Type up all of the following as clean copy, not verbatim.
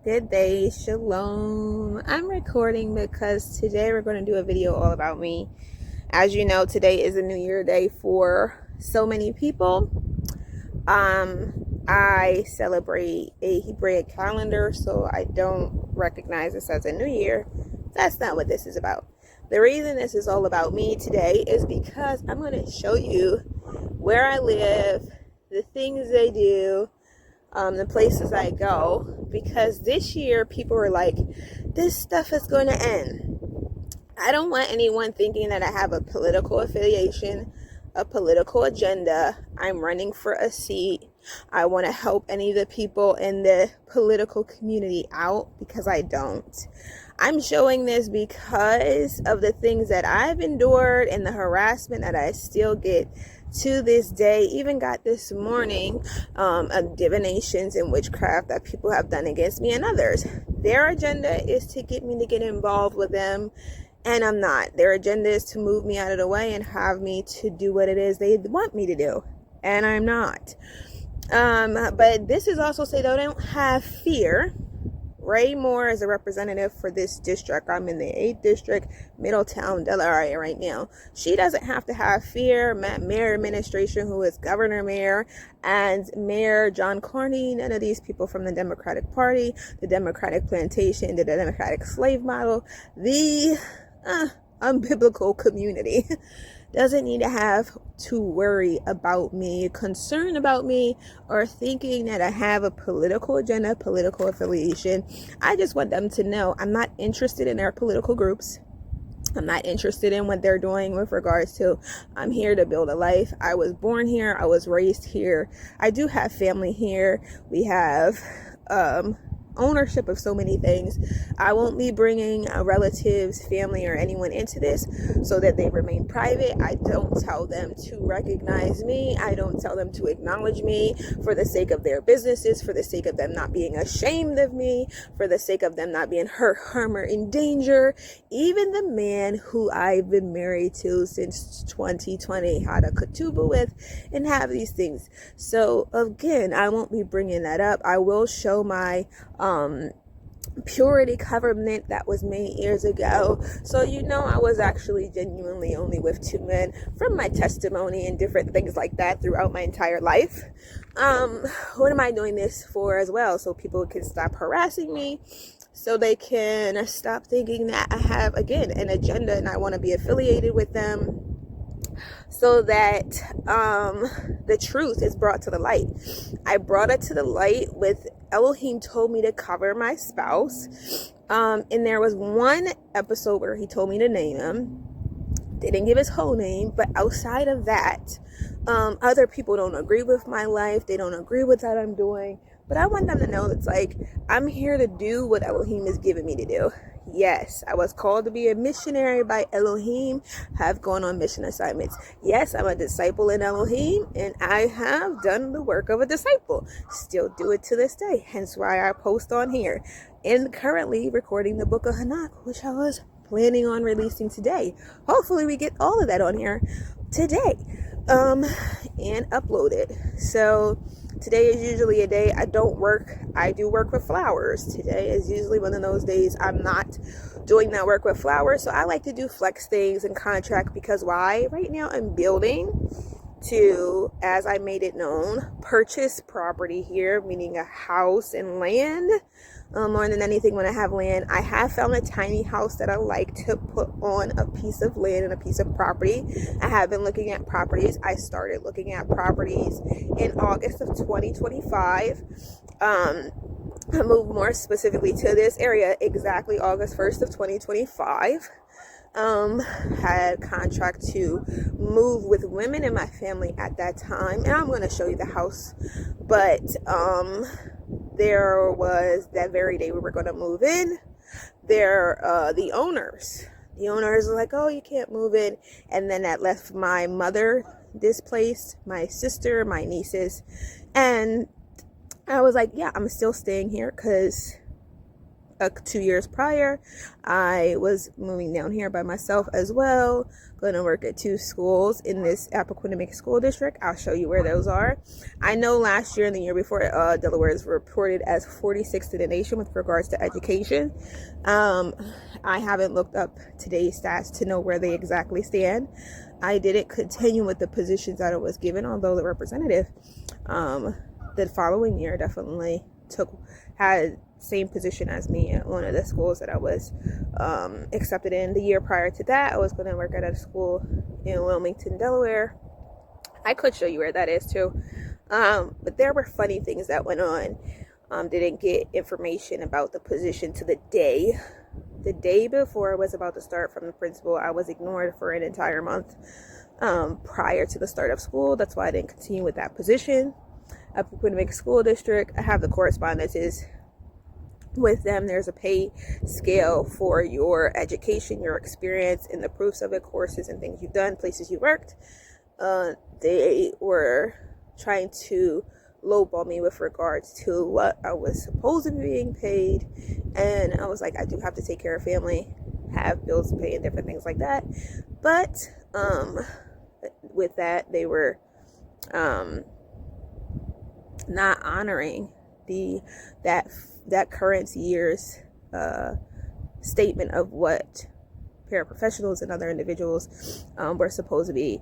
Good day, shalom. I'm recording because today we're going to do a video all about me. As you know, today is a New Year day for so many people. I celebrate a Hebraic calendar, so I don't recognize this as a New Year. That's not what this is about. The reason this is all about me today is because I'm going to show you where I live, the things I do, the places I go, because this year people were like, this stuff is going to end. I don't want anyone thinking that I have a political affiliation, a political agenda. I'm running for a seat. I want to help any of the people in the political community out, because I don't. I'm showing this because of the things that I've endured and the harassment that I still get to this day. Even got this morning of divinations and witchcraft that people have done against me and others. Their agenda is to get me to get involved with them, and I'm not. Their agenda is to move me out of the way and have me to do what it is they want me to do, and I'm not. But this is also say they don't have fear. Ray Moore is a representative for this district. I'm in the 8th district, Middletown, Delaware right now. She doesn't have to have fear. Mayor administration, who is Governor Mayor, and Mayor John Carney, none of these people from the Democratic Party, the Democratic Plantation, the Democratic Slave Model, the unbiblical community doesn't need to have to worry about me, concern about me, or thinking that I have a political agenda, political affiliation. I just want them to know I'm not interested in their political groups. I'm not interested in what they're doing with regards to, I'm here to build a life. I was born here. I was raised here. I do have family here. We have ownership of so many things. I won't be bringing relatives, family, or anyone into this so that they remain private. I don't tell them to recognize me. I don't tell them to acknowledge me for the sake of their businesses, for the sake of them not being ashamed of me, for the sake of them not being hurt, harm, or in danger. Even the man who I've been married to since 2020 had a ketubah with and have these things. So again, I won't be bringing that up. I will show my purity covenant that was made years ago, so I was actually genuinely only with 2 men, from my testimony and different things like that throughout my entire life. What am I doing this for as well? So people can stop harassing me, so they can stop thinking that I have, again, an agenda and I want to be affiliated with them, so that the truth is brought to the light. I brought it to the light with Elohim told me to cover my spouse. And there was one episode where he told me to name him. Didn't give his whole name, but outside of that, other people don't agree with my life. They don't agree with what I'm doing. But I want them to know it's like, I'm here to do what Elohim is giving me to do. Yes, I was called to be a missionary by Elohim, have gone on mission assignments. Yes, I'm a disciple in Elohim, and I have done the work of a disciple. Still do it to this day, hence why I post on here. And currently recording the book of Hanak, which I was planning on releasing today. Hopefully we get all of that on here today, and upload it. So today is usually a day I don't work. I do work with flowers. Today is usually one of those days I'm not doing that work with flowers. So I like to do flex things and contract, because why? Right now I'm building to, as I made it known, purchase property here, meaning a house and land. More than anything, when I have land, I have found a tiny house that I like to put on a piece of land and a piece of property. I have been looking at properties. I started looking at properties in August of 2025. I moved more specifically to this area exactly August 1st of 2025. Had contract to move with women in my family at that time, and I'm going to show you the house. But there was that very day we were going to move in. The owners were like, oh, you can't move in. And then that left my mother displaced, my sister, my nieces, and I was like, yeah, I'm still staying here because 2 years prior, I was moving down here by myself as well, going to work at 2 schools in this Appoquinimink school district. I'll show you where those are. I know last year and the year before, Delaware is reported as 46th in the nation with regards to education. I haven't looked up today's stats to know where they exactly stand. I didn't continue with the positions that I was given, although the representative the following year definitely had same position as me at one of the schools that I was accepted in. The year prior to that, I was going to work at a school in Wilmington, Delaware. I could show you where that is too. But there were funny things that went on. Didn't get information about the position to the day. The day before I was about to start from the principal, I was ignored for an entire month prior to the start of school. That's why I didn't continue with that position. Appoquinimink School District, I have the correspondences with them. There's a pay scale for your education, your experience, and the proofs of it, courses and things you've done, places you worked. They were trying to lowball me with regards to what I was supposed to be being paid, and I was like, I do have to take care of family, have bills to pay, and different things like that. But with that, they were not honoring that current year's statement of what paraprofessionals and other individuals were supposed to be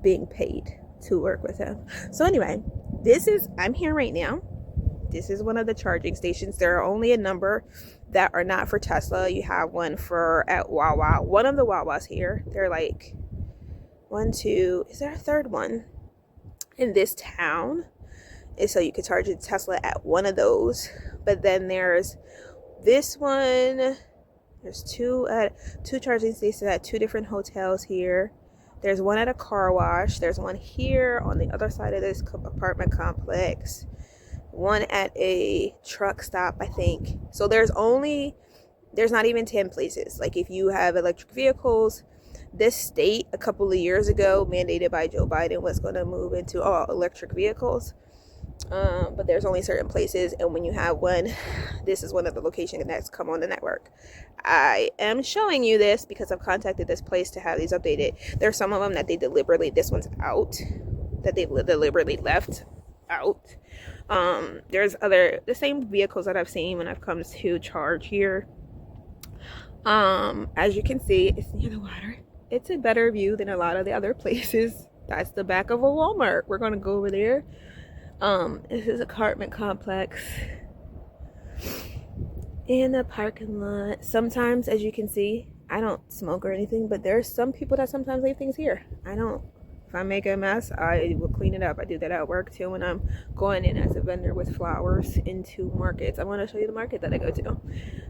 being paid to work with him. So anyway, I'm here right now. This is one of the charging stations. There are only a number that are not for Tesla. You have one at Yahuah. One of the Yahuahs here. They're like 1, 2. Is there a third one in this town? And so you can charge a Tesla at one of those. But then there's this one. There's two charging stations at 2 different hotels here. There's one at a car wash. There's one here on the other side of this apartment complex. One at a truck stop, I think. So there's not even 10 places. Like if you have electric vehicles, this state a couple of years ago, mandated by Joe Biden, was going to move into all electric vehicles. But there's only certain places, and when you have one, this is one of the locations that's come on the network. I am showing you this because I've contacted this place to have these updated. There's some of them that this one's out, that they deliberately left out. There's the same vehicles that I've seen when I've come to charge here. As you can see, it's near the water. It's a better view than a lot of the other places. That's the back of a Walmart. We're gonna go over there. This is an apartment complex in the parking lot. Sometimes, as you can see, I don't smoke or anything, but there's some people that sometimes leave things here. If I make a mess, I will clean it up. I do that at work too when I'm going in as a vendor with flowers into markets. I want to show you the market that I go to.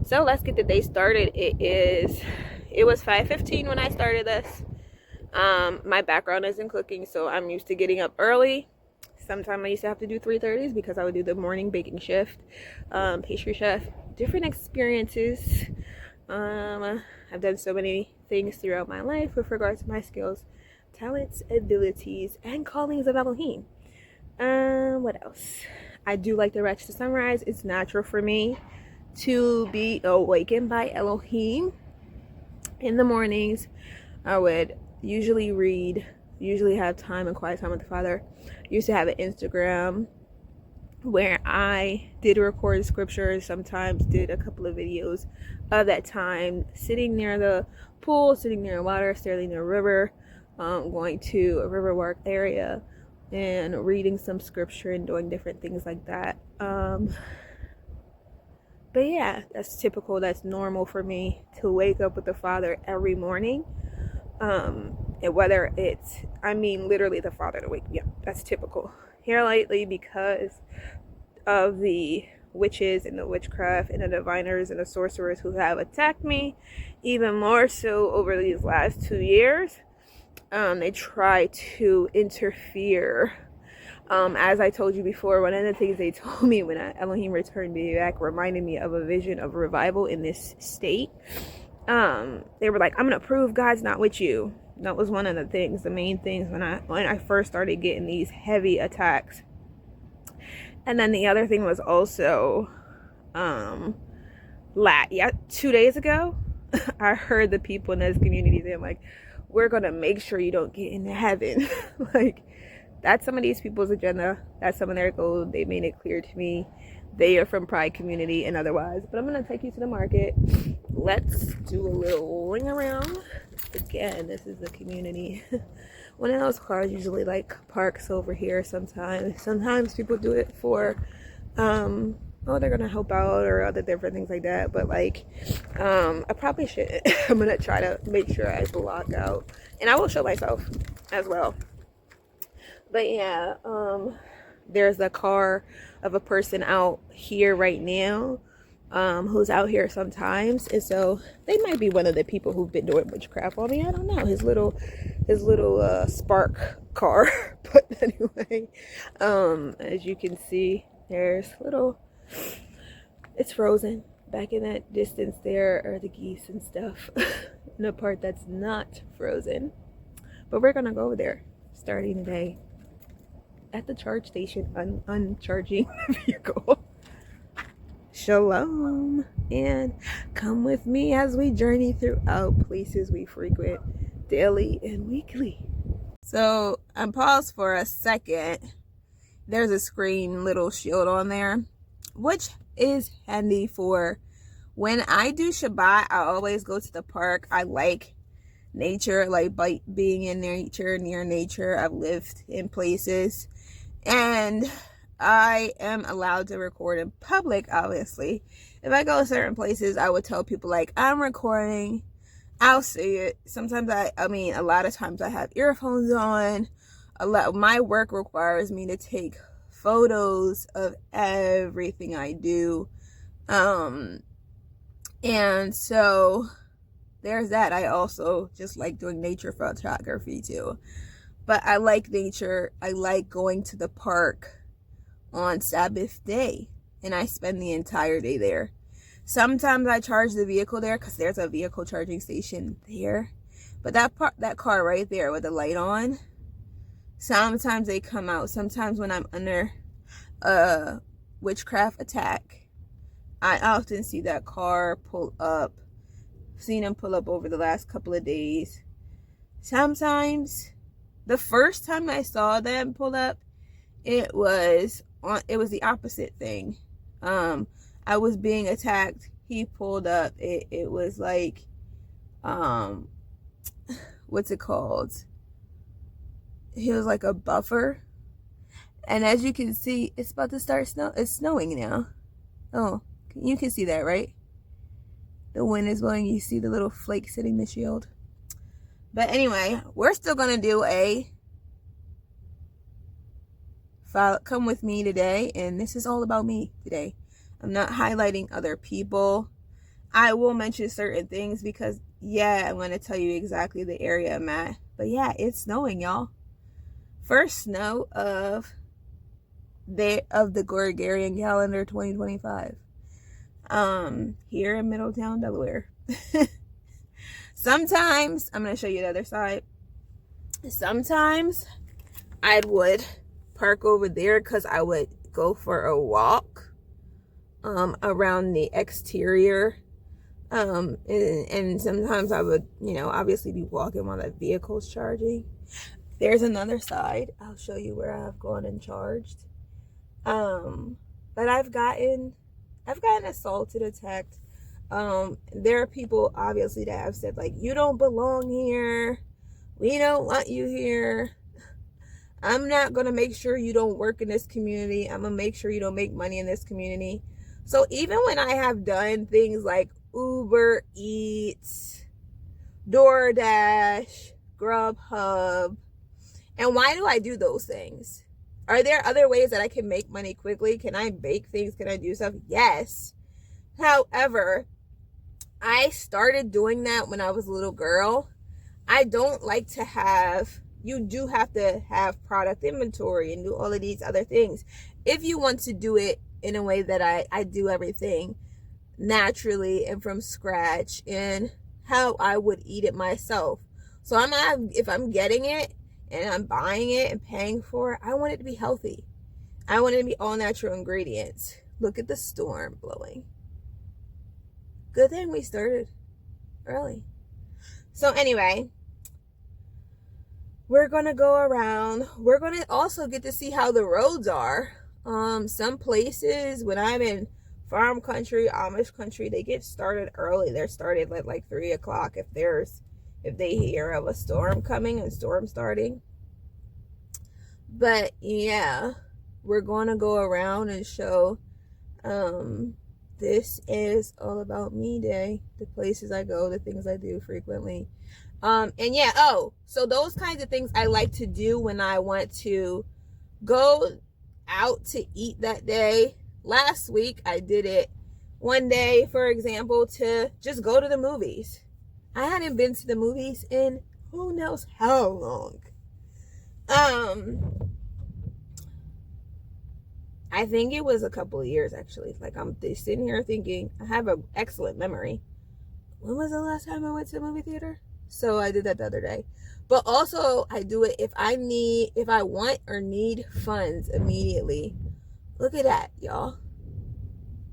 So let's get the day started. It was 5:15 when I started this. My background is in cooking, so I'm used to getting up early. Sometimes I used to have to do 3:30s because I would do the morning baking shift, pastry chef, different experiences. I've done so many things throughout my life with regards to my skills, talents, abilities, and callings of Elohim. What else? I do like to watch the sunrise. It's natural for me to be awakened by Elohim in the mornings. I would usually read, have time and quiet time with the Father. Used to have an Instagram where I did record scriptures, sometimes did a couple of videos of that time, sitting near the pool, sitting near water, staring near a river, going to a riverwalk area and reading some scripture and doing different things like that. But yeah, that's typical. That's normal for me to wake up with the Father every morning. And whether literally the Father to wake me up. That's typical. Here lately, because of the witches and the witchcraft and the diviners and the sorcerers who have attacked me, even more so over these last 2 years, they try to interfere. As I told you before, one of the things they told me when Elohim returned me back reminded me of a vision of revival in this state. They were like, I'm gonna prove God's not with you. That was one of the things, the main things when I first started getting these heavy attacks. And then the other thing was also 2 days ago, I heard the people in those communities, they're like, we're gonna make sure you don't get into heaven. Like, that's some of these people's agenda. That's some of their goals. They made it clear to me. They are from Pride community and otherwise. But I'm gonna take you to the market. Let's do a little ring around. Again, this is the community. One of those cars usually like parks over here sometimes. Sometimes people do it for oh, they're gonna help out or other different things like that. But like, I probably shouldn't. I'm gonna try to make sure I block out, and I will show myself as well. But yeah, there's a car of a person out here right now, who's out here sometimes, and so they might be one of the people who've been doing witchcraft on me. I don't know, his little spark car. But anyway, as you can see, there's it's frozen. Back in that distance there are the geese and stuff. And the part that's not frozen. But we're gonna go over there starting today at the charge station, uncharging the vehicle. Shalom, and come with me as we journey throughout places we frequent daily and weekly. So I'm paused for a second. There's a screen little shield on there, which is handy for when I do Shabbat. I always go to the park. I like nature, like being in nature, near nature. I've lived in places, and I am allowed to record in public, obviously. If I go to certain places, I would tell people, like, I'm recording. I'll say it. Sometimes a lot of times I have earphones on. My work requires me to take photos of everything I do. And so there's that. I also just like doing nature photography too. But I like nature. I like going to the park on Sabbath day, and I spend the entire day there. Sometimes I charge the vehicle there because there's a vehicle charging station there. But that car right there with the light on, sometimes they come out. Sometimes when I'm under a witchcraft attack, I often see that car pull up. Seen them pull up over the last couple of days. Sometimes, the first time I saw them pull up, it was the opposite thing. I was being attacked. He pulled up. It was like, what's it called? He was like a buffer. And as you can see, it's about to start it's snowing now. Oh, you can see that, right? The wind is blowing. You see the little flakes hitting the shield. But anyway, we're still going to do a come with me today. And this is all about me today. I'm not highlighting other people. I will mention certain things because, yeah, I'm going to tell you exactly the area I'm at. But yeah, it's snowing, y'all. First snow of the Gregorian calendar 2025. Here in Middletown, Delaware. Sometimes, I'm going to show you the other side. Sometimes I would park over there because I would go for a walk around the exterior. And sometimes I would, obviously be walking while the vehicle's charging. There's another side. I'll show you where I've gone and charged. But I've gotten assaulted, attacked. There are people obviously that have said, like, you don't belong here. We don't want you here. I'm not going to make sure you don't work in this community. I'm going to make sure you don't make money in this community. So even when I have done things like Uber Eats, DoorDash, Grubhub, and why do I do those things? Are there other ways that I can make money quickly? Can I bake things? Can I do stuff? Yes. However, I started doing that when I was a little girl. I don't like to you do have to have product inventory and do all of these other things. If you want to do it in a way that I do everything naturally and from scratch and how I would eat it myself. So if I'm getting it and I'm buying it and paying for it, I want it to be healthy. I want it to be all natural ingredients. Look at the storm blowing. Good thing we started early. So anyway, we're going to go around. We're going to also get to see how the roads are. Some places, when I'm in farm country, Amish country, they get started early. They're started at like 3 o'clock if they hear of a storm coming and storm starting. But yeah, we're going to go around and show this is all about me day, the places I go, the things I do frequently. And yeah, so those kinds of things I like to do when I want to go out to eat that day. Last week I did it one day, for example, to just go to the movies. I hadn't been to the movies in who knows how long. I think it was a couple of years, actually. Like, I'm sitting here thinking, I have an excellent memory. When was the last time I went to the movie theater? So I did that the other day. But also, I do it if I want or need funds immediately. Look at that, y'all.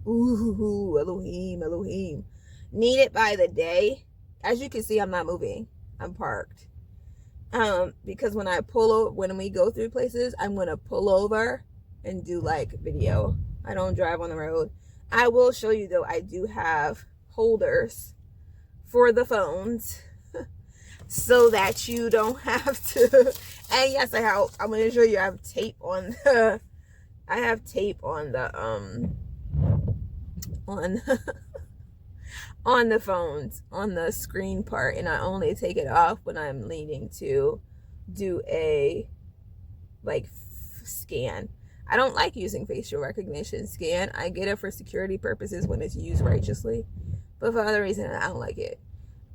Ooh, Elohim, Elohim. Need it by the day. As you can see, I'm not moving. I'm parked. Because when we go through places, I'm going to pull over and do like video. I don't drive on the road. I will show you though, I do have holders for the phones so that you don't have to. And yes, I'm going to show you, I have tape on the on the phones, on the screen part, and I only take it off when I'm needing to do a like scan. I don't like using facial recognition scan. I get it for security purposes when it's used righteously, but for other reasons I don't like it.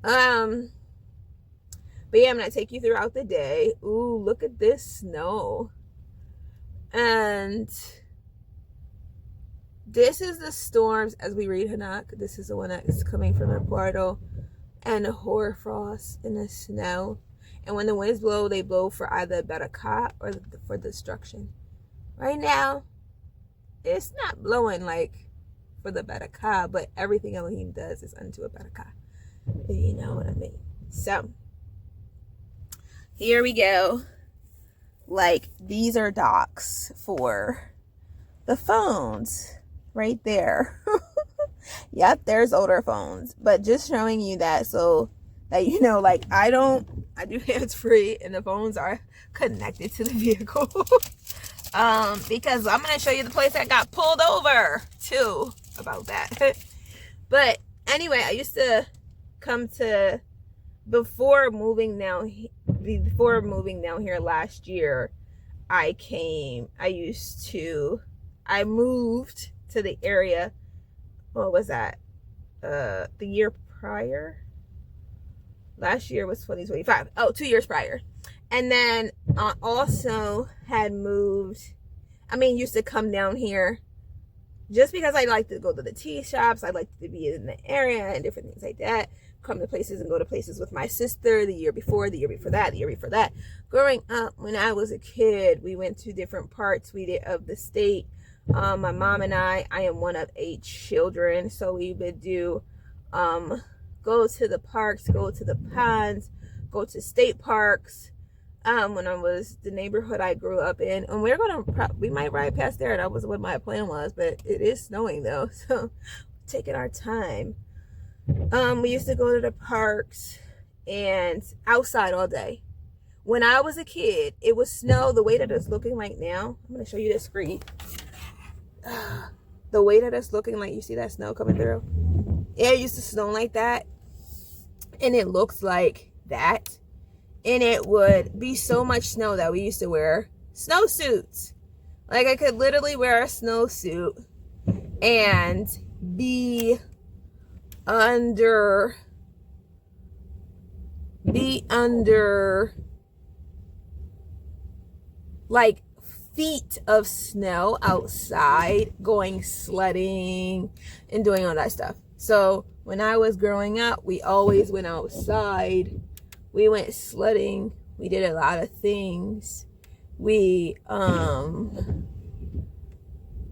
But yeah, I'm gonna take you throughout the day. Ooh, look at this snow. And this is the storms as we read Hanak. This is the one that's coming from the portal, and the hoarfrost and the snow. And when the winds blow, they blow for either barakah or for destruction. Right now, it's not blowing like for the barakah, but everything Elohim does is unto a barakah. You know what I mean? So, here we go. Like, these are docks for the phones right there. Yep, there's older phones. But just showing you that so that you know, like, I do hands-free and the phones are connected to the vehicle. Because I'm going to show you the place I got pulled over too about that. But anyway, I used to come to, before moving down here last year, I moved to the area, what was that? The year prior? Last year was 2025. Oh, 2 years prior. And then also had used to come down here just because I like to go to the tea shops. I like to be in the area and different things like that. Come to places and go to places with my sister the year before that. Growing up, when I was a kid, we went to different parts of the state. My mom and I am one of 8 children. So we would do, go to the parks, go to the ponds, go to state parks. When I was the neighborhood I grew up in, and we might ride past there. That was what my plan was, but it is snowing though, so taking our time. We used to go to the parks and outside all day. When I was a kid, it was snow the way that it's looking like now. I'm gonna show you this screen. The way that it's looking like, you see that snow coming through? Yeah, it used to snow like that, and it looks like that. And it would be so much snow that we used to wear snowsuits. Like, I could literally wear a snowsuit and be under like feet of snow outside, going sledding and doing all that stuff. So when I was growing up, we always went outside. We went sledding. We did a lot of things. We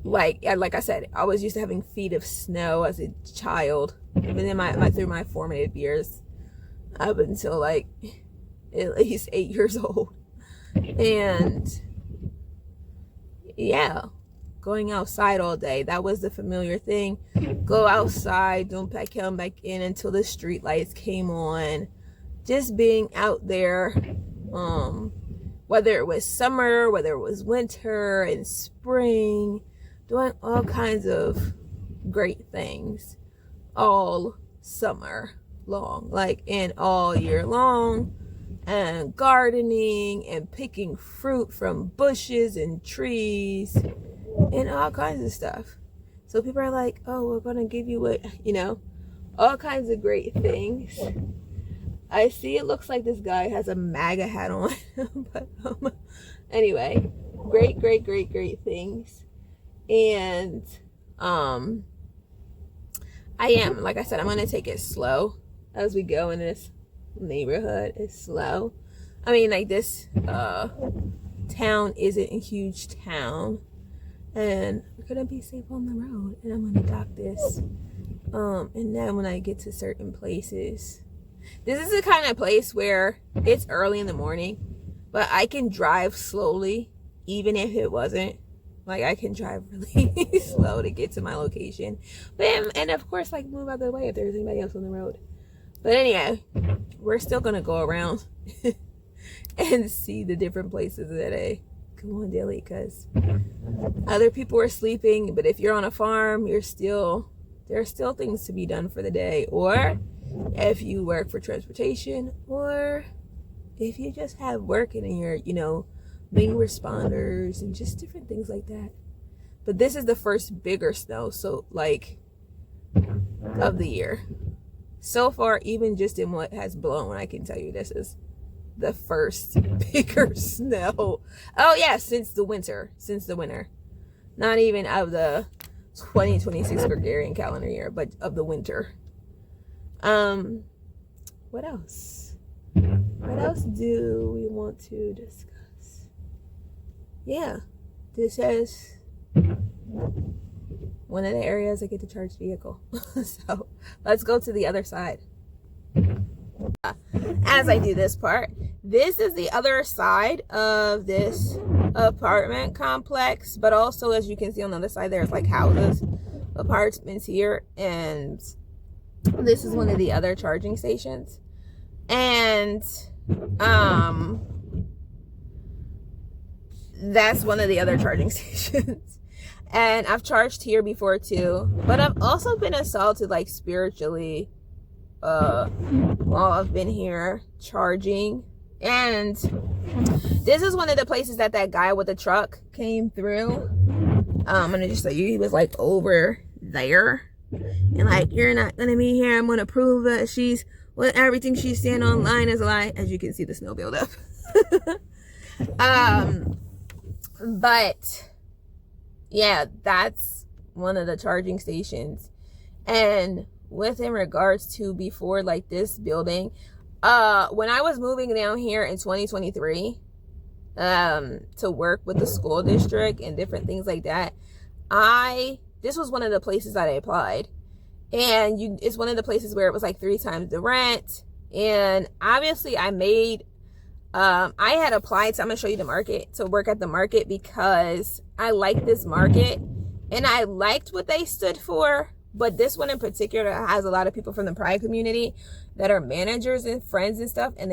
like I said, I was used to having feet of snow as a child, even in through my formative years, up until like at least 8 years old. And yeah, going outside all day, that was the familiar thing. Go outside, don't come back in until the street lights came on. Just being out there, whether it was summer, whether it was winter and spring, doing all kinds of great things all summer long, like, and all year long, and gardening and picking fruit from bushes and trees and all kinds of stuff. So people are like, oh, we're gonna give you what, all kinds of great things. I see it looks like this guy has a MAGA hat on. But anyway, great things. And I am, like I said, I'm going to take it slow as we go in this neighborhood. It's slow. I mean, like, this town isn't a huge town. And we're going to be safe on the road. And I'm going to dock this. And then when I get to certain places, this is the kind of place where it's early in the morning, but I can drive slowly, even if it wasn't. Like, I can drive really slow to get to my location. But, and of course, like, move out of the way if there's anybody else on the road. But anyway, we're still going to go around and see the different places that I go on daily, because other people are sleeping. But if you're on a farm, there are still things to be done for the day. Or if you work for transportation, or if you just have work and you're, being responders and just different things like that. But this is the first bigger snow, so like, of the year. So far, even just in what has blown, I can tell you this is the first bigger snow. Oh yeah, since the winter. Not even of the 2026 Gregorian calendar year, but of the winter. What else? What else do we want to discuss? Yeah, this is one of the areas I get to charge vehicle. So let's go to the other side. As I do this part, this is the other side of this apartment complex, but also, as you can see on the other side, there's like houses, apartments here, and this is one of the other charging stations. And that's one of the other charging stations. And I've charged here before too, but I've also been assaulted, like, spiritually while I've been here charging. And this is one of the places that guy with the truck came through. I'm gonna just show you. He was like over there, and like, you're not gonna be here. I'm gonna prove that everything she's saying online is a lie. As you can see, the snow buildup. But yeah, that's one of the charging stations. And in regards to before, like, this building, when I was moving down here in 2023 to work with the school district and different things like that, this was one of the places that I applied. And it's one of the places where it was like 3 times the rent. And obviously I had applied, so I'm gonna show you the market, to work at the market, because I like this market and I liked what they stood for. But this one in particular has a lot of people from the Pride community that are managers and friends and stuff, and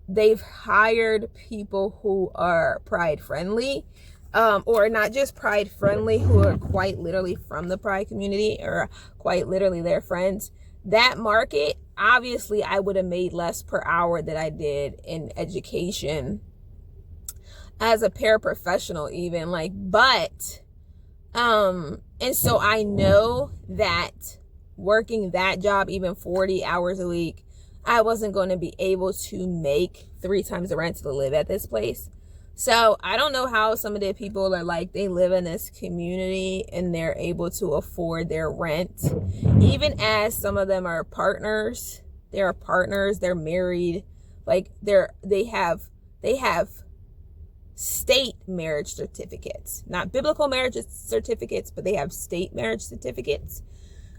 they've hired people who are Pride friendly, or not just Pride friendly, who are quite literally from the Pride community, or quite literally their friends. That market, obviously I would have made less per hour than I did in education as a paraprofessional even, like, but and so I know that working that job, even 40 hours a week, I wasn't going to be able to make 3 times the rent to live at this place. So I don't know how some of the people are like, they live in this community and they're able to afford their rent, even as some of them are partners. They're married, like they have state marriage certificates, not biblical marriage certificates, but they have state marriage certificates.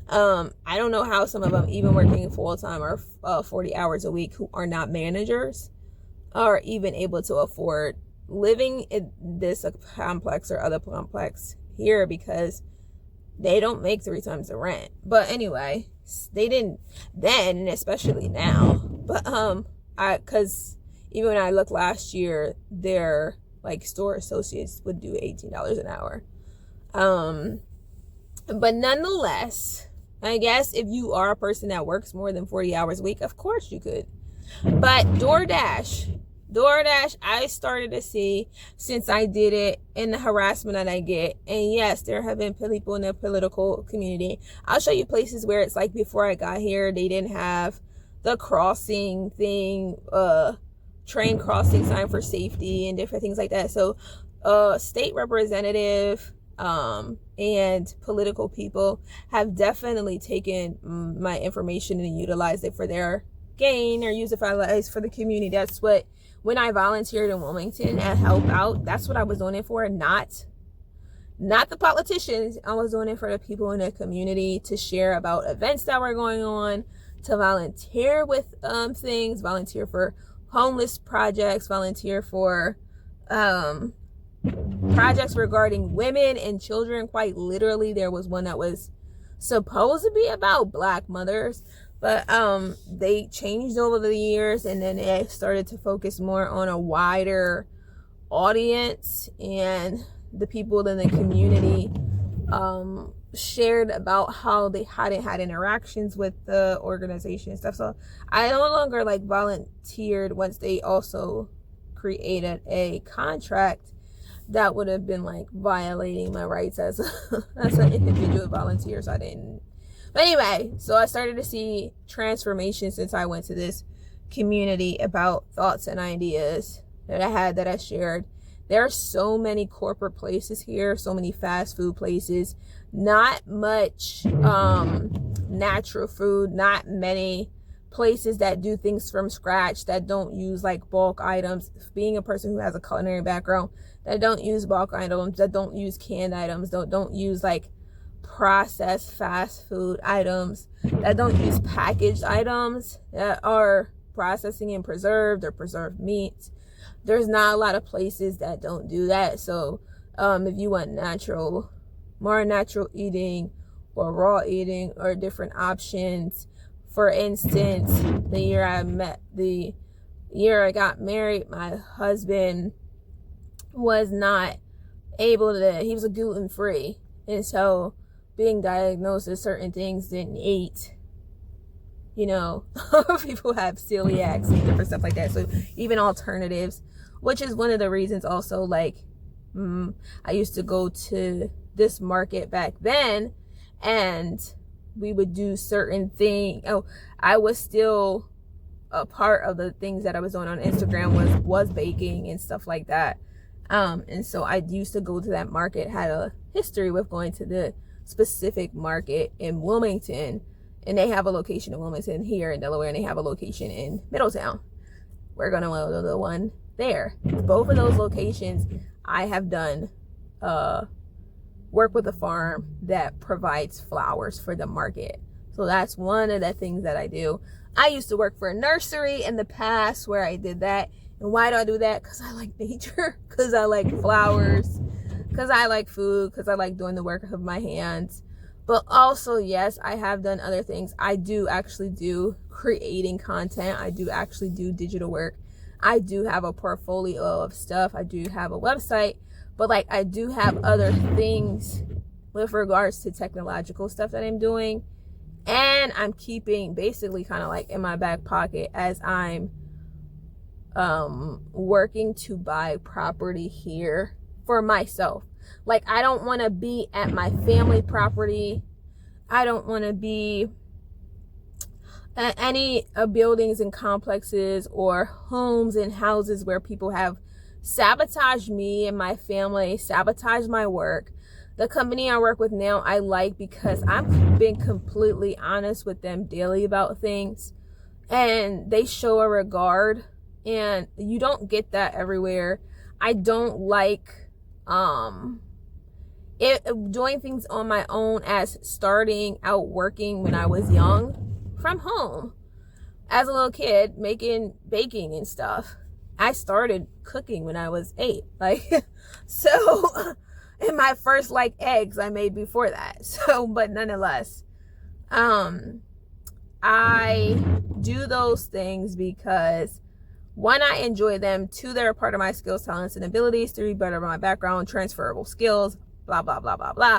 I don't know how some of them, even working full-time or 40 hours a week, who are not managers, are even able to afford living in this complex or other complex here, because they don't make 3 times the rent. But anyway, they didn't then, especially now. But because even when I looked last year, their like store associates would do $18 an hour. But nonetheless, I guess if you are a person that works more than 40 hours a week, of course you could. But DoorDash, I started to see, since I did it, and the harassment that I get. And yes, there have been people in the political community. I'll show you places where it's like, before I got here, they didn't have the crossing thing, train crossing sign for safety and different things like that. So state representative and political people have definitely taken my information and utilized it for their gain, or use it for the community. That's what, when I volunteered in Wilmington and help out, that's what I was doing it for. Not the politicians. I was doing it for the people in the community, to share about events that were going on, to volunteer with things, volunteer for homeless projects, volunteer for projects regarding women and children. Quite literally, there was one that was supposed to be about Black mothers, but they changed over the years, and then they started to focus more on a wider audience, and the people in the community shared about how they hadn't had interactions with the organization and stuff. So I no longer like volunteered once they also created a contract that would have been like violating my rights as an individual volunteer. So I didn't. But anyway, so I started to see transformation since I went to this community about thoughts and ideas that I shared. There are so many corporate places here, so many fast food places, not much natural food, not many places that do things from scratch, that don't use like bulk items. Being a person who has a culinary background, that don't use bulk items, that don't use canned items, don't use like processed fast food items, that don't use packaged items that are processing and preserved or preserved meats. There's not a lot of places that don't do that. So if you want more natural eating or raw eating or different options, for instance, the year I got married, my husband was not able to, he was a gluten-free, and so being diagnosed with certain things, didn't eat, people have celiacs and different stuff like that. So even alternatives, which is one of the reasons also, like, I used to go to this market back then, and we would do certain things. I was still a part of the things that I was doing on Instagram was baking and stuff like that. And so I used to go to that market, had a history with going to the specific market in Wilmington, and they have a location in Wilmington here in Delaware, and they have a location in Middletown. We're going to go to the one there. Both of those locations, I have done work with a farm that provides flowers for the market. So that's one of the things that I do. I used to work for a nursery in the past where I did that. And why do I do that? Because I like nature, because I like flowers, because I like food, because I like doing the work of my hands. But also, yes, I have done other things. I do actually do creating content. I do actually do digital work. I do have a portfolio of stuff. I do have a website. But like, I do have other things with regards to technological stuff that I'm doing. And I'm keeping basically kind of like in my back pocket as I'm working to buy property here for myself. Like, I don't want to be at my family property. I don't want to be at any buildings and complexes or homes and houses where people have sabotaged me and my family, sabotaged my work. The company I work with now, I like because I'm being completely honest with them daily about things, and they show a regard, and you don't get that everywhere. I don't like doing things on my own, as starting out working when I was young from home as a little kid, baking and stuff. I started cooking when I was 8, like, so, and my first like eggs I made before that. So, but nonetheless, I do those things because, one, I enjoy them. 2, they're a part of my skills, talents, and abilities. 3, better my background, transferable skills, blah, blah, blah, blah, blah.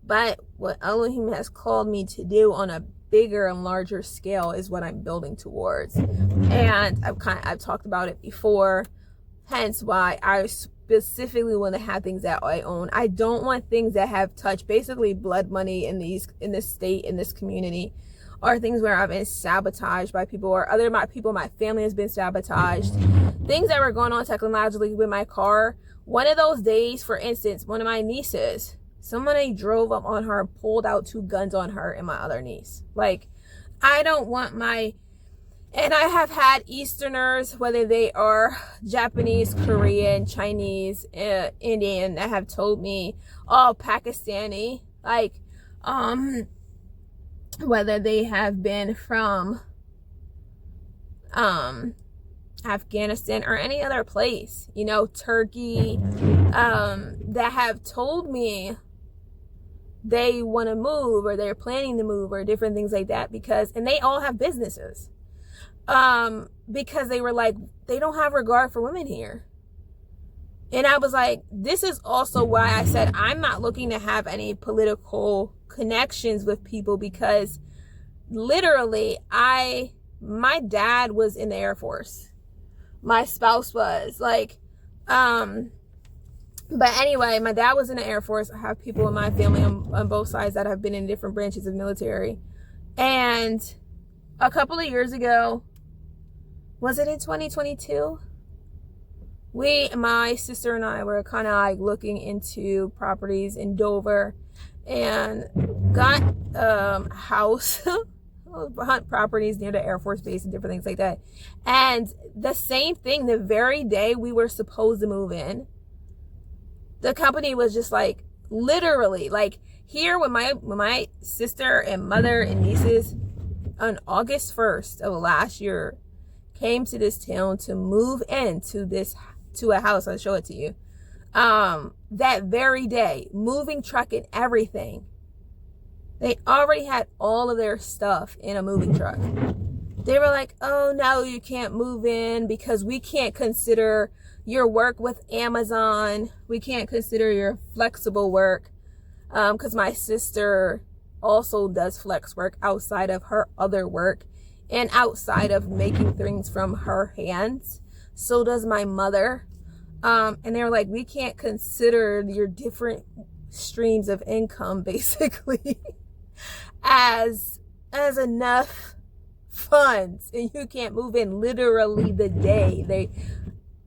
But what Elohim has called me to do on a bigger and larger scale is what I'm building towards. And I've talked about it before, hence why I specifically want to have things that I own. I don't want things that have touched basically blood money in this state, in this community, or things where I've been sabotaged by people, or my family has been sabotaged. Things that were going on technologically with my car. One of those days, for instance, one of my nieces, somebody drove up on her and pulled out 2 guns on her and my other niece. Like, I don't want and I have had Easterners, whether they are Japanese, Korean, Chinese, Indian, that have told me, oh, Pakistani, like, whether they have been from Afghanistan or any other place, Turkey, that have told me they want to move, or they're planning to move, or different things like that, and they all have businesses, because they were like, they don't have regard for women here. And I was like, this is also why I said I'm not looking to have any political connections with people, because literally my dad was in the Air Force. My spouse was, like, but anyway, my dad was in the Air Force. I have people in my family on both sides that have been in different branches of military. And a couple of years ago, was it in 2022? My sister and I were kind of like looking into properties in Dover, and got house hunt properties near the Air Force Base and different things like that. And the same thing, the very day we were supposed to move in, the company was just like, literally, like, here when my sister and mother and nieces on August 1st of last year came to this town to move to a house, I'll show it to you, that very day, moving truck and everything, they already had all of their stuff in a moving truck. They were like, oh no, you can't move in because we can't consider your work with Amazon, we can't consider your flexible work, because my sister also does flex work outside of her other work and outside of making things from her hands. So does my mother. And they were like, we can't consider your different streams of income basically as enough funds, and you can't move in literally the day they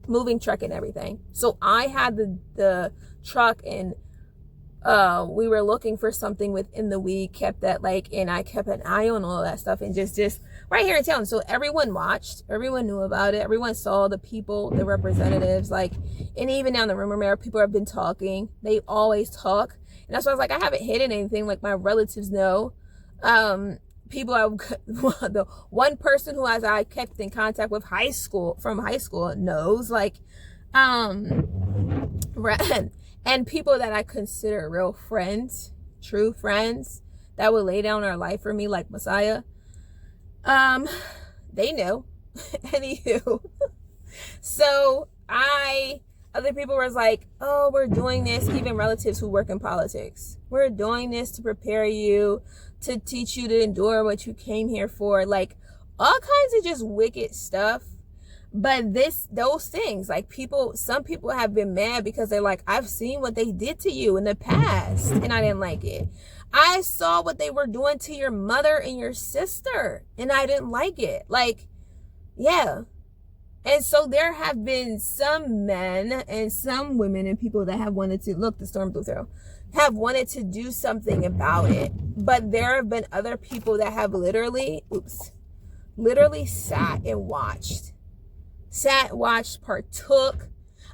moving truck and everything. So I had the truck, and we were looking for something within the week, kept that, like, and I kept an eye on all that stuff, and just right here in town. So everyone watched, everyone knew about it, everyone saw the people, the representatives, like, and even down the rumor mill, people have been talking. They always talk, and that's why I was like, I haven't hidden anything. Like, my relatives know. People, the one person who I kept in contact with from high school knows, like, and people that I consider real friends, true friends, that would lay down their life for me, like Messiah, they know. Anywho, so other people was like, oh, we're doing this, even relatives who work in politics, we're doing this to prepare you, to teach you to endure what you came here for, like, all kinds of just wicked stuff. But those things, like, some people have been mad because they're like, I've seen what they did to you in the past and I didn't like it. I saw what they were doing to your mother and your sister and I didn't like it. Like, yeah. And so there have been some men and some women and people that have wanted to, look, the storm blew through, have wanted to do something about it. But there have been other people that have literally sat, watched, partook.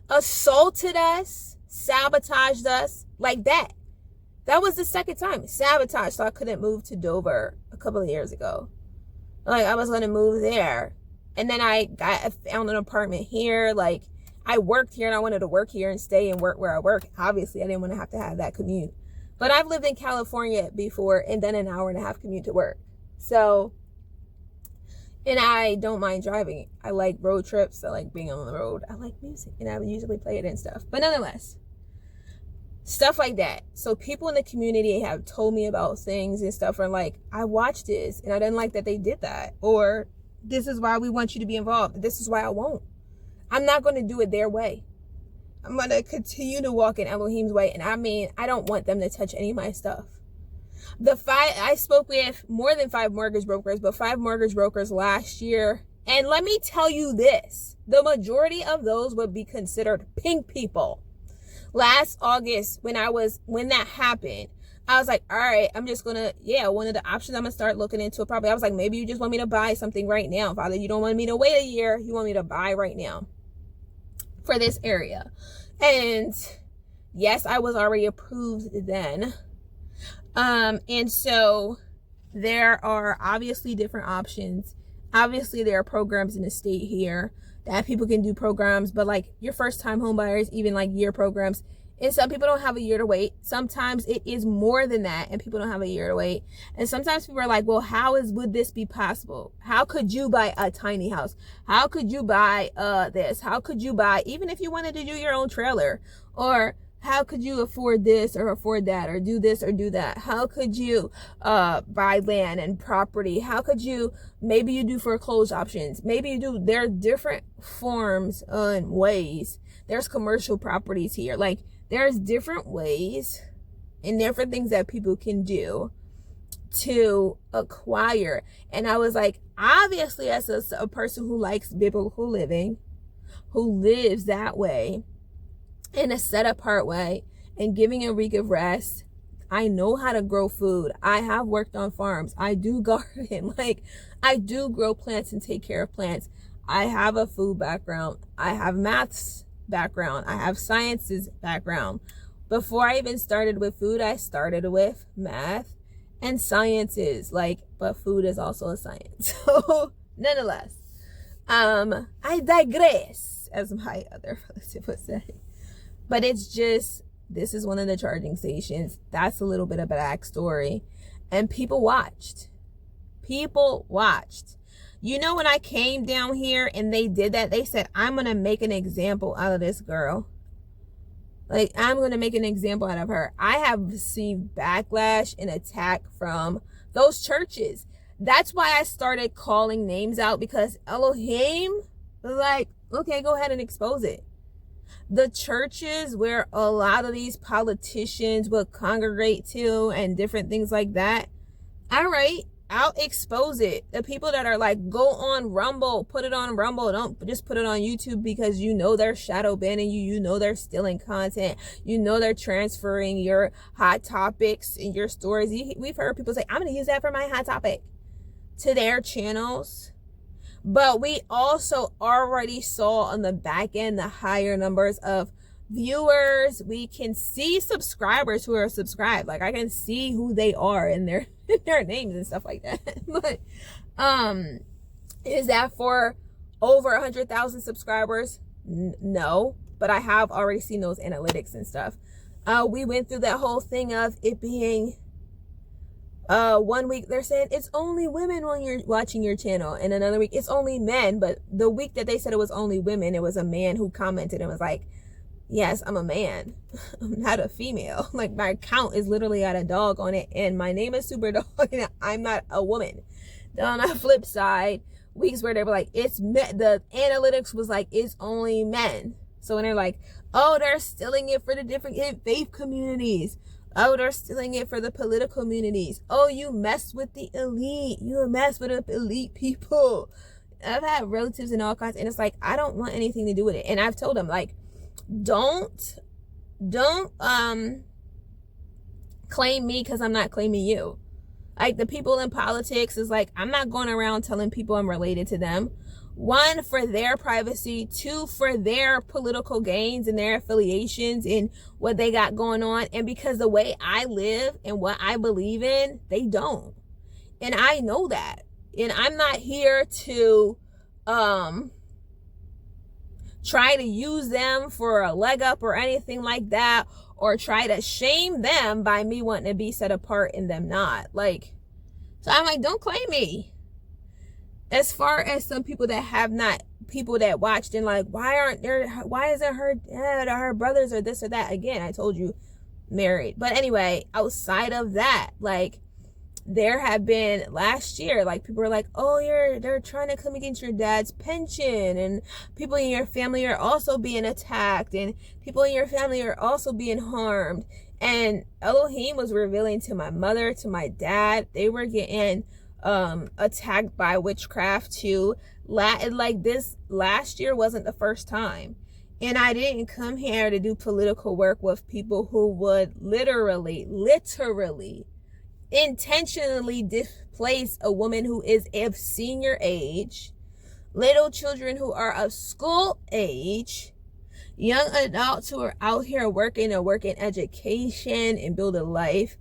assaulted us, sabotaged us like that. That was the second time. Sabotage. So I couldn't move to Dover a couple of years ago. Like, I was going to move there. And then I found an apartment here. Like, I worked here and I wanted to work here and stay and work where I work. Obviously, I didn't want to have that commute. But I've lived in California before and then an hour and a half commute to work. So, and I don't mind driving. I like road trips. I like being on the road. I like music and I would usually play it and stuff. But nonetheless, stuff like that. So people in the community have told me about things and stuff, and like, I watched this and I didn't like that they did that, or this is why we want you to be involved. This is why I won't. I'm not going to do it their way. I'm going to continue to walk in Elohim's way. And I mean, I don't want them to touch any of my stuff. I spoke with more than 5 mortgage brokers, but 5 mortgage brokers last year. And let me tell you this, the majority of those would be considered pink people. Last August, when that happened, I was like, all right, I'm just gonna, one of the options I'm gonna start looking into probably. I was like, maybe you just want me to buy something right now, Father. You don't want me to wait a year. You want me to buy right now for this area. And yes, I was already approved then. And so there are obviously different options. Obviously, there are programs in the state here that people can do programs, but like your first time home buyers, even like year programs. And some people don't have a year to wait. Sometimes it is more than that and people don't have a year to wait. And sometimes people are like, well, would this be possible? How could you buy a tiny house? How could you buy this? How could you buy, even if you wanted to do your own trailer? Or how could you afford this or afford that or do this or do that? How could you buy land and property? How could you, maybe you do foreclosed options. Maybe you do, there are different forms and ways. There's commercial properties here. Like, there's different ways and different things that people can do to acquire. And I was like, obviously, as a person who likes biblical living, who lives that way, in a set apart way, and giving a week of rest, I know how to grow food. I have worked on farms. I do garden. Like, I do grow plants and take care of plants. I have a food background. I have maths background. I have sciences background. Before I even started with food, I started with math and sciences. Like, but food is also a science. So nonetheless, I digress, as my other relative would say. But it's just, this is one of the charging stations. That's a little bit of a backstory. And people watched. People watched. You know, when I came down here and they did that, they said, I'm going to make an example out of this girl. Like, I'm going to make an example out of her. I have received backlash and attack from those churches. That's why I started calling names out, because Elohim was like, okay, go ahead and expose it. The churches where a lot of these politicians will congregate to and different things like that, all right, I'll expose it. The people that are like, go on Rumble, put it on Rumble. Don't just put it on YouTube, because you know they're shadow banning you. You know they're stealing content. You know they're transferring your hot topics and your stories. We've heard people say, I'm going to use that for my hot topic, to their channels. But we also already saw on the back end the higher numbers of viewers. We can see subscribers who are subscribed. Like, I can see who they are in their names and stuff like that. But is that for over 100,000 subscribers? No, but I have already seen those analytics and stuff. We went through that whole thing of it being 1 week they're saying it's only women when you're watching your channel, and another week it's only men. But the week that they said it was only women, it was a man who commented and was like, yes, I'm a man. I'm not a female. Like, my account is literally got a dog on it, and my name is Super Dog, and I'm not a woman. Then on the flip side, weeks where they were like, it's men, the analytics was like, it's only men. So when they're like, oh, they're stealing it for the different faith communities. Oh, they're stealing it for the political communities. Oh, you messed with the elite. You messed with the elite people. I've had relatives and all kinds, and it's like, I don't want anything to do with it. And I've told them, like, don't claim me because I'm not claiming you. Like, the people in politics is like, I'm not going around telling people I'm related to them. One, for their privacy. Two, for their political gains and their affiliations and what they got going on. And because the way I live and what I believe in, they don't. And I know that. And I'm not here to try to use them for a leg up or anything like that, or try to shame them by me wanting to be set apart and them not. Like, so I'm like, don't claim me. As far as some people that have not, people that watched and like, why isn't her dad or her brothers or this or that? Again, I told you, married. But anyway, outside of that, like, there have been last year, like, people were like, oh, they're trying to come against your dad's pension, and people in your family are also being attacked, and people in your family are also being harmed. And Elohim was revealing to my mother, to my dad, they were getting attacked by witchcraft too. Like, this last year wasn't the first time. And I didn't come here to do political work with people who would literally intentionally displace a woman who is of senior age, little children who are of school age, young adults who are out here working education and build a life,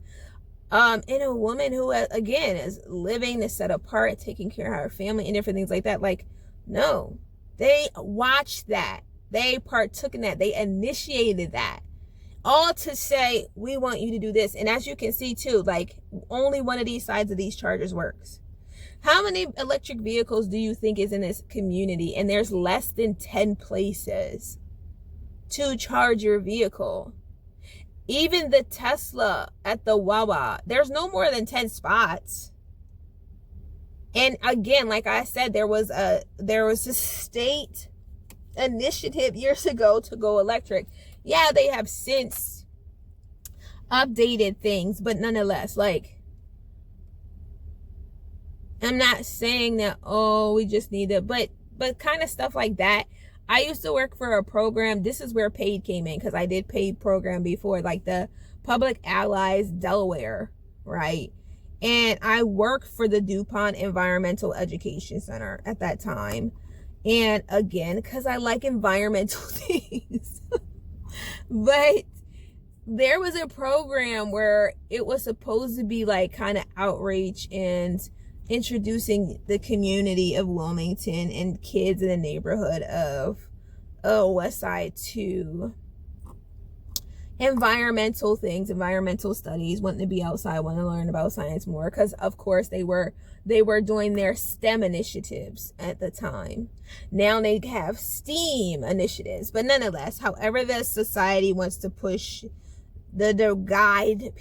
and a woman who, again, is living to set apart, taking care of her family and different things like that. Like, no, they watched that, they partook in that, they initiated that, all to say, we want you to do this. And as you can see too, like, only one of these sides of these chargers works. How many electric vehicles do you think is in this community? And there's less than 10 places to charge your vehicle. Even the Tesla at the Yahuah, there's no more than 10 spots. And again, like I said, there was a state initiative years ago to go electric. Yeah, they have since updated things, but nonetheless, like, I'm not saying that, oh, we just need it, but kind of stuff like that. I used to work for a program. This is where paid came in, because I did paid program before, like the Public Allies Delaware, right? And I worked for the DuPont Environmental Education Center at that time. And again, because I like environmental things. But there was a program where it was supposed to be like kind of outreach and introducing the community of Wilmington and kids in the neighborhood of West Side to environmental things, environmental studies, wanting to be outside, wanting to learn about science more, because of course they were doing their STEM initiatives at the time. Now they have STEAM initiatives, but nonetheless, however the society wants to push the guide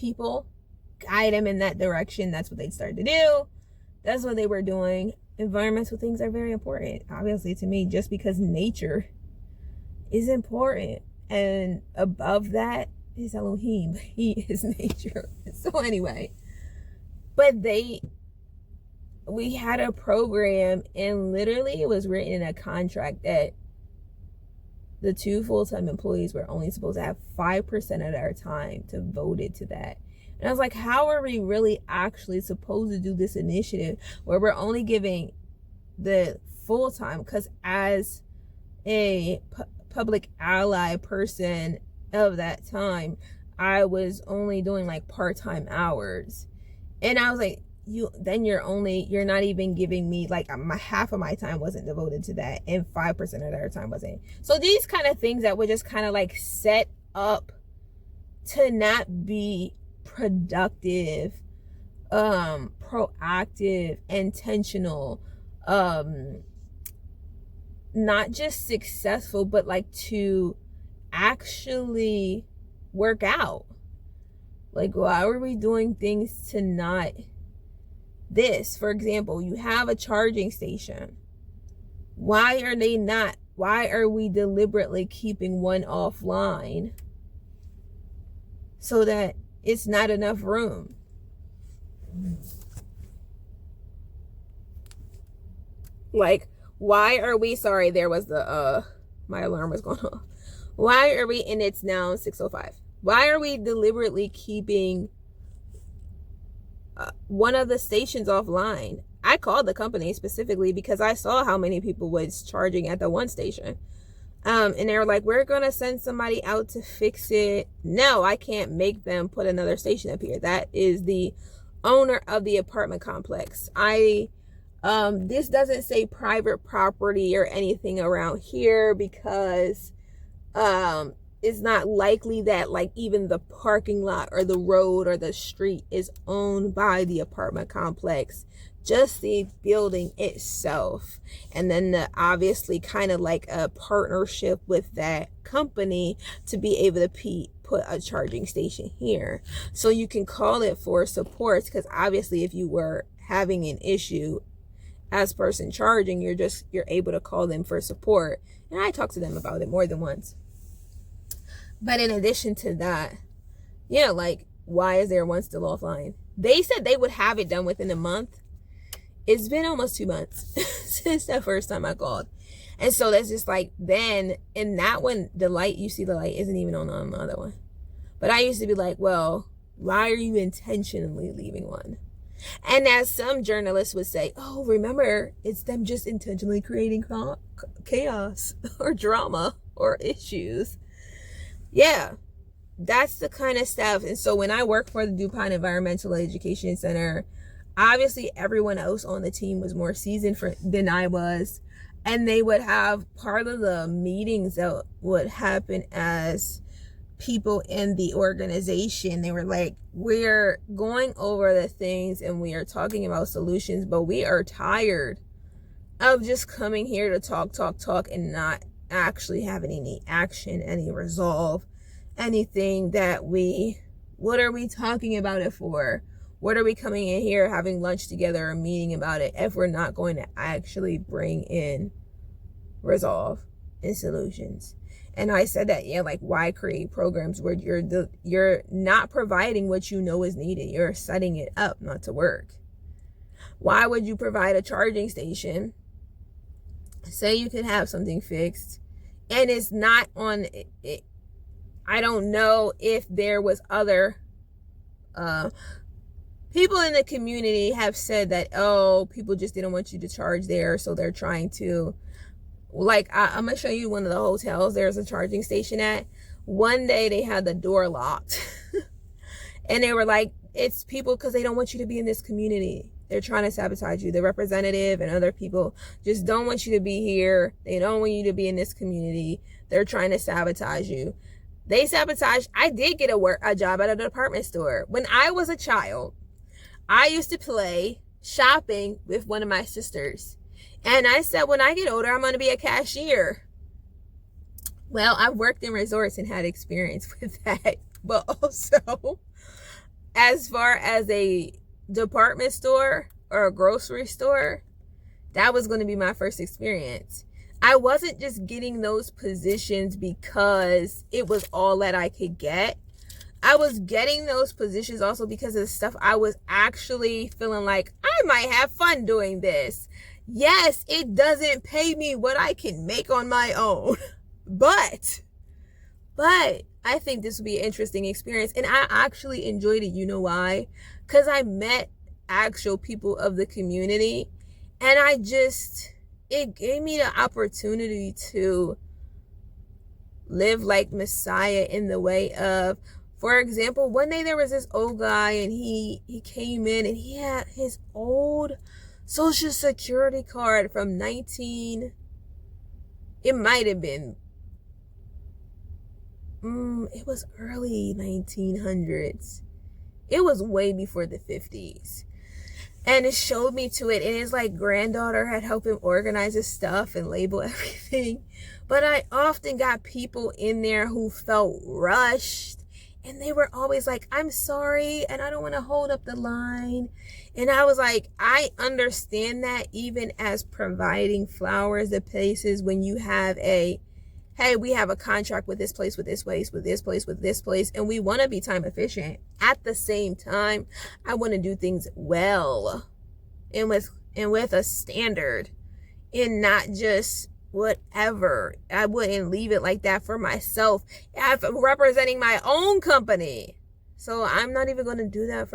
them in that direction, that's what they started to do. That's what they were doing. Environmental things are very important, obviously, to me, just because nature is important. And above that is Elohim. He is nature. So anyway, but we had a program, and literally it was written in a contract that the 2 full-time employees were only supposed to have 5% of their time devoted to that. And I was like, how are we really actually supposed to do this initiative where we're only giving the full-time? Because as a public ally person of that time, I was only doing like part-time hours. And I was like, you're not even giving me, like, half of my time wasn't devoted to that, and 5% of their time wasn't. So these kind of things that were just kind of like set up to not be productive, proactive, intentional, not just successful, but like to actually work out. Like, why are we doing things to not this? For example, you have a charging station. Why are we deliberately keeping one offline so that it's not enough room? Like, why are we, sorry, there was my alarm was going off. Why are we, and it's now 6:05. Why are we deliberately keeping one of the stations offline? I called the company specifically because I saw how many people was charging at the one station. And they were like, we're going to send somebody out to fix it. No, I can't make them put another station up here. That is the owner of the apartment complex. This doesn't say private property or anything around here because it's not likely that like even the parking lot or the road or the street is owned by the apartment complex, just the building itself. And then obviously kind of like a partnership with that company to be able to put a charging station here. So you can call it for support, because obviously if you were having an issue as person charging, you're able to call them for support. And I talked to them about it more than once. But in addition to that, yeah, like, why is there one still offline? They said they would have it done within a month. It's been almost 2 months since that first time I called. And so that's just like, then in that one, the light, you see the light isn't even on the other one. But I used to be like, well, why are you intentionally leaving one? And as some journalists would say, oh, remember, it's them just intentionally creating chaos or drama or issues. Yeah, that's the kind of stuff. And so when I worked for the DuPont Environmental Education Center, obviously everyone else on the team was more seasoned than I was. And they would have part of the meetings that would happen as people in the organization. They were like, we're going over the things and we are talking about solutions, but we are tired of just coming here to talk and not actually having any action, any resolve, anything that what are we talking about it for? What are we coming in here having lunch together or meeting about it if we're not going to actually bring in resolve and solutions? And I said that, yeah, like, why create programs where you're not providing what you know is needed? You're setting it up not to work. Why would you provide a charging station? Say you could have something fixed and it's not on it. I don't know if there was other people in the community have said that, oh, people just didn't want you to charge there, so they're trying to, like, I'm gonna show you one of the hotels there's a charging station at. One day they had the door locked and they were like, it's people because they don't want you to be in this community. They're trying to sabotage you. The representative and other people just don't want you to be here. They don't want you to be in this community. They're trying to sabotage you. They sabotaged. I did get a job at a department store. When I was a child, I used to play shopping with one of my sisters. And I said, when I get older, I'm going to be a cashier. Well, I've worked in resorts and had experience with that. But also, as far as a department store or a grocery store, that was going to be my first experience. I wasn't just getting those positions because it was all that I could get. I was getting those positions also because of the stuff I was actually feeling like I might have fun doing this. Yes, it doesn't pay me what I can make on my own, but I think this will be an interesting experience. And I actually enjoyed it. You know why? Because I met actual people of the community, and it gave me the opportunity to live like Messiah in the way of, for example, one day there was this old guy and he came in and he had his old Social Security card from it might have been, it was early 1900s. It was way before the 50s. And it showed me to it. And his like granddaughter had helped him organize his stuff and label everything. But I often got people in there who felt rushed. And they were always like, I'm sorry, and I don't want to hold up the line. And I was like, I understand that, even as providing flowers to places, when you have hey, we have a contract with this place, with this place, with this place, with this place, and we want to be time efficient. At the same time, I want to do things well and with a standard, and not just whatever. I wouldn't leave it like that for myself. I'm representing my own company, so I'm not even going to do that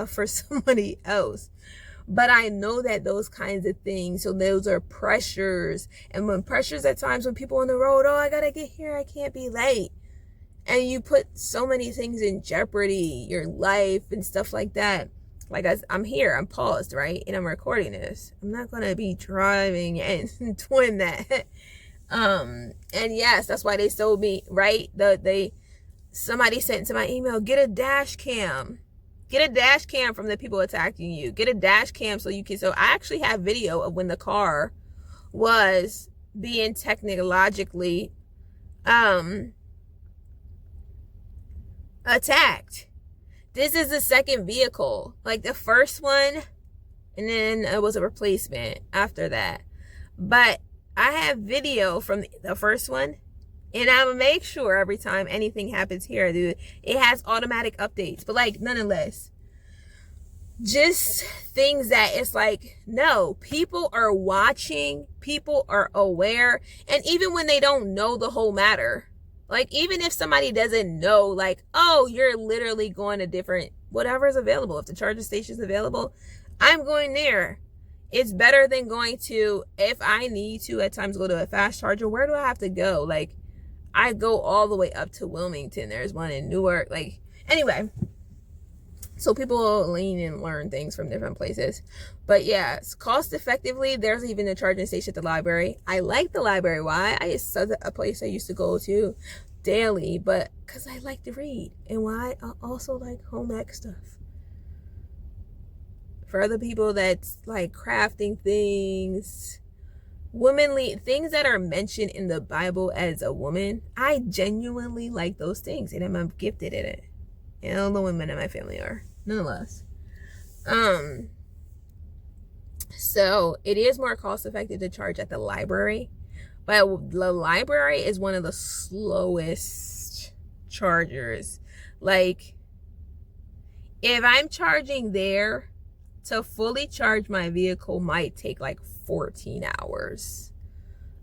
for somebody else. But I know that those kinds of things, so those are pressures. And when pressures at times when people on the road, oh, I gotta get here, I can't be late. And you put so many things in jeopardy, your life and stuff like that. Like I'm here, I'm paused, right? And I'm recording this. I'm not gonna be driving and doing that. And yes, that's why they sold me, right? Somebody sent to my email, get a dash cam. Get a dash cam from the people attacking you. Get a dash cam so you can, so I actually have video of when the car was being technologically attacked. This is the second vehicle. Like the first one, and then it was a replacement after that. But I have video from the first one, and I will make sure every time anything happens here, dude, it has automatic updates. But like, nonetheless, just things that it's like, no, people are watching, people are aware, and even when they don't know the whole matter, like even if somebody doesn't know, like, oh, you're literally going to different, whatever is available, if the charging station is available, I'm going there. It's better than going to, if I need to at times go to a fast charger, where do I have to go? Like, I go all the way up to Wilmington. There's one in Newark. Like, anyway, so people lean and learn things from different places. But yeah, cost effectively, there's even a charging station at the library. I like the library. Why? It's a place I used to go to daily, but because I like to read. And why? I also like home ec stuff. For other people that's like crafting things, womanly things that are mentioned in the Bible as a woman, I genuinely like those things, and I'm gifted in it. And all the women in my family are, nonetheless. So it is more cost effective to charge at the library, but the library is one of the slowest chargers. Like, if I'm charging there, to fully charge my vehicle might take like 14 hours.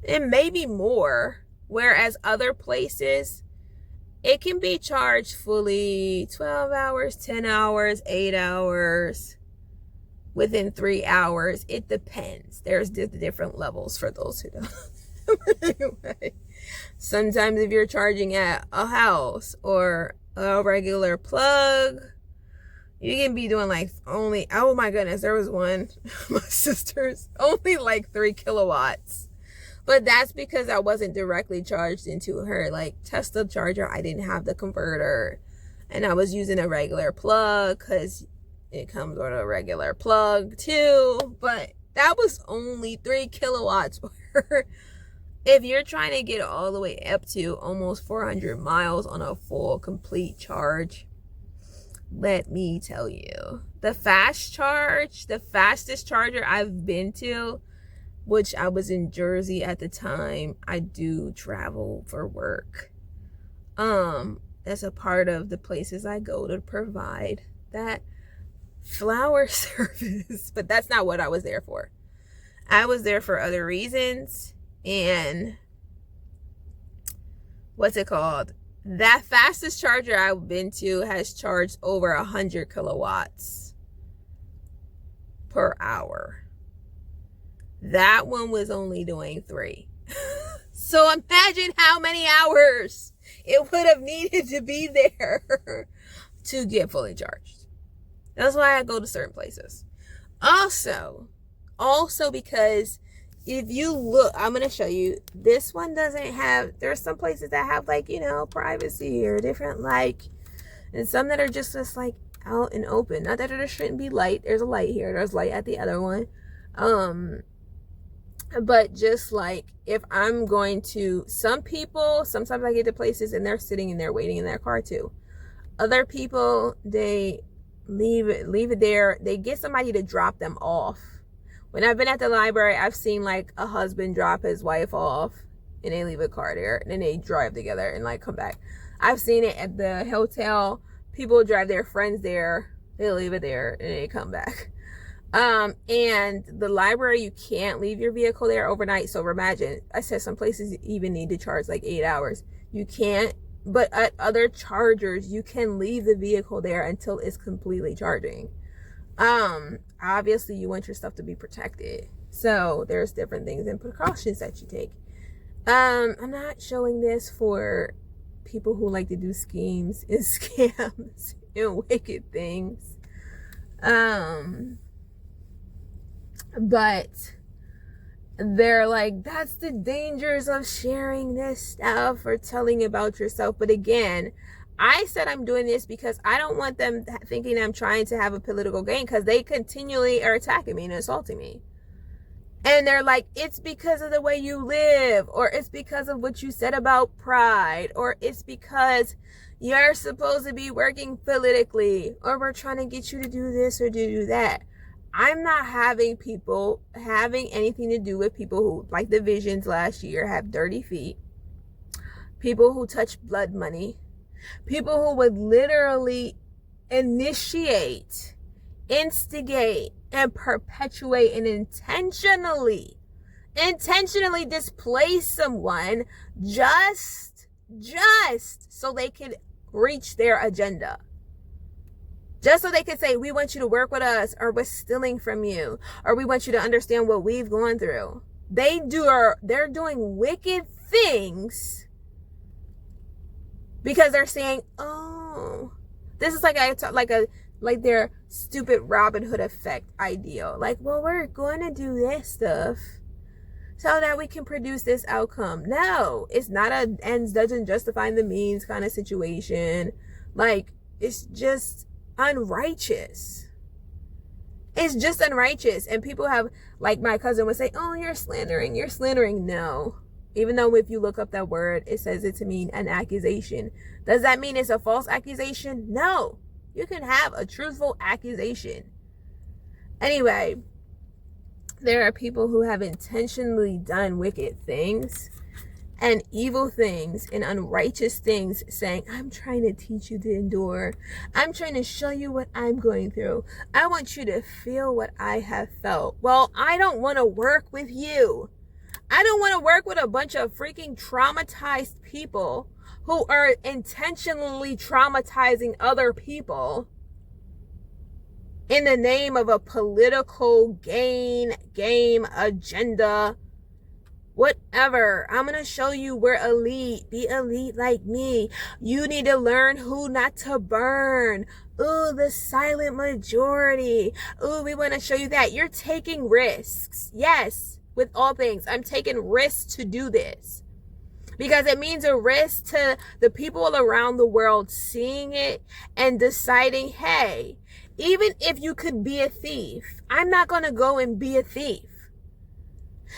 And maybe more. Whereas other places, it can be charged fully 12 hours, 10 hours, 8 hours, within 3 hours. It depends. There's different levels for those who don't. Anyway, sometimes if you're charging at a house or a regular plug, you can be doing like only, oh my goodness, there was one, my sister's, only like 3 kilowatts. But that's because I wasn't directly charged into her like Tesla charger. I didn't have the converter, and I was using a regular plug because it comes with a regular plug too. But that was only 3 kilowatts. If you're trying to get all the way up to almost 400 miles on a full complete charge, let me tell you, the fast charge, the fastest charger I've been to, which I was in Jersey at the time, I do travel for work. That's a part of the places I go to provide that flower service, but that's not what I was there for. I was there for other reasons, and what's it called? That fastest charger I've been to has charged over 100 kilowatts per hour. That one was only doing 3. So imagine how many hours it would have needed to be there to get fully charged. That's why I go to certain places. Also because if you look, I'm going to show you, this one doesn't have, there's some places that have like, you know, privacy or different like, and some that are just like out and open. Not that there shouldn't be light. There's a light here. There's light at the other one. But just like, if I'm going to, some people, sometimes I get to places and they're sitting in there waiting in their car too. Other people, they leave it there. They get somebody to drop them off. When I've been at the library, I've seen like a husband drop his wife off and they leave a car there, and then they drive together and like come back. I've seen it at the hotel. People drive their friends there, they leave it there, and they come back. And the library, you can't leave your vehicle there overnight. So imagine, I said some places even need to charge like 8 hours. You can't, but at other chargers, you can leave the vehicle there until it's completely charging. Obviously you want your stuff to be protected. So there's different things and precautions that you take. I'm not showing this for people who like to do schemes and scams and wicked things. But they're like, that's the dangers of sharing this stuff or telling about yourself. But again, I said I'm doing this because I don't want them thinking I'm trying to have a political gain, because they continually are attacking me and assaulting me. And they're like, it's because of the way you live, or it's because of what you said about pride, or it's because you're supposed to be working politically, or we're trying to get you to do this or do that. I'm not having people having anything to do with people who, like the Visions last year, have dirty feet, people who touch blood money, people who would literally initiate, instigate, and perpetuate and intentionally displace someone just so they can reach their agenda. Just so they can say, we want you to work with us, or we're stealing from you, or we want you to understand what we've gone through. They're doing wicked things because they're saying, oh, this is like their stupid Robin Hood effect ideal. Like, well, we're going to do this stuff so that we can produce this outcome. No, it's not a ends doesn't justify the means kind of situation. Like, it's just unrighteous. It's just unrighteous. And people have, like my cousin would say, oh, you're slandering. No. Even though if you look up that word, it says it to mean an accusation. Does that mean it's a false accusation? No. You can have a truthful accusation. Anyway, there are people who have intentionally done wicked things and evil things and unrighteous things, saying, I'm trying to teach you to endure. I'm trying to show you what I'm going through. I want you to feel what I have felt. Well, I don't want to work with you. I don't want to work with a bunch of freaking traumatized people who are intentionally traumatizing other people in the name of a political game agenda, whatever. I'm going to show you we're elite. Be elite like me. You need to learn who not to burn. Ooh, the silent majority. Ooh, we want to show you that. You're taking risks. Yes, with all things. I'm taking risks to do this. Because it means a risk to the people around the world seeing it and deciding, hey, even if you could be a thief, I'm not going to go and be a thief.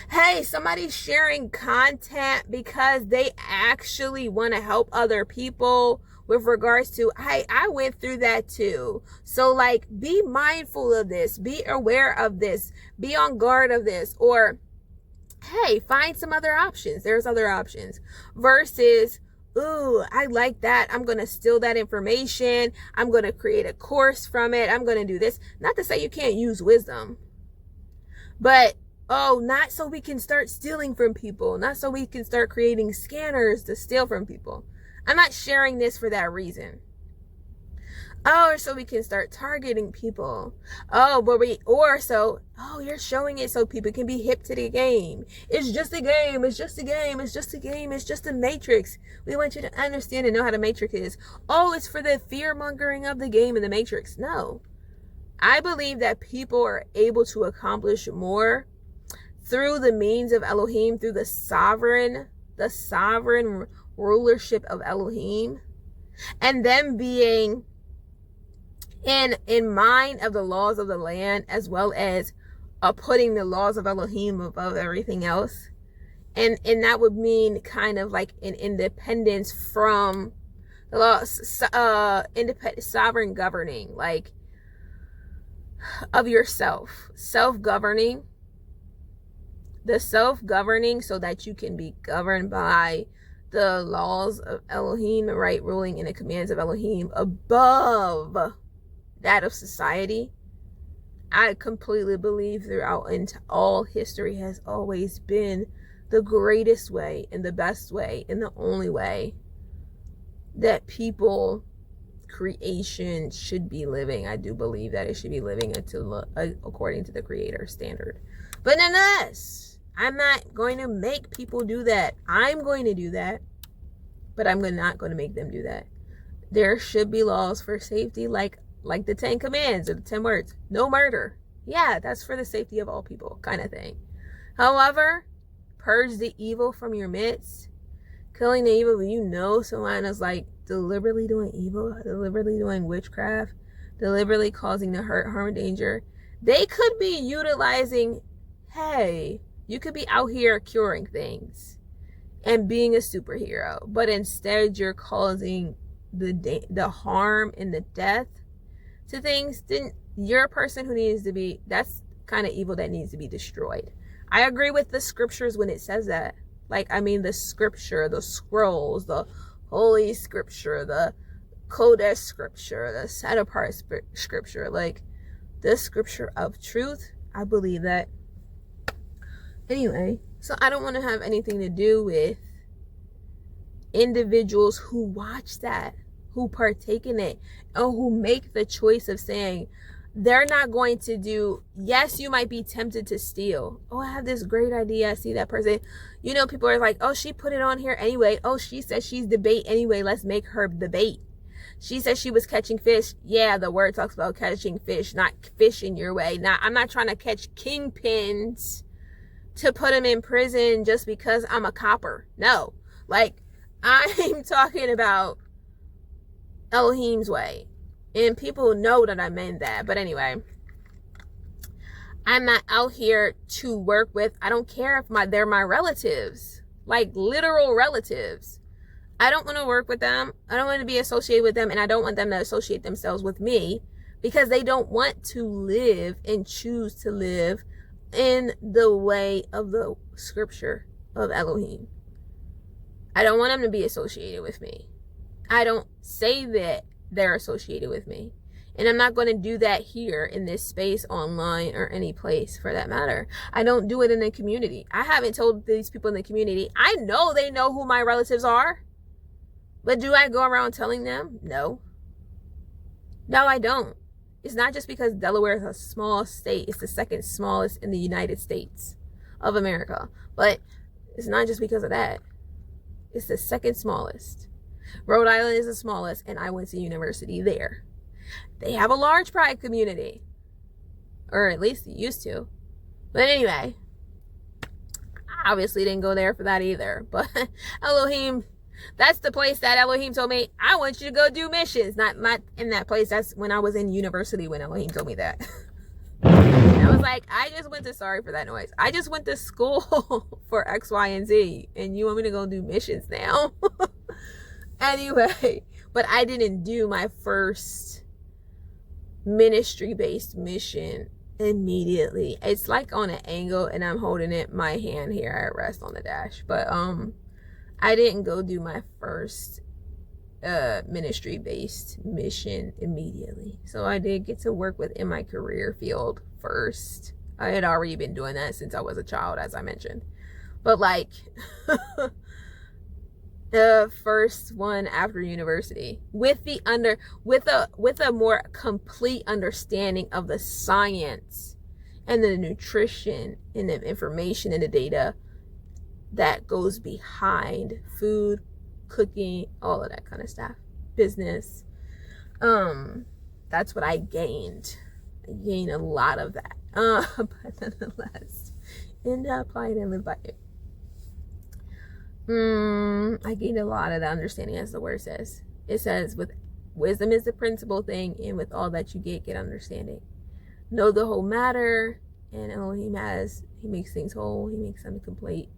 Hey, somebody's sharing content because they actually want to help other people with regards to, I went through that too. So like, be mindful of this, be aware of this, be on guard of this, or hey, find some other options. There's other options versus, ooh, I like that. I'm going to steal that information. I'm going to create a course from it. I'm going to do this. Not to say you can't use wisdom, but oh, not so we can start stealing from people. Not so we can start creating scanners to steal from people. I'm not sharing this for that reason. Oh, so we can start targeting people. Oh, you're showing it so people can be hip to the game. It's just a game. It's just a game. It's just a game. It's just a matrix. We want you to understand and know how the matrix is. Oh, it's for the fear mongering of the game and the matrix. No. I believe that people are able to accomplish more through the means of Elohim, through the sovereign rulership of Elohim, and them being in mind of the laws of the land, as well as putting the laws of Elohim above everything else. And that would mean kind of like an independence from the laws, independent, sovereign governing, like of yourself, self-governing, the self-governing so that you can be governed by the laws of Elohim, right ruling and the commands of Elohim above that of society. I completely believe throughout into all history has always been the greatest way and the best way and the only way that people creation should be living. I do believe that it should be living according to the Creator standard. But nonetheless, I'm not going to make people do that. I'm going to do that, but I'm not going to make them do that. There should be laws for safety, like the 10 commands or the 10 words. No murder. Yeah, that's for the safety of all people, kind of thing. However, purge the evil from your midst. Killing the evil, when you know someone is like deliberately doing evil, deliberately doing witchcraft, deliberately causing the hurt, harm, and danger. They could be utilizing, hey, you could be out here curing things and being a superhero, but instead you're causing the harm and the death to things. Then you're a person who needs to be, that's kind of evil that needs to be destroyed. I agree with the scriptures when it says that. Like, I mean, the scripture, the scrolls, the holy scripture, the Kodesh scripture, the set apart scripture, like the scripture of truth. I believe that. Anyway, so I don't want to have anything to do with individuals who watch that, who partake in it, and who make the choice of saying, they're not going to do, yes, you might be tempted to steal. Oh, I have this great idea. I see that person. You know, people are like, oh, she put it on here anyway. Oh, she said she's the bait anyway. Let's make her the bait. She said she was catching fish. Yeah, the word talks about catching fish, not fishing your way. Now, I'm not trying to catch kingpins to put them in prison just because I'm a copper. No. Like, I'm talking about Elohim's way. And people know that I meant that. But anyway, I'm not out here to work with, I don't care if they're my relatives. Like literal relatives. I don't want to work with them. I don't want to be associated with them. And I don't want them to associate themselves with me. Because they don't want to live and choose to live in the way of the scripture of Elohim. I don't want them to be associated with me. I don't say that they're associated with me. And I'm not going to do that here in this space, online, or any place for that matter. I don't do it in the community. I haven't told these people in the community. I know they know who my relatives are. But do I go around telling them? No. No, I don't. It's not just because Delaware is a small state. It's the second smallest in the United States of America. But it's not just because of that. It's the second smallest. Rhode Island is the smallest, and I went to university there. They have a large pride community. Or at least they used to. But anyway, I obviously didn't go there for that either. But Elohim, that's the place that Elohim told me, I want you to go do missions. Not in that place. That's when I was in university when Elohim told me that. And I was like, I just went to, sorry for that noise. I just went to school for X, Y, and Z. And you want me to go do missions now? Anyway, but I didn't do my first ministry-based mission immediately. It's like on an angle, and I'm holding it, my hand here at rest on the dash. But I didn't go do my first ministry-based mission immediately. So I did get to work within my career field first. I had already been doing that since I was a child, as I mentioned. But like the first one after university, with a more complete understanding of the science and the nutrition and the information and the data that goes behind food, cooking, all of that kind of stuff, business. That's what I gained. I gained a lot of that. But nonetheless, and I applied and live by it. I gained a lot of the understanding, as the word says. It says, with wisdom is the principal thing, and with all that you get understanding. Know the whole matter, and Elohim he makes things whole, he makes them complete,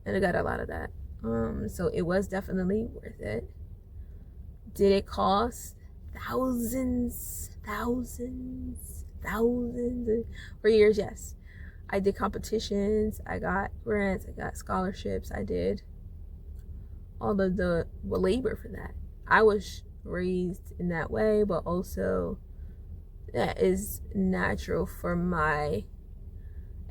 and I got a lot of that. So it was definitely worth it. Did it cost thousands for years? Yes. I did competitions, I got grants, I got scholarships, I did all of the labor for that. I was raised in that way, but also that is natural for my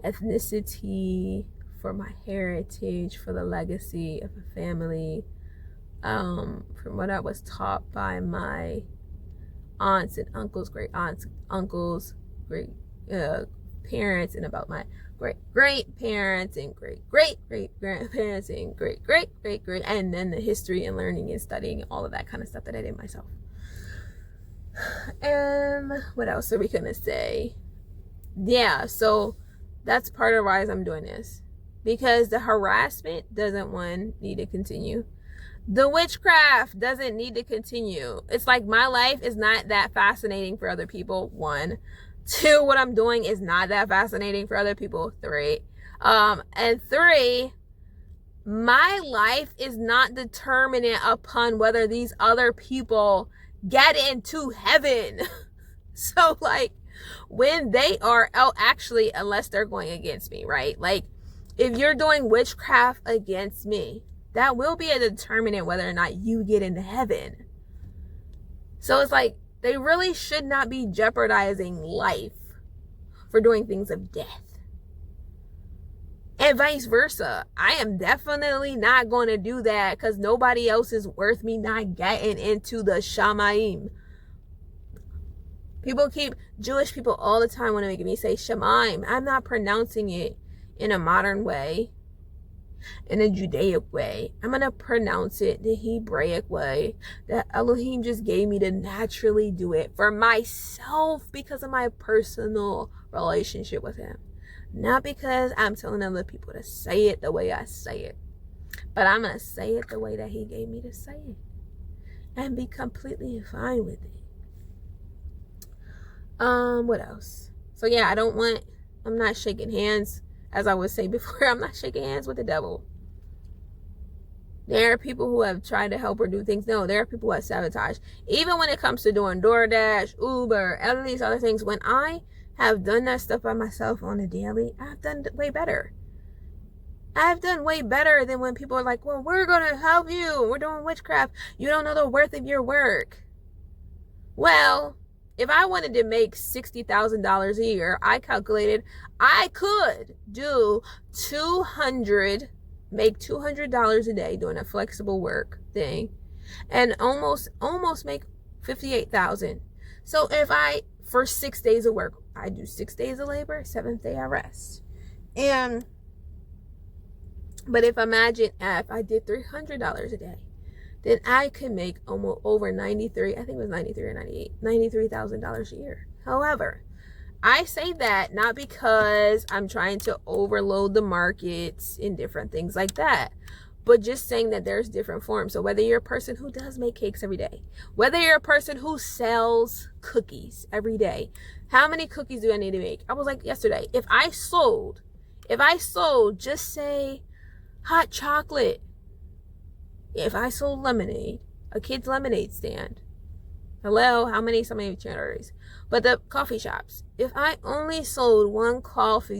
ethnicity, for my heritage, for the legacy of a family, from what I was taught by my aunts and uncles, great aunts, uncles, great parents, and about my great parents and great grandparents and great and then the history and learning and studying and all of that kind of stuff that I did myself. What else are we gonna say? Yeah, so that's part of why I'm doing this, because the harassment doesn't need to continue. The witchcraft doesn't need to continue. It's like my life is not that fascinating for other people. 1, 2, what I'm doing is not that fascinating for other people. 3, and 3, my life is not determinant upon whether these other people get into heaven. So like when they are actually, unless they're going against me, right? Like if you're doing witchcraft against me, that will be a determinant whether or not you get into heaven. So it's like they really should not be jeopardizing life for doing things of death. And vice versa. I am definitely not going to do that because nobody else is worth me not getting into the Shamaim. Jewish people all the time want to make me say Shemaim. I'm not pronouncing it in a modern way, in a Judaic way. I'm going to pronounce it the Hebraic way that Elohim just gave me to naturally do it for myself because of my personal relationship with him. Not because I'm telling other people to say it the way I say it, but I'm going to say it the way that he gave me to say it and be completely fine with it. What else? So yeah, I'm not shaking hands, as I would say before, I'm not shaking hands with the devil. There are people who have tried to help her do things. No, there are people who have sabotaged. Even when it comes to doing DoorDash, Uber, all of these other things, when I have done that stuff by myself on a daily, I've done way better. I've done way better than when people are like, well, we're going to help you. We're doing witchcraft. You don't know the worth of your work. Well, if I wanted to make $60,000 a year, I calculated I could do make $200 a day doing a flexible work thing and almost make $58,000. So for 6 days of work, I do 6 days of labor, 7th day I rest. But if I did $300 a day, then I could make almost over $93,000 a year. However, I say that not because I'm trying to overload the markets and different things like that, but just saying that there's different forms. So whether you're a person who does make cakes every day, whether you're a person who sells cookies every day, how many cookies do I need to make? I was like yesterday, if I sold just say hot chocolate, if I sold lemonade, a kid's lemonade stand, hello, how many charities? But the coffee shops, if I only sold one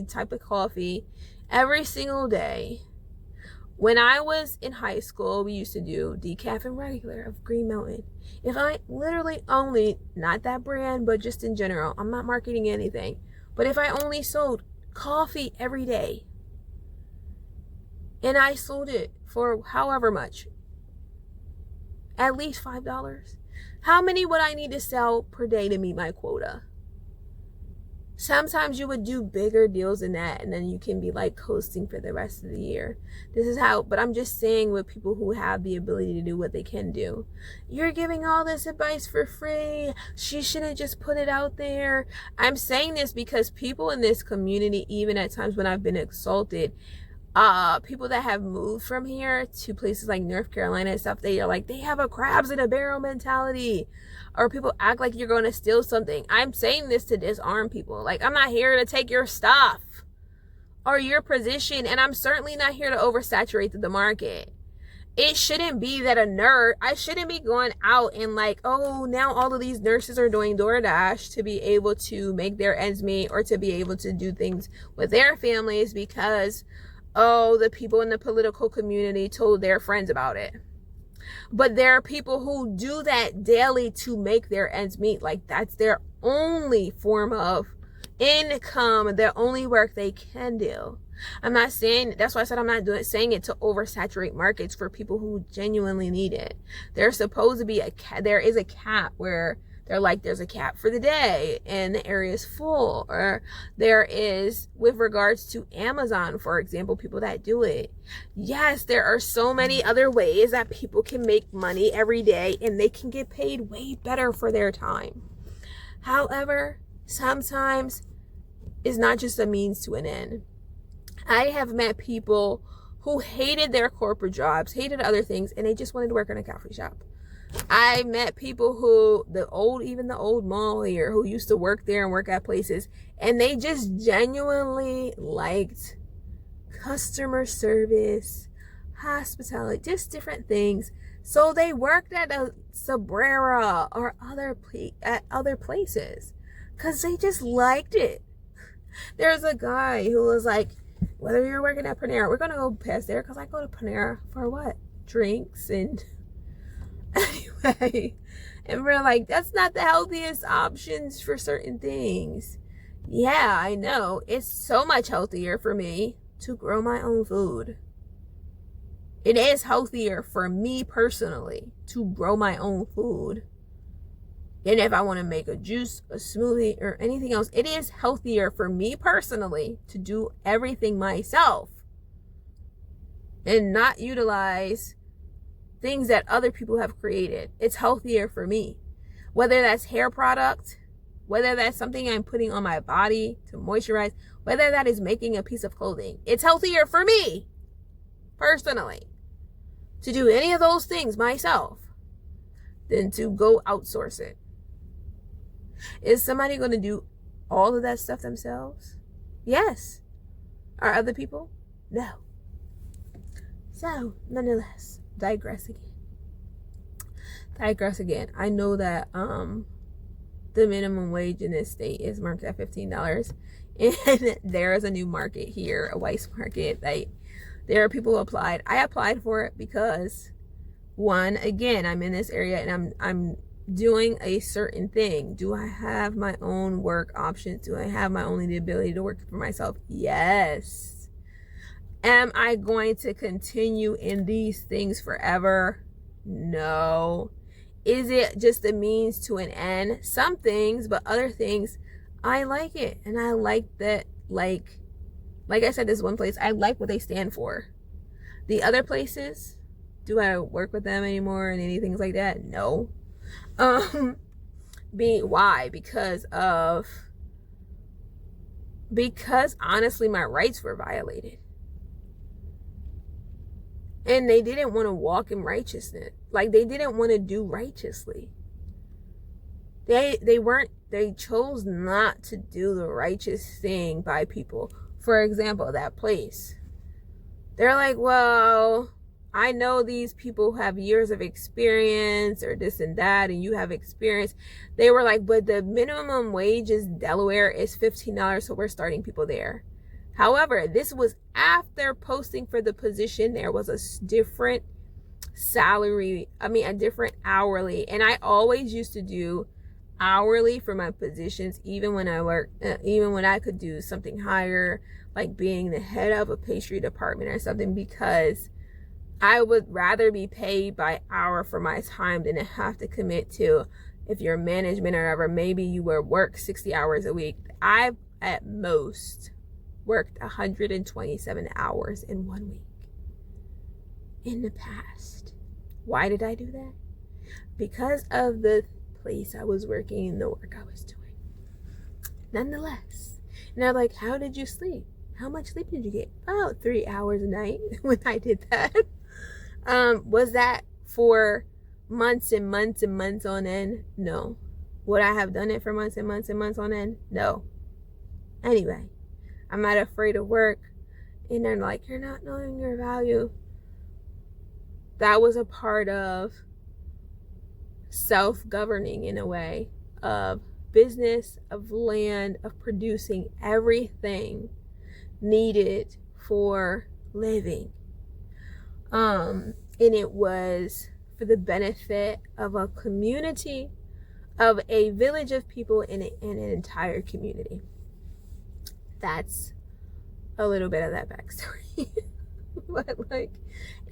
type of coffee every single day. When I was in high school, we used to do decaf and regular of Green Mountain. If I literally only, not that brand, but just in general, I'm not marketing anything, but if I only sold coffee every day and I sold it for however much, at least $5, how many would I need to sell per day to meet my quota? Sometimes you would do bigger deals than that, and then you can be like coasting for the rest of the year. But I'm just saying with people who have the ability to do what they can do. You're giving all this advice for free. She shouldn't just put it out there. I'm saying this because people in this community, even at times when I've been insulted, people that have moved from here to places like North Carolina and stuff, they are like, they have a crabs in a barrel mentality, or people act like you're going to steal something. I'm saying this to disarm people. Like, I'm not here to take your stuff or your position, and I'm certainly not here to oversaturate the market. It shouldn't be that I shouldn't be going out and like, oh, now all of these nurses are doing DoorDash to be able to make their ends meet or to be able to do things with their families because the people in the political community told their friends about it. But there are people who do that daily to make their ends meet. Like, that's their only form of income, their only work they can do. I'm not saying, that's why I said I'm not saying it to oversaturate markets for people who genuinely need it. There's supposed to be there is a cap where They're like, there's a cap for the day and the area is full. Or there is, with regards to Amazon, for example, people that do it. Yes, there are so many other ways that people can make money every day and they can get paid way better for their time. However, sometimes it's not just a means to an end. I have met people who hated their corporate jobs, hated other things, and they just wanted to work in a coffee shop. I met people who, even the old mall here, who used to work there and work at places, and they just genuinely liked customer service, hospitality, just different things. So they worked at a Sabrera or at other places because they just liked it. There's a guy who was like, whether you're working at Panera, we're going to go past there because I go to Panera for what? Drinks and anyway. And we're like, that's not the healthiest options for certain things. Yeah, I know. It's so much healthier for me to grow my own food. It is healthier for me personally to grow my own food. And if I want to make a juice, a smoothie, or anything else, it is healthier for me personally to do everything myself and not utilize things that other people have created. It's healthier for me. Whether that's hair product, whether that's something I'm putting on my body to moisturize, whether that is making a piece of clothing. It's healthier for me personally to do any of those things myself than to go outsource it. Is somebody going to do all of that stuff themselves? Yes. Are other people? No. So, nonetheless, digress again. I know that the minimum wage in this state is marked at $15, and there is a new market here, a Weiss market. There are people who applied. I applied for it because, one, again, I'm in this area and I'm doing a certain thing. Do I have my own work options? Do I have my only ability to work for myself? Yes. Am I going to continue in these things forever? No. Is it just a means to an end? Some things, but other things, I like it. And I like that, like I said, this one place, I like what they stand for. The other places, do I work with them anymore and any things like that? No. Why? Because honestly my rights were violated. And they didn't want to walk in righteousness. Like, they didn't want to do righteously. They chose not to do the righteous thing by people. For example, that place. They're like, well, I know these people have years of experience or this and that, and you have experience. They were like, but the minimum wage in Delaware is $15, so we're starting people there. However, this was after posting for the position. There was a different salary, a different hourly. And I always used to do hourly for my positions, even when I could do something higher, like being the head of a pastry department or something, because I would rather be paid by hour for my time than to have to commit to, if you're management or whatever, maybe you work 60 hours a week. I've at most worked 127 hours in 1 week in the past. Why did I do that? Because of the place I was working and the work I was doing. Nonetheless. And they're like, how did you sleep? How much sleep did you get? About 3 hours a night when I did that. Was that for months and months and months on end? No. Would I have done it for months and months and months on end? No. Anyway, I'm not afraid of work. And they're like, you're not knowing your value. That was a part of self-governing, in a way, of business, of land, of producing everything needed for living. And it was for the benefit of a community, of a village of people, in an entire community. That's a little bit of that backstory. But like,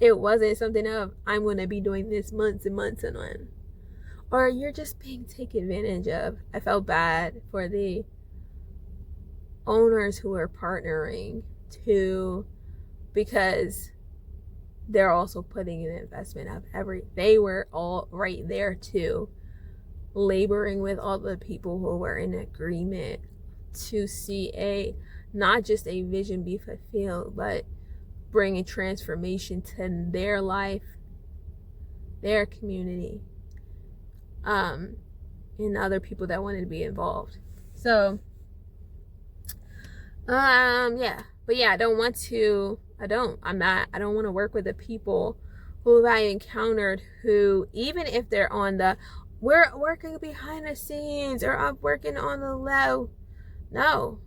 it wasn't something of, I'm going to be doing this months and months and on. or you're just being taken advantage of. I felt bad for the owners who are partnering because they're also putting an investment of they were all right there too, laboring with all the people who were in agreement to see not just a vision be fulfilled, but bring a transformation to their life, their community, and other people that wanted to be involved. So yeah, but yeah, I don't want to work with the people who I encountered who, even if they're on we're working behind the scenes, or I'm working on the low, no,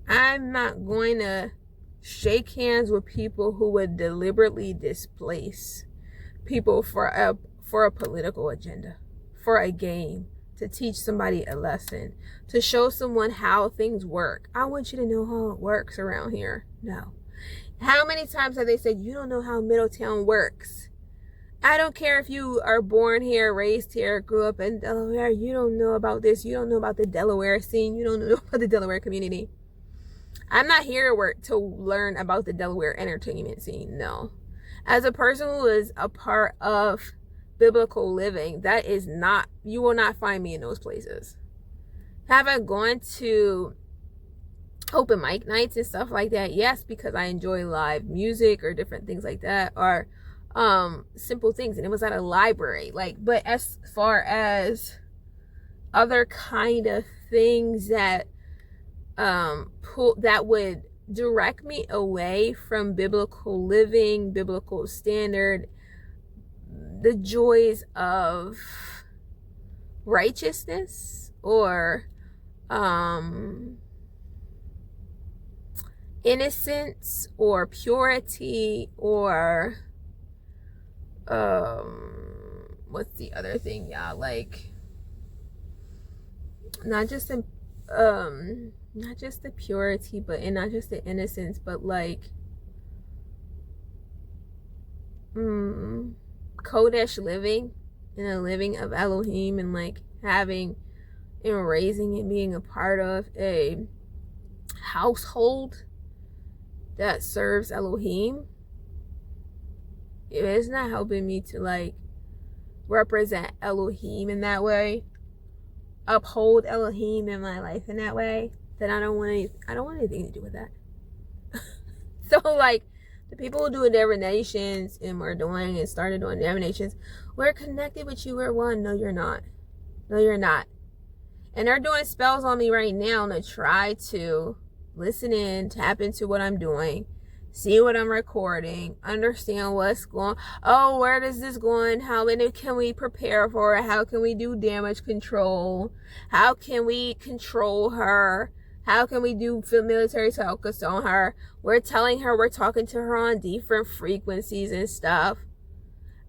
I'm not going to shake hands with people who would deliberately displace people for a political agenda, for a game, to teach somebody a lesson, to show someone how things work. I want you to know how it works around here. No. How many times have they said, you don't know how Middletown works? I don't care if you are born here, raised here, grew up in Delaware. You don't know about this. You don't know about the Delaware scene. You don't know about the Delaware community. I'm not here to learn about the Delaware entertainment scene. No. As a person who is a part of biblical living, you will not find me in those places. Have I gone to open mic nights and stuff like that? Yes, because I enjoy live music or different things like that, or simple things, and it was at a library. But as far as other kind of things that that would direct me away from biblical living, biblical standard, the joys of righteousness, or innocence, or purity, or what's the other thing, y'all? Not just the purity, and not just the innocence, but Kodesh living, and a living of Elohim, and having and raising and being a part of a household that serves Elohim. If it's not helping me to represent Elohim in that way, uphold Elohim in my life in that way, then I don't want anything to do with that. So the people who do divinations and started doing divinations, we're connected with you, we're one. No, you're not. No, you're not. And they're doing spells on me right now to try to listen in, tap into what I'm doing, see what I'm recording, understand what's going. Oh, where does this going? How can we prepare for it? How can we do damage control? How can we control her? How can we do military focus on her? We're telling her we're talking to her on different frequencies and stuff.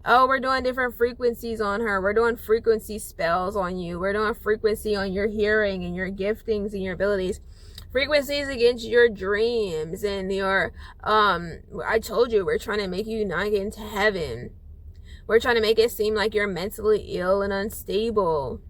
Oh, we're doing different frequencies on her. We're doing frequency spells on you. We're doing frequency on your hearing and your giftings and your abilities. Frequencies against your dreams and your, I told you, we're trying to make you not get into heaven. We're trying to make it seem like you're mentally ill and unstable.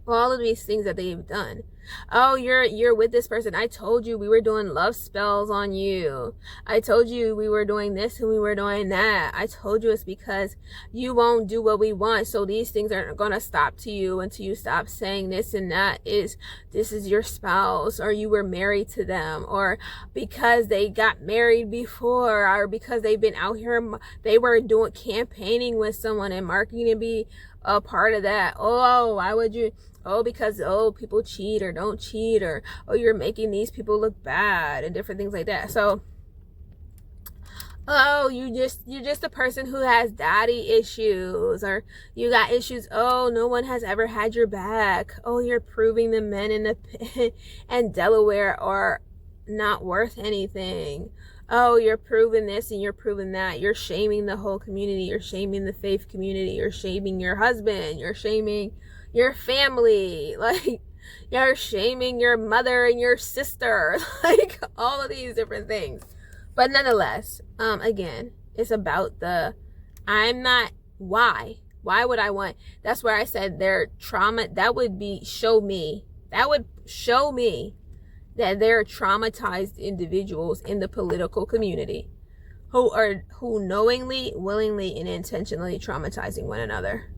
All of these things that they've done. Oh, you're with this person. I told you we were doing love spells on you. I told you we were doing this and we were doing that. I told you it's because you won't do what we want. So these things aren't going to stop to you until you stop saying this and that this is your spouse, or you were married to them, or because they got married before, or because they've been out here, they were doing campaigning with someone and marketing to be a part of that. Oh, why would you? Oh, because, people cheat or don't cheat, or, you're making these people look bad, and different things like that. So, you're just a person who has daddy issues, or you got issues. Oh, no one has ever had your back. Oh, you're proving the men in the and Delaware are not worth anything. Oh, you're proving this and you're proving that. You're shaming the whole community. You're shaming the faith community. You're shaming your husband. You're shaming your family. You're shaming your mother and your sister. All of these different things. But nonetheless, again, it's about I'm not, why Why would I want? That's where I said their trauma, that would show me that there are traumatized individuals in the political community who knowingly, willingly, and intentionally traumatizing one another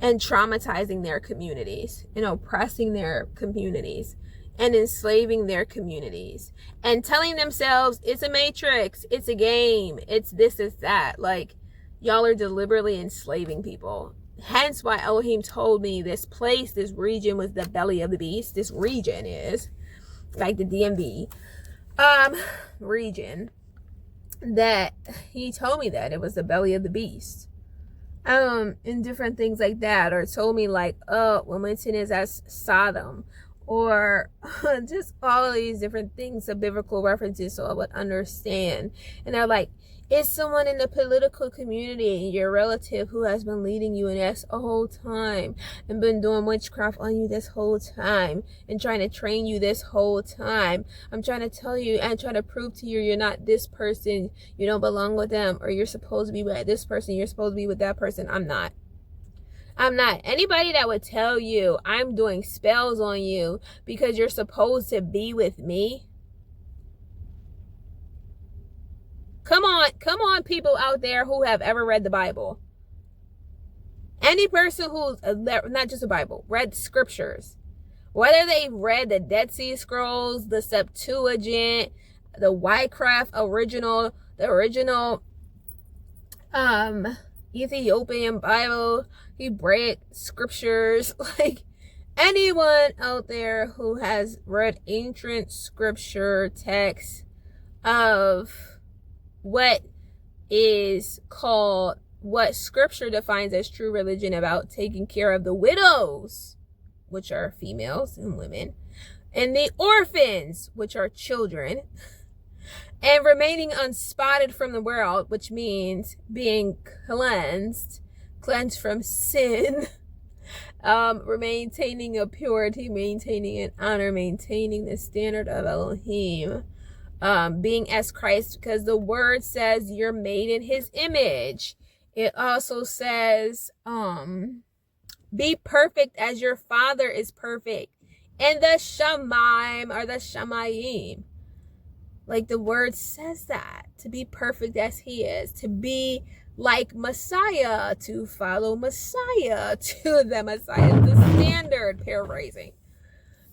and traumatizing their communities and oppressing their communities and enslaving their communities and telling themselves it's a matrix, it's a game, it's this, it's that. Like, y'all are deliberately enslaving people. Hence why Elohim told me this place, this region was the belly of the beast. This region is like the DMV region, that he told me that it was the belly of the beast, and different things like that. Or told me like, Wilmington is as Sodom, or just all of these different things, of biblical references, so I would understand. And they're like, it's someone in the political community, your relative, who has been leading you in this a whole time and been doing witchcraft on you this whole time and trying to train you this whole time. I'm trying to tell you and try to prove to you you're not this person, you don't belong with them, or you're supposed to be with this person, you're supposed to be with that person. I'm not. Anybody that would tell you I'm doing spells on you because you're supposed to be with me. Come on, people out there who have ever read the Bible. Any person who's, not just the Bible, read scriptures. Whether they've read the Dead Sea Scrolls, the Septuagint, the Wycliffe original, the original Ethiopian Bible, Hebraic scriptures, like anyone out there who has read ancient scripture texts of what is called, what scripture defines as true religion, about taking care of the widows, which are females and women, and the orphans, which are children, and remaining unspotted from the world, which means being cleansed from sin, maintaining a purity, maintaining an honor, maintaining the standard of Elohim, being as Christ, because the word says you're made in his image. It also says, be perfect as your Father is perfect. And the Shamaim are the Shamayim. Like the word says that, to be perfect as he is, to be like Messiah, to follow Messiah, to the Messiah, the standard, paraphrasing.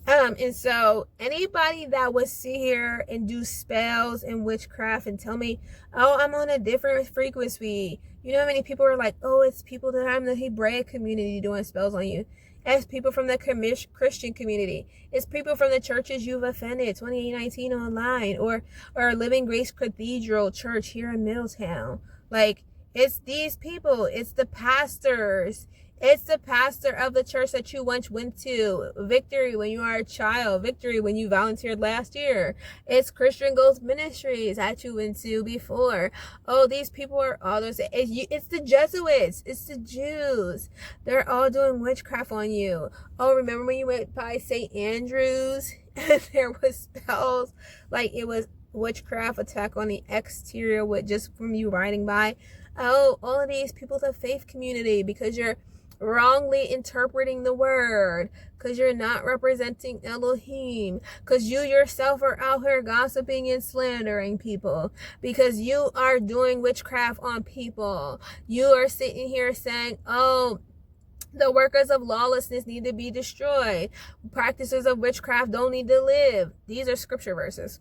And so anybody that would sit here and do spells and witchcraft and tell me, oh, I'm on a different frequency. You know how many people are like, oh, it's people that are in the Hebraic community doing spells on you. It's people from the Christian community. It's people from the churches you've offended, 2819 online, or Living Grace Cathedral Church here in Middletown. Like, it's these people. It's the pastors. It's the pastor of the church that you once went to. Victory when you are a child. Victory when you volunteered last year. It's Christian Ghost Ministries that you went to before. Oh, these people are all those. It's the Jesuits. It's the Jews. They're all doing witchcraft on you. Oh, remember when you went by St. Andrews and there was spells? Like it was witchcraft attack on the exterior with just from you riding by. Oh, all of these people, the faith community, because you're wrongly interpreting the word, because you're not representing Elohim, because you yourself are out here gossiping and slandering people, because you are doing witchcraft on people. You are sitting here saying, oh, the workers of lawlessness need to be destroyed. Practices of witchcraft don't need to live. These are scripture verses.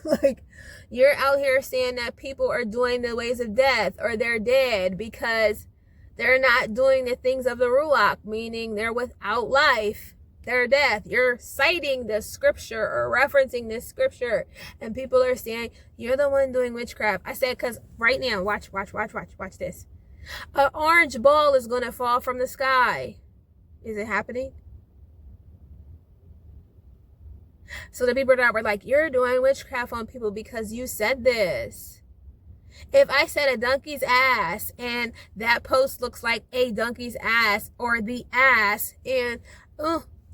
Like, you're out here saying that people are doing the ways of death, or they're dead because they're not doing the things of the Ruach, meaning they're without life. They're death. You're citing the scripture or referencing this scripture. And people are saying, you're the one doing witchcraft. I said, because right now, watch this. An orange ball is going to fall from the sky. Is it happening? So the people that were like, you're doing witchcraft on people because you said this. If I said a donkey's ass and that post looks like a donkey's ass or the ass, and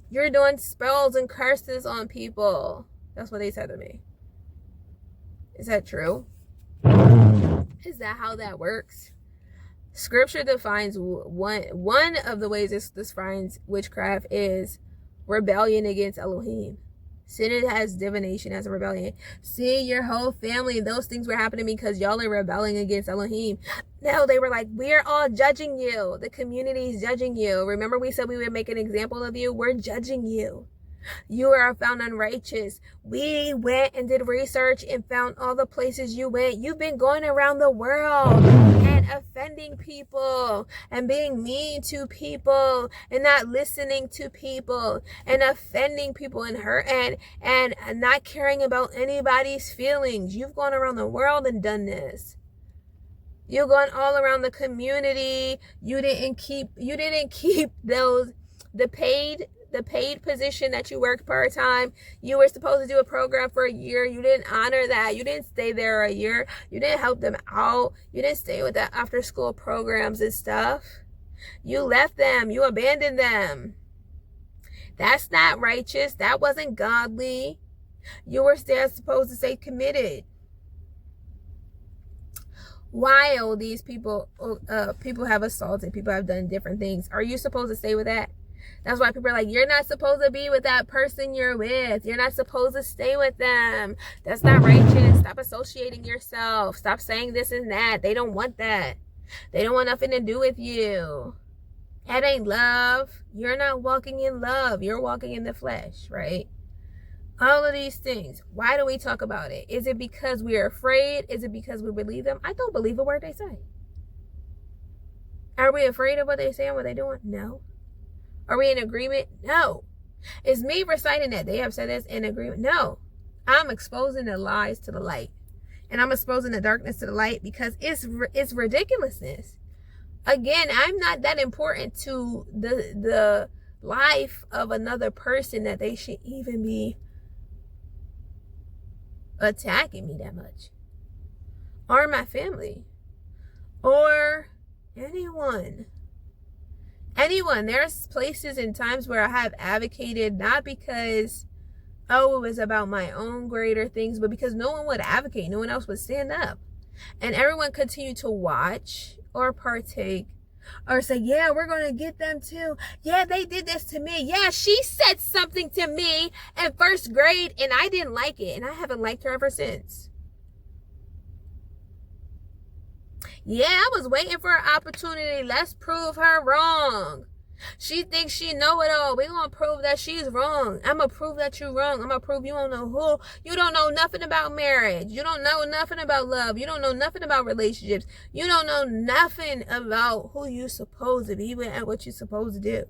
you're doing spells and curses on people. That's what they said to me. Is that true? Is that how that works? Scripture defines one of the ways this defines witchcraft is rebellion against Elohim. Sin has divination as a rebellion. See, your whole family, those things were happening because y'all are rebelling against Elohim. Now they were like, we're all judging you. The community is judging you. Remember we said we would make an example of you? We're judging you. You are found unrighteous. We went and did research and found all the places you went. You've been going around the world and offending people and being mean to people and not listening to people and offending people and hurt and not caring about anybody's feelings. You've gone around the world and done this. You've gone all around the community. You didn't keep the paid position that you worked part-time. You were supposed to do a program for a year. You didn't honor that. You didn't stay there a year. You didn't help them out. You didn't stay with the after-school programs and stuff. You left them. You abandoned them. That's not righteous. That wasn't godly. You were still supposed to stay committed. While these people have assaulted, people have done different things, are you supposed to stay with that? That's why people are like, you're not supposed to be with that person you're with. You're not supposed to stay with them. That's not righteous. Stop associating yourself. Stop saying this and that. They don't want that. They don't want nothing to do with you. That ain't love. You're not walking in love. You're walking in the flesh, right? All of these things. Why do we talk about it? Is it because we're afraid? Is it because we believe them? I don't believe a word they say. Are we afraid of what they say and what they're doing? No. Are we in agreement? No. Is me reciting that they have said this in agreement? No. I'm exposing the lies to the light. And I'm exposing the darkness to the light because it's ridiculousness. Again, I'm not that important to the life of another person that they should even be attacking me that much. Or my family. Or anyone. There's places and times where I have advocated, not because, it was about my own greater things, but because no one would advocate. No one else would stand up. And everyone continued to watch or partake or say, yeah, we're going to get them too. Yeah, they did this to me. Yeah, she said something to me in first grade and I didn't like it. And I haven't liked her ever since. Yeah, I was waiting for an opportunity. Let's prove her wrong. She thinks she know it all. We're going to prove that she's wrong. I'm going to prove that you're wrong. I'm going to prove you don't know who. You don't know nothing about marriage. You don't know nothing about love. You don't know nothing about relationships. You don't know nothing about who you're supposed to be with and what you're supposed to do.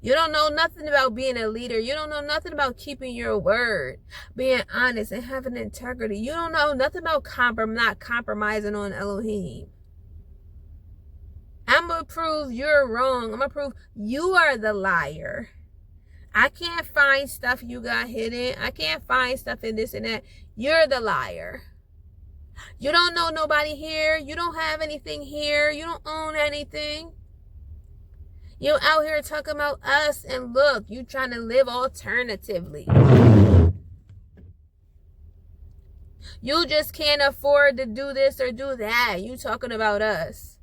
You don't know nothing about being a leader. You don't know nothing about keeping your word, being honest and having integrity. You don't know nothing about not compromising on Elohim. I'm going to prove you're wrong. I'm going to prove you are the liar. I can't find stuff you got hidden. I can't find stuff in this and that. You're the liar. You don't know nobody here. You don't have anything here. You don't own anything. You out here talking about us, and look, you trying to live alternatively. You just can't afford to do this or do that. You talking about us.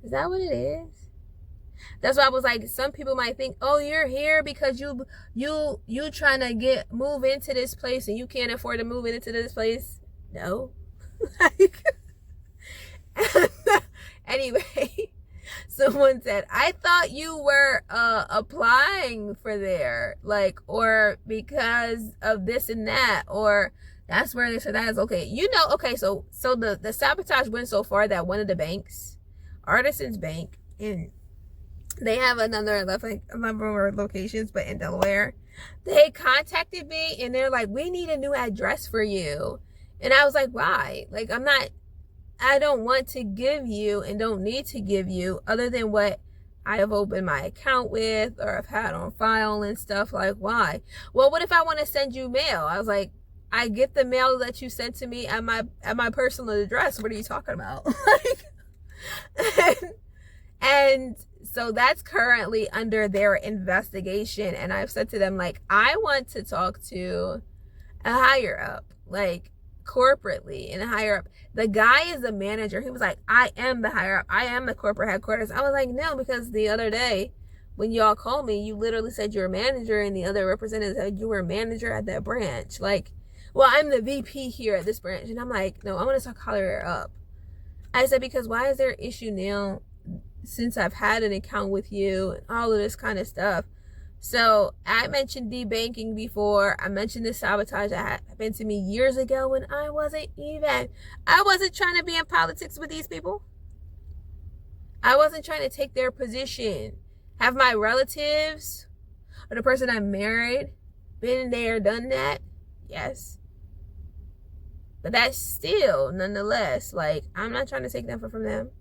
Is that what it is? That's why I was like, some people might think, oh, you're here because you trying to move into this place and you can't afford to move into this place. No. Anyway. Someone said, I thought you were applying for there, like, or because of this and that, or that's where this or that is. Okay, okay, so the sabotage went so far that one of the banks, Artisans Bank, and they have another 11 more locations, but in Delaware, they contacted me and they're like, we need a new address for you. And I was like, why? Like, I don't want to give you and don't need to give you other than what I have opened my account with or I've had on file and stuff. Like, why? Well, what if I want to send you mail? I was like, I get the mail that you sent to me at my personal address. What are you talking about? and so that's currently under their investigation. And I've said to them, like, I want to talk to a higher up, like, corporately and higher up. The guy is the manager. He was like, I am the higher up. I am the corporate headquarters. I was like, no, because the other day when y'all called me, you literally said you're a manager, and the other representative said you were a manager at that branch. Like, well, I'm the VP here at this branch. And I'm like, no, I'm going to start calling her up. I said, because why is there an issue now since I've had an account with you and all of this kind of stuff? So I mentioned debanking before. I mentioned the sabotage that happened to me years ago when I wasn't trying to be in politics with these people. I wasn't trying to take their position. Have my relatives or the person I married been there, done that? Yes. But that's still, nonetheless, like, I'm not trying to take nothing from them.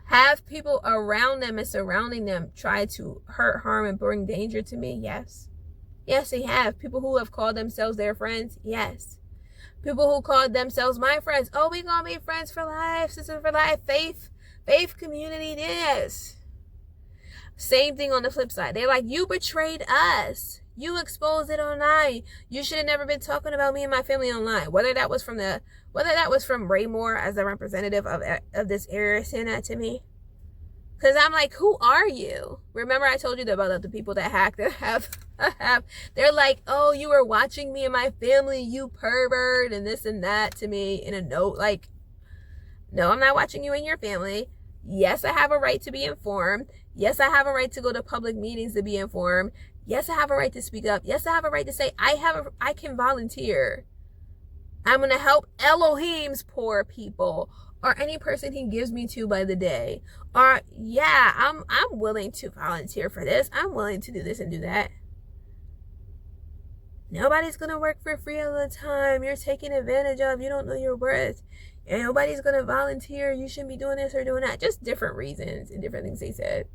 Have people around them and surrounding them try to hurt, harm, and bring danger to me? Yes. Yes, they have. People who have called themselves their friends? Yes. People who called themselves my friends? Oh, we gonna be friends for life, sister for life, faith community, yes. Same thing on the flip side. They're like, you betrayed us. You exposed it online. You should have never been talking about me and my family online. Whether that was from Raymore as the representative of this area saying that to me. Because I'm like, who are you? Remember I told you about the people that hack that have they're like, oh, you were watching me and my family, you pervert, and this and that to me in a note. Like, no, I'm not watching you and your family. Yes, I have a right to be informed. Yes, I have a right to go to public meetings to be informed. Yes, I have a right to speak up. Yes, I have a right to say I can volunteer. I'm going to help Elohim's poor people, or any person he gives me to by the day. Or yeah, I'm willing to volunteer for this. I'm willing to do this and do that. Nobody's going to work for free all the time. You're taking advantage of. You don't know your worth. And nobody's going to volunteer. You shouldn't be doing this or doing that. Just different reasons and different things they said.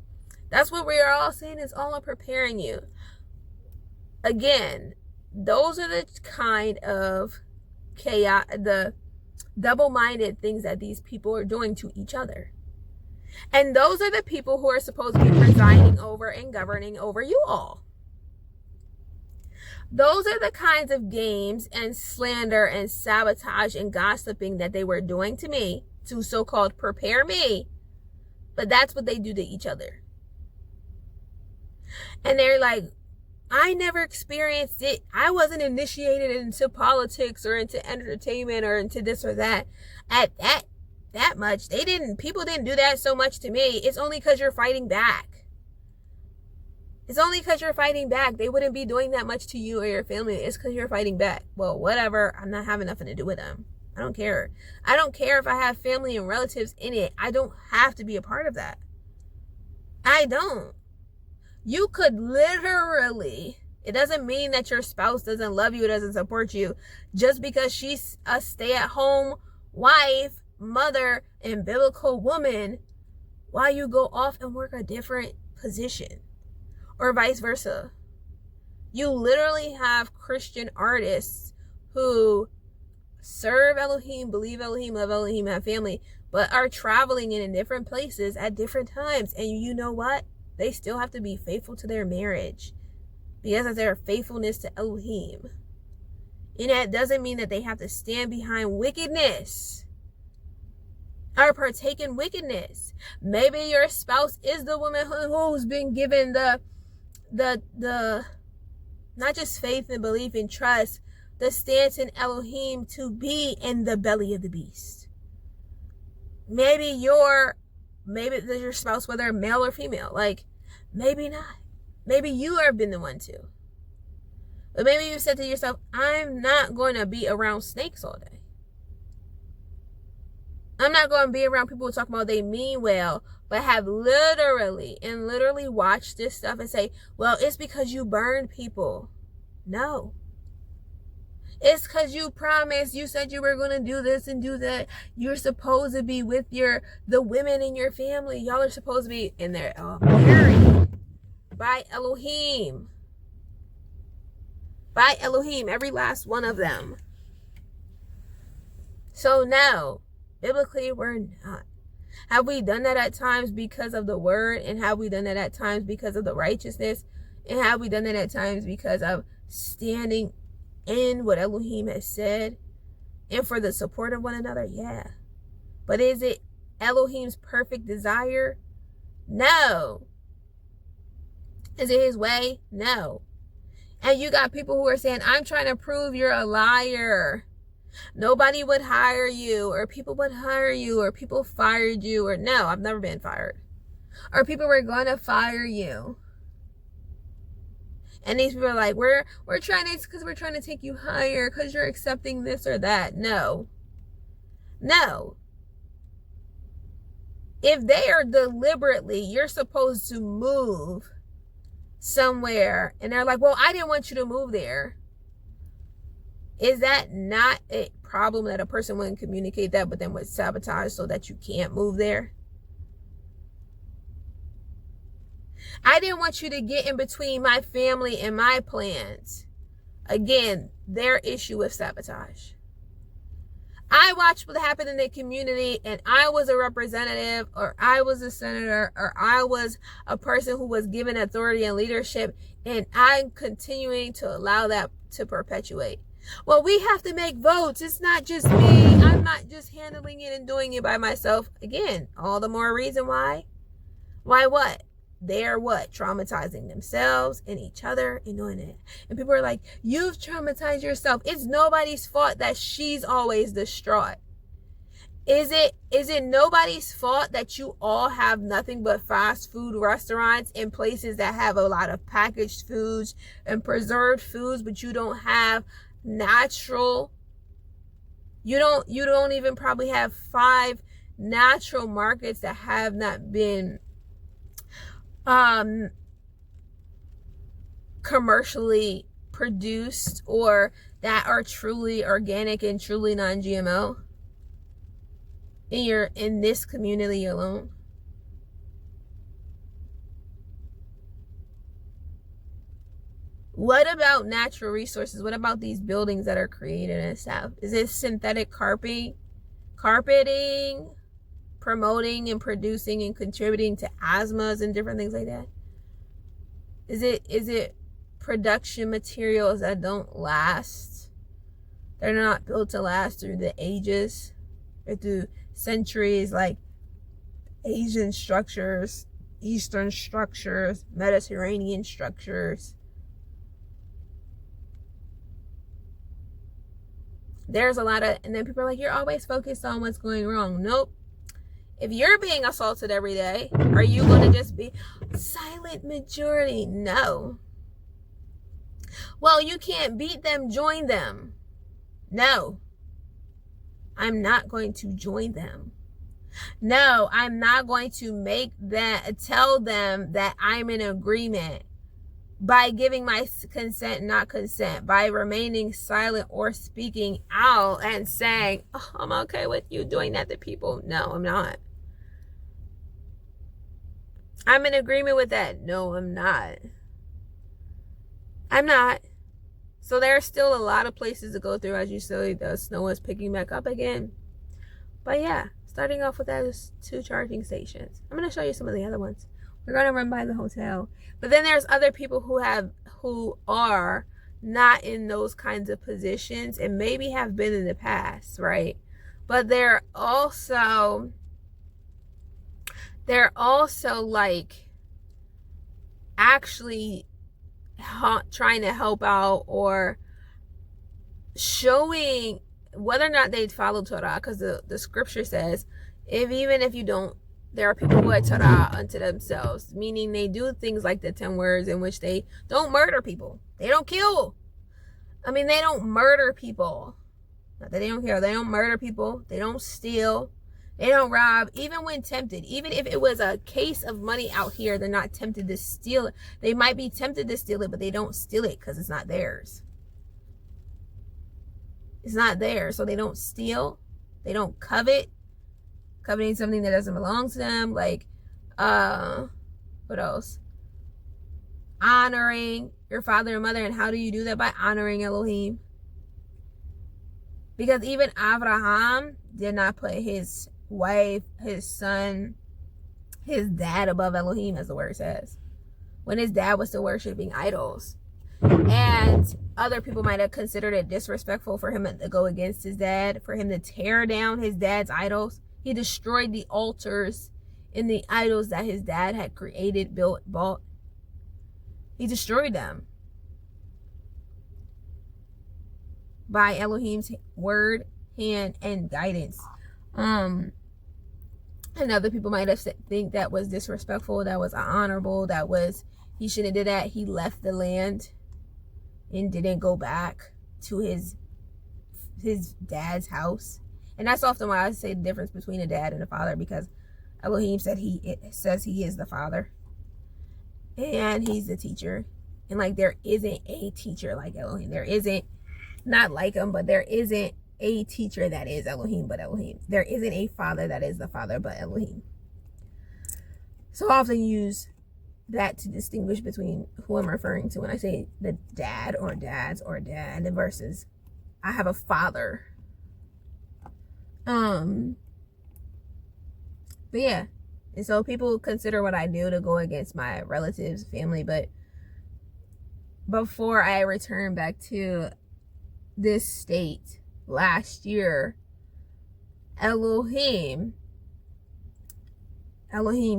That's what we are all saying. It's all preparing you. Again, those are the kind of chaos, the double-minded things that these people are doing to each other. And those are the people who are supposed to be presiding over and governing over you all. Those are the kinds of games and slander and sabotage and gossiping that they were doing to me to so-called prepare me. But that's what they do to each other. And they're like, I never experienced it. I wasn't initiated into politics or into entertainment or into this or that at that much. People didn't do that so much to me. It's only because you're fighting back. It's only because you're fighting back. They wouldn't be doing that much to you or your family. It's because you're fighting back. Well, whatever. I'm not having nothing to do with them. I don't care. I don't care if I have family and relatives in it. I don't have to be a part of that. I don't. You could literally, it doesn't mean that your spouse doesn't love you, doesn't support you, just because she's a stay-at-home wife, mother, and biblical woman, while you go off and work a different position, or vice versa. You literally have Christian artists who serve Elohim, believe Elohim, love Elohim, have family, but are traveling in different places at different times. And you know what? They still have to be faithful to their marriage because of their faithfulness to Elohim. And that doesn't mean that they have to stand behind wickedness or partake in wickedness. Maybe your spouse is the woman who's been given the not just faith and belief and trust, the stance in Elohim to be in the belly of the beast. Maybe your spouse, whether male or female, like, maybe not. Maybe you have been the one to. But maybe you said to yourself, I'm not going to be around snakes all day. I'm not going to be around people who talk about they mean well, but have literally watched this stuff and say, well, it's because you burned people. No. It's because you promised, you said you were going to do this and do that. You're supposed to be with the women in your family. Y'all are supposed to be in there married by Elohim. By Elohim, every last one of them. So no, biblically we're not. Have we done that at times because of the word? And have we done that at times because of the righteousness? And have we done that at times because of standing in what Elohim has said and for the support of one another, yeah. But is it Elohim's perfect desire? No. Is it his way? No. And you got people who are saying, I'm trying to prove you're a liar. Nobody would hire you, or people would hire you, or people fired you, or no, I've never been fired. Or people were going to fire you. And these people are like, we're trying to, because we're trying to take you higher, because you're accepting this or that. No. No. If they are deliberately, you're supposed to move somewhere, and they're like, well, I didn't want you to move there. Is that not a problem that a person wouldn't communicate that, but then would sabotage so that you can't move there? I didn't want you to get in between my family and my plans. Again, their issue with sabotage. I watched what happened in the community, and I was a representative, or I was a senator, or I was a person who was given authority and leadership, and I'm continuing to allow that to perpetuate. Well, we have to make votes. It's not just me. I'm not just handling it and doing it by myself. Again, all the more reason why. Why what? They're what? Traumatizing themselves and each other and doing it. And people are like, you've traumatized yourself. It's nobody's fault that she's always distraught. Is it nobody's fault that you all have nothing but fast food restaurants and places that have a lot of packaged foods and preserved foods, but you don't have natural? You don't even probably have 5 natural markets that have not been commercially produced, or that are truly organic and truly non-GMO in this community alone. What about natural resources? What about these buildings that are created and stuff? Is it synthetic carpeting, promoting and producing and contributing to asthmas and different things like that? Is it production materials that don't last? They're not built to last through the ages or through centuries, like Asian structures, Eastern structures, Mediterranean structures. There's a lot of, and then people are like, you're always focused on what's going wrong. Nope. If you're being assaulted every day, are you going to just be silent majority? No. Well, you can't beat them, join them. No. I'm not going to join them. No, I'm not going to tell them that I'm in agreement by giving my consent, not consent, by remaining silent or speaking out and saying, oh, I'm okay with you doing that to people. No, I'm not. I'm in agreement with that. No, I'm not. I'm not. So there are still a lot of places to go through. As you see, the snow is picking back up again. But yeah, starting off with those 2 charging stations. I'm going to show you some of the other ones. We're going to run by the hotel. But then there's other people who are not in those kinds of positions and maybe have been in the past, right? But they're also like actually trying to help out or showing whether or not they follow Torah, because the scripture says, even if you don't, there are people who are Torah unto themselves, meaning they do things like the 10 words in which they don't murder people. They don't kill. I mean, they don't murder people. Not that they don't care. They don't murder people. They don't steal. They don't rob, even when tempted. Even if it was a case of money out here, they're not tempted to steal it. They might be tempted to steal it, but they don't steal it because it's not theirs. It's not theirs, so they don't steal. They don't covet. Coveting something that doesn't belong to them. Like, what else? Honoring your father and mother. And how do you do that? By honoring Elohim. Because even Abraham did not put his wife, his son, his dad above Elohim, as the word says, when his dad was still worshiping idols. And other people might have considered it disrespectful for him to go against his dad, for him to tear down his dad's idols. He destroyed the altars and the idols that his dad had created, built, bought. He destroyed them by Elohim's word, hand, and guidance. And other people might have think that was disrespectful, that was honorable, that was, he shouldn't have did that. He left the land and didn't go back to his dad's house. And that's often why I say the difference between a dad and a father, because Elohim says he is the father and he's the teacher. And like, there isn't a teacher like Elohim. There isn't, not like him, but there isn't a teacher that is Elohim but Elohim. There isn't a father that is the father but Elohim. So I often use that to distinguish between who I'm referring to when I say the dad or dads or dad versus I have a father. But yeah, and so people consider what I do to go against my relatives, family, but before I returned back to this state last year, Elohim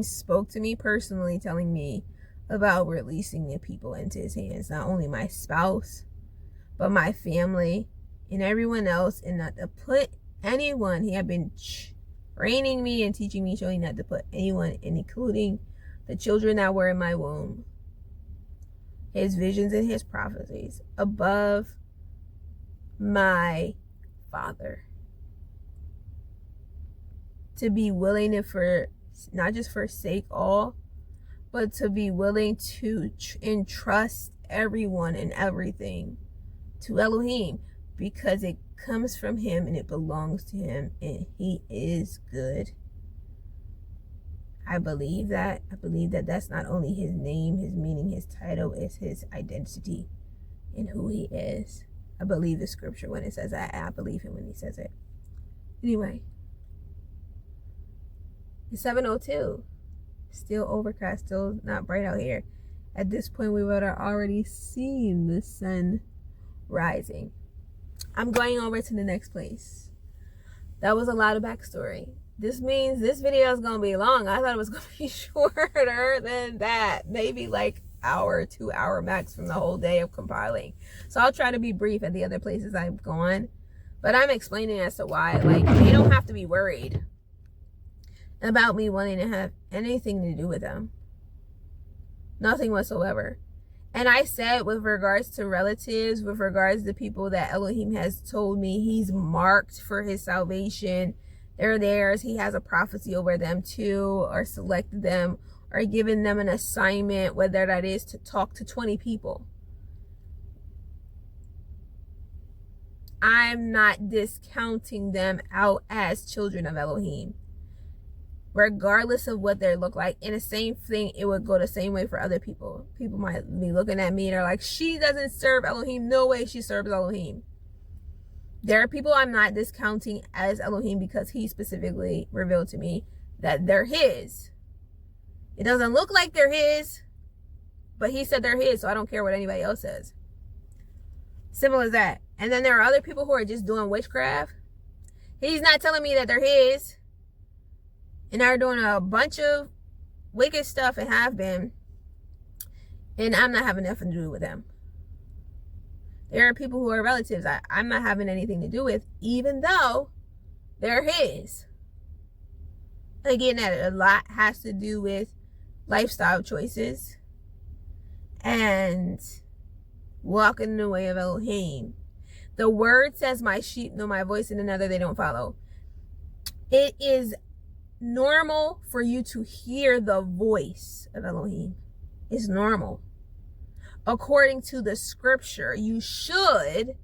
spoke to me personally, telling me about releasing the people into his hands, not only my spouse, but my family and everyone else, and not to put anyone. He had been training me and teaching me, showing not to put anyone, and including the children that were in my womb, his visions and his prophecies, above my father. To be willing to not just forsake all, but to be willing to entrust everyone and everything to Elohim, because it comes from him and it belongs to him, and he is good. I believe that. I believe that that's not only his name, his meaning, his title, it's his identity and who he is. I believe the scripture when it says that. I believe him when he says it. Anyway, it's 7:02. Still overcast, still not bright out here. At this point, we would have already seen the sun rising. I'm going over to the next place. That was a lot of backstory. This means this video is going to be long. I thought it was going to be shorter than that. Maybe like hour, 2 hour max from the whole day of compiling. So I'll try to be brief at the other places I've gone. But I'm explaining as to why. Like, they don't have to be worried about me wanting to have anything to do with them. Nothing whatsoever. And I said, with regards to relatives, with regards to people that Elohim has told me he's marked for his salvation, they're theirs, he has a prophecy over them too, or selected them, or given them an assignment, whether that is to talk to 20 people. I'm not discounting them out as children of Elohim, regardless of what they look like. And the same thing, it would go the same way for other people. People might be looking at me and they're like, she doesn't serve Elohim. No way she serves Elohim. There are people I'm not discounting as Elohim because he specifically revealed to me that they're his. It doesn't look like they're his, but he said they're his, so I don't care what anybody else says. Simple as that. And then there are other people who are just doing witchcraft. He's not telling me that they're his, and are doing a bunch of wicked stuff and have been, and I'm not having nothing to do with them. There are people who are relatives I'm not having anything to do with, even though they're his. Again, that a lot has to do with lifestyle choices and walking in the way of Elohim. The word says, my sheep know my voice, and another they don't follow. It is normal for you to hear the voice of Elohim. It's normal. According to the scripture, you should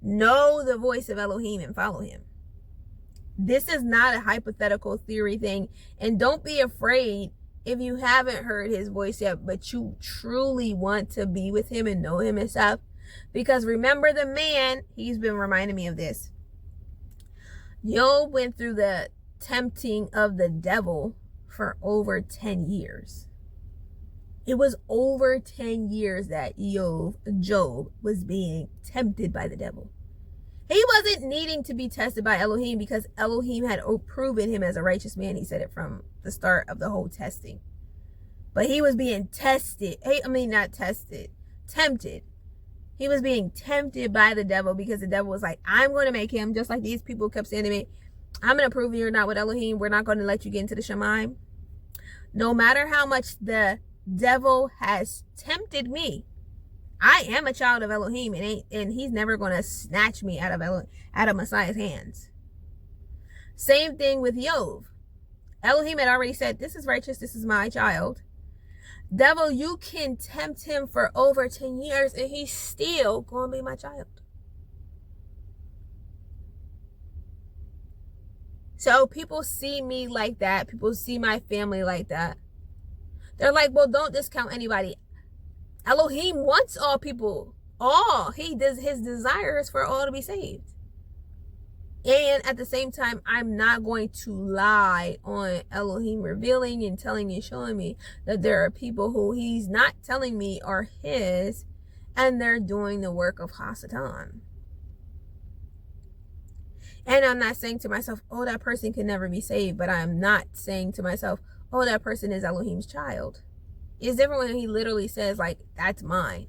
know the voice of Elohim and follow him. This is not a hypothetical theory thing. And don't be afraid if you haven't heard his voice yet, but you truly want to be with him and know him and stuff. Because remember the man, he's been reminding me of this. Job went through the tempting of the devil for over 10 years. It was over 10 years that Job was being tempted by the devil. He wasn't needing to be tested by Elohim because Elohim had proven him as a righteous man. He said it from the start of the whole testing. But he was being tested. Not tested. Tempted. He was being tempted by the devil because the devil was like, I'm going to make him, just like these people kept saying to me, I'm going to prove you're not with Elohim. We're not going to let you get into the Shemaim. No matter how much the devil has tempted me, I am a child of Elohim, and he's never going to snatch me out of Messiah's hands. Same thing with Job. Elohim had already said, this is righteous, this is my child. Devil, you can tempt him for over 10 years, and he's still going to be my child. So people see me like that. People see my family like that. They're like, well, don't discount anybody. Elohim wants all people. He does, his desire is for all to be saved. And at the same time, I'm not going to lie on Elohim revealing and telling and showing me that there are people who he's not telling me are his, and they're doing the work of Hasatan. And I'm not saying to myself, oh, that person can never be saved. But I'm not saying to myself, oh, that person is Elohim's child. It's different when he literally says, like, that's mine.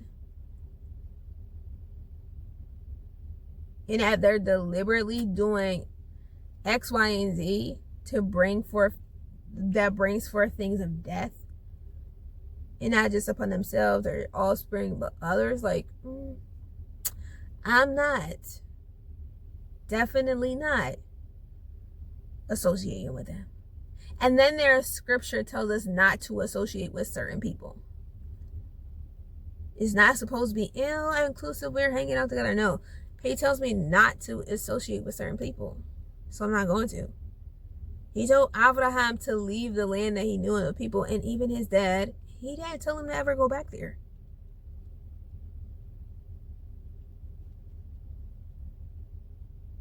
And that they're deliberately doing X, Y, and Z to brings forth things of death. And not just upon themselves or offspring, but others. Like, I'm not. Definitely not associating with them. And then there's scripture tells us not to associate with certain people. It's not supposed to be inclusive, we're hanging out together. No. He tells me not to associate with certain people. So I'm not going to. He told Abraham to leave the land that he knew and the people, and even his dad, he didn't tell him to ever go back there.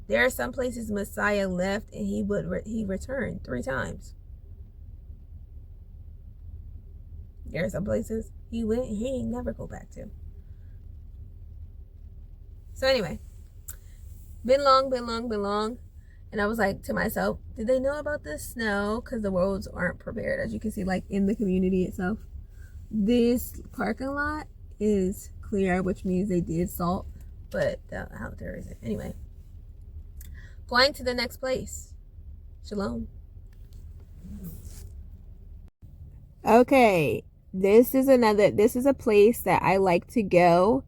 There are some places Messiah left and he returned 3 times. There are some places he went and he ain't never go back to. So anyway, been long. And I was like to myself, did they know about this snow? Because the roads aren't prepared. As you can see, like in the community itself. This parking lot is clear, which means they did salt. But out there isn't. Anyway, going to the next place. Shalom. Okay, this is a place that I like to go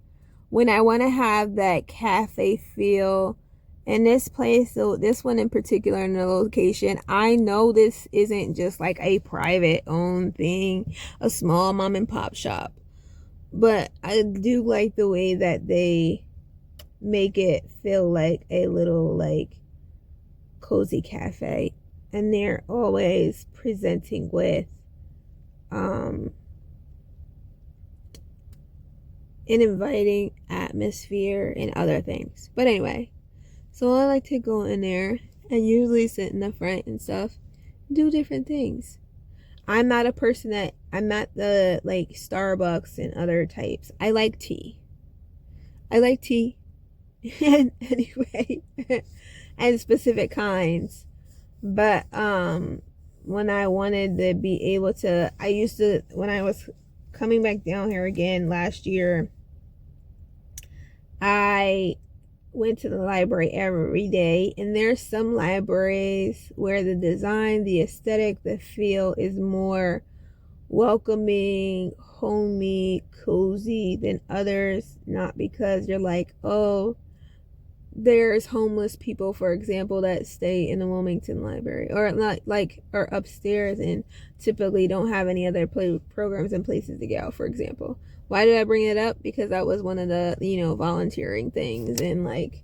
when I want to have that cafe feel. And this place, so this one in particular in the location, I know this isn't just like a private owned thing, a small mom and pop shop, but I do like the way that they make it feel like a little like cozy cafe. And they're always presenting with an inviting atmosphere and other things. But anyway, so I like to go in there and usually sit in the front and stuff, do different things. I'm not a person that, I'm not the like Starbucks and other types. I like tea. And anyway, and specific kinds. But when I wanted to be able to, when I was coming back down here again last year, I went to the library every day, and there's some libraries where the design, the aesthetic, the feel is more welcoming, homey, cozy than others. Not because you're like, oh, there's homeless people, for example, that stay in the Wilmington library, or not like, or upstairs and typically don't have any other programs and places to go, for example. Why did I bring it up? Because that was one of the, volunteering things, and like,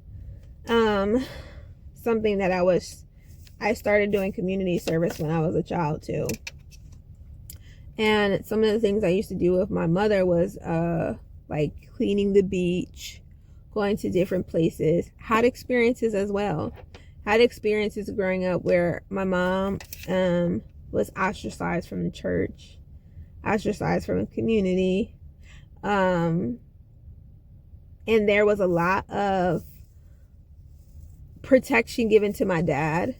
something that I started doing community service when I was a child too. And some of the things I used to do with my mother was, like cleaning the beach, going to different places, had experiences as well. Had experiences growing up where my mom, was ostracized from the church. ostracized from the community. And there was a lot of protection given to my dad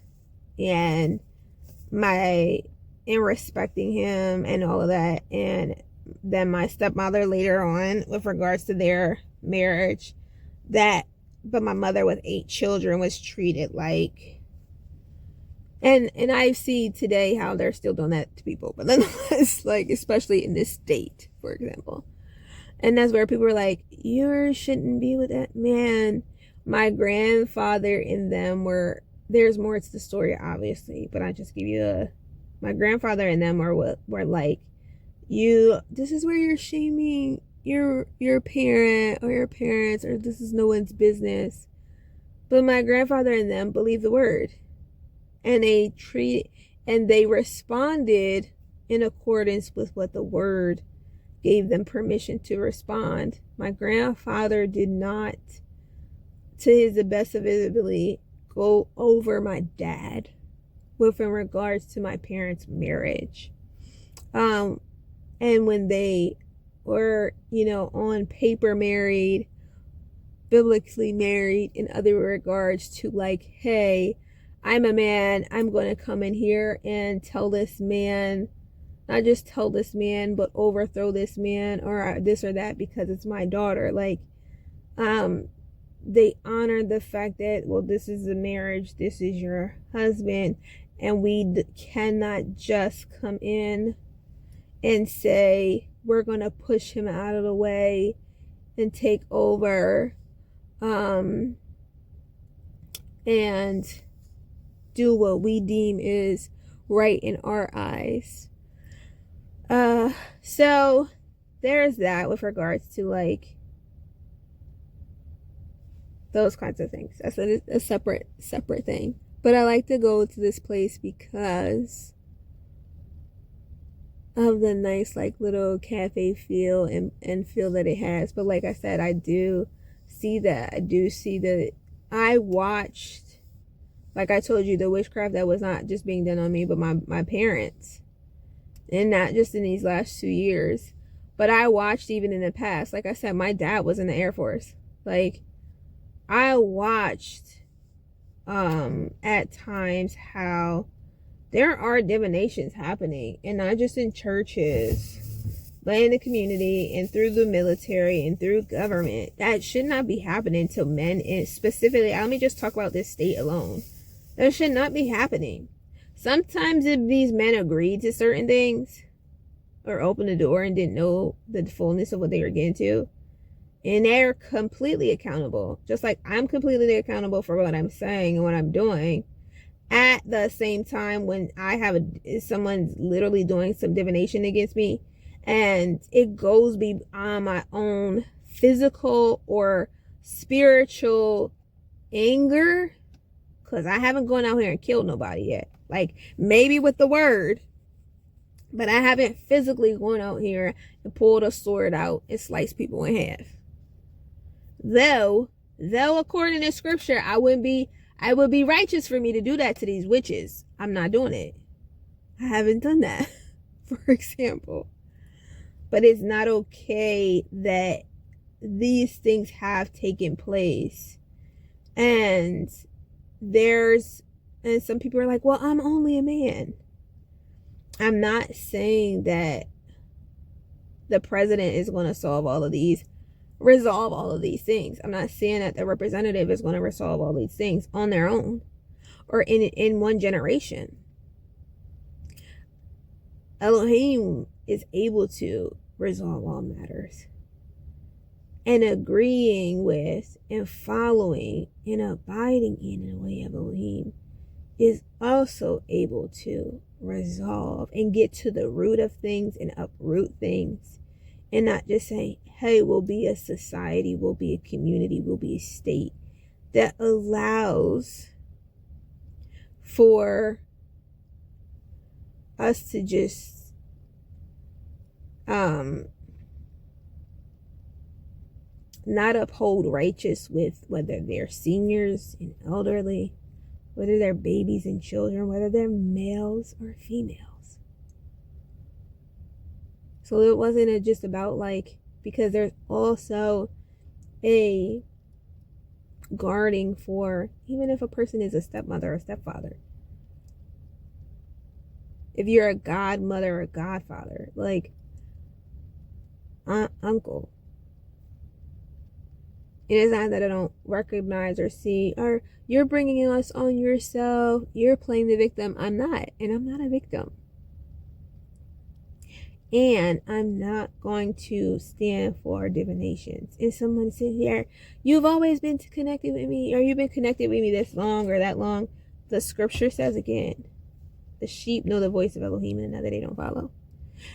and in respecting him and all of that. And then my stepmother later on, with regards to their marriage, but my mother with 8 children was treated like, and I see today how they're still doing that to people, but then it's like, especially in this state, for example. And that's where people were like, you shouldn't be with that man. My grandfather and them were, there's more to the story, obviously, but I just give you my grandfather and them were like, this is where you're shaming your parent or your parents, or this is no one's business. But my grandfather and them believed the word, and they responded in accordance with what the word gave them permission to respond. My grandfather did not, to the best of his ability, go over my dad with in regards to my parents' marriage. And when they were, on paper married, biblically married, in other regards to like, hey, I'm a man, I'm going to come in here and tell this man, not just tell this man, but overthrow this man or this or that because it's my daughter. Like, they honored the fact that, well, this is a marriage, this is your husband, and we cannot just come in and say we're going to push him out of the way and take over and do what we deem is right in our eyes. So there's that with regards to like those kinds of things. That's a separate thing. But I like to go to this place because of the nice like little cafe feel and feel that it has. But like I said, I do see that. I watched, like I told you, the witchcraft that was not just being done on me, but my parents. And not just in these last 2 years. But I watched even in the past. Like I said, my dad was in the Air Force. Like, I watched at times how there are divinations happening, and not just in churches, but in the community and through the military and through government. That should not be happening to men, and specifically, let me just talk about this state alone. That should not be happening. Sometimes if these men agreed to certain things or opened the door and didn't know the fullness of what they were getting to, and they're completely accountable, just like I'm completely accountable for what I'm saying and what I'm doing. At the same time, when I have someone's literally doing some divination against me, and it goes beyond my own physical or spiritual anger, because I haven't gone out here and killed nobody yet. Like, maybe with the word, but I haven't physically gone out here and pulled a sword out and sliced people in half. Though according to scripture, I would be righteous for me to do that to these witches. I'm not doing it. I haven't done that, for example. But it's not okay that these things have taken place. And some people are like, well, I'm only a man. I'm not saying that the president is going to resolve all of these things. I'm not saying that the representative is going to resolve all these things on their own or in one generation. Elohim is able to resolve all matters. And agreeing with and following and abiding in the way of Elohim is also able to resolve and get to the root of things and uproot things, and not just say, hey, we'll be a society, we'll be a community, we'll be a state that allows for us to just not uphold righteous with whether they're seniors and elderly, whether they're babies and children, whether they're males or females. So it wasn't just about like, because there's also a guarding for, even if a person is a stepmother or stepfather, if you're a godmother or godfather, like aunt, uncle, it is not that I don't recognize or see, or you're bringing us on yourself, you're playing the victim. I'm not, and I'm not a victim. And I'm not going to stand for divinations. And someone says here, you've always been connected with me, or you've been connected with me this long or that long. The scripture says again, the sheep know the voice of Elohim and another they don't follow.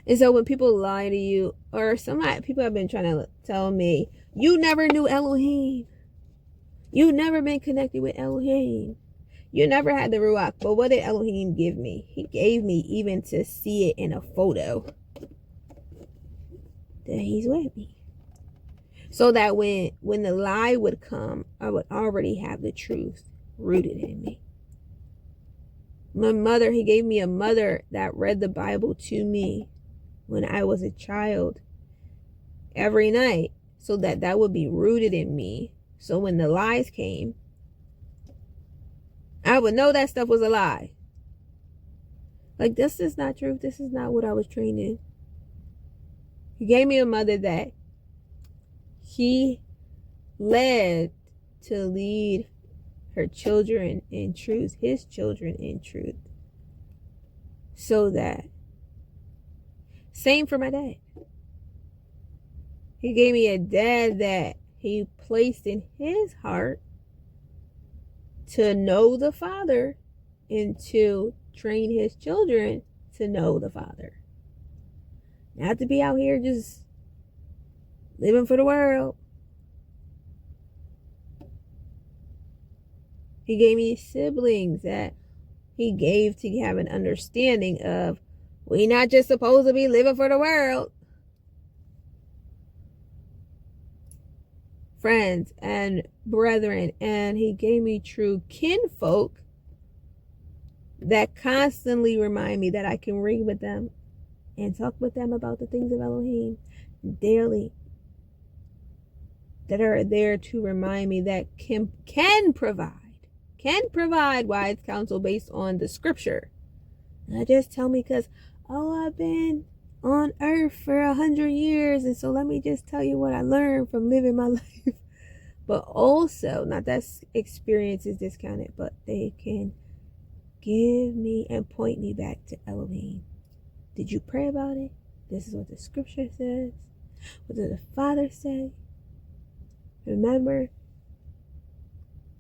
And so when people lie to you, or people have been trying to tell me, you never knew Elohim. You never been connected with Elohim. You never had the Ruach. But what did Elohim give me? He gave me even to see it in a photo that he's with me. So that when the lie would come, I would already have the truth rooted in me. My mother, he gave me a mother that read the Bible to me when I was a child every night, so that would be rooted in me. So when the lies came, I would know that stuff was a lie. Like, this is not truth. This is not what I was trained in. He gave me a mother that he led to lead her children in truth, his children in truth. So that, same for my dad. He gave me a dad that he placed in his heart to know the Father and to train his children to know the Father. Not to be out here just living for the world. He gave me siblings that he gave to have an understanding of, we not just supposed to be living for the world. Friends and brethren, and he gave me true kinfolk that constantly remind me that I can read with them and talk with them about the things of Elohim daily, that are there to remind me that can provide wise counsel based on the scripture. Not just tell me because, I've been on earth for 100 years, and so let me just tell you what I learned from living my life. But also, not that experience is discounted, but they can give me and point me back to Elohim. Did you pray about it? This is what the scripture says. What did the Father say? Remember,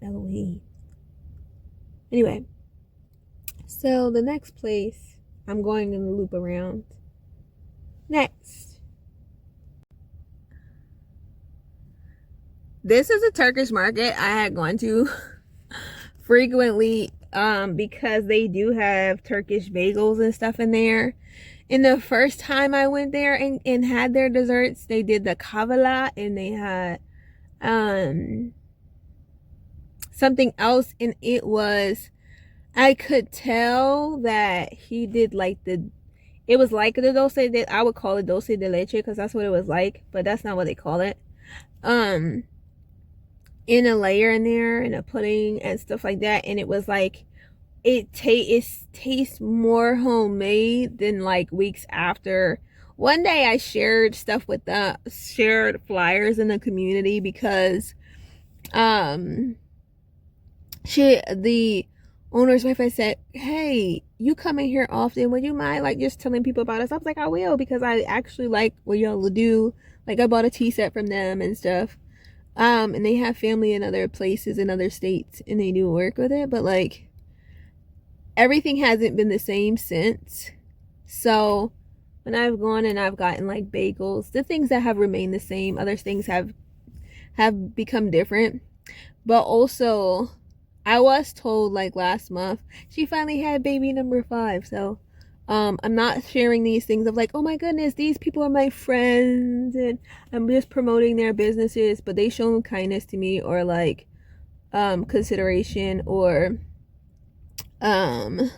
Elohim. Anyway, so the next place I'm going in the loop around. Next. This is a Turkish market I had gone to frequently because they do have Turkish bagels and stuff in there. And the first time I went there and had their desserts, they did the kavala, and they had something else, and it was, I could tell that he did like it was like the dulce de, I would call it dulce de leche because that's what it was like, but that's not what they call it. In a layer in there, and a pudding and stuff like that, and it was like, it tastes more homemade than like weeks after. One day I shared stuff with shared flyers in the community because the owner's wife, I said, hey, you come in here often, would you mind like just telling people about us? I was like, I will, because I actually like what y'all do. Like, I bought a tea set from them and stuff. And they have family in other places, in other states, and they do work with it, but like, everything hasn't been the same since. So when I've gone and I've gotten like bagels, the things that have remained the same, other things have become different. But also, I was told like last month, she finally had baby number 5. So I'm not sharing these things of like, oh my goodness, these people are my friends and I'm just promoting their businesses, but they show kindness to me, or like consideration, or I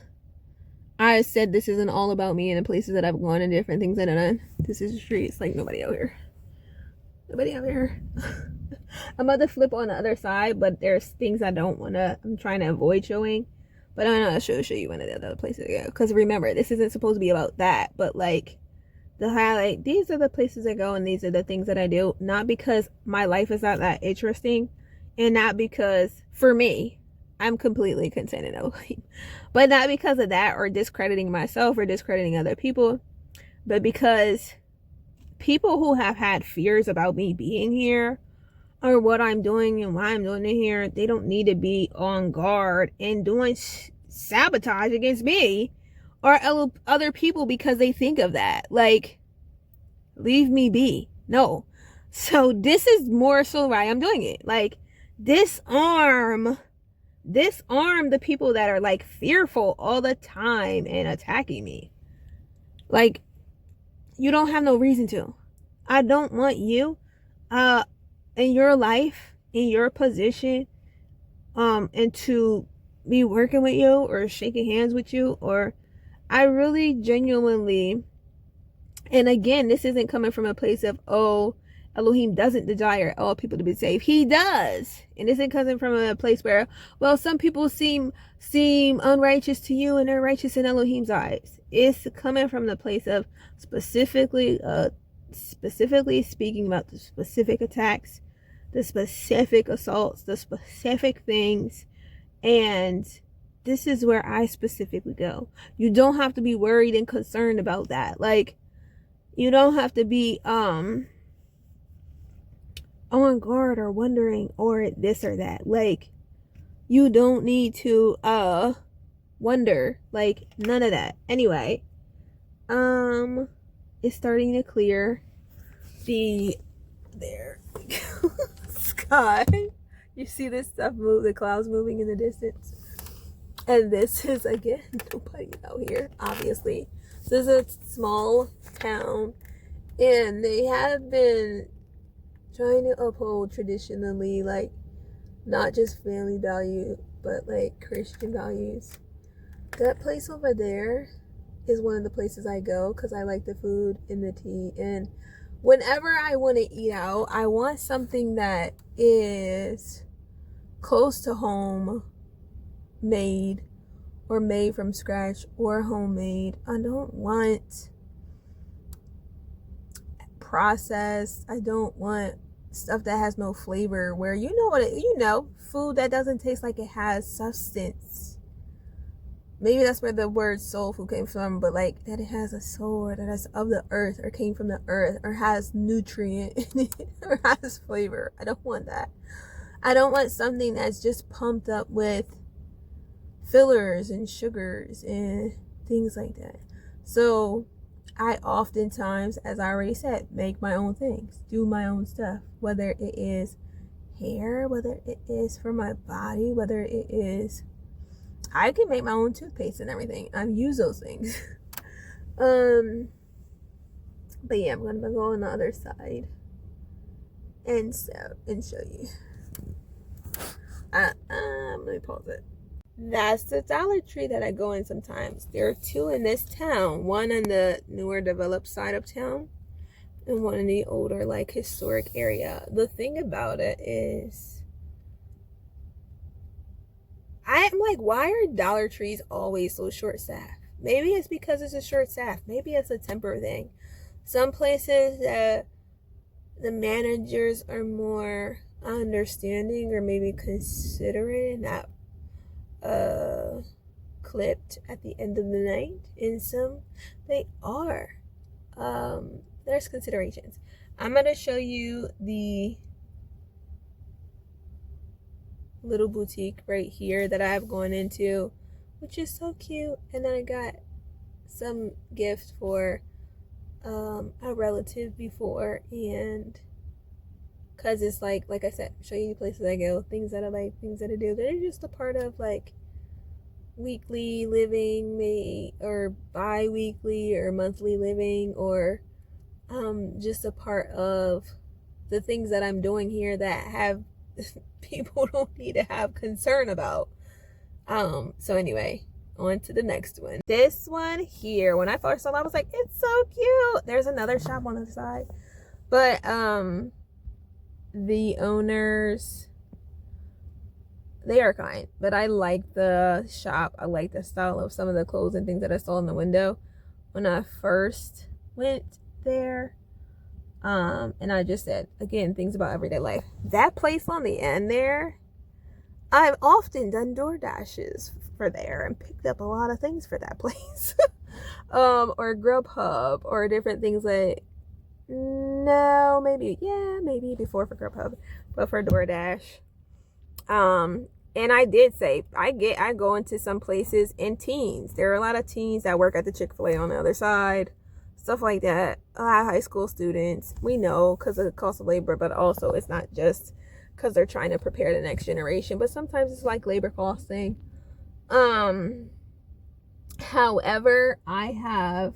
I said this isn't all about me and the places that I've gone and different things that I've done. This is the streets, like nobody out here. Nobody out here. I'm about to flip on the other side, but there's things I'm trying to avoid showing. But I'm not sure to show you one of the other places I go. Because remember, this isn't supposed to be about that. But like, the highlight, these are the places I go and these are the things that I do. Not because my life is not that interesting. And not because, for me, I'm completely content in Elohim. But not because of that or discrediting myself or discrediting other people. But because people who have had fears about me being here or what I'm doing and why I'm doing it here, they don't need to be on guard and doing sabotage against me or other people because they think of that. Like, leave me be. No. So this is more so why I'm doing it. Like, disarm the people that are like fearful all the time and attacking me. Like, you don't have no reason to. I don't want you in your life, in your position, and to be working with you or shaking hands with you, or I really genuinely, and again, this isn't coming from a place of, oh, Elohim doesn't desire all people to be saved. He does. And this isn't coming from a place where, well, some people seem unrighteous to you and they're righteous in Elohim's eyes. It's coming from the place of specifically speaking about the specific attacks, the specific assaults, the specific things. And this is where I specifically go. You don't have to be worried and concerned about that. Like, you don't have to be on guard or wondering or this or that. Like, you don't need to wonder. Like, none of that. Anyway, it's starting to clear. There sky. You see this stuff move, the clouds moving in the distance. And this is, again, nobody out here, obviously. This is a small town, and they have been trying to uphold traditionally, like, not just family value, but like Christian values. That place over there is one of the places I go because I like the food and the tea. And whenever I want to eat out, I want something that is close to home made or made from scratch or homemade. I don't want processed. I don't want stuff that has no flavor, where food that doesn't taste like it has substance. Maybe that's where the word soul food came from, but like that it has a soul, or that it's of the earth or came from the earth or has nutrient in it or has flavor. I don't want that. I don't want something that's just pumped up with fillers and sugars and things like that. So I oftentimes, as I already said, make my own things, do my own stuff, whether it is hair, whether it is for my body, whether it is, I can make my own toothpaste and everything. I've used those things. But yeah, I'm gonna go on the other side and show you. Let me pause it. That's the Dollar Tree that I go in sometimes. There are two in this town. One in the newer developed side of town and one in the older, like, historic area. The thing about it is, I'm like, why are Dollar Trees always so short-staffed? Maybe it's because it's a short staff. Maybe it's a temper thing. Some places that the managers are more understanding or maybe considerate and not clipped at the end of the night. In some, they are. There's considerations. I'm going to show you the little boutique right here that I've gone into, which is so cute. And then I got some gift for a relative before, and because it's like I said, show you places I go, things that I like, things that I do. They're just a part of like weekly living, maybe, or bi-weekly or monthly living, or just a part of the things that I'm doing here that have people don't need to have concern about. So anyway, On to the next one. This one here, when I first saw it, I was like, it's so cute. There's another shop on the side. But the owners, they are kind. But I like the shop. I like the style of some of the clothes and things that I saw in the window when I first went there. And I just said, again, things about everyday life. That place on the end there, I've often done DoorDashes for there and picked up a lot of things for that place. Or Grubhub or different things like, no, maybe before for Grubhub, but for DoorDash. And I did say, I go into some places in teens. There are a lot of teens that work at the Chick-fil-A on the other side. Stuff like that. A lot of high school students. We know because of the cost of labor, but also it's not just because they're trying to prepare the next generation, but sometimes it's like labor costing. However, I have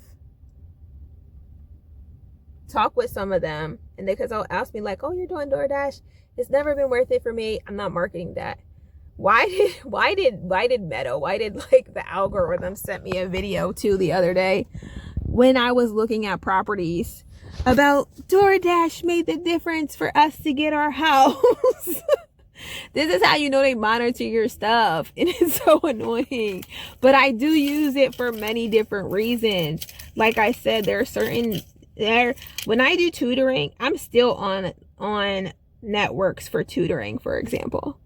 talked with some of them, and because they'll ask me like, oh, you're doing DoorDash, it's never been worth it for me. I'm not marketing that. Why did Meta, why did like the algorithm sent me a video too the other day when I was looking at properties about DoorDash made the difference for us to get our house. This is how you know they monitor your stuff, and it's so annoying. But I do use it for many different reasons. Like I said, there are certain when I do tutoring, I'm still on networks for tutoring, for example,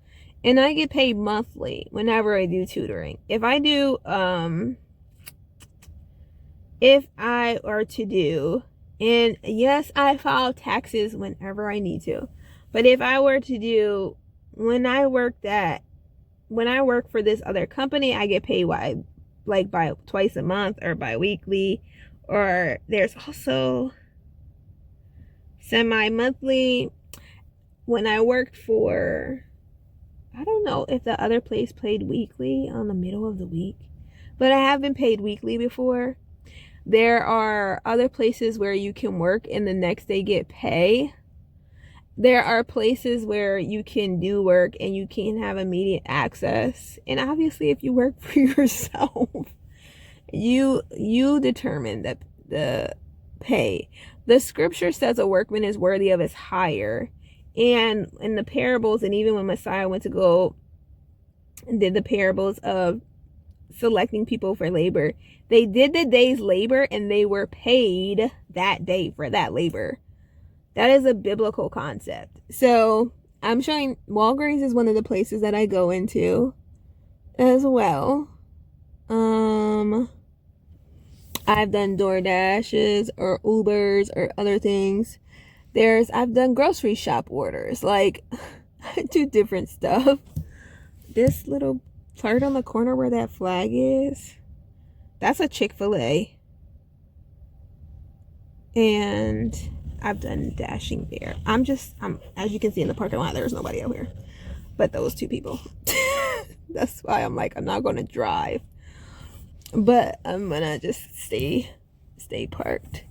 and I get paid monthly whenever I do tutoring. If I do if I are to do, and yes, I file taxes whenever I need to, but if I were to do, when I work for this other company, I get paid by twice a month or bi-weekly, or there's also semi-monthly. When I worked for, I don't know if the other place paid weekly on the middle of the week, but I have been paid weekly before. There are other places where you can work and the next day get pay. There are places where you can do work and you can have immediate access. And obviously, if you work for yourself, you determine the pay. The scripture says a workman is worthy of his hire. And in the parables, and even when Messiah went to go and did the parables of selecting people for labor, they did the day's labor and they were paid that day for that labor. That is a biblical concept. So I'm showing Walgreens is one of the places that I go into as well. I've done DoorDashes or Ubers or other things. I've done grocery shop orders. Like, I do different stuff. This little part on the corner where that flag is, that's a Chick-fil-A. And I've done dashing there. I'm as you can see in the parking lot, there's nobody out here but those two people. That's why I'm like, I'm not gonna drive, but I'm gonna just stay parked.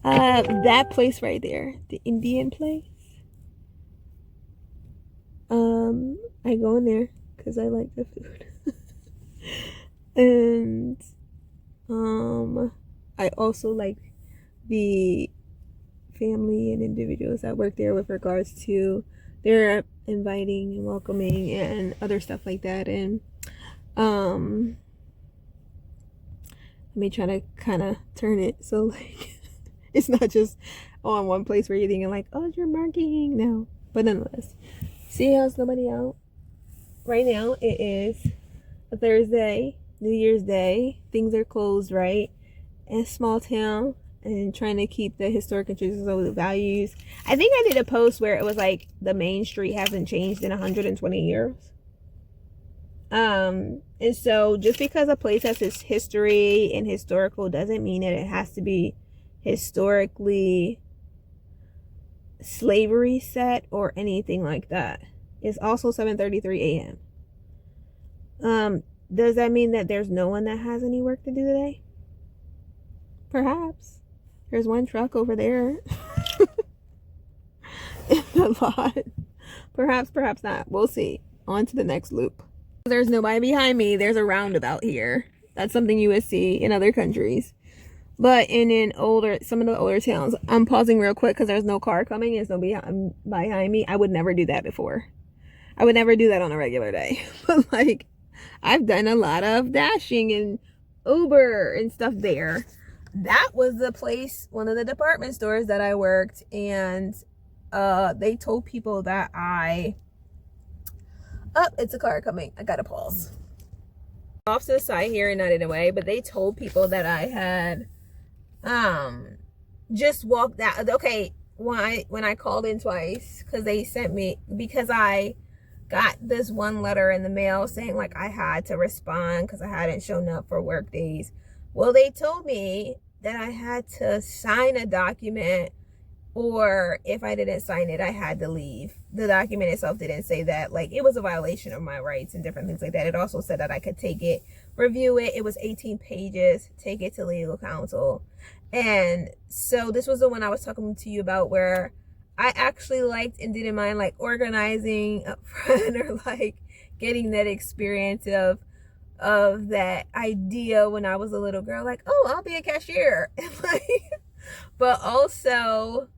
That place right there, the Indian place, I go in there because I like the food. And I also like the family and individuals that work there with regards to their inviting and welcoming and other stuff like that. And let me try to kind of turn it so like it's not just on one place where you're thinking like, oh, you're marketing. No, but nonetheless, see how's nobody out right now. It is a Thursday, New Year's Day. Things are closed, right? In a small town, and trying to keep the historic and traditional values. I think I did a post where it was like the main street hasn't changed in 120 years. And so just because a place has its history and historical doesn't mean that it has to be historically slavery set or anything like that. It's also 7:33 a.m. Does that mean that there's no one that has any work to do today? Perhaps. There's one truck over there in the lot. Perhaps not. We'll see. On to the next loop. There's nobody behind me. There's a roundabout here. That's something you would see in other countries. But in some of the older towns, I'm pausing real quick because there's no car coming. There's nobody behind me. I would never do that before. I would never do that on a regular day. But like, I've done a lot of dashing and Uber and stuff there. That was the place, one of the department stores that I worked, and they told people that it's a car coming. I gotta pause. Off to the side here and not in a way, but they told people that I had just walked out. Okay, when I called in twice, because I got this one letter in the mail saying like I had to respond because I hadn't shown up for work days. Well, they told me that I had to sign a document, or if I didn't sign it, I had to leave. The document itself didn't say that. Like, it was a violation of my rights and different things like that. It also said that I could take it, review it. It was 18 pages, take it to legal counsel. And so this was the one I was talking to you about, where I actually liked and didn't mind like organizing up front, or like getting that experience of that idea when I was a little girl, like, oh, I'll be a cashier. But also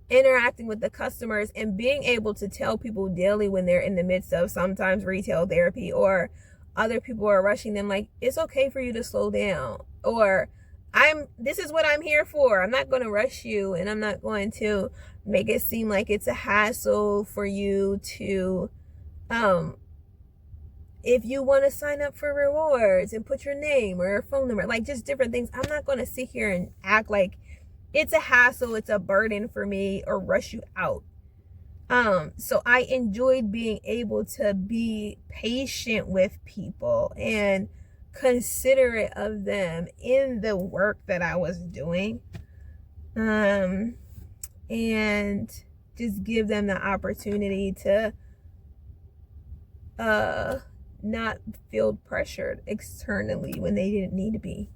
interacting with the customers and being able to tell people daily when they're in the midst of sometimes retail therapy, or other people are rushing them, like, it's okay for you to slow down, or this is what I'm here for. I'm not going to rush you, and I'm not going to make it seem like it's a hassle for you to if you want to sign up for rewards and put your name or phone number, like just different things. I'm not going to sit here and act like it's a hassle, it's a burden for me, or rush you out. So I enjoyed being able to be patient with people and considerate of them in the work that I was doing. And just give them the opportunity to not feel pressured externally when they didn't need to be.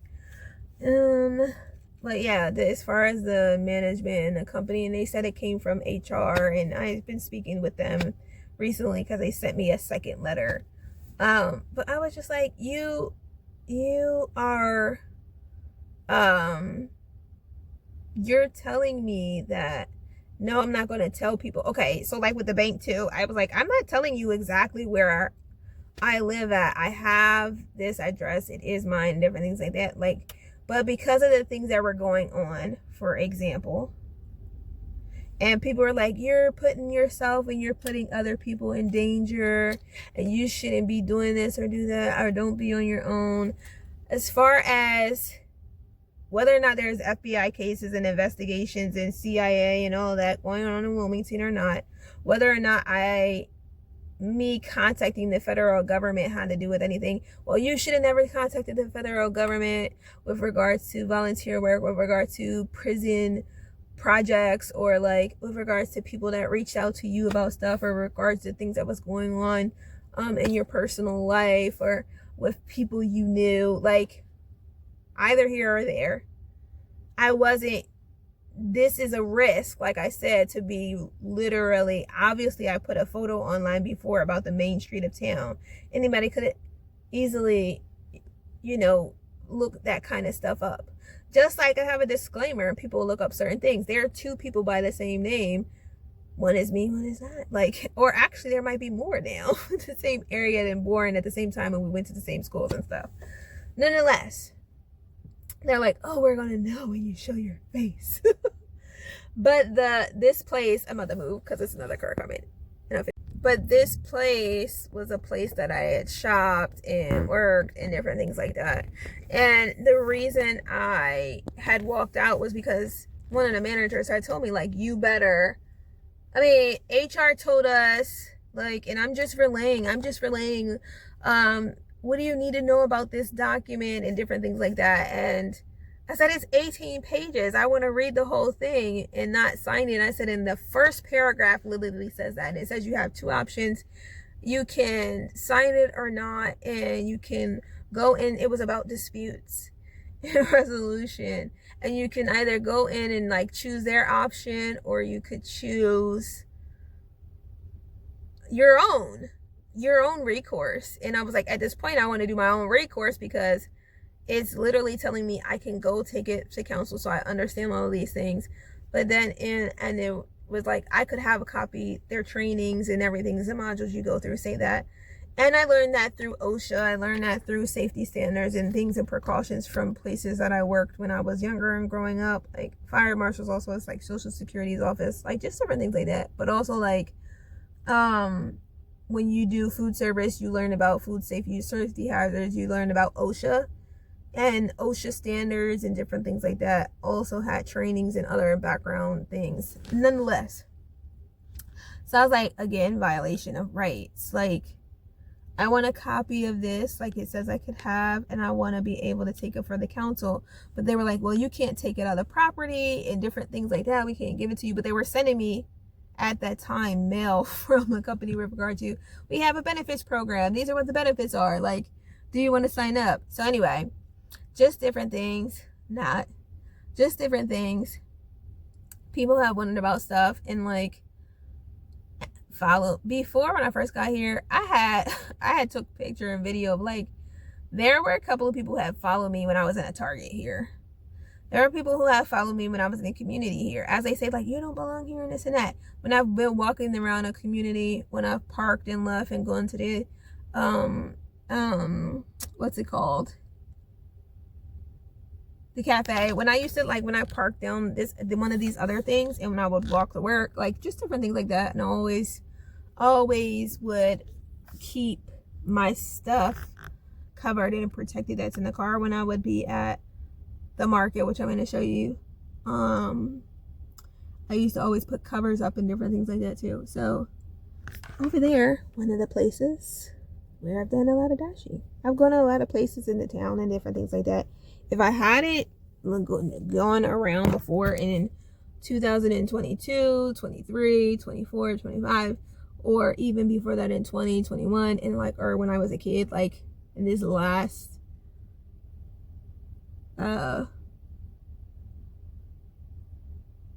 But yeah, as far as the management and the company, and they said it came from HR, and I've been speaking with them recently because they sent me a second letter. But I was just like, you are, you're telling me that, no, I'm not going to tell people. Okay, so like with the bank too, I was like, I'm not telling you exactly where I live at. I have this address, it is mine, different things like that. Like, but because of the things that were going on, for example, and people are like, you're putting yourself and you're putting other people in danger, and you shouldn't be doing this or do that, or don't be on your own. As far as whether or not there's FBI cases and investigations and CIA and all that going on in Wilmington or not, whether or not me contacting the federal government had to do with anything, well, you should have never contacted the federal government with regards to volunteer work, with regards to prison projects, or like with regards to people that reached out to you about stuff, or regards to things that was going on in your personal life, or with people you knew, like either here or there. This is a risk, like I said, to be literally, obviously I put a photo online before about the main street of town. Anybody could easily, look that kind of stuff up. Just like I have a disclaimer, and people look up certain things. There are two people by the same name. One is me, one is not. Like, or actually there might be more now. The same area and born at the same time, and we went to the same schools and stuff. Nonetheless, they're like, oh, we're gonna know when you show your face. But this place, I'm about to move because it's another car coming. But this place was a place that I had shopped and worked and different things like that. And the reason I had walked out was because one of the managers had told me, like, you better, HR told us, like, and I'm just relaying, what do you need to know about this document and different things like that. And I said, it's 18 pages. I want to read the whole thing and not sign it. I said, in the first paragraph literally says that. And it says you have two options. You can sign it or not, and you can go in. It was about disputes and resolution. And you can either go in and like choose their option, or you could choose your own. your own recourse. And I was like, at this point, I want to do my own recourse because it's literally telling me I can go take it to counsel so I understand all of these things. But then and it was like I could have a copy, their trainings and everything, the modules you go through say that. And I learned that through OSHA. I learned that through safety standards and things and precautions from places that I worked when I was younger and growing up, like fire marshals, also it's like Social Security's office, like just different things like that. But also like when you do food service, you learn about food safety, safety hazards, you learn about OSHA and OSHA standards and different things like that. Also had trainings and other background things nonetheless. So I was like, again, violation of rights. Like, I want a copy of this, like it says I could have, and I want to be able to take it for the council. But they were like, well, you can't take it out of property and different things like that. We can't give it to you. But they were sending me at that time mail from a company with regard to, we have a benefits program. These are what the benefits are. Like, do you want to sign up? So anyway, just different things, not just different things. People have wondered about stuff and like, follow before when I first got here, I had took picture and video of like there were a couple of people who had followed me when I was in a Target here. There are people who have followed me when I was in a community here, as they say, like, you don't belong here and this and that. When I've been walking around a community, when I've parked and left and gone to the what's it called, the cafe, when I used to, like, when I parked down one of these other things, and when I would walk to work, like just different things like that. And I always would keep my stuff covered and protected that's in the car when I would be at the market, which I'm going to show you. I used to always put covers up and different things like that too. So over there, one of the places where I've done a lot of dashing. I've gone to a lot of places in the town and different things like that. If I hadn't gone around before in 2022, 23, 24, 25, or even before that in 2021, and like, or when I was a kid, like in this last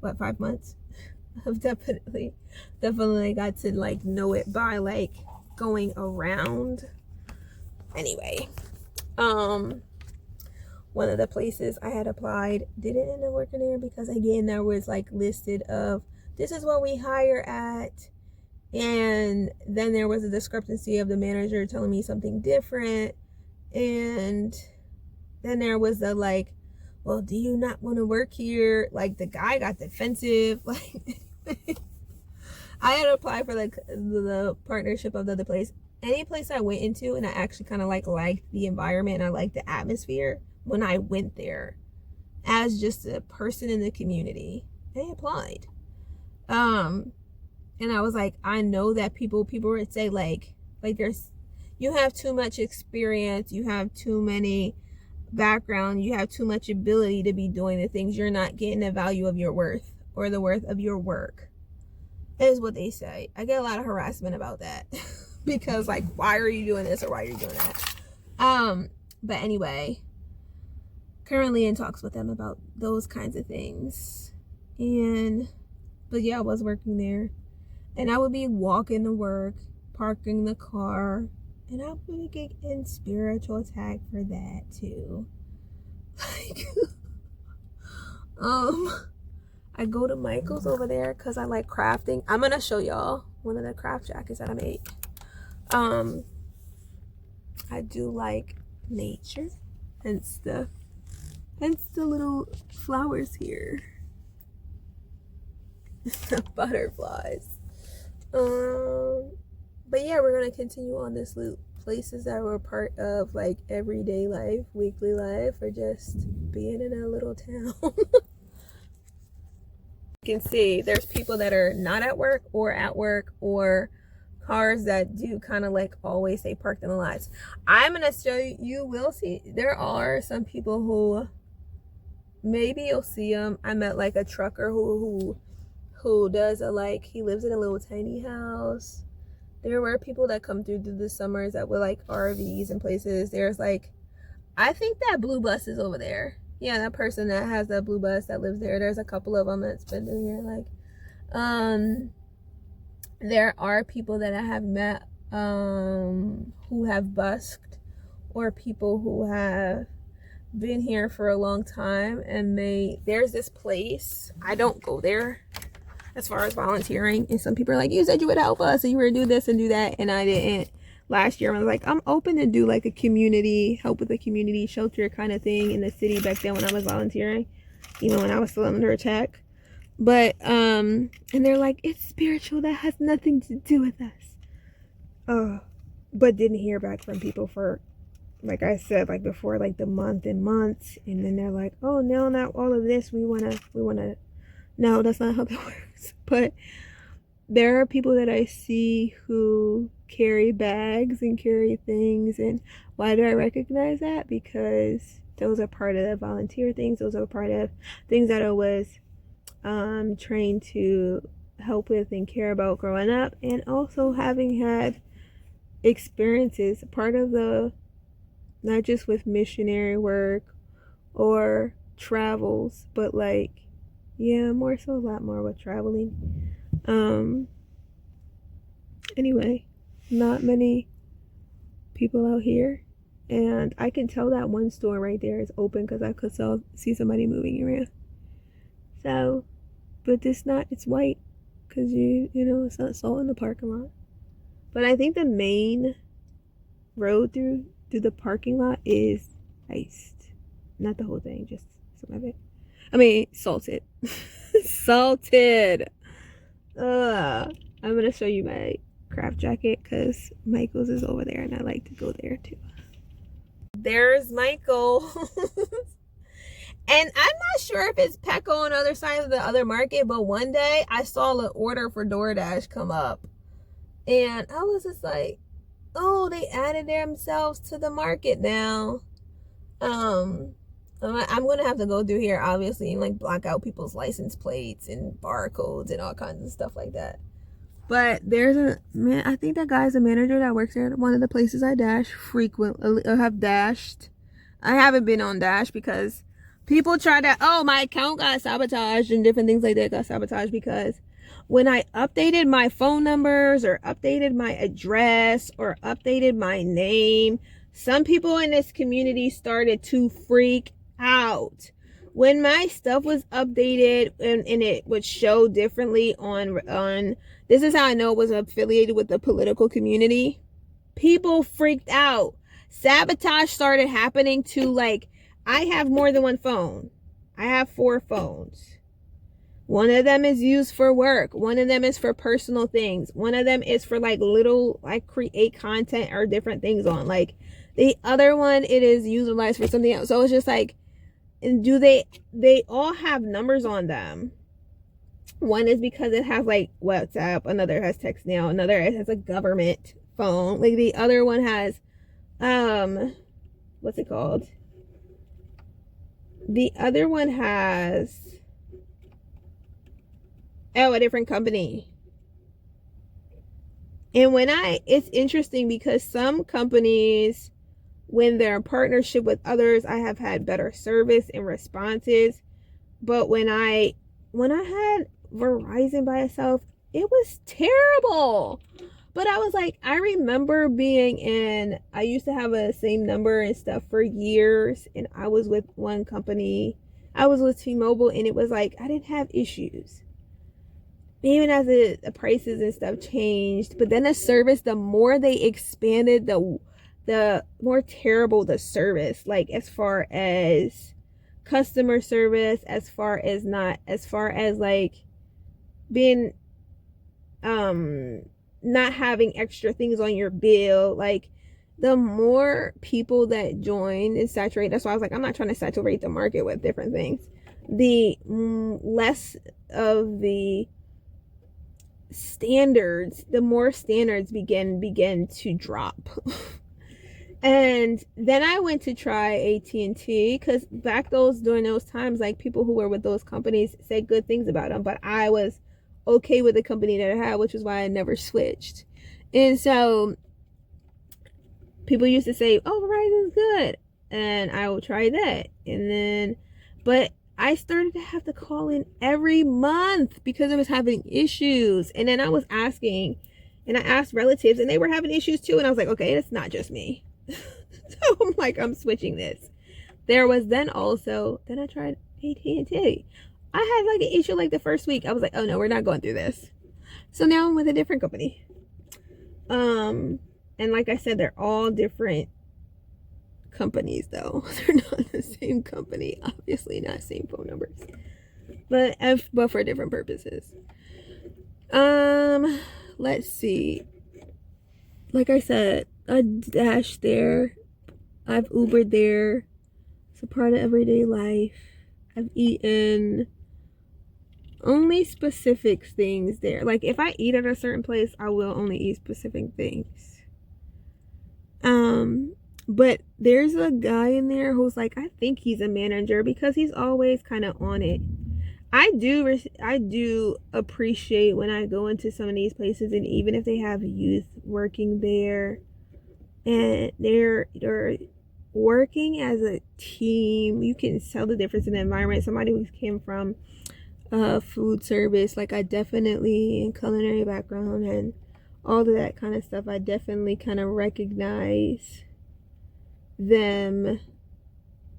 what, 5 months, I've definitely got to like know it by like going around. Anyway, one of the places I had applied didn't end up working there because, again, there was like listed of this is what we hire at, and then there was a discrepancy of the manager telling me something different, and then there was the like, well, do you not want to work here? Like, the guy got defensive. Like, I had applied for like the partnership of the other place. Any place I went into, and I actually kind of like liked the environment and I liked the atmosphere when I went there as just a person in the community, I applied. And I was like, I know that people would say like there's, you have too much experience, you have too many background, you have too much ability to be doing the things, you're not getting the value of your worth or the worth of your work, is what they say. I get a lot of harassment about that because like, why are you doing this or why are you doing that? But anyway, currently in talks with them about those kinds of things. But yeah, I was working there, and I would be walking to work, parking the car, and I would get in spiritual attack for that too. Like, I go to Michael's over there because I like crafting. I'm gonna show y'all one of the craft jackets that I made. I do like nature and stuff. Hence the little flowers here. The butterflies. But yeah, we're gonna continue on this loop. Places that were part of like everyday life, weekly life, or just being in a little town. You can see there's people that are not at work, or cars that do kind of like always stay parked in the lots. I'm gonna show you, you will see there are some people who maybe you'll see them. I met like a trucker who does a, like, he lives in a little tiny house. There were people that come through the summers that were like RVs and places. There's like, I think that blue bus is over there. Yeah, that person that has that blue bus that lives there. There's a couple of them that's been in here. Like, there are people that I have met who have busked, or people who have been here for a long time, and there's this place, I don't go there as far as volunteering, and some people are like, you said you would help us and you were to do this and do that, and I didn't. Last year I was like, I'm open to do like a community help with a community shelter kind of thing in the city back then when I was volunteering, even when I was still under attack. But and they're like, it's spiritual, that has nothing to do with us. But didn't hear back from people for, like I said, like before, like the month and months, and then they're like, oh no, not all of this, we wanna no, that's not how that works. But there are people that I see who carry bags and carry things, and why do I recognize that? Because those are part of the volunteer things, those are part of things that I was trained to help with and care about growing up, and also having had experiences, part of the, not just with missionary work or travels, but like, yeah, more so a lot more with traveling. Anyway, not many people out here, and I can tell that one store right there is open because I could see somebody moving around. So, but it's white because you know, it's not salt in the parking lot. But I think the main road through the parking lot is iced. Not the whole thing, just some of it. I mean, salted. Salted. I'm gonna show you my craft jacket because Michael's is over there and I like to go there too. There's Michael. And I'm not sure if it's Petco on the other side of the other market, but one day I saw an order for DoorDash come up. And I was just like, oh, they added themselves to the market now. I'm going to have to go through here, obviously, and like block out people's license plates and barcodes and all kinds of stuff like that. But there's I think that guy's a manager that works there at one of the places I dash frequently, have dashed. I haven't been on Dash because people try to, oh, my account got sabotaged and different things like that got sabotaged because when I updated my phone numbers or updated my address or updated my name, some people in this community started to freak out. When my stuff was updated and it would show differently on this is how I know it was affiliated with the political community, people freaked out. Sabotage started happening to, like, I have more than one phone. I have 4 phones. One of them is used for work. One of them is for personal things. One of them is for like little, like, create content or different things on. Like the other one, it is utilized for something else. So it's just like, and they all have numbers on them. One is because it has like WhatsApp. Another has text now. Another has a government phone. Like the other one has, what's it called? The other one has, a different company. And it's interesting because some companies, when they're in partnership with others, I have had better service and responses. But when I had Verizon by itself, it was terrible. But I was like, I remember I used to have a same number and stuff for years, and I was with one company. I was with T-Mobile, and it was like, I didn't have issues. Even as the prices and stuff changed. But then the service, the more they expanded, the more terrible the service. Like as far as customer service, as far as like being, not having extra things on your bill. Like the more people that join and saturate, that's why I was like, I'm not trying to saturate the market with different things. The less of the standards, the more standards begin to drop. And then I went to try AT&T because during those times, like people who were with those companies said good things about them, but I was okay with the company that I had, which is why I never switched. And so people used to say, oh, Verizon's good, and I will try that. And then, but I started to have to call in every month because I was having issues. And then I was asking, And I asked relatives and they were having issues too. And I was like, okay, it's not just me. So I'm like, I'm switching this. There was then I tried AT&T. I had like an issue like the first week. I was like, oh no, we're not going through this. So now I'm with a different company. And like I said, they're all different companies though. They're not the same company. Obviously not same phone numbers. But for different purposes. Let's see. Like I said, I dashed there. I've Ubered there. It's a part of everyday life. I've eaten only specific things there. Like if I eat at a certain place, I will only eat specific things. But there's a guy in there who's like, I think he's a manager because he's always kind of on it. I do appreciate when I go into some of these places, and even if they have youth working there and they're working as a team, you can tell the difference in the environment. Somebody who came from food service, like I definitely, in culinary background and all of that kind of stuff, I definitely kind of recognize them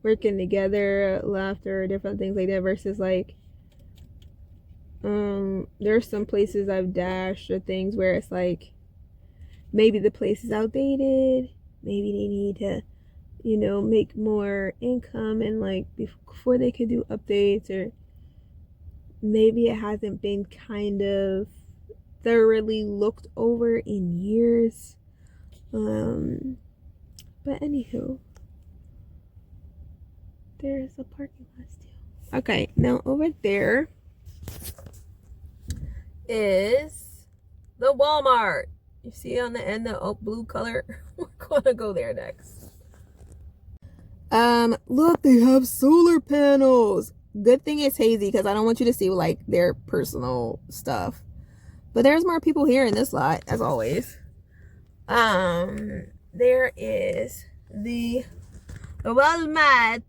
working together, laughter, different things like that, versus like there's some places I've dashed or things where it's like maybe the place is outdated, maybe they need to, you know, make more income and like before they could do updates, or maybe it hasn't been kind of thoroughly looked over in years. But anywho, there's a parking lot still. Okay, now over there is the Walmart. You see on the end the blue color? We're gonna go there next. Look, they have solar panels. Good thing it's hazy because I don't want you to see like their personal stuff. But there's more people here in this lot, as always. There is the Walmart.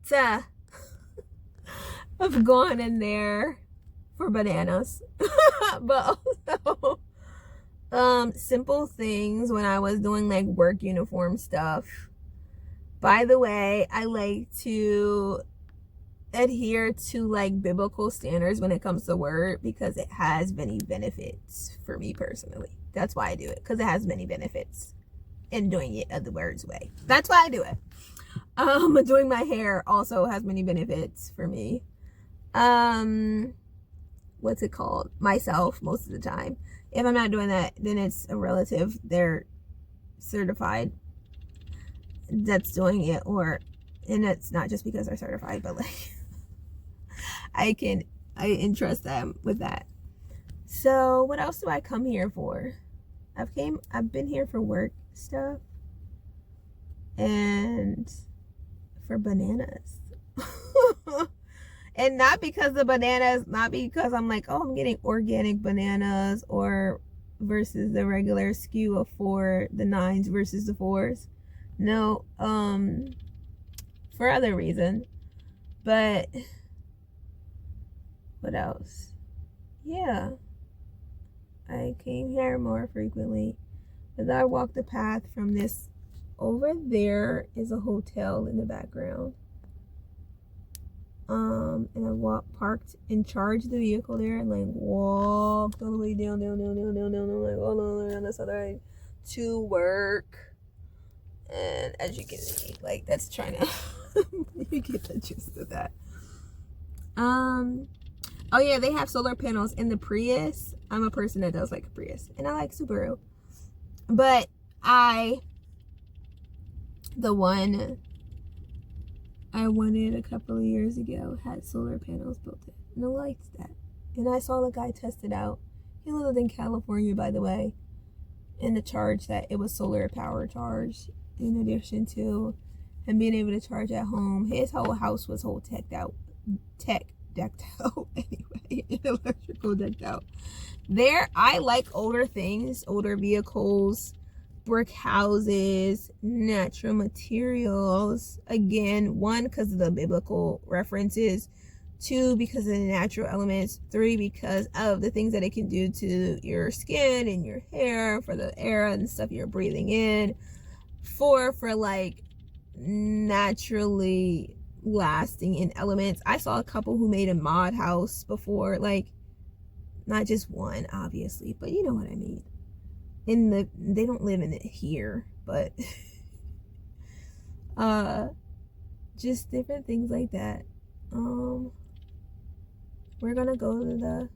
I've gone in there for bananas. But also simple things when I was doing like work uniform stuff. By the way, I like to adhere to like biblical standards when it comes to word because it has many benefits for me personally. That's why I do it, because it has many benefits in doing it the word's way. That's why I do it. Doing my hair also has many benefits for me. What's it called? Myself, most of the time. If I'm not doing that, then it's a relative. They're certified that's doing it, and it's not just because they're certified, but like I entrust them with that. So what else do I come here for? I've been here for work stuff and for bananas. And not because the bananas, not because I'm like, oh, I'm getting organic bananas or versus the regular skew of 4, the 9s versus the 4s. No, for other reasons. But what else? Yeah, I came here more frequently. As I walked the path from this, over there is a hotel in the background. And I parked and charged the vehicle there and like walked all the way down, like all the way on the side to work. And as you can see, like that's trying to you get the gist of that. Oh yeah, they have solar panels in the Prius. I'm a person that does like a Prius, and I like Subaru. But the one I wanted a couple of years ago had solar panels built in, and I liked that. And I saw the guy test it out. He lived in California, by the way, and the charge that it was solar power charge. In addition to him being able to charge at home, his whole house was decked out anyway, electrical decked out. I like older things, older vehicles, brick houses, natural materials. Again, one, because of the biblical references. 2, because of the natural elements. 3, because of the things that it can do to your skin and your hair, for the air and stuff you're breathing in. 4, for like naturally lasting in elements. I saw a couple who made a mod house before, like not just one obviously, but you know what I mean. They don't live in it here, but just different things like that. We're gonna go to the,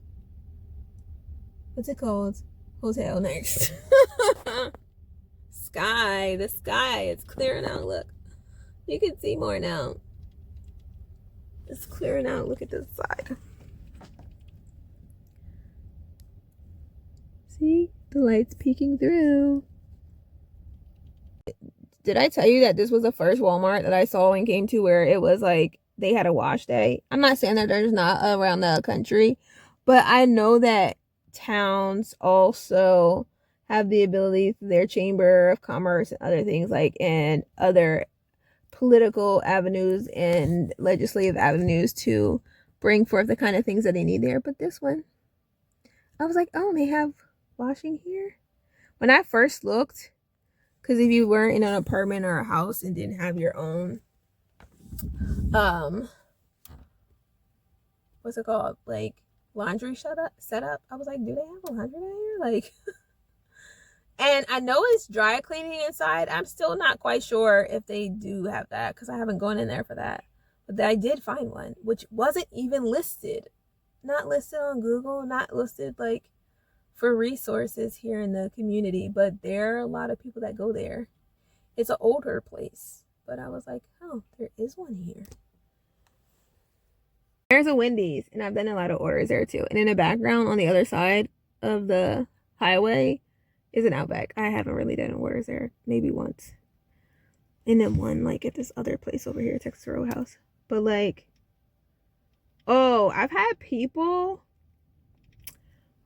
what's it called, hotel next. The sky, it's clearing out. Look, you can see more now. It's clearing out. Look at this side. See the lights peeking through. Did I tell you that this was the first Walmart that I saw and came to where it was like they had a wash day? I'm not saying that there's not around the country, but I know that towns also have the ability through their chamber of commerce and other things, like, and other political avenues and legislative avenues, to bring forth the kind of things that they need there. But this one, I was like, oh, they have washing here? When I first looked, because if you weren't in an apartment or a house and didn't have your own, what's it called, like laundry setup, I was like, do they have a laundry down here? Like, and I know it's dry cleaning inside. I'm still not quite sure if they do have that, because I haven't gone in there for that. But I did find one, which wasn't even listed. Not listed on Google, not listed like for resources here in the community, but there are a lot of people that go there. It's an older place, but I was like, oh, there is one here. There's a Wendy's, and I've done a lot of orders there too. And in the background on the other side of the highway is an Outback. I haven't really done orders there, maybe once. And then one like at this other place over here, Texas Roadhouse. But like, oh, I've had people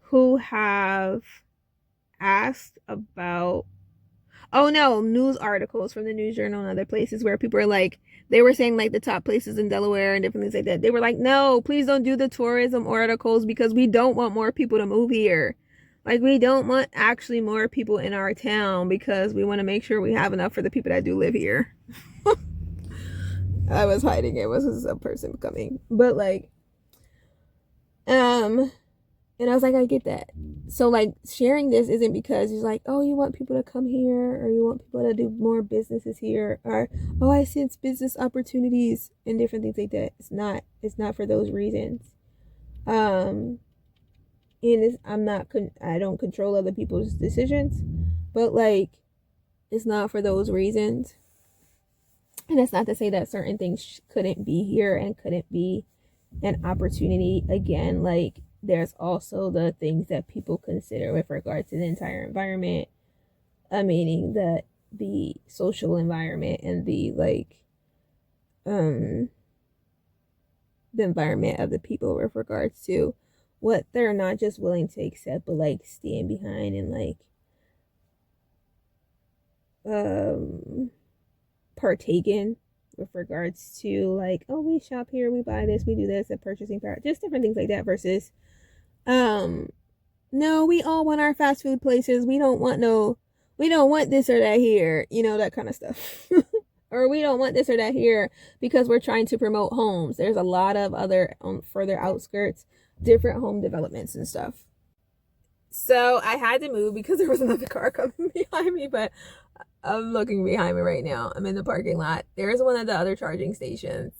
who have asked about, oh no, news articles from the News Journal and other places where people are like, they were saying like the top places in Delaware and different things like that. They were like, no, please don't do the tourism articles, because we don't want more people to move here. Like, we don't want actually more people in our town, because we want to make sure we have enough for the people that do live here. I was hiding it. It was a person coming. But like, and I was like, I get that. So like, sharing this isn't because you're like, oh, you want people to come here, or you want people to do more businesses here, or, oh, I sense business opportunities and different things like that. It's not for those reasons. And I don't control other people's decisions, but like, it's not for those reasons. And it's not to say that certain things couldn't be here and couldn't be an opportunity. Again, like, there's also the things that people consider with regard to the entire environment, meaning that the social environment and the like, the environment of the people with regards to what they're not just willing to accept, but like stand behind and like partake in, with regards to like, oh, we shop here, we buy this, we do this, and purchasing power, just different things like that, versus no, we all want our fast food places, we don't want this or that here, you know, that kind of stuff. Or we don't want this or that here because we're trying to promote homes. There's a lot of other further outskirts, different home developments and stuff. So I had to move because there was another car coming behind me, but I'm looking behind me right now. I'm in the parking lot. There's one of the other charging stations.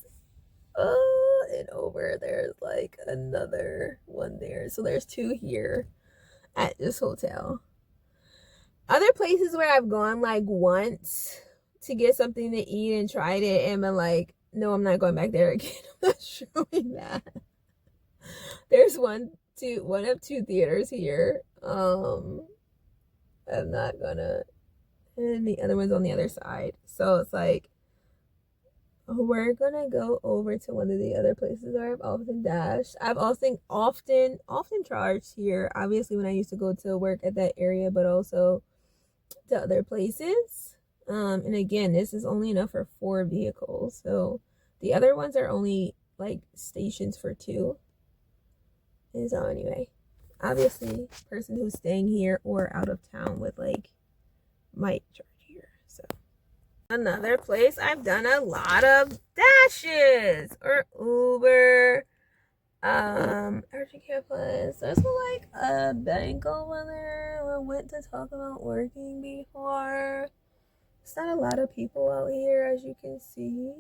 And over there's like another one there. So there's 2 here at this hotel. Other places where I've gone like once to get something to eat and tried it and been like, no, I'm not going back there again. I'm not showing that. There's one of 2 theaters here. I'm not gonna, and the other one's on the other side. So it's like, we're gonna go over to one of the other places where I've often dashed. I've also often charged here, obviously when I used to go to work at that area, but also to other places. And again, this is only enough for 4 vehicles. So the other ones are only like stations for 2. And so anyway, obviously, person who's staying here or out of town would like might charge here. So another place I've done a lot of dashes or Uber, urgent care place. There's like a bank over there I went to talk about working before. It's not a lot of people out here, as you can see.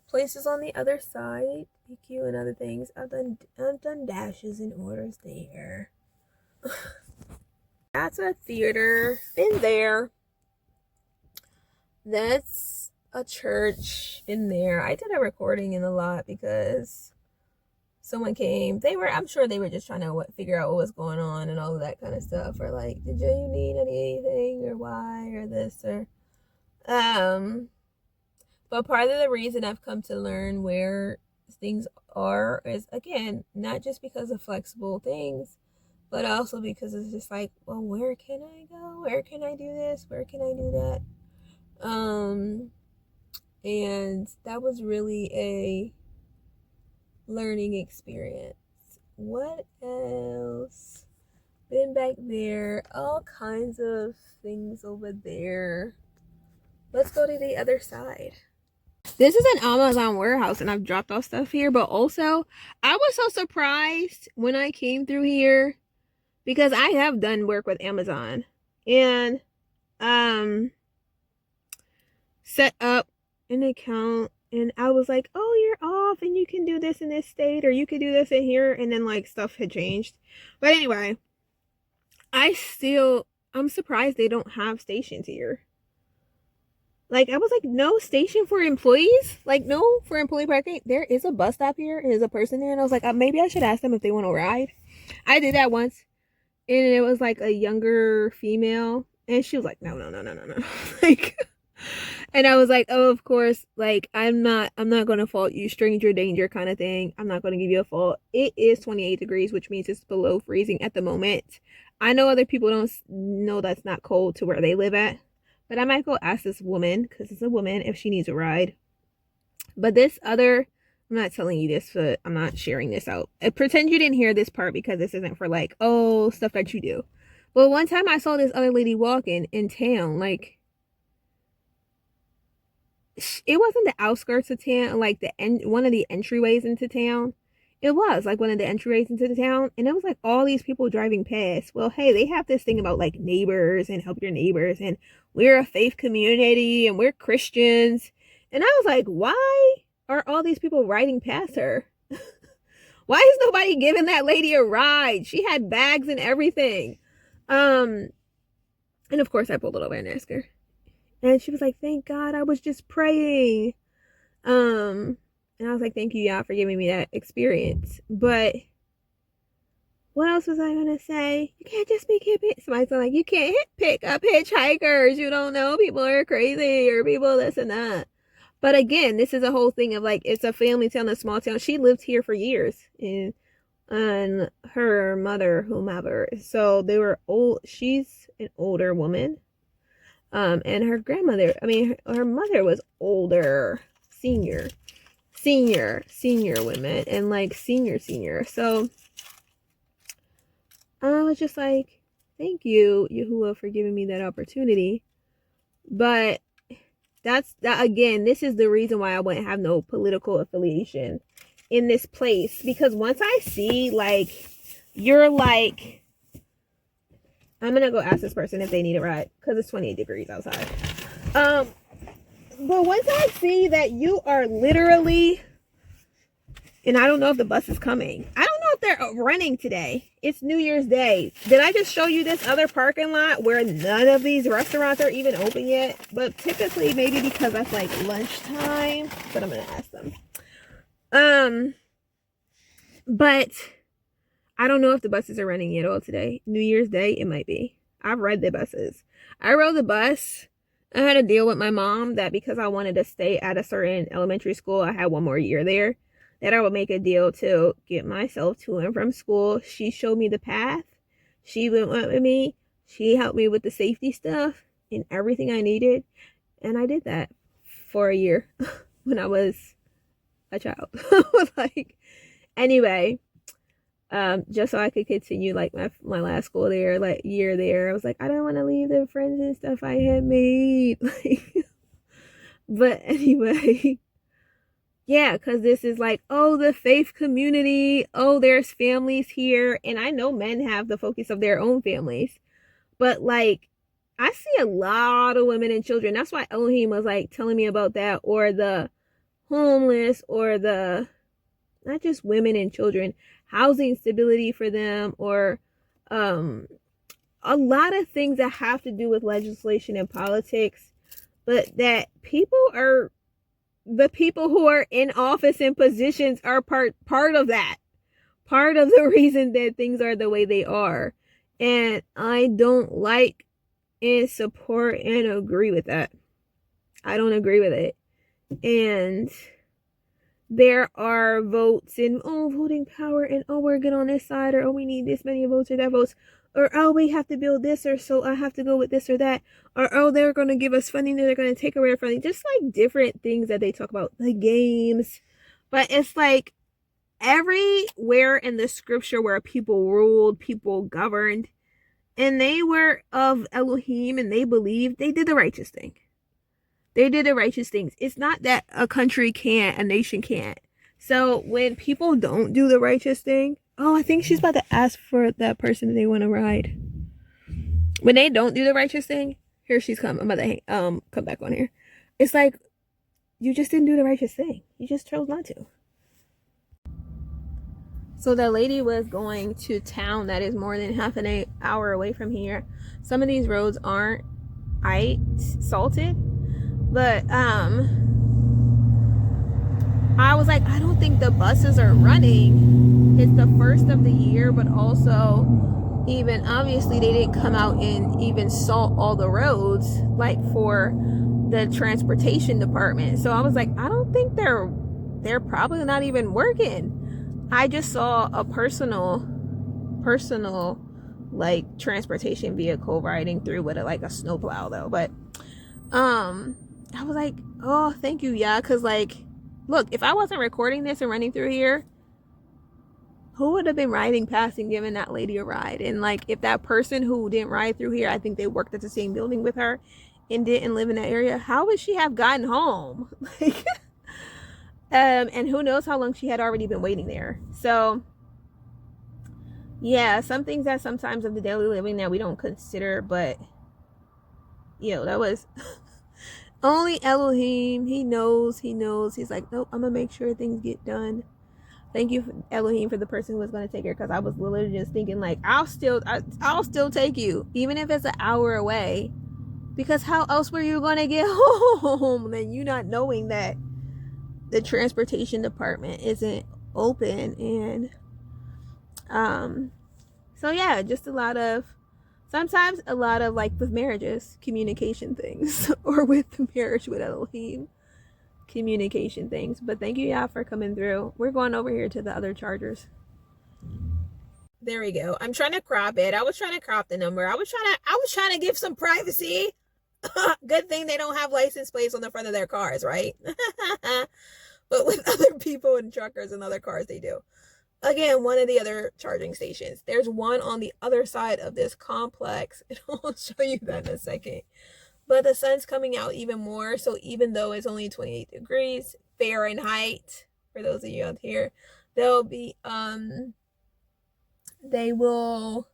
Places on the other side, PQ and other things. I've done dashes and orders there. That's a theater. Been there. That's a church. Been there. I did a recording in the lot because someone came. I'm sure they were just trying to figure out what was going on and all of that kind of stuff. Or like, did you need anything or why or this or but part of the reason I've come to learn where things are is, again, not just because of flexible things, but also because it's just like, well, where can I go? Where can I do this? Where can I do that? And that was really a learning experience. What else? Been back there. All kinds of things over there. Let's go to the other side. This is an Amazon warehouse and I've dropped off stuff here, but also I was so surprised when I came through here because I have done work with Amazon and set up an account and I was like, oh, you're off and you can do this in this state or you could do this in here, and then like stuff had changed. But anyway, I'm surprised they don't have stations here. Like, I was like, no station for employees? Like, no, for employee parking? There is a bus stop here. There's a person there. And I was like, maybe I should ask them if they want to ride. I did that once. And it was like a younger female. And she was like, no. Like, and I was like, oh, of course. Like, I'm not going to fault you. Stranger danger kind of thing. I'm not going to give you a fault. It is 28 degrees, which means it's below freezing at the moment. I know other people don't know that's not cold to where they live at. But I might go ask this woman, because it's a woman, if she needs a ride. But this other, I'm not telling you this, but I'm not sharing this out. Pretend you didn't hear this part because this isn't for like, oh, stuff that you do. But one time I saw this other lady walking in town, like, it wasn't the outskirts of town, like one of the entryways into town. It was like one of the entryways into the town, and it was like all these people driving past. Well, hey, they have this thing about like neighbors and help your neighbors, and we're a faith community and we're Christians. And I was like, why are all these people riding past her? Why is nobody giving that lady a ride? She had bags and everything. And of course I pulled it over and asked her. And she was like, thank God, I was just praying. And I was like, thank you, y'all, for giving me that experience. But what else was I going to say? You can't just be hippie. Somebody's like, you can't pick up hitchhikers. You don't know. People are crazy or people this and that. But again, this is a whole thing of like, it's a family town, a small town. She lived here for years. And her mother, whomever. So they were old. She's an older woman. And her grandmother, her mother was older, senior women, and like senior. So I was just like, thank you, Yahuah, for giving me that opportunity. But that again, this is the reason why I wouldn't have no political affiliation in this place. Because once I see like, you're like, I'm gonna go ask this person if they need a ride because it's 28 degrees outside. But once I see that you are literally, and I don't know if the bus is coming. I don't know if they're running today. It's New Year's Day. Did I just show you this other parking lot where none of these restaurants are even open yet? But typically, maybe because that's like lunchtime. But I'm going to ask them. But I don't know if the buses are running at all today. New Year's Day, it might be. I've read the buses. I rode the bus. I had a deal with my mom that because I wanted to stay at a certain elementary school, I had one more year there, that I would make a deal to get myself to and from school. She showed me the path. She went with me. She helped me with the safety stuff and everything I needed. And I did that for a year when I was a child. Like, anyway, just so I could continue like my last school there, like year there. I was like, I don't want to leave the friends and stuff I had made. Like, but anyway, yeah, because this is like, oh, the faith community. Oh, there's families here. And I know men have the focus of their own families. But like, I see a lot of women and children. That's why Elohim was like telling me about that, or the homeless, or the, not just women and children, housing stability for them, or a lot of things that have to do with legislation and politics, but that the people who are in office and positions are part of that. Part of the reason that things are the way they are. And I don't like and support and agree with that. I don't agree with it. And there are votes and, oh, voting power, and, oh, we're good on this side, or, oh, we need this many votes or that votes, or, oh, we have to build this, or so I have to go with this or that, or, oh, they're going to give us funding, they're going to take away our funding. Just like different things that they talk about, the games. But it's like everywhere in the scripture where people ruled, people governed, and they were of Elohim and they believed, they did the righteous thing. They did the righteous things. It's not that a country can't, a nation can't. So when people don't do the righteous thing, oh, I think she's about to ask for that person that they want to ride. When they don't do the righteous thing, here she's come. I'm about to come back on here. It's like, you just didn't do the righteous thing. You just chose not to. So the lady was going to town that is more than half an hour away from here. Some of these roads aren't salted, but I was like, I don't think the buses are running. It's the first of the year, but also even obviously they didn't come out and even salt all the roads like for the transportation department. So I was like, I don't think they're probably not even working. I just saw a personal like transportation vehicle riding through with like a snowplow though. But I was like, oh, thank you, yeah, because like, look, if I wasn't recording this and running through here, who would have been riding past and giving that lady a ride? And like, if that person who didn't ride through here, I think they worked at the same building with her and didn't live in that area, how would she have gotten home? Like, and who knows how long she had already been waiting there. So yeah, some things that sometimes of the daily living that we don't consider, but that was only Elohim. He knows. He's like, nope, I'm gonna make sure things get done. Thank you, Elohim, for the person who was gonna take her, because I was literally just thinking like, I'll still take you, even if it's an hour away, because how else were you gonna get home than you not knowing that the transportation department isn't open? And so yeah, just sometimes a lot of like with marriages, communication things, or with the marriage with Elohim, communication things. But thank you, y'all, for coming through. We're going over here to the other chargers. There we go. I'm trying to crop it. I was trying to crop the number. I was trying to give some privacy. Good thing they don't have license plates on the front of their cars, right? But with other people and truckers and other cars, they do. Again, one of the other charging stations. There's one on the other side of this complex. And I'll show you that in a second. But the sun's coming out even more. So even though it's only 28 degrees Fahrenheit, for those of you out here, they will,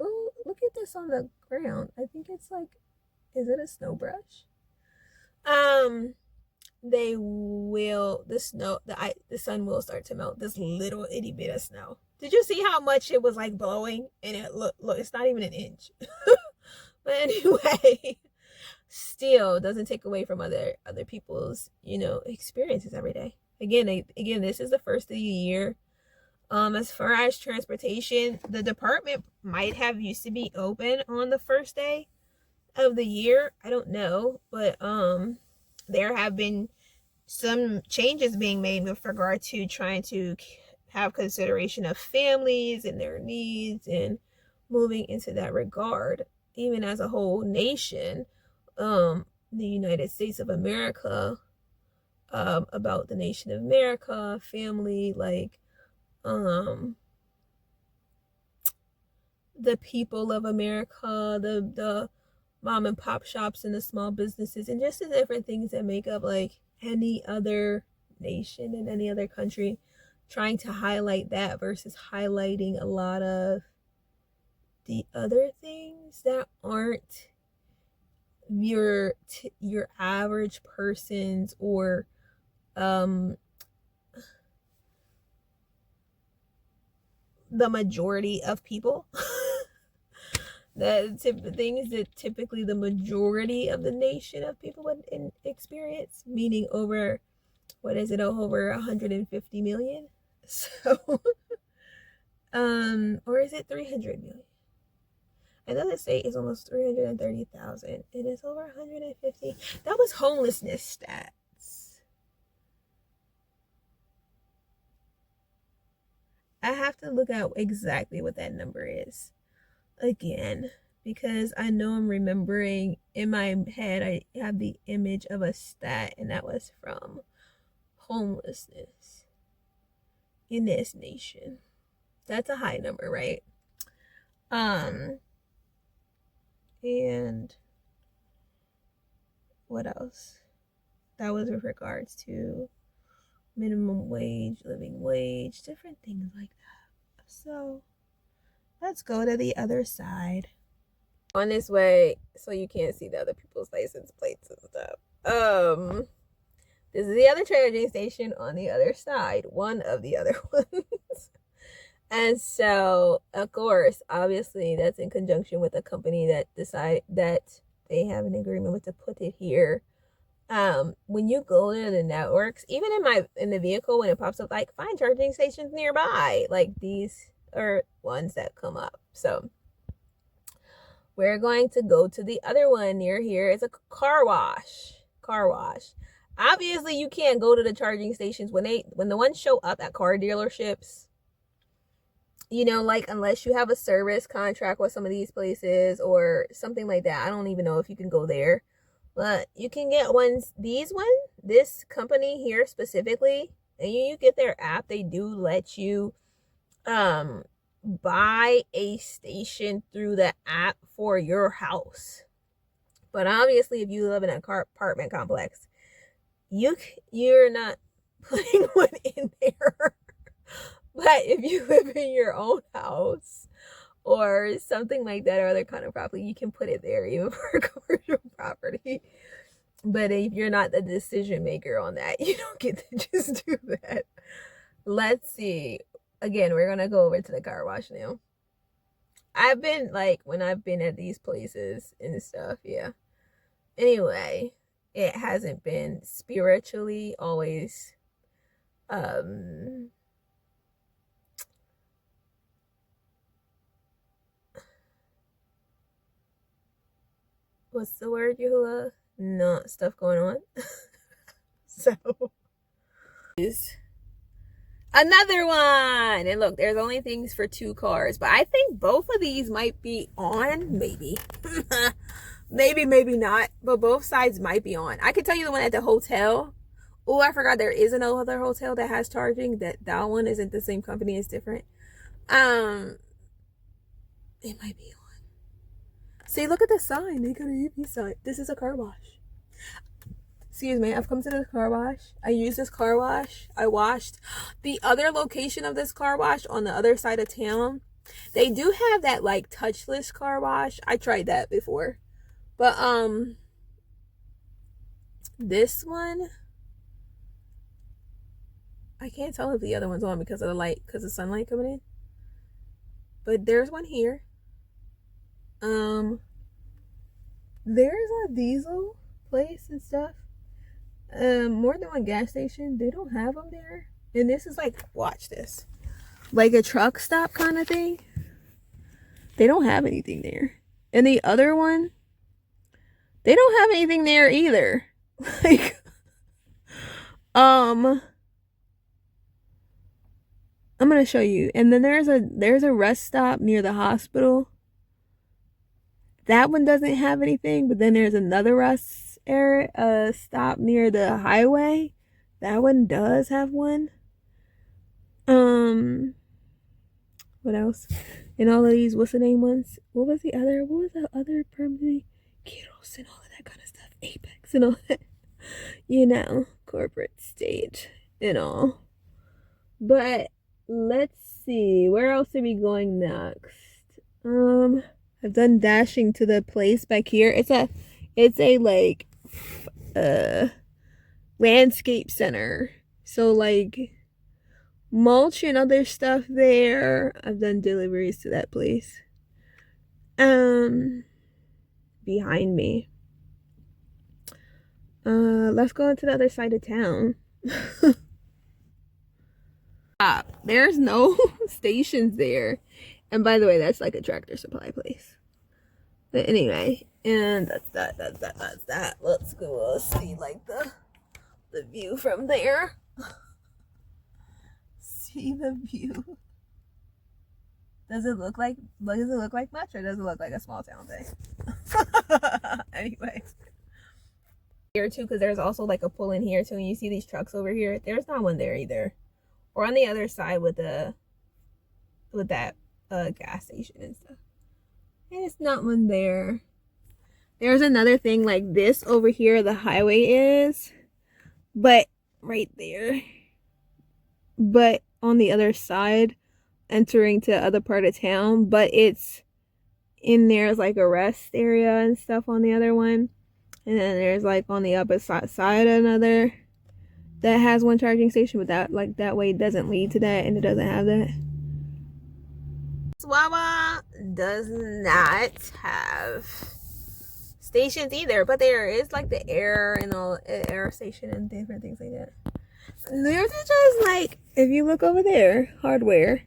oh, look at this on the ground. I think it's like, is it a snow brush? They will, the sun will start to melt this little itty bit of snow. Did you see how much it was like blowing? And it look, it's not even an inch. But anyway, still doesn't take away from other people's, experiences every day. Again, this is the first of the year. As far as transportation, the department might have used to be open on the first day of the year. I don't know, but there have been some changes being made with regard to trying to have consideration of families and their needs, and moving into that regard, even as a whole nation. The United States of America about the nation of America, family, like the people of America, the mom and pop shops and the small businesses, and just the different things that make up like any other nation in any other country, trying to highlight that versus highlighting a lot of the other things that aren't your average person's or the majority of people. The things that typically the majority of the nation of people would experience, meaning over, what is it, over 150 million? So, or is it 300 million? Another state is almost 330,000, and it's over 150. That was homelessness stats. I have to look at exactly what that number is again, because I know I'm remembering in my head, I have the image of a stat, and that was from homelessness in this nation. That's a high number, right? And what else? That was with regards to minimum wage, living wage, different things like that. So let's go to the other side. On this way, so you can't see the other people's license plates and stuff. This is the other charging station on the other side, one of the other ones. And so, of course, obviously, that's in conjunction with a company that decide that they have an agreement with to put it here. When you go to the networks, even in the vehicle, when it pops up like find charging stations nearby, like these are ones that come up. So we're going to go to the other one near here. It's a car wash. Obviously, you can't go to the charging stations when the ones show up at car dealerships. You know, like, unless you have a service contract with some of these places or something like that. I don't even know if you can go there. But you can get ones, this company here specifically, and you get their app, they do let you buy a station through the app for your house. But obviously, if you live in an apartment complex, you're not putting one in there. But if you live in your own house or something like that, or other kind of property, you can put it there, even for commercial property. But if you're not the decision maker on that, you don't get to just do that. Let's see. Again, we're going to go over to the car wash now. I've been, like, when I've been at these places and stuff, yeah. Anyway, it hasn't been spiritually always, what's the word, Yahuah? No stuff going on. So is another one, and look, there's only things for 2 cars, but I think both of these might be on. Maybe maybe not, but both sides might be on. I could tell you the one at the hotel. Oh, I forgot there is another hotel that has charging. That one isn't the same company, it's different. It might be on. See, look at the sign. They got an EP sign. This is a car wash. Excuse me, I've come to this car wash. I use this car wash. I washed the other location of this car wash on the other side of town. They do have that like touchless car wash. I tried that before. But this one, I can't tell if the other one's on because of the light, because of sunlight coming in. But there's one here. There's a diesel place and stuff. More than one gas station. They don't have them there. And this is like, watch this, like a truck stop kind of thing. They don't have anything there. And the other one, they don't have anything there either. Like, I'm gonna show you. And then there's a rest stop near the hospital. That one doesn't have anything, but then there's another rest area, stop near the highway. That one does have one. What else? And all of these, what's the name ones? What was the other permanently? Kiros and all of that kind of stuff. Apex and all that. You know, corporate stage and all. But let's see, where else are we going next? I've done dashing to the place back here. It's a like landscape center. So like mulch and other stuff there. I've done deliveries to that place. Behind me. Let's go into the other side of town. There's no stations there. And by the way, that's like a Tractor Supply place. But anyway, and that's that. Let's go see like the view from there. See the view. Does it look like much, or does it look like a small town thing? Anyway. Here too, because there's also like a pull in here too, and you see these trucks over here. There's not one there either. Or on the other side with that gas station and stuff. And it's not one there. There's another thing like this over here, the highway is, but right there. But on the other side, entering to other part of town, but it's in there's like a rest area and stuff on the other one. And then there's like on the opposite side another that has one charging station, but that way it doesn't lead to that, and it doesn't have that. Yahuah does not have stations either, but there is like the air and all air station and different things like that. There's just like, if you look over there, hardware.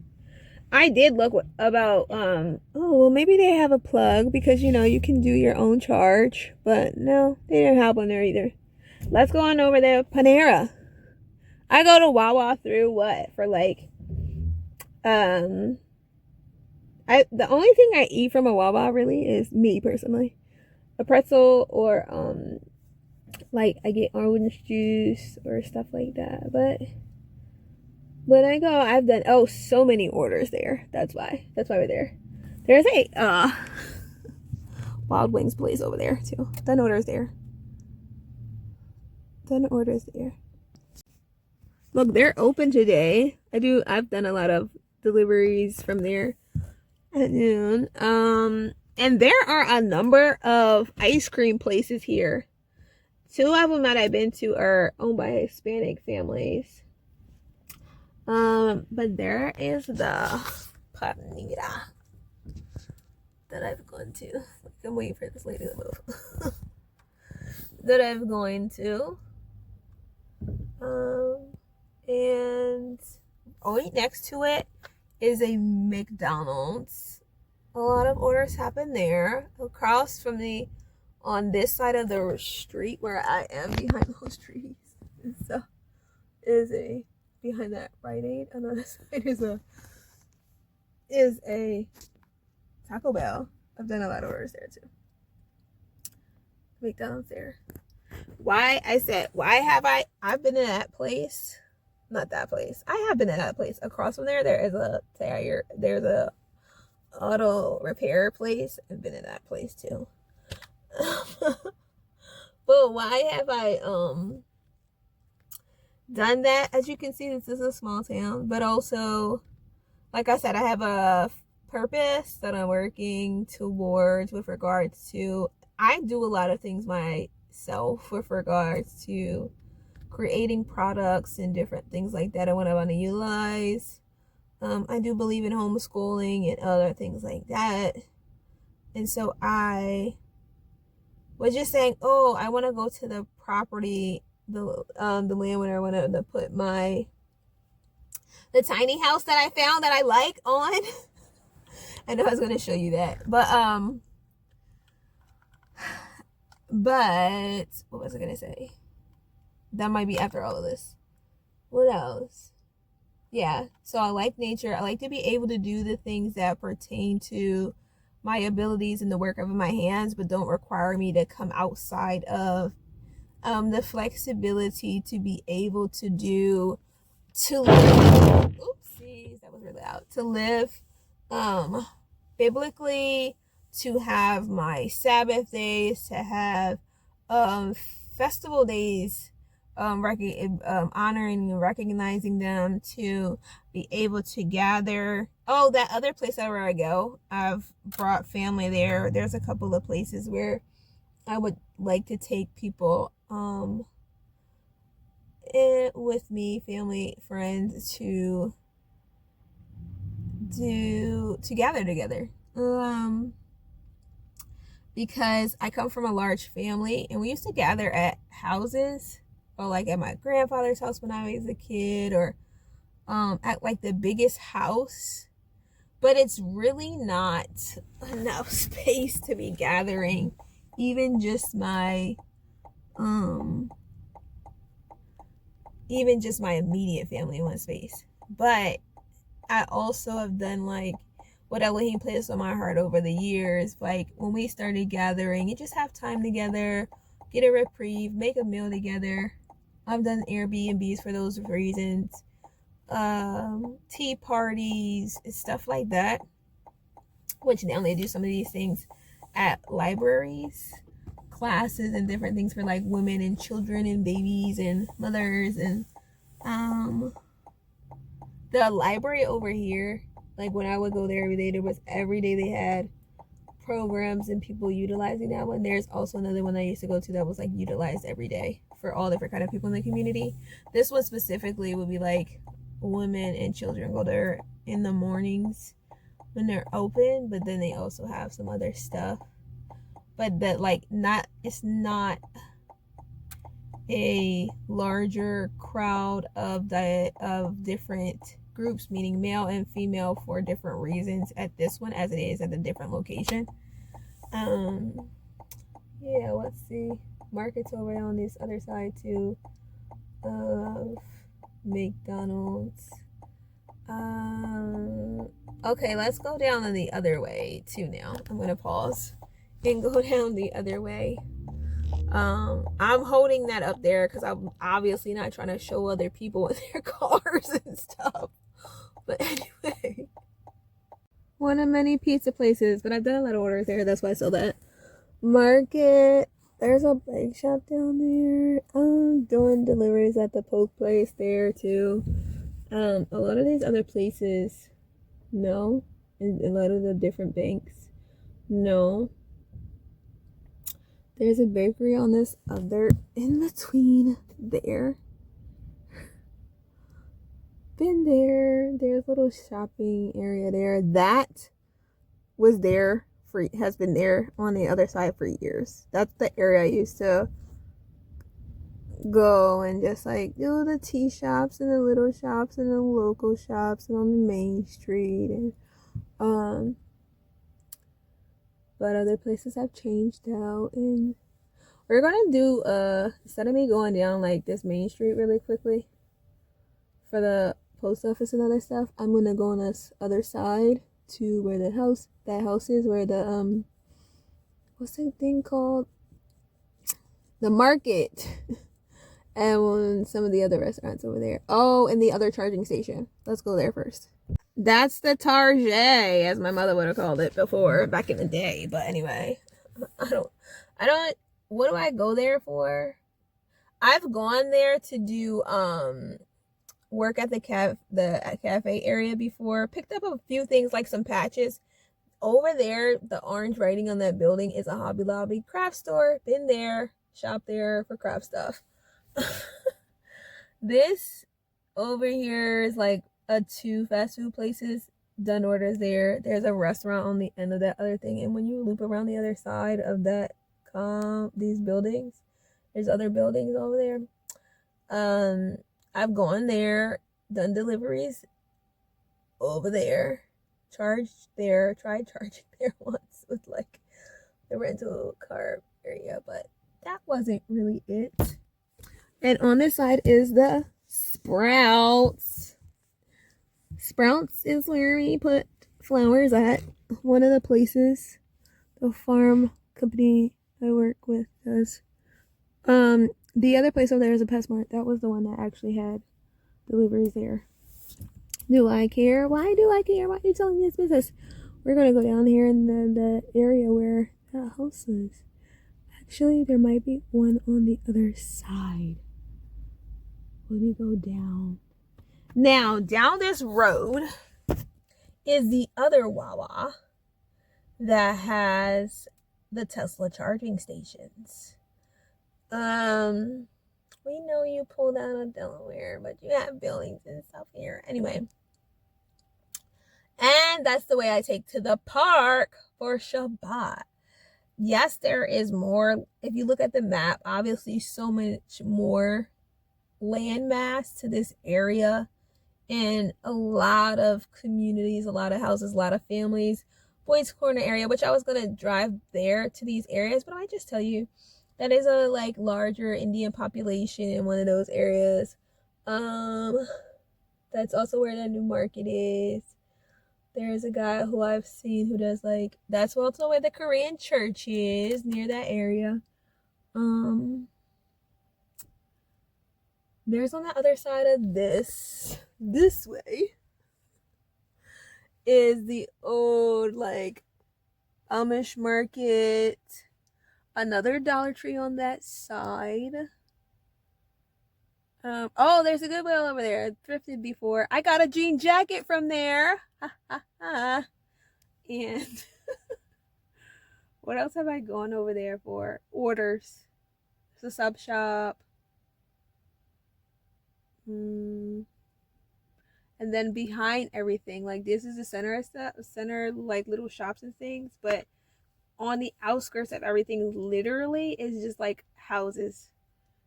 I did look about oh well, maybe they have a plug, because you know you can do your own charge, but no, they didn't have one there either. Let's go on over there. Panera. I go to Yahuah through what for like the only thing I eat from a Yahuah really is, me personally, a pretzel, or like I get orange juice or stuff like that. But when I go, I've done so many orders there. That's why we're there. There's a Wild Wings place over there too. Done orders there. Look, they're open today. I've done a lot of deliveries from there at noon. And there are a number of ice cream places here. 2 of them that I've been to are owned by Hispanic families. But there is the Panera that I've gone to. I'm waiting for this lady to move. That I've gone to. And right next to it is a McDonald's. A lot of orders happen there. Across from on this side of the street where I am, behind those trees and stuff, is behind that Rite Aid. On the other side is a Taco Bell. I've done a lot of orders there too. McDonald's there. I've been in that place. Not that place. I have been in that place. Across from there is there's a auto repair place. I've been in that place too. But why have I done that? As you can see, this is a small town, but also, like I said, I have a purpose that I'm working towards with regards to, I do a lot of things myself with regards to creating products and different things like that, and what I want to utilize. I do believe in homeschooling and other things like that. And so I was just saying, I want to go to the property, the land where I want to put the tiny house that I found that I like on. I know I was going to show you that, but what was I going to say? That might be after all of this. What else? Yeah, so I like nature. I like to be able to do the things that pertain to my abilities and the work of my hands, but don't require me to come outside of the flexibility to be able to live, oopsies, that was really loud, to live biblically, to have my Sabbath days, to have festival days, honoring and recognizing them, to be able to gather. Oh, that other place where I go, I've brought family there. There's a couple of places where I would like to take people with me, family, friends, to gather together. Because I come from a large family, and we used to gather at houses, or like at my grandfather's house when I was a kid, or at like the biggest house. But it's really not enough space to be gathering even just my immediate family in one space. But I also have done like what Elohim placed on my heart over the years. Like when we started gathering, you just have time together, get a reprieve, make a meal together. I've done Airbnbs for those reasons, tea parties, stuff like that. Which now they do some of these things at libraries, classes, and different things for like women and children and babies and mothers. And the library over here, like when I would go there every day they had programs and people utilizing that one. There's also another one I used to go to that was like utilized every day for all different kind of people in the community. This one specifically would be like women and children go there in the mornings when they're open, but then they also have some other stuff. But that it's not a larger crowd of different groups, meaning male and female, for different reasons at this one as it is at a different location. Yeah, let's see. Market's over on this other side too of McDonald's. Okay, let's go down on the other way too now. I'm gonna pause and go down the other way. I'm holding that up there because I'm obviously not trying to show other people in their cars and stuff. But anyway, one of many pizza places, but I've done a lot of orders there. That's why I saw that. Market. There's a bake shop down there. Doing deliveries at the poke place there too. A lot of these other places, no. And a lot of the different banks, no. There's a bakery on this other in between there. Been there. There's a little shopping area there. That was there has been there on the other side for years. That's the area I used to go and just like do the tea shops and the little shops and the local shops and on the main street and but other places have changed out. And we're gonna do instead of me going down like this main street really quickly for the post office and other stuff, I'm gonna go on this other side to where that house is, where the what's that thing called, the market. And some of the other restaurants over there. Oh, and the other charging station. Let's go there first. That's the Target, as my mother would have called it before, back in the day. But anyway, I don't, what do I go there for? I've gone there to do, work at the cafe area before. Picked up a few things like some patches. Over there, the orange writing on that building is a Hobby Lobby craft store. Been there, shop there for craft stuff. This over here is like two fast food places. Done orders there. There's a restaurant on the end of that other thing, and when you loop around the other side of that these buildings, there's other buildings over there. I've gone there, done deliveries over there, charged there, tried charging there once with like the rental car area, but that wasn't really it. And on this side is the Sprouts. Sprouts is where we put flowers at. One of the places the farm company I work with does. The other place over there is a PetSmart. That was the one that actually had deliveries there. Do I care? Why do I care? Why are you telling me this business? We're gonna go down here in the area where that house is. Actually, there might be one on the other side. Let me go down. Now, down this road is the other Wawa that has the Tesla charging stations. We know you pulled out of Delaware, but you have buildings and stuff here. Anyway. And that's the way I take to the park for Shabbat. Yes, there is more. If you look at the map, obviously so much more land mass to this area. And a lot of communities, a lot of houses, a lot of families. Boyd's Corner area, which I was going to drive there to these areas. But I just tell you, that is a like larger Indian population in one of those areas. That's also where the new market is. There's a guy who I've seen who does like, that's also where the Korean church is, near that area. There's on the other side of this way, is the old like Amish market. Another Dollar Tree on that side. Oh, there's a Goodwill over there. I thrifted before. I got a jean jacket from there. And what else have I gone over there for? Orders. It's a sub shop. And then behind everything, like this is the center like little shops and things, but on the outskirts of everything literally is just like houses.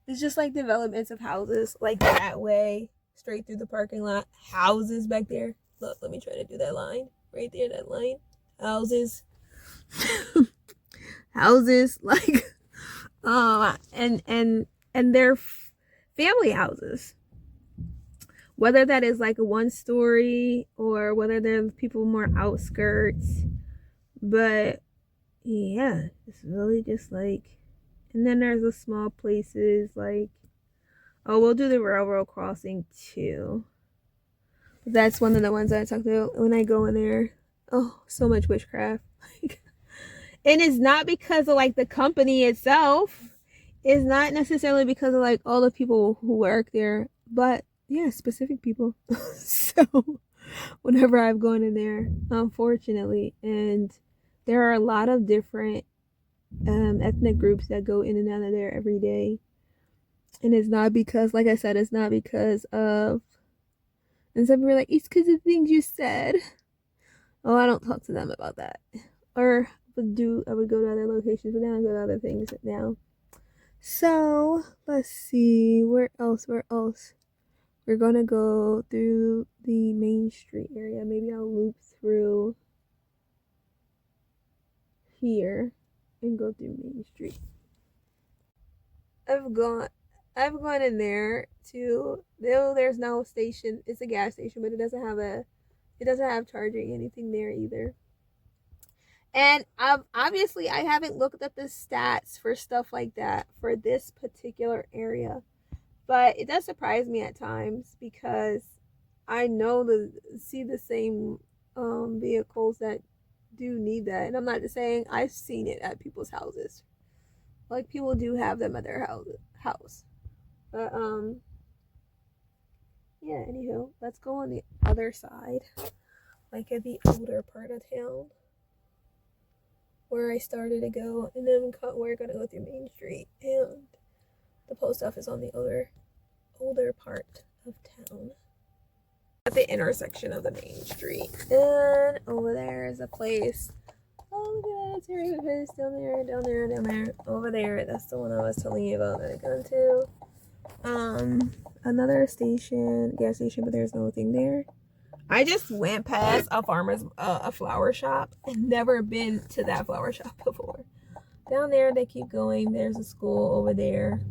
It's just like developments of houses, like that way, straight through the parking lot. Houses back there. Look, let me try to do that line. Right there, that line. Houses. Houses, like, and they're family houses. Whether that is like a 1-story or whether they're people more outskirts. But, yeah, it's really just like... And then there's the small places like, oh, we'll do the railroad crossing too. That's one of the ones I talked about when I go in there. Oh, so much witchcraft. And it's not because of like the company itself. It's not necessarily because of like all the people who work there, but yeah, specific people. So whenever I've gone in there, unfortunately, and there are a lot of different ethnic groups that go in and out of there every day. And it's not because, like I said, it's not because of, and some people are like, it's because of things you said. Oh, I don't talk to them about that. Or I would go to other locations, but now I go to other things now. So let's see, where else? We're gonna go through the Main Street area. Maybe I'll loop through here and go through Main Street. I've gone in there too. There's no station. It's a gas station, but it doesn't have charging anything there either. And obviously I haven't looked at the stats for stuff like that for this particular area, but it does surprise me at times because I know see the same vehicles that do need that. And I'm not just saying, I've seen it at people's houses. Like, people do have them at their house. But yeah, anywho, let's go on the other side, like at the older part of town where I started to go, and then we're gonna go through Main Street, and the post office on the older part of town. At the intersection of the Main Street. And over there is a place. Oh, look at that. It's here. It's down there. Over there. That's the one I was telling you about that I gone to. Another station, gas station, but there's nothing there. I just went past a flower shop and never been to that flower shop before. Down there, they keep going. There's a school over there.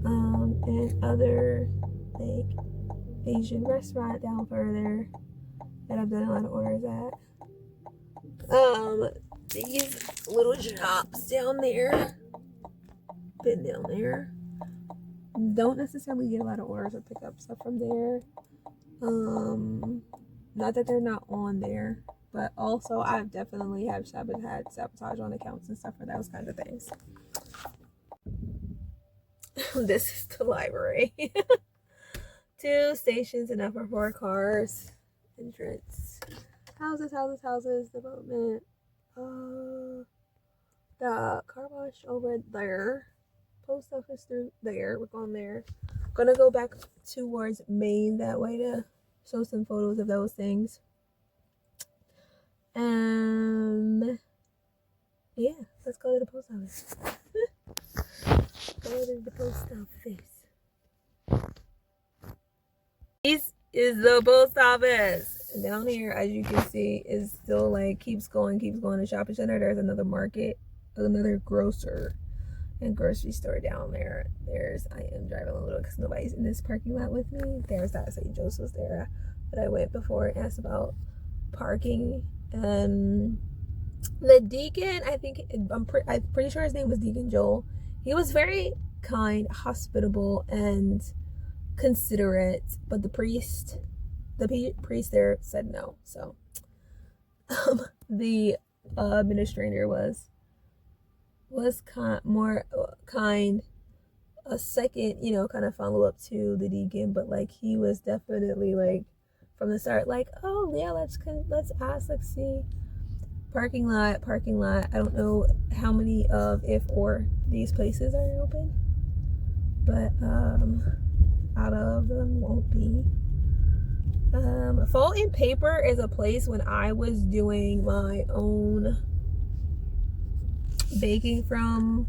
And other, like, Asian restaurant down further that I've done a lot of orders at. These little shops down there. Been down there. don't necessarily get a lot of orders or pick up stuff from there. Not that they're not on there, but also I've definitely had sabotage on accounts and stuff for those kinds of things. This is the library. 2 stations, enough for 4 cars. Entrance. Houses, development. The car wash over there. Post office through there. We're going there. Gonna go back towards Maine that way to show some photos of those things. Yeah, let's go to the post office. Go to the post office. This is the post office. And down here, as you can see, is still like keeps going. The shopping center. There's another market, another grocer and grocery store down there. I am driving a little because nobody's in this parking lot with me. There's that St. Joseph's there. But I went before and asked about parking. The deacon, I'm pretty sure his name was Deacon Joel. He was very kind, hospitable, and considerate, but the priest there said no. So the administrator was more kind. A second, kind of follow up to the deacon, but like he was definitely like from the start, like, oh yeah, let's ask, let's see. Parking lot. I don't know how many if or these places are open, but out of them won't be. Fold and Paper is a place when I was doing my own baking from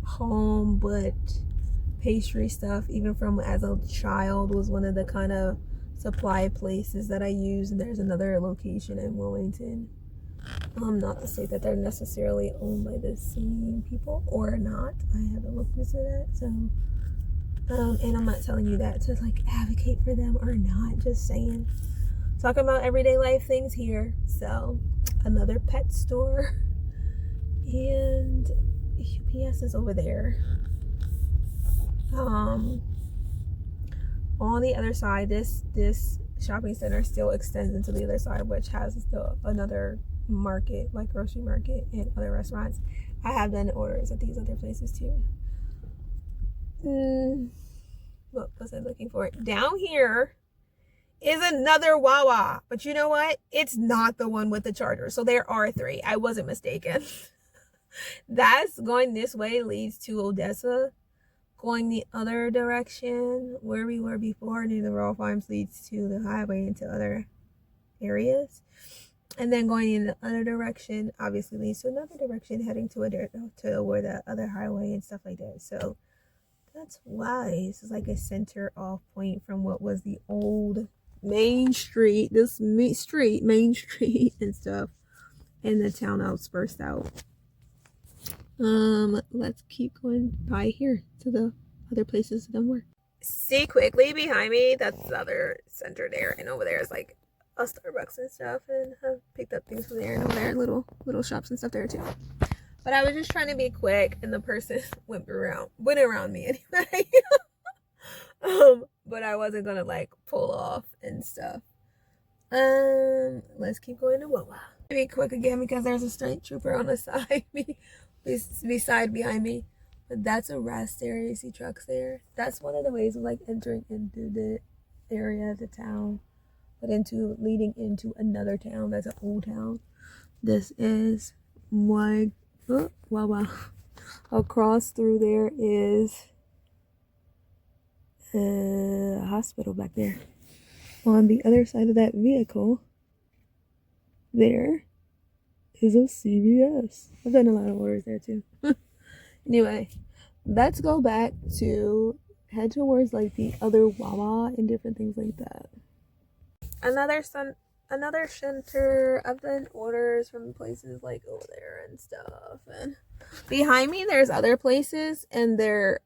home, but pastry stuff, even from as a child, was one of the kind of supply places that I use. And there's another location in Wilmington. Not to say that they're necessarily owned by the same people or not. I haven't looked into that, so and I'm not telling you that to like advocate for them or not, just saying. Talking about everyday life things here. So another pet store, and UPS is over there. On the other side, this shopping center still extends into the other side, which has still another market, like grocery market and other restaurants. I have done orders at these other places too. What was I looking for? Down here is another Wawa, but you know what? It's not the one with the charger. So there are 3. I wasn't mistaken. That's going this way leads to Odessa. Going the other direction, where we were before, near the Rural Farms, leads to the highway into other areas. And then going in the other direction, obviously leads to another direction, heading to where the other highway and stuff like that. So that's why this is like a center off point from what was the old main street, Main Street and stuff, and the town outspurced out. Let's keep going by here to the other places that work. See quickly behind me, that's the other center there, and over there is like a Starbucks and stuff, and I've picked up things from there, and over there little shops and stuff there too. But I was just trying to be quick, and the person went around me anyway. But I wasn't gonna like pull off and stuff. Let's keep going to Wawa. Be quick again because there's a state trooper on the side behind me. But that's a rest area. You see trucks there. That's one of the ways of like entering into the area of the town, but leading into another town that's an old town. This is Wawa. Across through there is a hospital back there. On the other side of that vehicle, there is a CVS. I've done a lot of orders there too. Anyway, let's go back to head towards like the other Wawa and different things like that. Another center. I've done orders from places like over there and stuff. And behind me, there's other places, and they're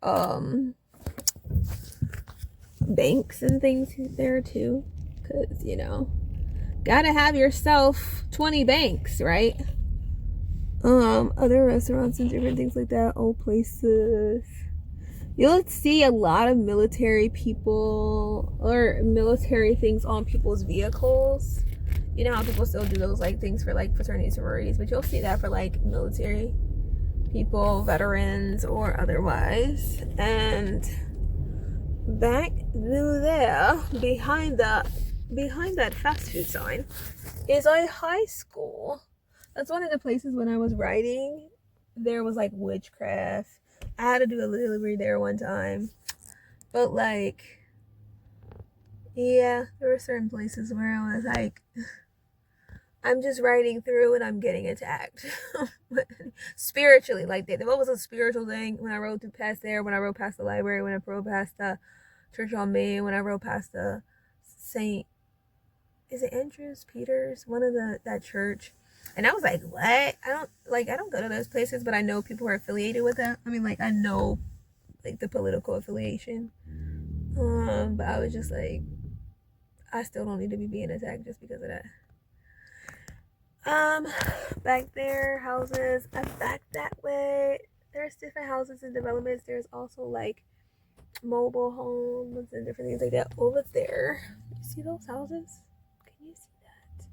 banks and things there too, because gotta have yourself 20 banks, right? Other restaurants and different things like that, old places, you'll see a lot of military people or military things on people's vehicles. You know how people still do those like things for like fraternities, sororities, but you'll see that for like military people, veterans or otherwise. And back there, behind that fast food sign, is a high school. That's one of the places when I was writing, there was like witchcraft. I had to do a delivery there one time. But like, yeah, there were certain places where I was like, I'm just riding through and I'm getting attacked. Spiritually, like that. What was a spiritual thing when I rode through past there, when I rode past the library, when I rode past the church on Main, when I rode past the St. Is it Andrews, Peters? One of that church. And I was like, what? I don't go to those places, but I know people are affiliated with them. I mean, like, I know like the political affiliation. But I was just like, I still don't need to be being attacked just because of that. Back there, houses. Back that way, there's different houses and developments. There's also like mobile homes and different things like that over there. You see those houses? Can you see that?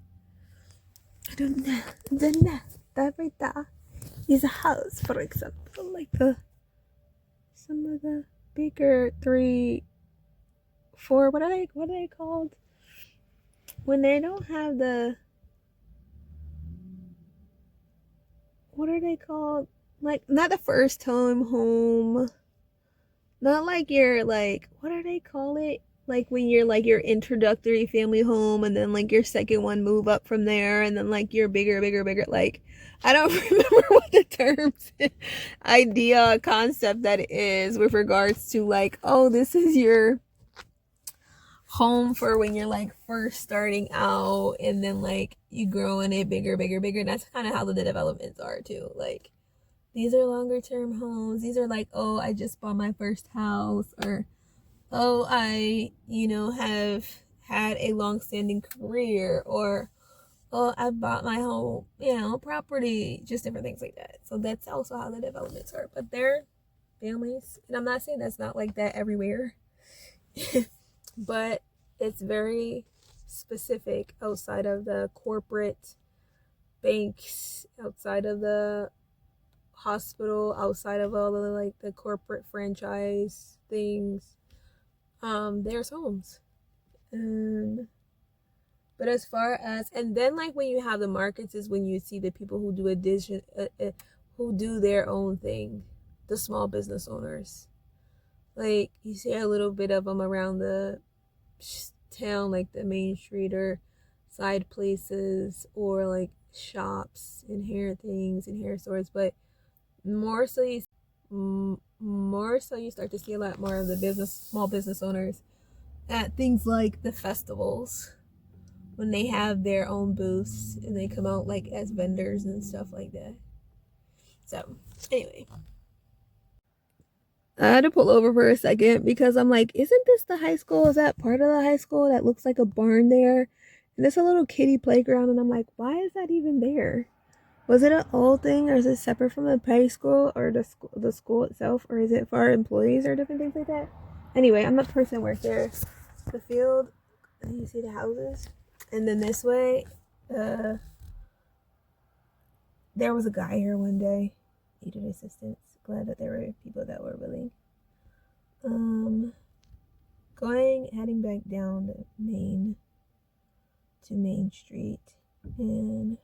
I don't know. That right there is a house, for example, like some of the bigger 3, 4. What are they called? When they don't have the, what are they called? Like, not the first time home. Not like your, like, what do they call it? Like when you're like your introductory family home and then like your second one move up from there and then like your bigger. Like, I don't remember what the terms, idea, concept that is with regards to like, oh, this is your home for when you're like first starting out and then like you grow in it bigger. That's kind of how the developments are too. Like, these are longer term homes. These are like, oh, I just bought my first house, or oh, I, have had a long-standing career, or oh, I bought my home, property, just different things like that. So that's also how the developments are. But they're families, and I'm not saying that's not like that everywhere, but it's very specific outside of the corporate banks, outside of the hospital, outside of all of like the corporate franchise things. There's homes. But as far as, and then like when you have the markets is when you see the people who do who do their own thing, the small business owners. Like, you see a little bit of them around the town, like the main street or side places, or like shops and hair things and hair stores. But more so you start to see a lot more of the small business owners at things like the festivals, when they have their own booths and they come out like as vendors and stuff like that. So anyway, I had to pull over for a second because I'm like, isn't this the high school? Is that part of the high school that looks like a barn there? And it's a little kiddie playground, and I'm like, why is that even there? Was it an old thing, or is it separate from the preschool or the school itself, or is it for our employees or different things like that? Anyway, I'm the person who works there. The field, and you see the houses, and then this way, there was a guy here one day, needed assistance. Glad that there were people that were willing. Heading back down to Main Street, and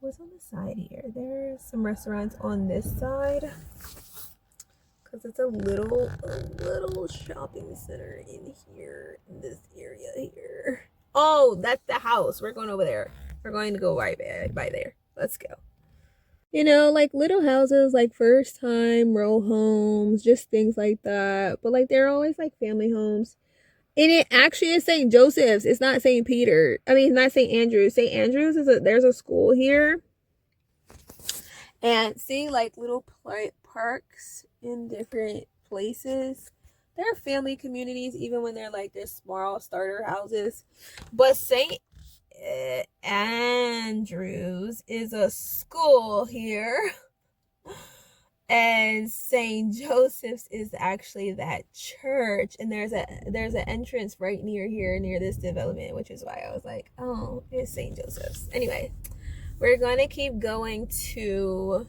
what's on the side here? There's some restaurants on this side because it's a little shopping center in here, in this area here. Oh, that's the house. We're going over there. We're going to go right by there. Let's go. Like little houses, like first time row homes, just things like that. But like they're always like family homes. And it actually is St. Joseph's. It's not St. Peter. I mean, not St. Andrews. St. Andrews there's a school here. And seeing like little parks in different places. There are family communities, even when they're like their small starter houses. But St. Andrews is a school here. And St. Joseph's is actually that church, and there's an entrance right near here, near this development, which is why I was like, oh, it's St. Joseph's. Anyway, we're going to keep going to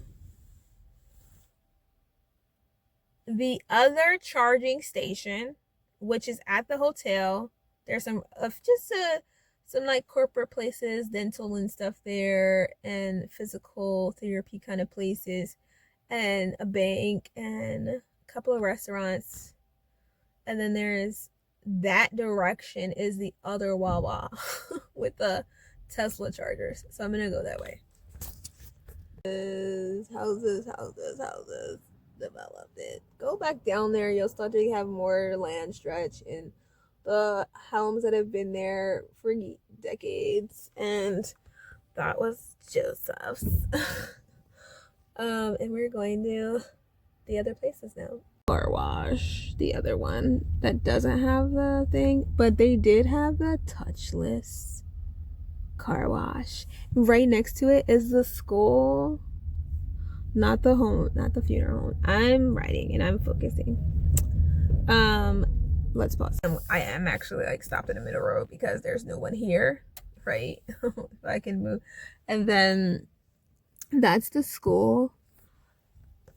the other charging station, which is at the hotel. There's some some like corporate places, dental and stuff there, and physical therapy kind of places, and a bank and a couple of restaurants. And then there's that direction is the other Wawa with the Tesla chargers. So I'm gonna go that way. Houses developed it. Go back down there, you'll start to have more land stretch and the homes that have been there for decades. And that was Joseph's. And we're going to the other places now. Car wash, the other one that doesn't have the thing, but they did have the touchless car wash. Right next to it is the school, not the home, not the funeral home. I'm writing and I'm focusing. Let's pause. I am actually like stopped in the middle road because there's no one here, right? If I can move. And then that's the school.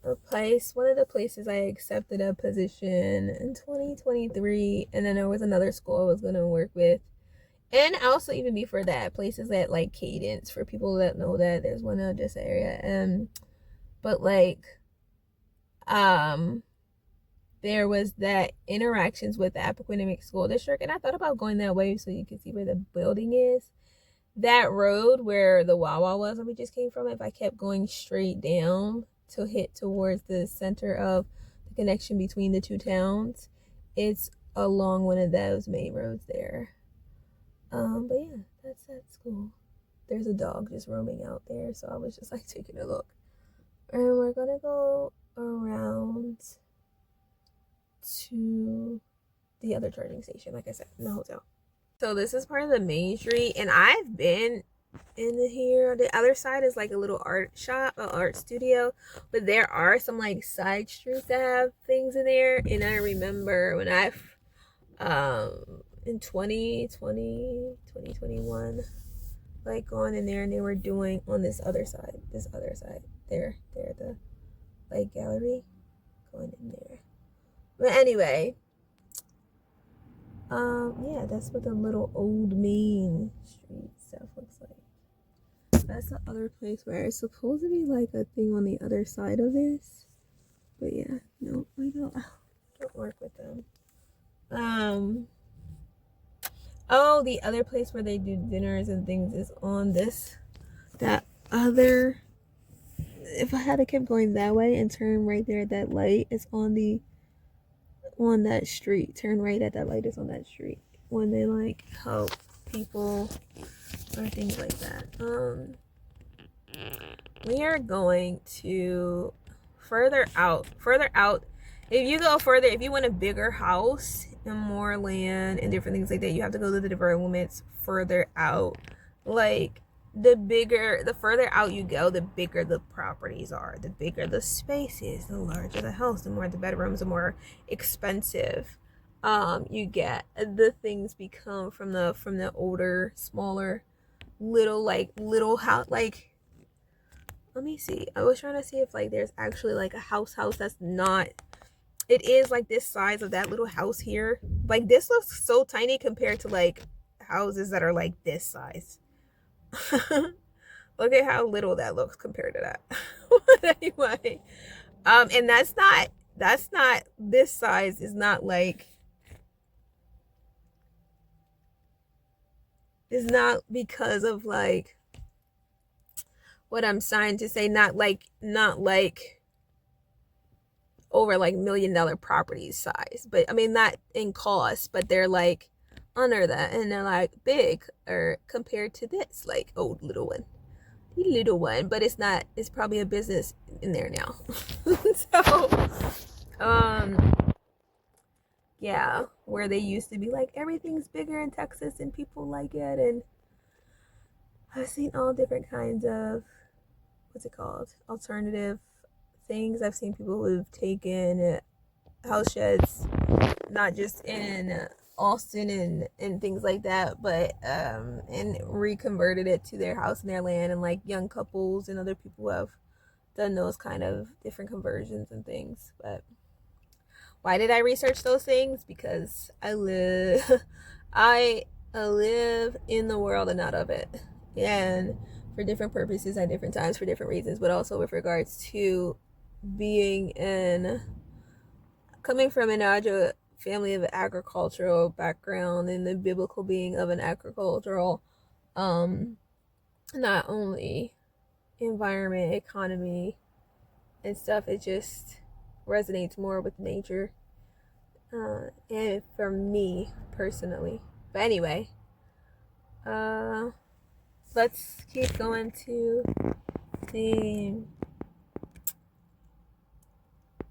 One of the places I accepted a position in 2023, and then there was another school I was gonna work with, and also even before that, places that like Cadence, for people that know that there's one in this area. But like there was that interactions with the Appoquinimink School District, and I thought about going that way so you can see where the building is. That road where the Wawa was that we just came from, if I kept going straight down to hit towards the center of the connection between the two towns, it's along one of those main roads there. But yeah, that's that school. There's a dog just roaming out there, so I was just like taking a look. And we're gonna go around to the other charging station, like I said, in the hotel. So this is part of the main street, and I've been in here. The other side is like a little art shop, an art studio, but there are some like side streets that have things in there. And I remember when I've in 2021 like gone in there, and they were doing on this other side there the like gallery, going in there. But anyway, yeah, that's what the little old main street stuff looks like. That's the other place where it's supposed to be like a thing on the other side of this. But yeah, no, I don't work with them. Oh, the other place where they do dinners and things is on that other, if I had to keep going that way and turn right there at that light, it's on that street. Turn right at that light, is on that street. When they like help people or things like that. We are going to further out. If you go further, if you want a bigger house and more land and different things like that, you have to go to the developments further out. Like the further out you go, the bigger the properties are, the bigger the space is, the larger the house, the more the bedrooms, the more expensive you get. The things become from the older, smaller, little house. Like, let me see, I was trying to see if like there's actually like a house that's not, it is like this size of that little house here. Like, this looks so tiny compared to like houses that are like this size. Look at how little that looks compared to that. But anyway, and that's not this size is not like, it's not because of like what I'm trying to say, not like over like $1 million property size, but I mean not in cost, but they're like under that, and they're like big or compared to this like old little one, but it's not, it's probably a business in there now. So yeah, where they used to be like everything's bigger in Texas and people like it, and I've seen all different kinds of, what's it called, alternative things. I've seen people who've taken house sheds, not just in Austin and things like that, but and reconverted it to their house and their land, and like young couples and other people have done those kind of different conversions and things. But why did I research those things? Because I live in the world and not of it, and for different purposes at different times for different reasons, but also with regards to coming from an family of agricultural background and the biblical being of an agricultural not only environment, economy and stuff. It just resonates more with nature, and for me personally. But anyway, let's keep going to the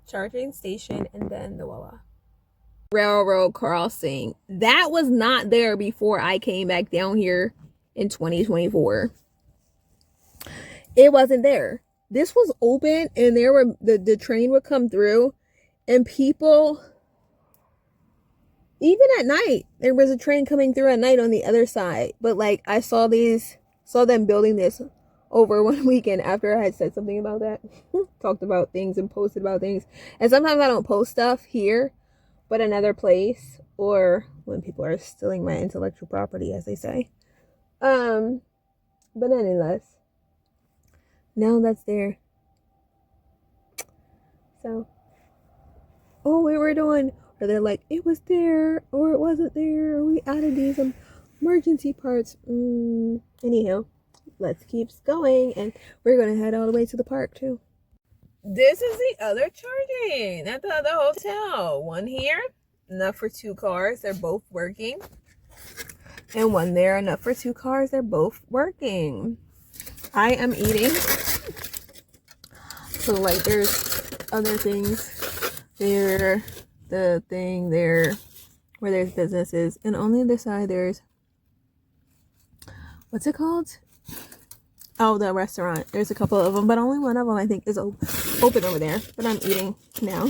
charging station and then the Yahuah. Railroad crossing. That was not there before I came back down here in 2024. It wasn't there. This was open, and there were the train would come through, and people, even at night, there was a train coming through at night on the other side. But like I saw them building this over one weekend after I had said something about that. Talked about things and posted about things. And sometimes I don't post stuff here, but another place, or when people are stealing my intellectual property, as they say. But nonetheless, now that's there. So, oh, we were doing, or they're like, it was there, or it wasn't there, or we added these emergency parts. Anyhow, let's keep going, and we're gonna head all the way to the park too. This is the other charging at the other hotel. One here, enough for 2 cars. They're both working. And one there, enough for 2 cars. They're both working. I am eating. So like there's other things there, the thing there where there's businesses, and on the other side there's, what's it called? Oh, the restaurant. There's a couple of them, but only one of them I think is open over there. But I'm eating now.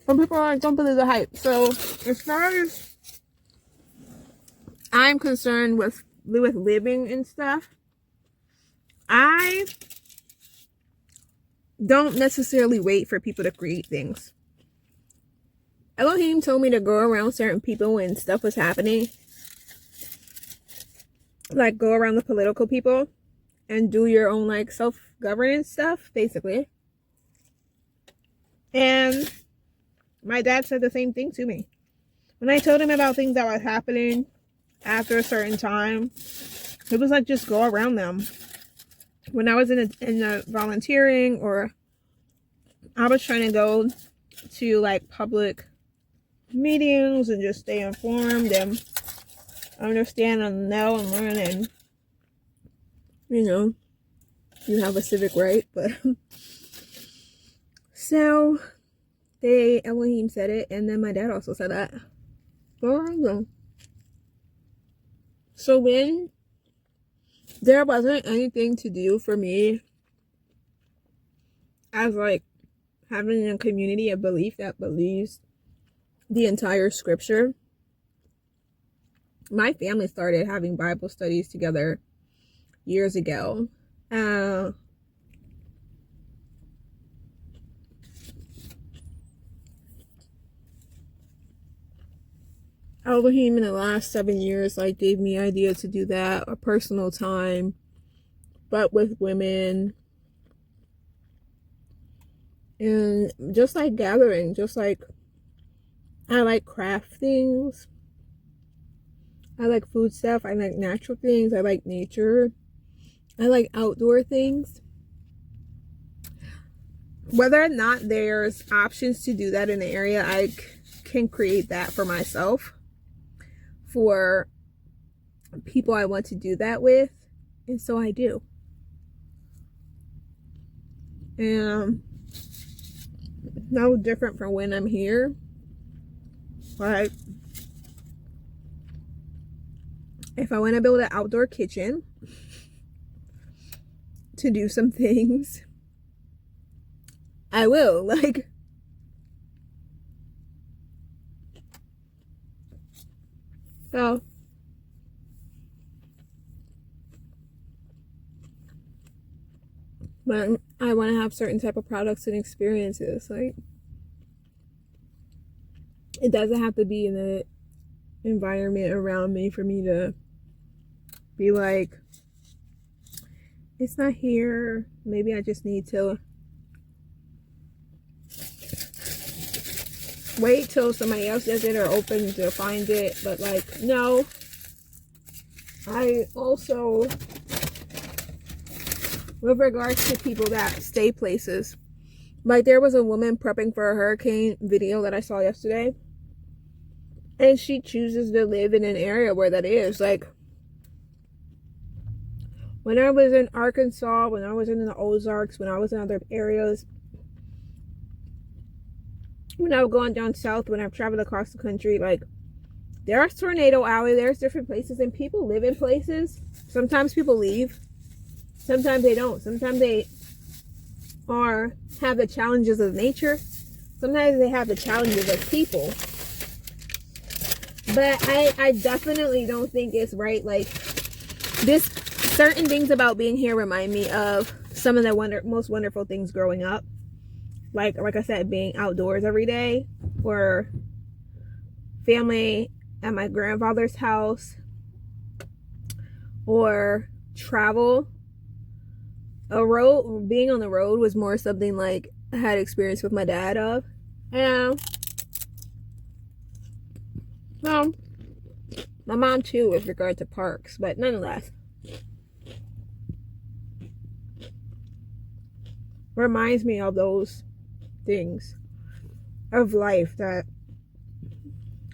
Some people are like, don't believe the hype. So as far as I'm concerned with living and stuff, I don't necessarily wait for people to create things. Elohim told me to go around certain people when stuff was happening. Like go around the political people and do your own like self-governance stuff, basically. And my dad said the same thing to me. When I told him about things that was happening after a certain time, it was like just go around them. When I was in the volunteering, or I was trying to go to like public meetings and just stay informed and understand and know and learn, and you have a civic right. But so Elohim said it, and then my dad also said that. Go around them. So when there wasn't anything to do for me as like having a community of belief that believes the entire scripture, my family started having Bible studies together years ago. Elohim in the last 7 years like gave me ideas to do that, a personal time, but with women, and just like gathering, just like I like craft things, I like food stuff, I like natural things, I like nature, I like outdoor things. Whether or not there's options to do that in the area, I can create that for myself, for people I want to do that with, and so I do. And no different from when I'm here. Like, if I want to build an outdoor kitchen, to do some things, I will. Like, so but I want to have certain type of products and experiences. Like, it doesn't have to be in the environment around me for me to be like, it's not here. Maybe I just need to wait till somebody else does it or open to find it. But like, no. I also, with regards to people that stay places, like there was a woman prepping for a hurricane video that I saw yesterday, and she chooses to live in an area where that is. Like, when I was in Arkansas, when I was in the Ozarks, when I was in other areas, when I was going down south, when I've traveled across the country, like, there's Tornado Alley, there's different places, and people live in places. Sometimes people leave. Sometimes they don't. Sometimes they have the challenges of nature. Sometimes they have the challenges of people. But I definitely don't think it's right. Like, this, certain things about being here remind me of some of the most wonderful things growing up. Like I said, being outdoors every day, or family at my grandfather's house, or travel. Being on the road was more something like I had experience with my dad of. And well, my mom too with regard to parks, but nonetheless, reminds me of those things of life that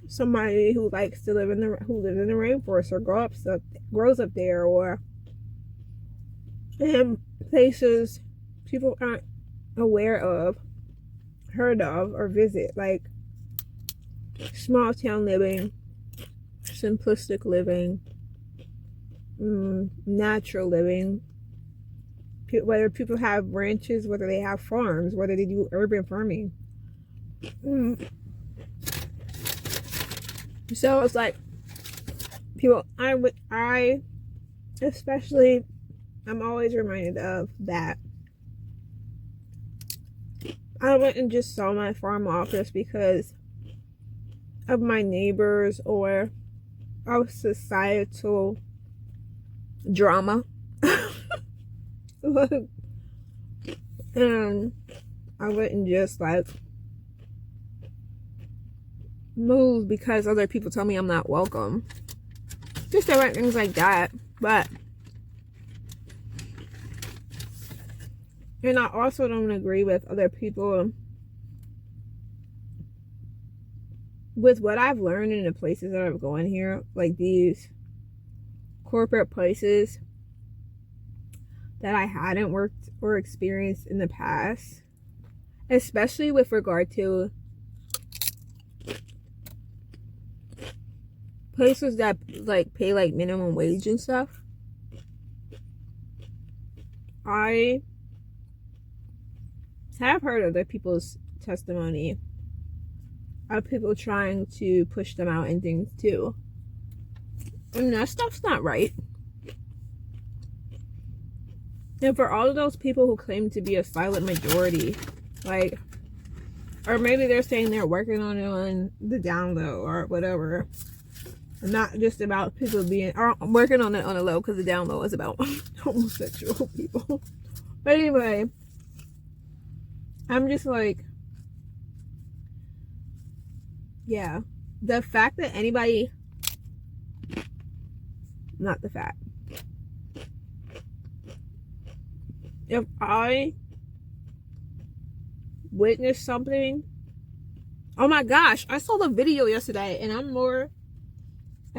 somebody who likes to live in who lives in the rainforest or grows up there, or in places people aren't aware of, heard of, or visit, like small town living, simplistic living, natural living. Whether people have ranches, whether they have farms, whether they do urban farming. So it's like, people, especially, I'm always reminded of that. I went and just saw my farm office because of my neighbors or of societal drama. And I wouldn't just like move because other people tell me I'm not welcome. Just different things like that. But, and I also don't agree with other people with what I've learned in the places that I've gone here, like these corporate places that I hadn't worked or experienced in the past, especially with regard to places that like pay like minimum wage and stuff. I have heard other people's testimony of people trying to push them out and things too, and that stuff's not right. And for all of those people who claim to be a silent majority, like, or maybe they're saying they're working on it on the down low or whatever, not just about people being, or working on it on the low, because the down low is about homosexual people. But anyway, I'm just like, yeah, the fact that anybody, not the fact, if I witnessed something, oh my gosh, I saw the video yesterday, and I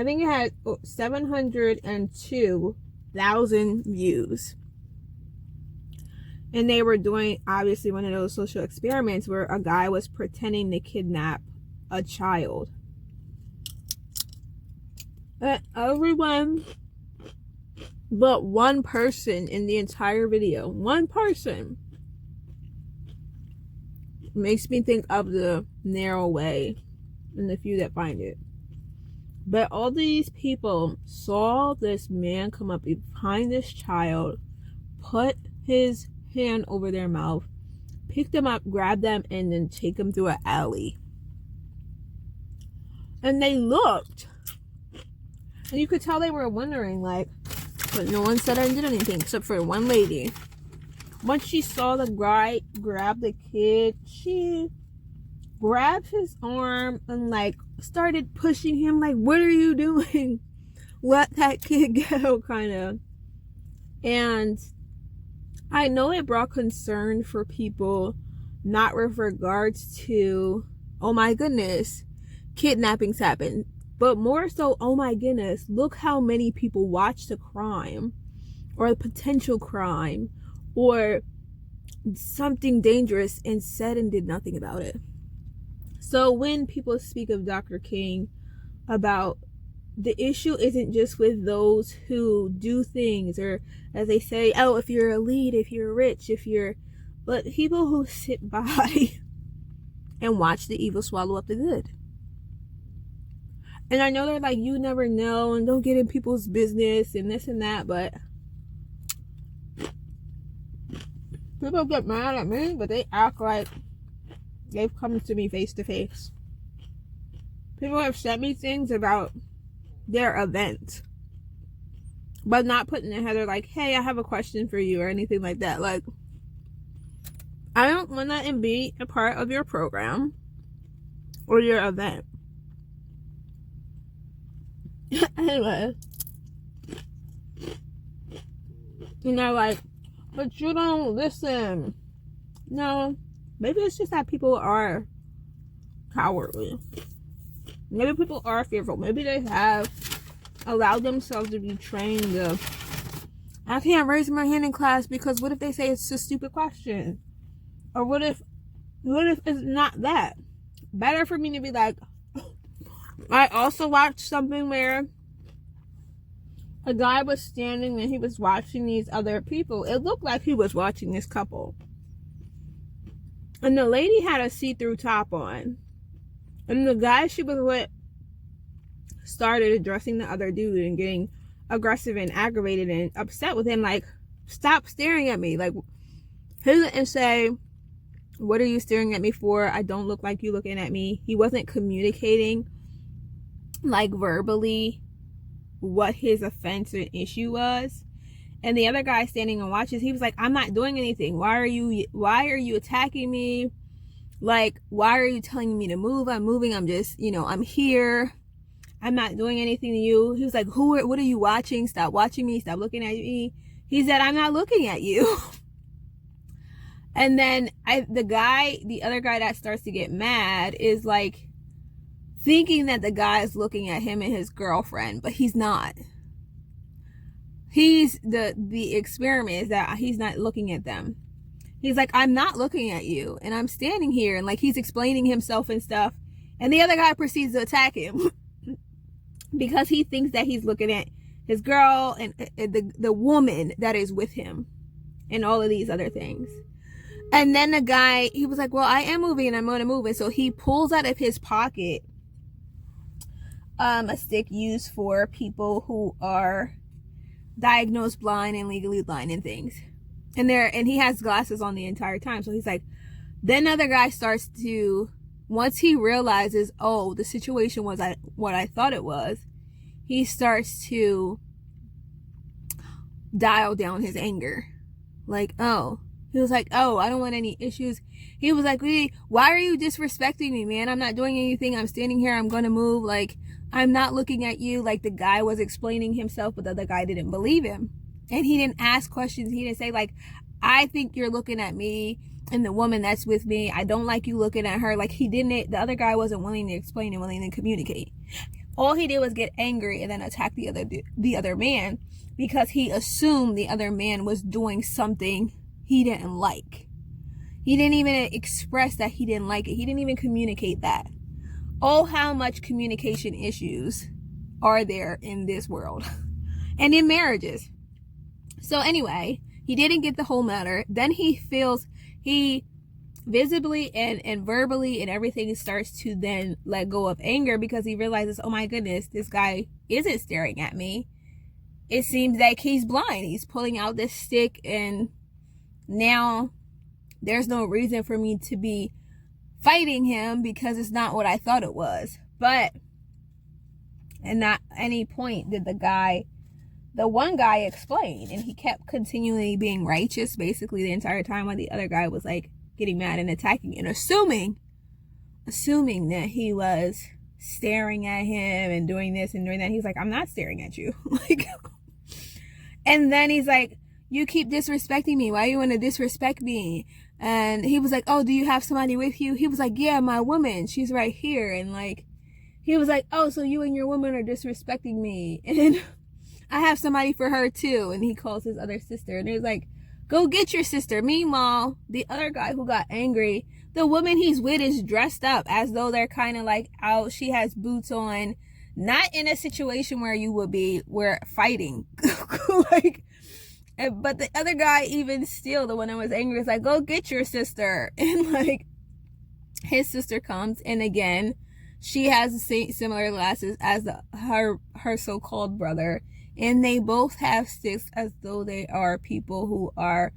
think it had 702,000 views. And they were doing, obviously, one of those social experiments where a guy was pretending to kidnap a child. But everyone But one person in the entire video, one person, makes me think of the narrow way and the few that find it. But all these people saw this man come up behind this child, put his hand over their mouth, pick them up, grab them, and then take them through an alley. And they looked, and you could tell they were wondering, like, but no one said I did anything except for one lady. Once she saw the guy grab the kid, she grabbed his arm and like started pushing him, like, what are you doing? Let that kid go, kind of. And I know it brought concern for people, not with regards to, oh my goodness, kidnappings happen, but more so, oh my goodness, look how many people watched a crime or a potential crime or something dangerous and said and did nothing about it. So when people speak of Dr. King, about the issue isn't just with those who do things, or as they say, oh, if you're elite, if you're rich, but people who sit by and watch the evil swallow up the good. And I know they're like, you never know, and don't get in people's business and this and that, but people get mad at me, but they act like they've come to me face to face. People have sent me things about their event, but not putting in a header like, hey, I have a question for you or anything like that. Like, I don't want to be a part of your program or your event. Anyway, and they're like, but you don't listen. No, maybe it's just that people are cowardly. Maybe people are fearful. Maybe they have allowed themselves to be trained of, I can't raise my hand in class because what if they say it's a stupid question? Or what if it's not that? Better for me to be like, I also watched something where a guy was standing and he was watching these other people. It looked like he was watching this couple. And the lady had a see-through top on. And the guy she was with started addressing the other dude and getting aggressive and aggravated and upset with him. Like, stop staring at me. Like, he didn't say, what are you staring at me for? I don't look like you looking at me. He wasn't communicating, like, verbally what his offense and issue was. And the other guy standing and watches, he was like, I'm not doing anything. Why are you attacking me? Like, why are you telling me to move? I'm moving. I'm just, I'm here. I'm not doing anything to you. He was like, what are you watching? Stop watching me. Stop looking at me. He said, I'm not looking at you. And then the other guy that starts to get mad is like thinking that the guy is looking at him and his girlfriend, but he's not. He's the experiment is that he's not looking at them. He's like, I'm not looking at you, and I'm standing here, and like he's explaining himself and stuff, and the other guy proceeds to attack him because he thinks that he's looking at his girl and the woman that is with him and all of these other things. And then the guy, he was like, well, I am moving and I'm going to move. And so he pulls out of his pocket a stick used for people who are diagnosed blind and legally blind and things. And he has glasses on the entire time. So he's like, then another guy starts to, once he realizes, oh, the situation was what I thought it was, he starts to dial down his anger. Like, oh. He was like, oh, I don't want any issues. He was like, why are you disrespecting me, man? I'm not doing anything. I'm standing here. I'm going to move. Like, I'm not looking at you. Like, the guy was explaining himself, but the other guy didn't believe him. And he didn't ask questions. He didn't say, like, I think you're looking at me and the woman that's with me. I don't like you looking at her. Like, the other guy wasn't willing to explain and willing to communicate. All he did was get angry and then attack the other man because he assumed the other man was doing something he didn't like. He didn't even express that he didn't like it. He didn't even communicate that. Oh, how much communication issues are there in this world and in marriages? So anyway, he didn't get the whole matter. Then he visibly and verbally and everything starts to then let go of anger, because he realizes, oh my goodness, this guy isn't staring at me. It seems like he's blind. He's pulling out this stick, and now there's no reason for me to be fighting him because it's not what I thought it was. But at not any point did the one guy explain, and he kept continually being righteous basically the entire time, while the other guy was like getting mad and attacking and assuming that he was staring at him and doing this and doing that. He's like, I'm not staring at you. Like, and then he's like, you keep disrespecting me. Why do you want to disrespect me? And he was like, oh, do you have somebody with you? He was like, yeah, my woman, she's right here. And like, he was like, oh, so you and your woman are disrespecting me, and I have somebody for her too. And he calls his other sister, and he was like, go get your sister. Meanwhile, the other guy who got angry, the woman he's with is dressed up as though they're kind of like out. She has boots on, not in a situation where you would be, where fighting. Like, but the other guy, even still, the one that was angry, is like, go get your sister. And like, his sister comes, and again, she has the similar glasses as her so-called brother, and they both have sticks as though they are people who are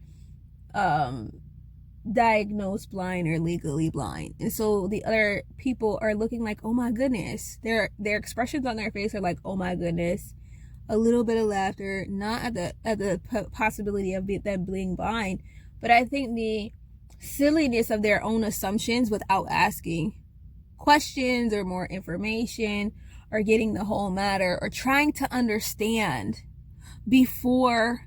diagnosed blind or legally blind. And so the other people are looking like, oh my goodness. Their expressions on their face are like, oh my goodness. A little bit of laughter, not at the possibility of them being blind, but I think the silliness of their own assumptions without asking questions or more information or getting the whole matter or trying to understand before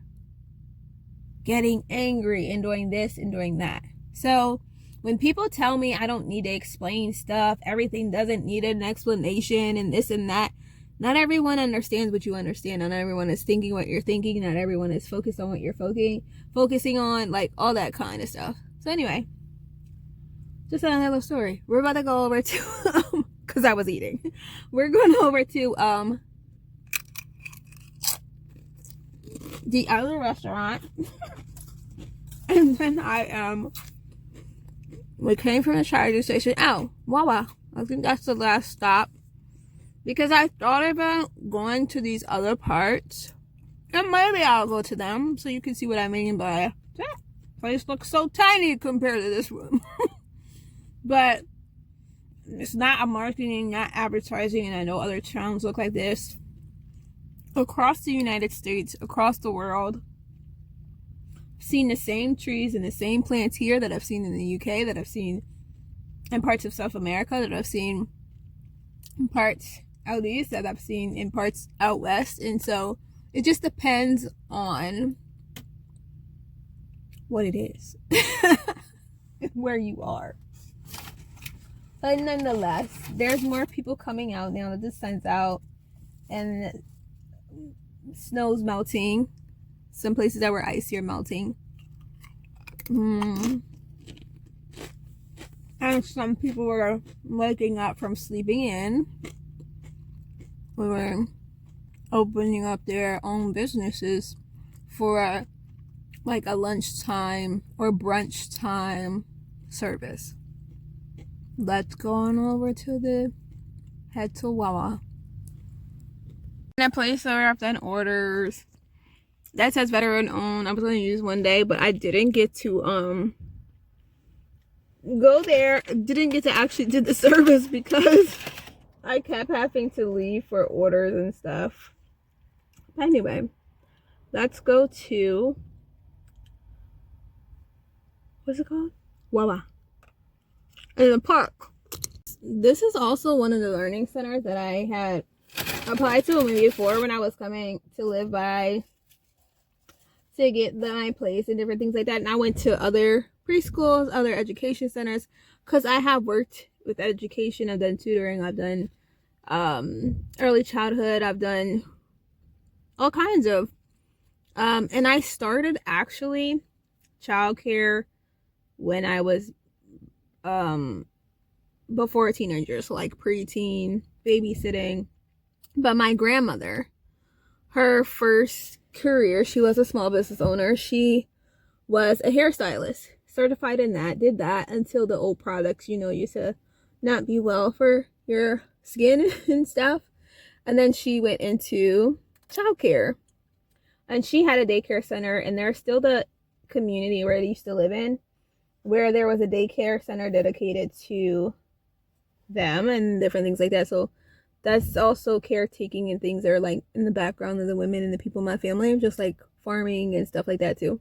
getting angry and doing this and doing that. So when people tell me I don't need to explain stuff, everything doesn't need an explanation and this and that, not everyone understands what you understand. Not everyone is thinking what you're thinking. Not everyone is focused on what you're focusing on, like all that kind of stuff. So anyway, just another little story. We're about to go over to, because I was eating. We're going over to the other restaurant. And then we came from the charging station. Oh, Wawa. I think that's the last stop. Because I thought about going to these other parts. And maybe I'll go to them so you can see what I mean by that place looks so tiny compared to this room. But it's not a marketing, not advertising, and I know other towns look like this. Across the United States, across the world, I've seen the same trees and the same plants here that I've seen in the UK, that I've seen in parts of South America, that I've seen in parts out east, that I've seen in parts out west. And so it just depends on what it is where you are. But nonetheless, there's more people coming out now that the sun's out and snow's melting. Some places that were icy are melting. And some people were waking up from sleeping in. We were opening up their own businesses for like a lunchtime or brunch time service. Let's go on over to head to Wawa. In a place where I've done orders that says veteran owned. I was going to use one day, but I didn't get to go there. Didn't get to actually do the service because I kept having to leave for orders and stuff. Anyway, let's go to, what's it called? Wawa. In the park. This is also one of the learning centers that I had applied to maybe before when I was coming to live by to get my place and different things like that. And I went to other preschools, other education centers, because I have worked with education. I've done tutoring, I've done early childhood, I've done all kinds of and I started actually childcare when I was before a teenager, so like preteen, babysitting. But my grandmother, her first career. She was a small business owner. She was a hairstylist, certified in that, did that until the old products, used to not be well for your skin and stuff. And then she went into childcare. And she had a daycare center, and there's still the community where they used to live in, where there was a daycare center dedicated to them and different things like that. So that's also caretaking and things that are like in the background of the women and the people in my family, just like farming and stuff like that too.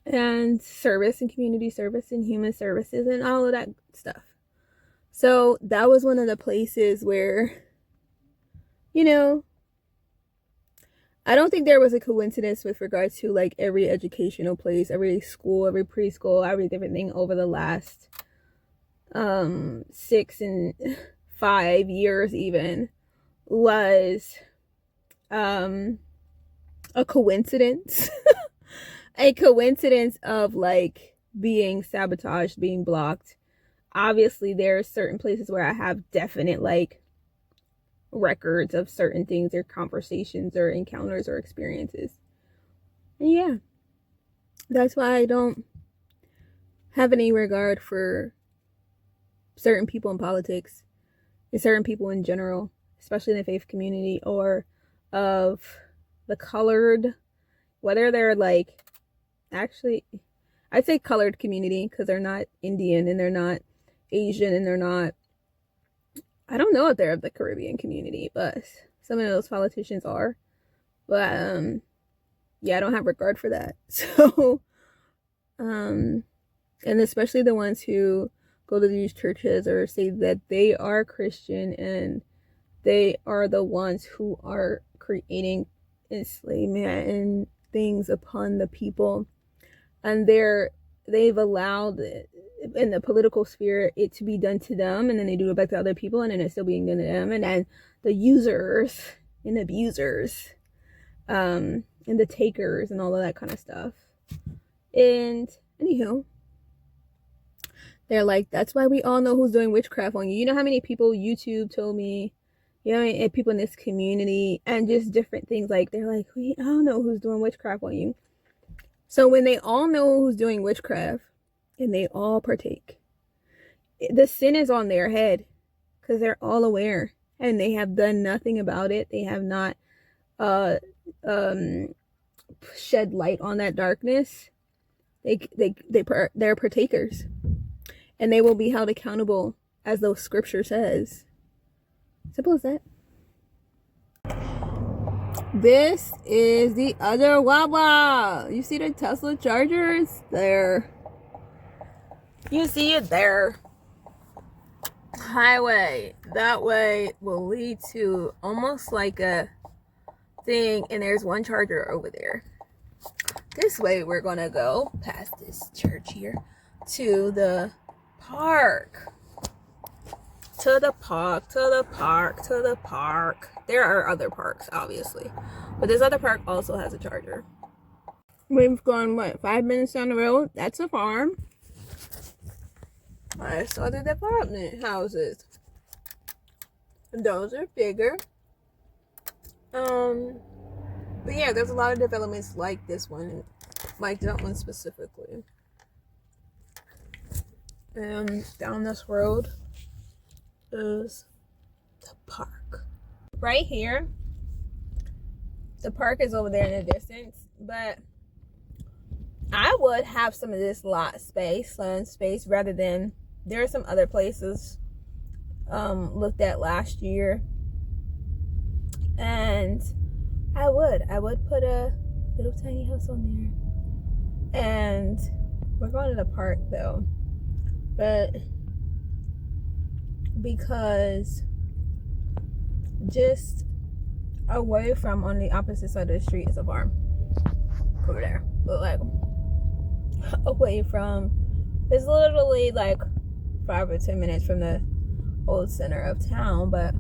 And service and community service and human services and all of that stuff. So that was one of the places where, I don't think there was a coincidence with regards to like every educational place, every school, every preschool, every different thing over the last 6 and 5 years even was a coincidence. A coincidence of like being sabotaged, being blocked. Obviously there are certain places where I have definite like records of certain things or conversations or encounters or experiences. And yeah, that's why I don't have any regard for certain people in politics and certain people in general, especially in the faith community or of the colored, whether they're like, actually I'd say colored community because they're not Indian and they're not Asian and they're not, I don't know if they're of the Caribbean community, but some of those politicians are. But yeah, I don't have regard for that. So and especially the ones who go to these churches or say that they are Christian and they are the ones who are creating enslavement and things upon the people, and they've allowed in the political sphere it to be done to them, and then they do it back to other people, and then it's still being done to them, and then the users and abusers and the takers and all of that kind of stuff. And anywho, they're like, that's why we all know who's doing witchcraft on you. You know how many people YouTube told me, people in this community and just different things, like they're like, we all know who's doing witchcraft on you. So when they all know who's doing witchcraft and they all partake, the sin is on their head because they're all aware and they have done nothing about it. They have not shed light on that darkness. They're partakers, and they will be held accountable as the scripture says. Simple as that. This is the other Yahuah. You see the Tesla chargers? There. You see it there. Highway. That way will lead to almost like a thing, and there's one charger over there. This way we're gonna go past this church here to the park. To the park. There are other parks, obviously. But this other park also has a charger. We've gone, 5 minutes down the road? That's a farm. I saw the apartment houses. Those are bigger. But yeah, there's a lot of developments like this one. Like that one specifically. And down this road is the park. Right here, the park is over there in the distance, but I would have some of this land space, rather than, there are some other places looked at last year, and I would put a little tiny house on there. And we're going to the park though, but because just away from, on the opposite side of the street is a farm over there, but like away from, it's literally like 5 or 10 minutes from the old center of town. But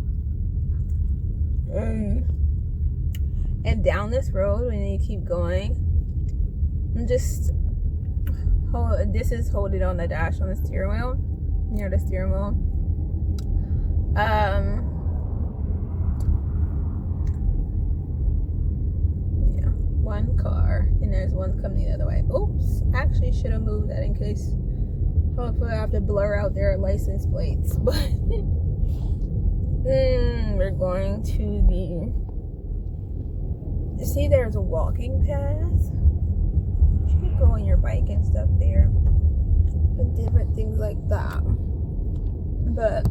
and down this road, when you keep going, this is holding on the dash on the steering wheel, near the steering wheel. one car, and there's one coming the other way. Oops, actually should have moved that in case. Hopefully I have to blur out their license plates. But we're going to be. See, there's a walking path. You can go on your bike and stuff there, and different things like that. But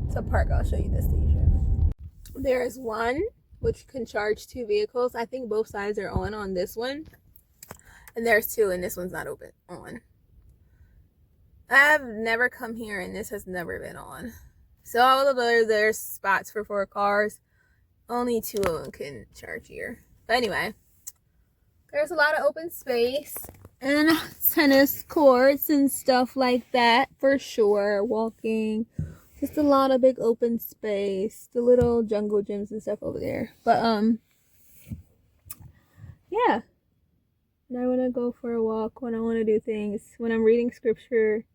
it's a park. I'll show you the station. There's one which can charge 2 vehicles. I think both sides are on this one, and there's 2, and this one's not open on. I've never come here, and this has never been on. So all of there's spots for 4 cars. Only 2 of them can charge here. But anyway, there's a lot of open space and tennis courts and stuff like that for sure. Walking, just a lot of big open space. The little jungle gyms and stuff over there. But yeah. And I want to go for a walk when I want to do things. When I'm reading scripture,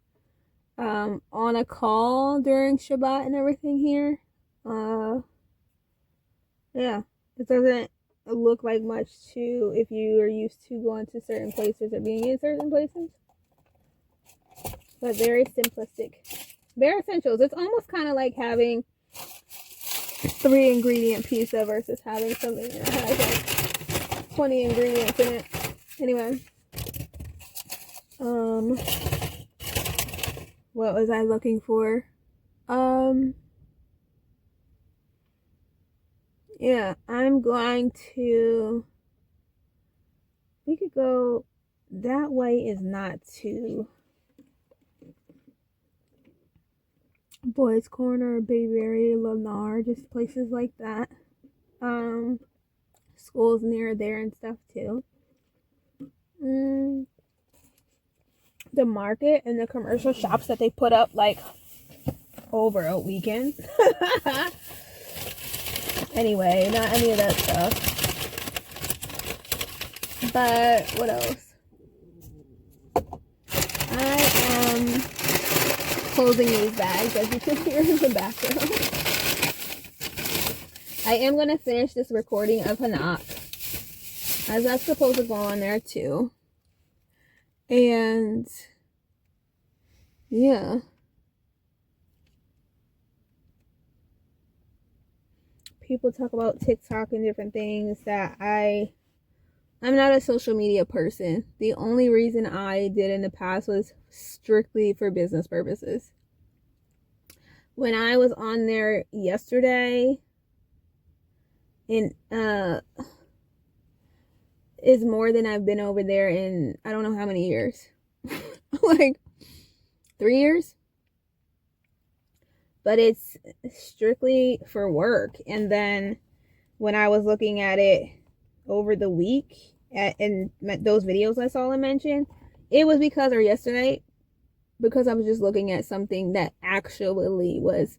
on a call during Shabbat and everything here. Yeah, it doesn't look like much to if you are used to going to certain places or being in certain places. But very simplistic. Bare essentials. It's almost kind of like having 3 ingredient pizza versus having something that has like 20 ingredients in it. Anyway. What was I looking for? Yeah, I'm going to. We could go. That way is not too. Boys Corner, Bayberry, Lennar, just places like that. Schools near there and stuff too. The market and the commercial shops that they put up like over a weekend. Anyway, not any of that stuff. But what else? I am closing these bags, as you can hear in the background. I am going to finish this recording of Hanak, as that's supposed to go on there too. And yeah. People talk about TikTok and different things that I'm not a social media person. The only reason I did in the past was strictly for business purposes. When I was on there yesterday, is more than I've been over there in I don't know how many years. Like 3 years. But it's strictly for work. And then when I was looking at it over the week and those videos I saw and mentioned, it was because I was just looking at something that actually was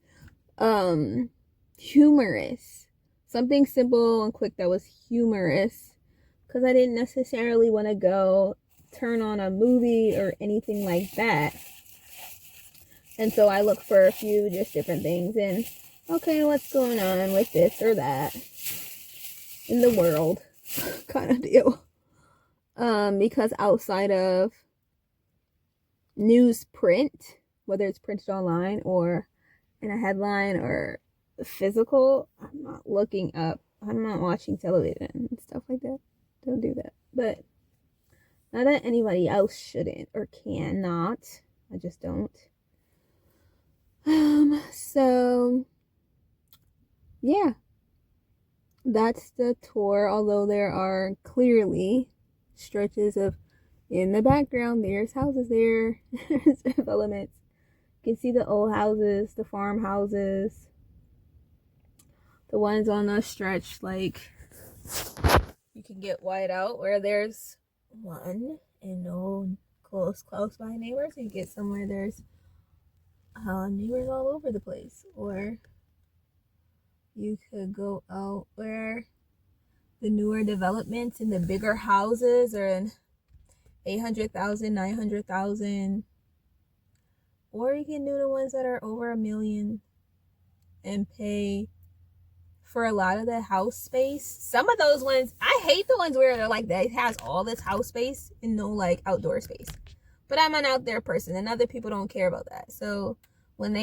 humorous. Something simple and quick that was humorous. Because I didn't necessarily want to go turn on a movie or anything like that. And so I look for a few just different things and, okay, what's going on with this or that in the world kind of deal. Because outside of newsprint, whether it's printed online or in a headline or physical, I'm not looking up. I'm not watching television and stuff like that. Don't do that. But not that anybody else shouldn't or cannot. I just don't. So yeah, that's the tour. Although there are clearly stretches of in the background, there's houses there, there's developments. You can see the old houses, the farmhouses, the ones on the stretch, like you can get wide out where there's one and no close by neighbors. You get somewhere there's neighbors all over the place, or you could go out where the newer developments and the bigger houses are in 800,000, 900,000, or you can do the ones that are over $1 million and pay for a lot of the house space. Some of those ones, I hate the ones where they're like, that it has all this house space and no like outdoor space. But I'm an out there person, and other people don't care about that. So when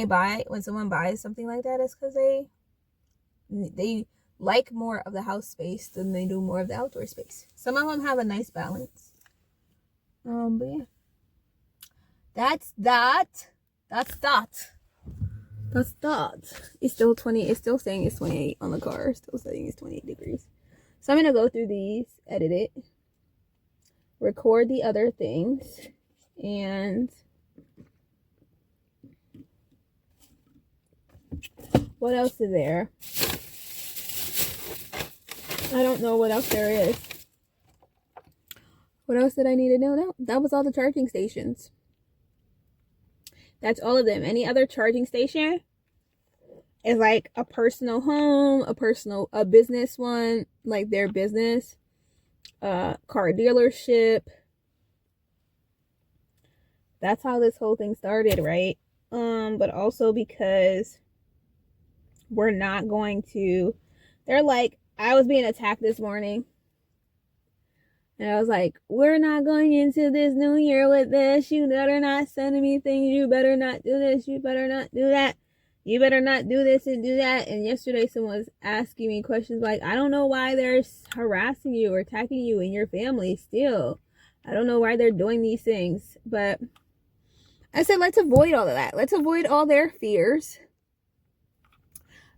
someone buys something like that, it's because they like more of the house space than they do more of the outdoor space. Some of them have a nice balance. But yeah, that's that. It's still 20. It's still saying it's 28 on the car. Still saying it's 28 degrees. So I'm gonna go through these, edit it, record the other things, and what else is there? I don't know what else there is. What else did I need to know? No, that was all the charging stations. That's all of them. Any other charging station is like a personal home, a business one, like their business, car dealership. That's how this whole thing started, right? But also because we're not going to, they're like, I was being attacked this morning. And I was like, we're not going into this new year with this. You better not send me things. You better not do this. You better not do that. You better not do this and do that. And yesterday someone was asking me questions like, I don't know why they're harassing you or attacking you and your family still. I don't know why they're doing these things. But I said, let's avoid all of that. Let's avoid all their fears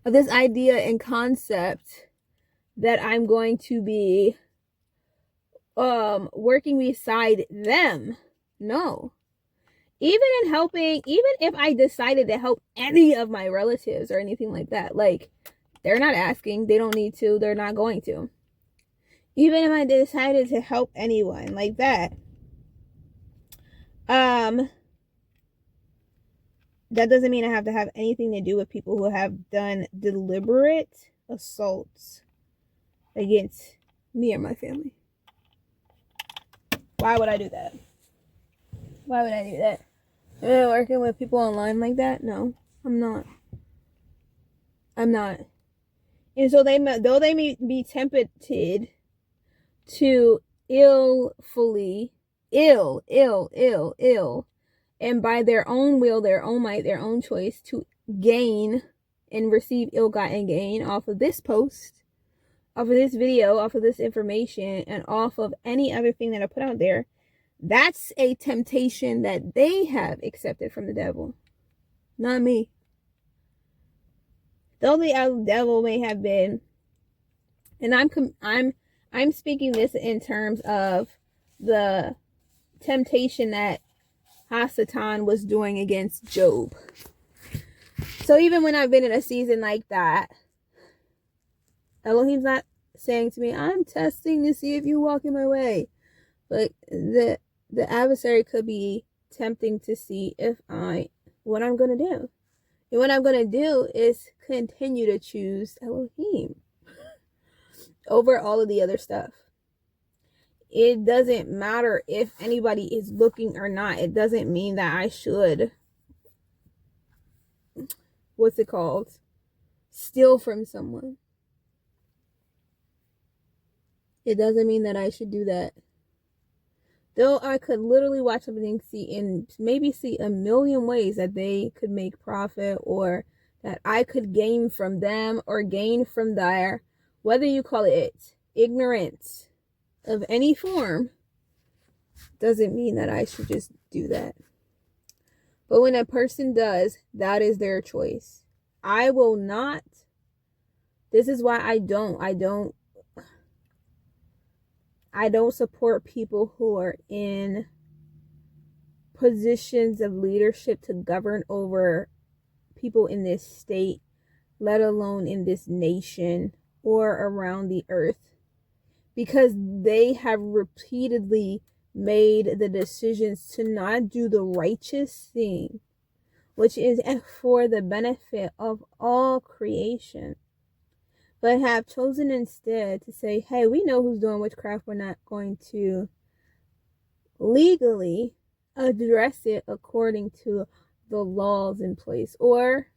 of this idea and concept that I'm going to be working beside them. No. Even in helping, even if I decided to help any of my relatives or anything like that, like, they're not asking, they don't need to, they're not going to. Even if I decided to help anyone like that, that doesn't mean I have to have anything to do with people who have done deliberate assaults against me or my family. Why would I do that? Why would I do that? Am I working with people online like that? No, I'm not. And so though they may be tempted to ill, and by their own will, their own might, their own choice, to gain and receive ill-gotten gain off of this post, off of this video, off of this information, and off of any other thing that I put out there, that's a temptation that they have accepted from the devil, not me. Though the devil may have been, and I'm speaking this in terms of the temptation that Hasatan was doing against Job. So even when I've been in a season like that, Elohim's not saying to me, I'm testing to see if you walk in my way. But the adversary could be tempting to see what I'm going to do. And what I'm going to do is continue to choose Elohim over all of the other stuff. It doesn't matter if anybody is looking or not. It doesn't mean that I should, steal from someone. It doesn't mean that I should do that. Though I could literally watch something maybe see a million ways that they could make profit, or that I could gain from them or gain from their, whether you call it ignorance of any form, doesn't mean that I should just do that. But when a person does, that is their choice. I will not. This is why I don't support people who are in positions of leadership to govern over people in this state, let alone in this nation or around the earth, because they have repeatedly made the decisions to not do the righteous thing, which is for the benefit of all creation, but have chosen instead to say, hey, we know who's doing witchcraft. We're not going to legally address it according to the laws in place. Or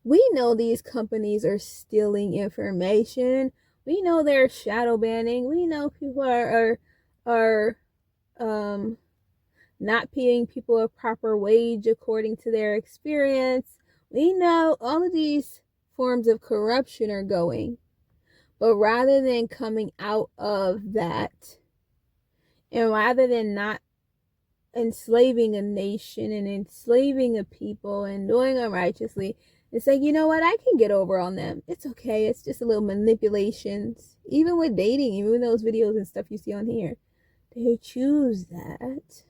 We know these companies are stealing information. We know they're shadow banning. We know people are not paying people a proper wage according to their experience. We know all of these forms of corruption are going. But rather than coming out of that, and rather than not enslaving a nation and enslaving a people and doing unrighteously, it's like, you know what, I can get over on them. It's okay. It's just a little manipulations. Even with dating, even with those videos and stuff you see on here, they choose that.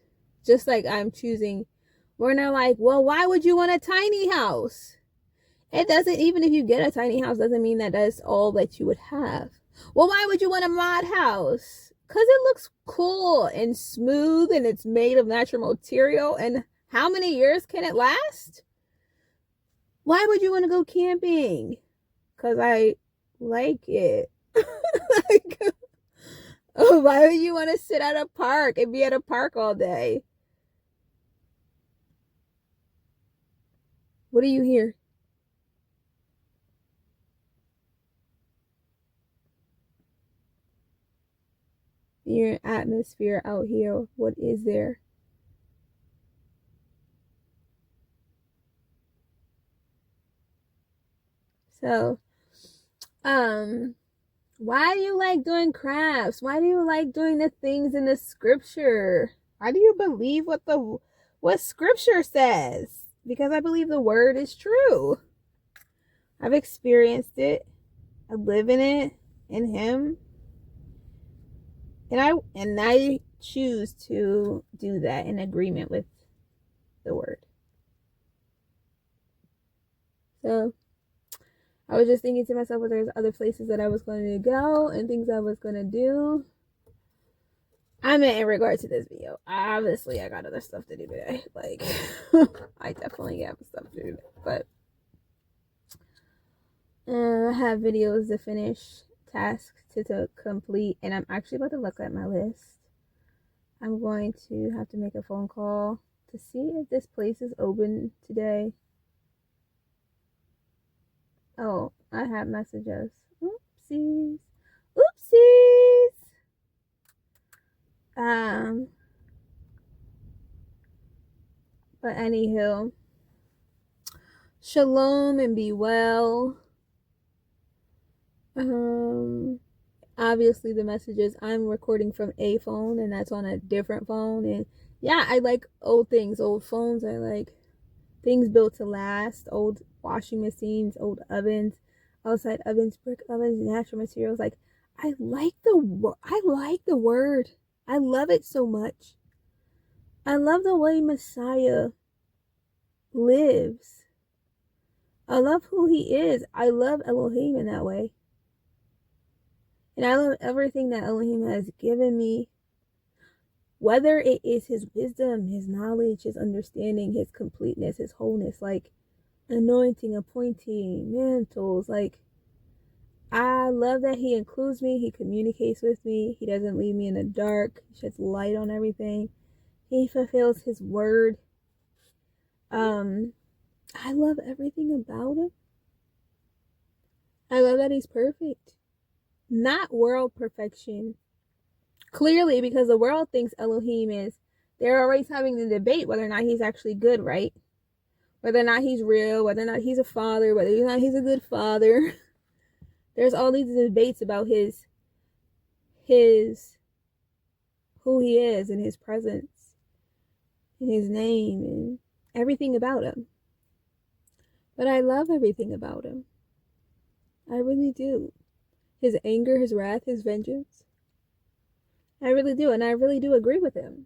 Just like I'm choosing, when they're like, well, why would you want a tiny house? It doesn't, even if you get a tiny house, doesn't mean that that's all that you would have. Well, why would you want a mod house? Because it looks cool and smooth and it's made of natural material. And how many years can it last? Why would you want to go camping? Because I like it. Like, oh, why would you want to sit at a park and be at a park all day? What do you hear? Your atmosphere out here, what is there? So, why do you like doing crafts? Why do you like doing the things in the scripture? Why do you believe what scripture says? Because I believe the word is true. I've experienced it. I live in it, in him. And I choose to do that in agreement with the word. So I was just thinking to myself, well, there's other places that I was going to go and things I was going to do. I meant in regard to this video. Obviously, I got other stuff to do today. Like, I definitely have stuff to do. But I have videos to finish, tasks to complete, and I'm actually about to look at my list. I'm going to have to make a phone call to see if this place is open today. Oh, I have messages. Oopsies. Oopsies. But anywho, shalom and be well. Obviously the messages, I'm recording from a phone and that's on a different phone. And yeah, I like old things, old phones. I like things built to last, old washing machines, old ovens, outside ovens, brick ovens, natural materials. Like, I like the word. I love it so much. I love the way Messiah lives. I love who he is. I love Elohim in that way. And I love everything that Elohim has given me. Whether it is his wisdom, his knowledge, his understanding, his completeness, his wholeness, like anointing, appointing, mantles, like, I love that he includes me, he communicates with me, he doesn't leave me in the dark, he sheds light on everything, he fulfills his word. I love everything about him. I love that he's perfect. Not world perfection. Clearly, because the world thinks Elohim is, they're always having the debate whether or not he's actually good, right? Whether or not he's real, whether or not he's a father, whether or not he's a good father. There's all these debates about his who he is and his presence and his name and everything about him. But I love everything about him. I really do. His anger, his wrath, his vengeance. I really do. And I really do agree with him.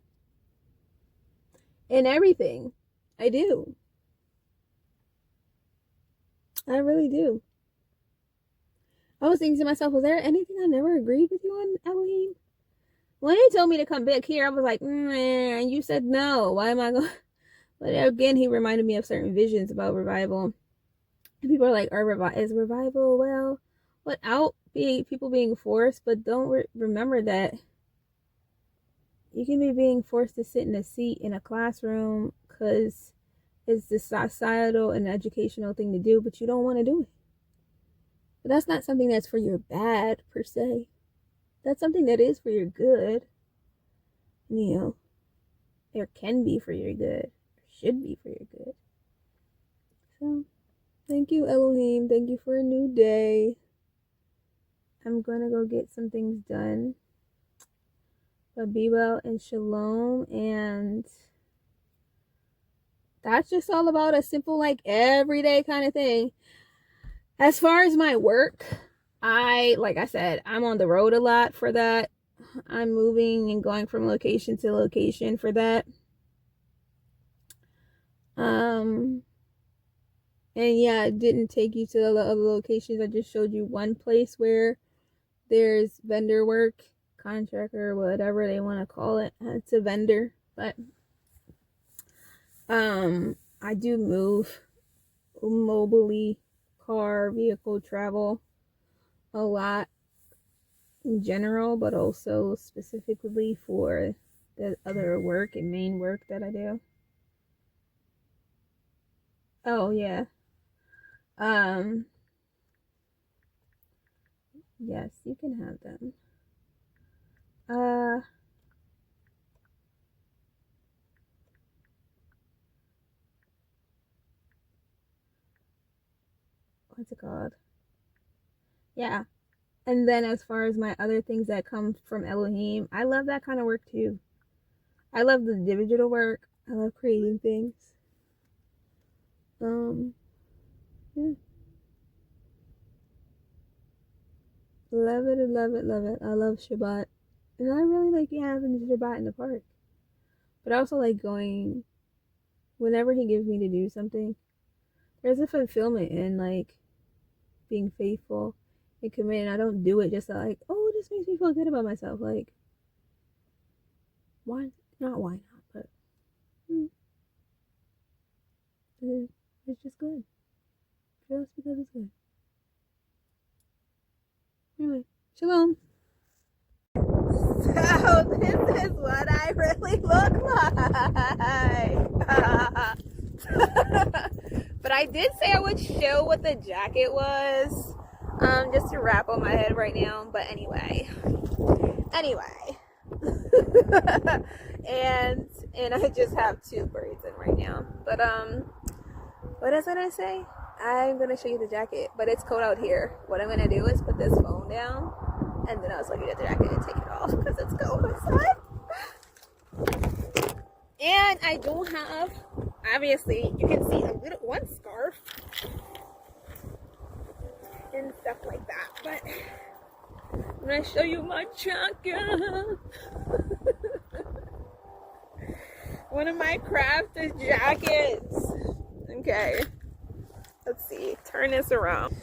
In everything. I do. I really do. I was thinking to myself, was there anything I never agreed with you on, Elohim? When he told me to come back here, I was like, man, you said no. Why am I going? But again, he reminded me of certain visions about revival. And people are like, is revival, well, without people being forced? But don't remember that you can be being forced to sit in a seat in a classroom because It's the societal and educational thing to do, but you don't want to do it. But that's not something that's for your bad, per se. That's something that is for your good. You know, or can be for your good, or should be for your good. So, thank you, Elohim. Thank you for a new day. I'm going to go get some things done. But be well and shalom. And that's just all about a simple, like, everyday kind of thing. As far as my work, like I said, I'm on the road a lot for that. I'm moving and going from location to location for that. And yeah, I didn't take you to the other locations. I just showed you one place where there's vendor work, contractor, whatever they want to call it. It's a vendor, but I do move mobily, car, vehicle travel a lot in general, but also specifically for the other work and main work that I do. Oh yeah. Yes, you can have them. What's it called? Yeah. And then as far as my other things that come from Elohim, I love that kind of work too. I love the digital work. I love creating things. Yeah. Love it, love it, love it. I love Shabbat. And I really like having Shabbat in the park. But I also like going, whenever he gives me to do something, there's a fulfillment in like being faithful and committed. I don't do it just to like, oh, it just makes me feel good about myself. Like, why not, but it's just good. Just because it's good. Anyway, shalom. So this is what I really look like. But I did say I would show what the jacket was. Just to wrap on my head right now. But anyway. and I just have 2 braids in right now. But what else did I say? I'm gonna show you the jacket, but it's cold out here. What I'm gonna do is put this phone down, and then I'll show you the jacket and take it off because it's cold outside. And I don't have, obviously, you can see one scarf and stuff like that. But I'm gonna show you my jacket. One of my crafted jackets. Okay. Let's see. Turn this around.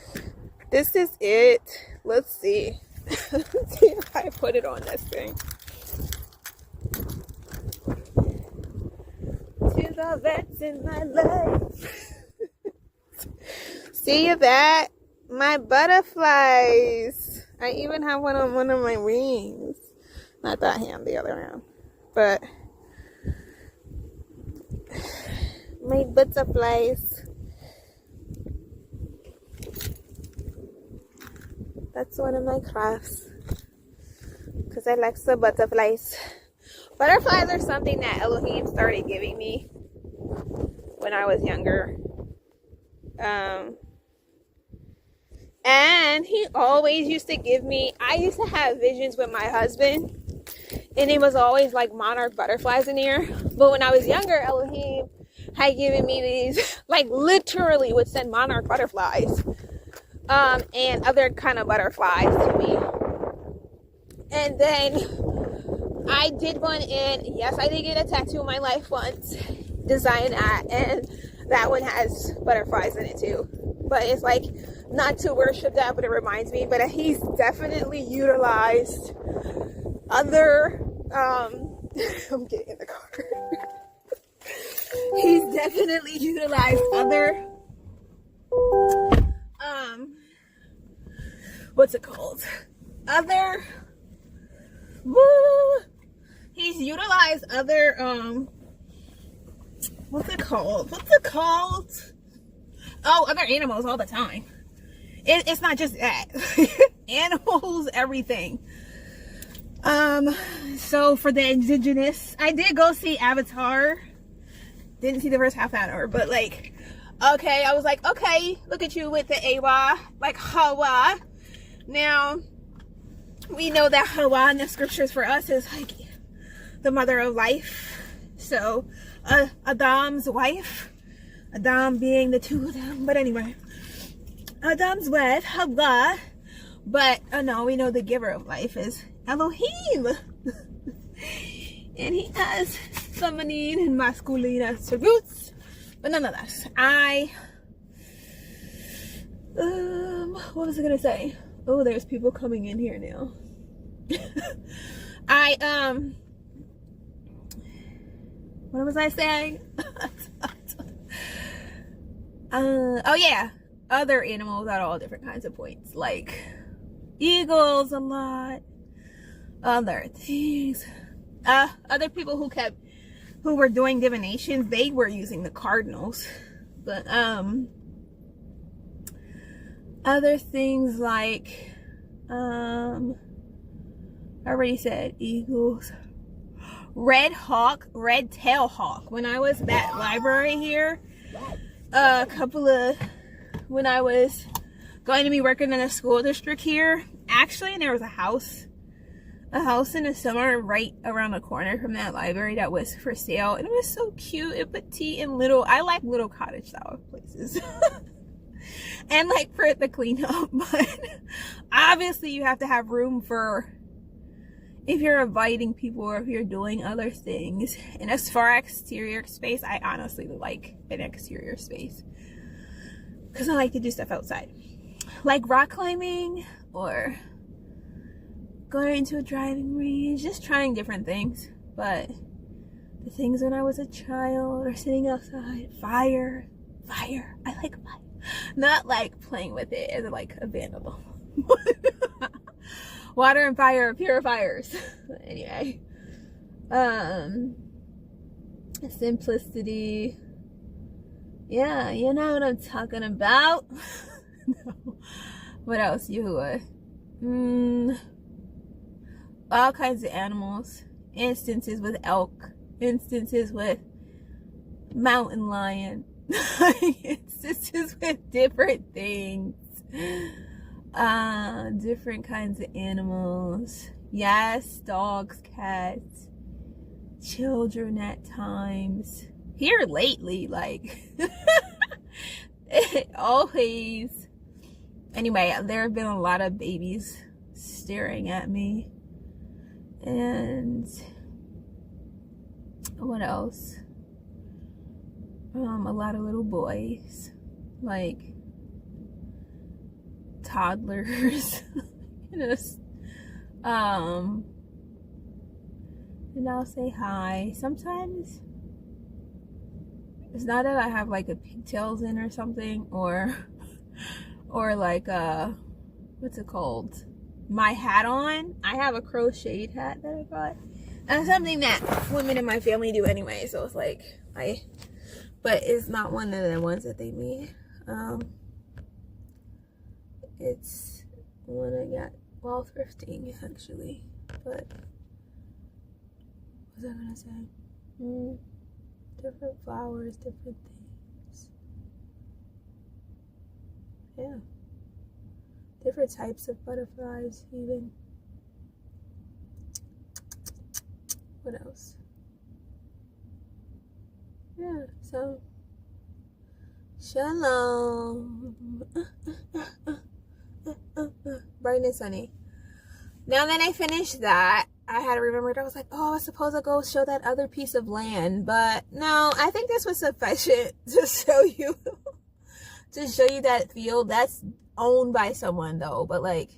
This is it. Let's see. Let's see if I put it on this thing. To the vets in my life. See that? My butterflies. I even have one on one of my wings. Not that hand, the other hand. But my butterflies. That's one of my crafts. Because I like the butterflies. Butterflies are something that Elohim started giving me when I was younger. And he always used to give me, I used to have visions with my husband, and it was always like monarch butterflies in here. But when I was younger, Elohim had given me these, like literally would send monarch butterflies, and other kind of butterflies to me. And then I did one, and yes, I did get a tattoo in my life once, design that, and that one has butterflies in it too. But it's like, not to worship that, but it reminds me. But he's definitely utilized other, I'm getting in the car. He's definitely utilized other, what's it called? He's utilized other, what's it called? What's it called? Oh, other animals all the time. It's not just that. Animals, everything. So for the indigenous, I did go see Avatar. Didn't see the first half hour, but like, okay, I was like, okay, look at you with the Awa, like Hawa. Now, we know that Hawa in the scriptures for us is like the mother of life. So, Adam's wife, Adam being the two of them, but anyway, Adam's wife, Hawa, but no, we know the giver of life is Elohim. And he has feminine and masculine attributes. But nonetheless, what was I gonna say? Oh, there's people coming in here now. What was I saying? Oh yeah, other animals at all different kinds of points, like eagles a lot, other things. Other people who were doing divinations, they were using the cardinals, but other things like I already said eagles, red tail hawk. When I was at that library here, when I was going to be working in a school district here, actually, there was a house in the summer right around the corner from that library that was for sale, and it was so cute and petite and little. I like little cottage style places. And like for it to clean up, but obviously you have to have room for if you're inviting people or if you're doing other things. And as far as exterior space, I honestly like an exterior space because I like to do stuff outside, like rock climbing or going to a driving range, just trying different things. But the things when I was a child or sitting outside, fire, I like fire. Not like playing with it as like a vandal. Water and fire are purifiers. Anyway, simplicity. Yeah, you know what I'm talking about. No. What else? Yahuah. All kinds of animals. Instances with elk. Instances with mountain lion. Instances with different things. Different kinds of animals. Yes, dogs, cats, children at times. Here lately, like always. Anyway, there have been a lot of babies staring at me. And what else? A lot of little boys, like toddlers. And I'll say hi. Sometimes it's not that I have like a pigtails in or something, or like what's it called? My hat on. I have a crocheted hat that I bought. And something that women in my family do anyway, so it's like but it's not one of the ones that they made. It's one I got while thrifting, actually. But what was I gonna say? Different flowers, different things. Yeah. Different types of butterflies, even. What else? Yeah, so shalom. Bright and sunny. Now that I finished that, I had to remember, I was like, oh, I was supposed to go show that other piece of land, but no, I think this was sufficient to show you that field. That's owned by someone though, but like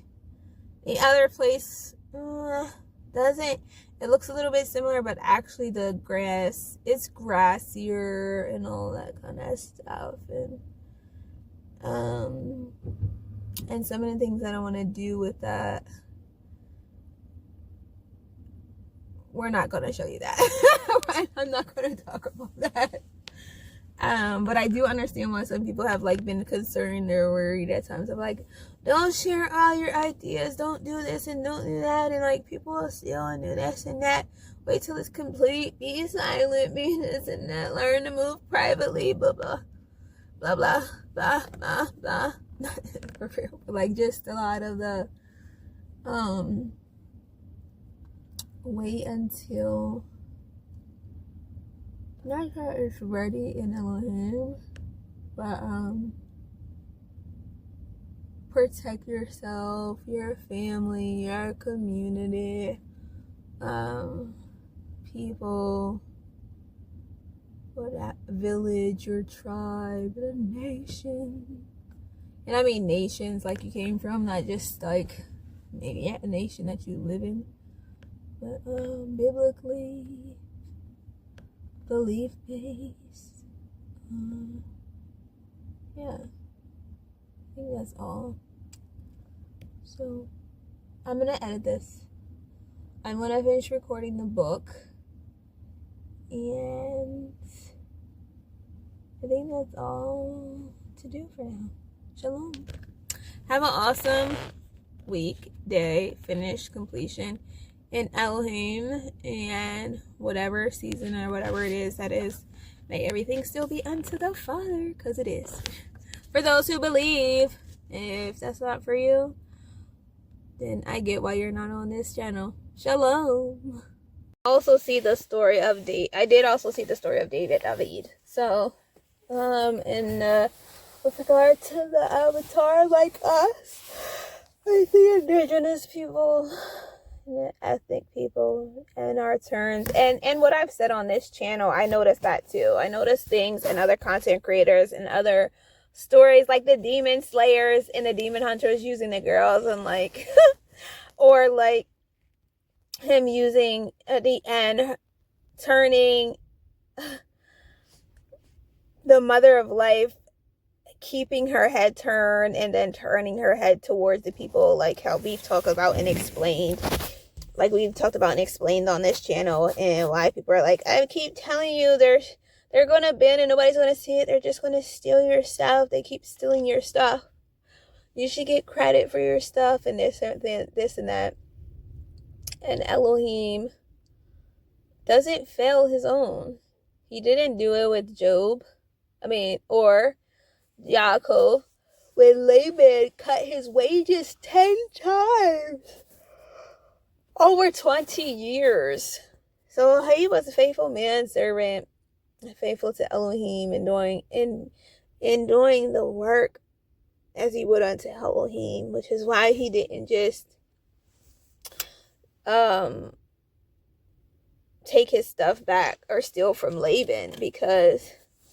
the other place doesn't. It looks a little bit similar, but actually the grass, it's grassier and all that kind of stuff. And some of the things I don't want to do with that, we're not going to show you that. I'm not going to talk about that. But I do understand why some people have like been concerned or worried at times of like, don't share all your ideas, don't do this and don't do that, and like people will steal and do this and that. Wait till it's complete, be silent, be this and that, learn to move privately, blah blah blah blah blah blah blah. For real. Like just a lot of the wait until not that it's ready in Elohim, but protect yourself, your family, your community, people, or that village, your tribe, the nation. And I mean nations like you came from, not just like maybe a nation that you live in, but biblically, belief based. Yeah, I think that's all. So I'm gonna edit this. I'm gonna finish recording the book, and I think that's all to do for now. Shalom. Have an awesome week, day, finish, completion in Elohim, and whatever season or whatever it is that is, may everything still be unto the Father, because it is. For those who believe, if that's not for you, then I get why you're not on this channel. Shalom. Also see the story of I did also see the story of David David. So, with regard to the avatar like us, like the indigenous people, the ethnic people, and our turns, and what I've said on this channel, I noticed that too. I noticed things in other content creators and other stories, like the demon slayers and the demon hunters using the girls, and like, or like him using at the end, turning the mother of life, keeping her head turned and then turning her head towards the people, like how we've talked about and explained, like we've talked about and explained on this channel, and why people are like, I keep telling you they're gonna ban and nobody's gonna see it, they're just gonna steal your stuff, they keep stealing your stuff, you should get credit for your stuff, and this and that. And Elohim doesn't fail his own. He didn't do it with Job, or Yaakov, when Laban cut his wages 10 times over 20 years. So he was a faithful manservant, faithful to Elohim, and doing the work as he would unto Elohim, which is why he didn't just take his stuff back or steal from Laban, because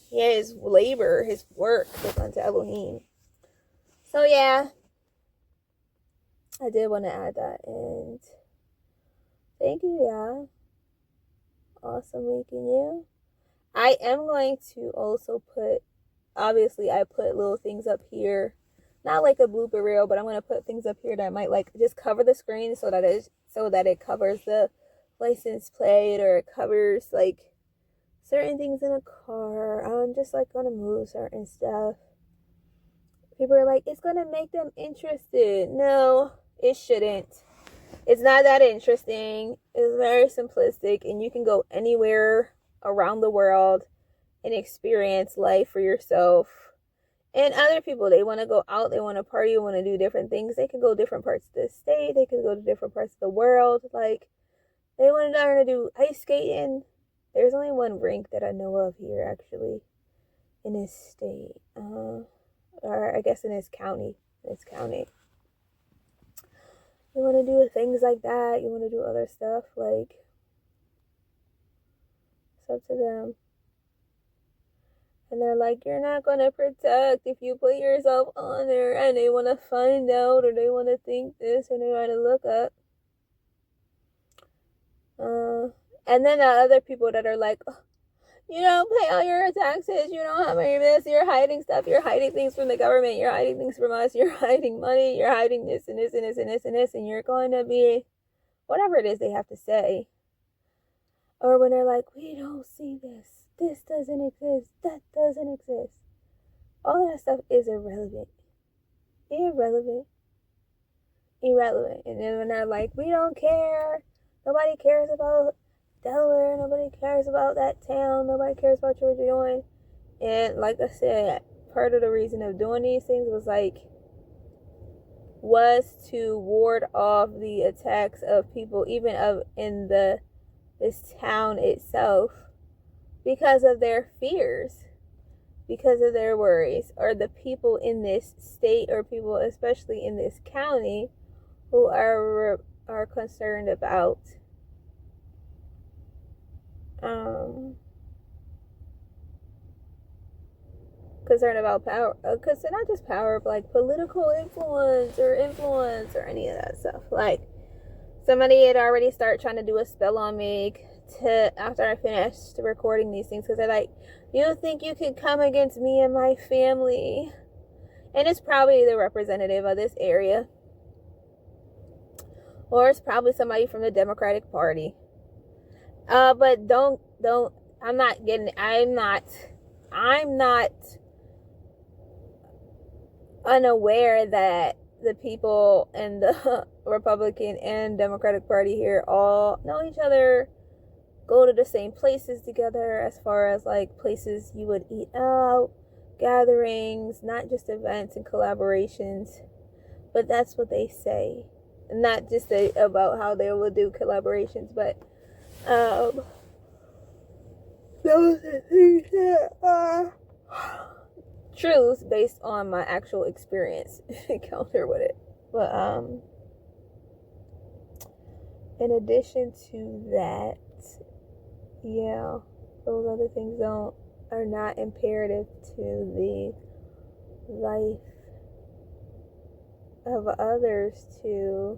his labor, his work was unto Elohim. So yeah, I did want to add that. And thank you, yeah. Awesome week in you. I am going to also obviously I put little things up here, not like a blooper reel, but I'm going to put things up here that might like just cover the screen so that it covers the license plate, or it covers like certain things in a car. I'm just like going to move certain stuff. People are like, it's going to make them interested. No, it shouldn't. It's not that interesting. It's very simplistic, and you can go anywhere around the world and experience life for yourself. And other people, they want to go out, they want to party, they want to do different things. They can go different parts of the state, they can go to different parts of the world. Like, they want to learn to do ice skating. There's only one rink that I know of here, actually, in this state. Or I guess in this county. You want to do things like that. You want to do other stuff. Like, it's up to them. And they're like, you're not going to protect if you put yourself on there. And they want to find out, or they want to think this, or they want to look up. And then the other people that are like, oh, you don't pay all your taxes, you don't have any of this, you're hiding stuff, you're hiding things from the government, you're hiding things from us, you're hiding money, you're hiding this and this and this and this and this, and you're going to be whatever it is they have to say. Or when they're like, we don't see this, this doesn't exist, that doesn't exist. All that stuff is irrelevant. Irrelevant. And then when they're like, we don't care, nobody cares about Delaware, nobody cares about that town, nobody cares about what you're doing. And like I said, part of the reason of doing these things was to ward off the attacks of people, even in this town itself, because of their fears, because of their worries, or the people in this state, or people especially in this county who are concerned about power, because not just power, but like political influence or any of that stuff. Like, somebody had already started trying to do a spell on me after I finished recording these things, because they're like, you think you can come against me and my family? And it's probably the representative of this area, or it's probably somebody from the Democratic Party. But I'm not unaware that the people in the Republican and Democratic Party here all know each other, go to the same places together, as far as like places you would eat out, gatherings, not just events and collaborations. But that's what they say. Not just about how they will do collaborations, but those are things that are truths based on my actual experience encounter with it. But in addition to that, yeah, those other things are not imperative to the life of others to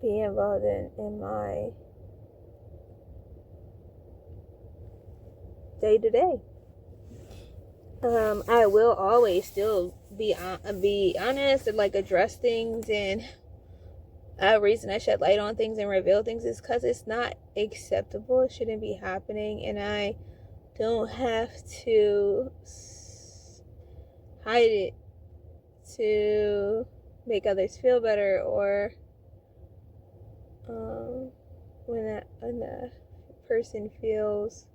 be involved in my day-to-day. I will always still be honest and like address things, and a reason I shed light on things and reveal things is because it's not acceptable. It shouldn't be happening, and I don't have to hide it to make others feel better, or when a person feels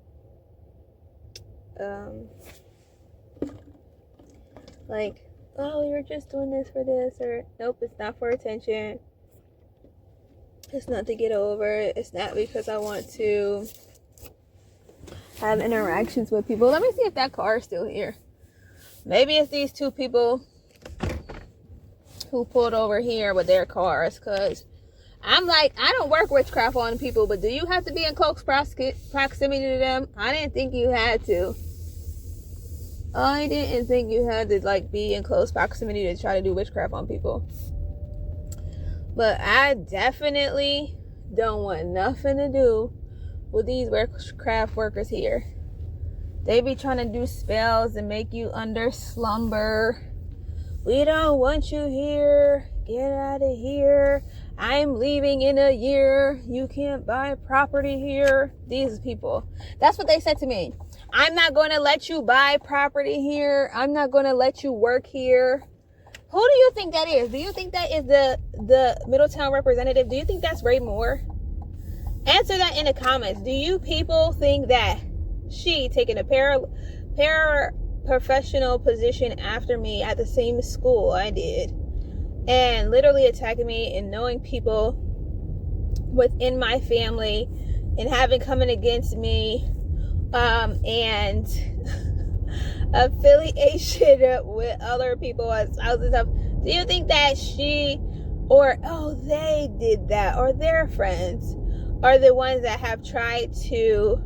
like, oh, you're just doing this for this, or nope, it's not for attention, it's not to get over, it's not because I want to have interactions with people. Let me see if that car is still here. Maybe it's these two people who pulled over here with their cars, because I'm like, I don't work witchcraft on people, but do you have to be in close proximity to them? I didn't think you had to. I didn't think you had to like be in close proximity to try to do witchcraft on people. But I definitely don't want nothing to do with these witchcraft workers here. They be trying to do spells and make you under slumber. We don't want you here. Get out of here. I'm leaving in a year. You can't buy property here. These people. That's what they said to me. I'm not going to let you buy property here. I'm not going to let you work here. Who do you think that is? Do you think that is the Middletown representative? Do you think that's Ray Moore? Answer that in the comments. Do you people think that she taking a paraprofessional position after me at the same school I did, and literally attacking me and knowing people within my family and having coming against me, and affiliation with other people as houses and stuff? Do you think that she or they did that, or their friends are the ones that have tried to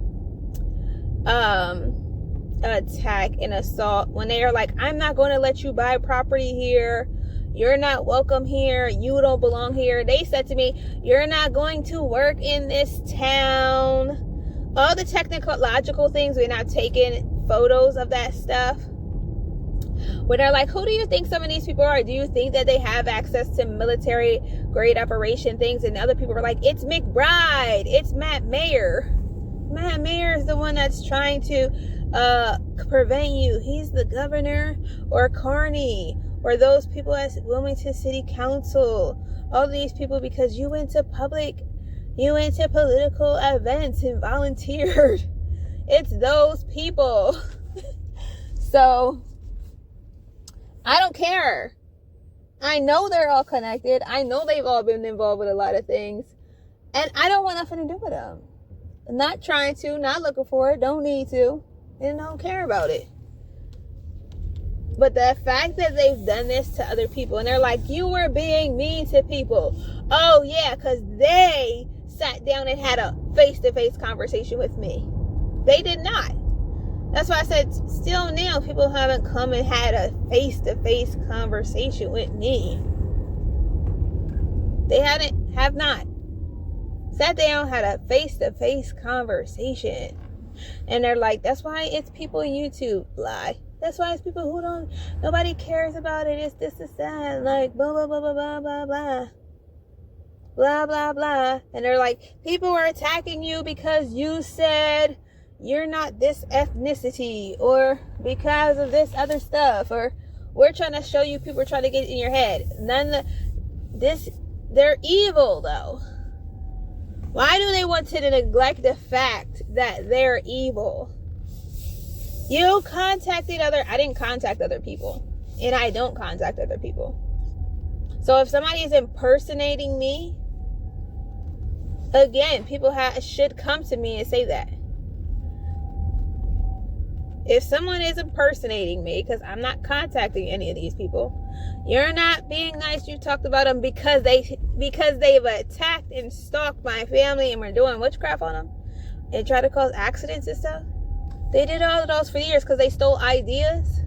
attack and assault when they are like, I'm not going to let you buy property here, you're not welcome here, you don't belong here? They said to me, you're not going to work in this town. All the technological things, we're not taking photos of that stuff. When they're like, who do you think some of these people are? Do you think that they have access to military grade operation things? And other people are like, it's McBride, it's Matt Mayer. Matt Mayer is the one that's trying to prevent you. He's the governor, or Carney, or those people at Wilmington City Council. All these people, because you went to political events and volunteered. It's those people. So I don't care. I know they're all connected. I know they've all been involved with a lot of things. And I don't want nothing to do with them. Not trying to, not looking for it, don't need to, and don't care about it. But the fact that they've done this to other people, and they're like, you were being mean to people. Oh yeah, because they sat down and had a face-to-face conversation with me. They did not. That's why I said, still now, people haven't come and had a face-to-face conversation with me. They have not sat down, had a face-to-face conversation. And they're like, that's why it's people on YouTube. Lie. That's why it's people who nobody cares about it. It's this, that, like, blah, blah, blah, blah, blah, blah, blah. Blah, blah, blah. And they're like, people are attacking you because you said you're not this ethnicity, or because of this other stuff, or we're trying to show you, people are trying to get in your head. They're evil, though. Why do they want to neglect the fact that they're evil? I didn't contact other people. And I don't contact other people. So if somebody is impersonating me, again, people should come to me and say that. If someone is impersonating me, because I'm not contacting any of these people, you're not being nice. You talked about them because they've attacked and stalked my family and were doing witchcraft on them and try to cause accidents and stuff. They did all of those for years because they stole ideas.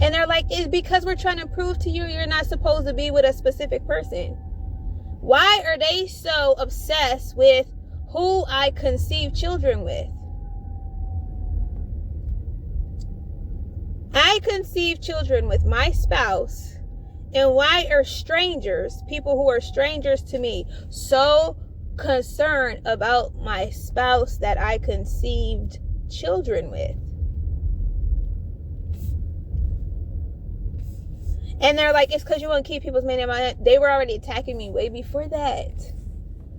And they're like, it's because we're trying to prove to you you're not supposed to be with a specific person. Why are they so obsessed with who I conceive children with? I conceive children with my spouse, and why are strangers, people who are strangers to me, so concerned about my spouse that I conceived children with? And they're like, it's because you want to keep people's money in mind. They were already attacking me way before that.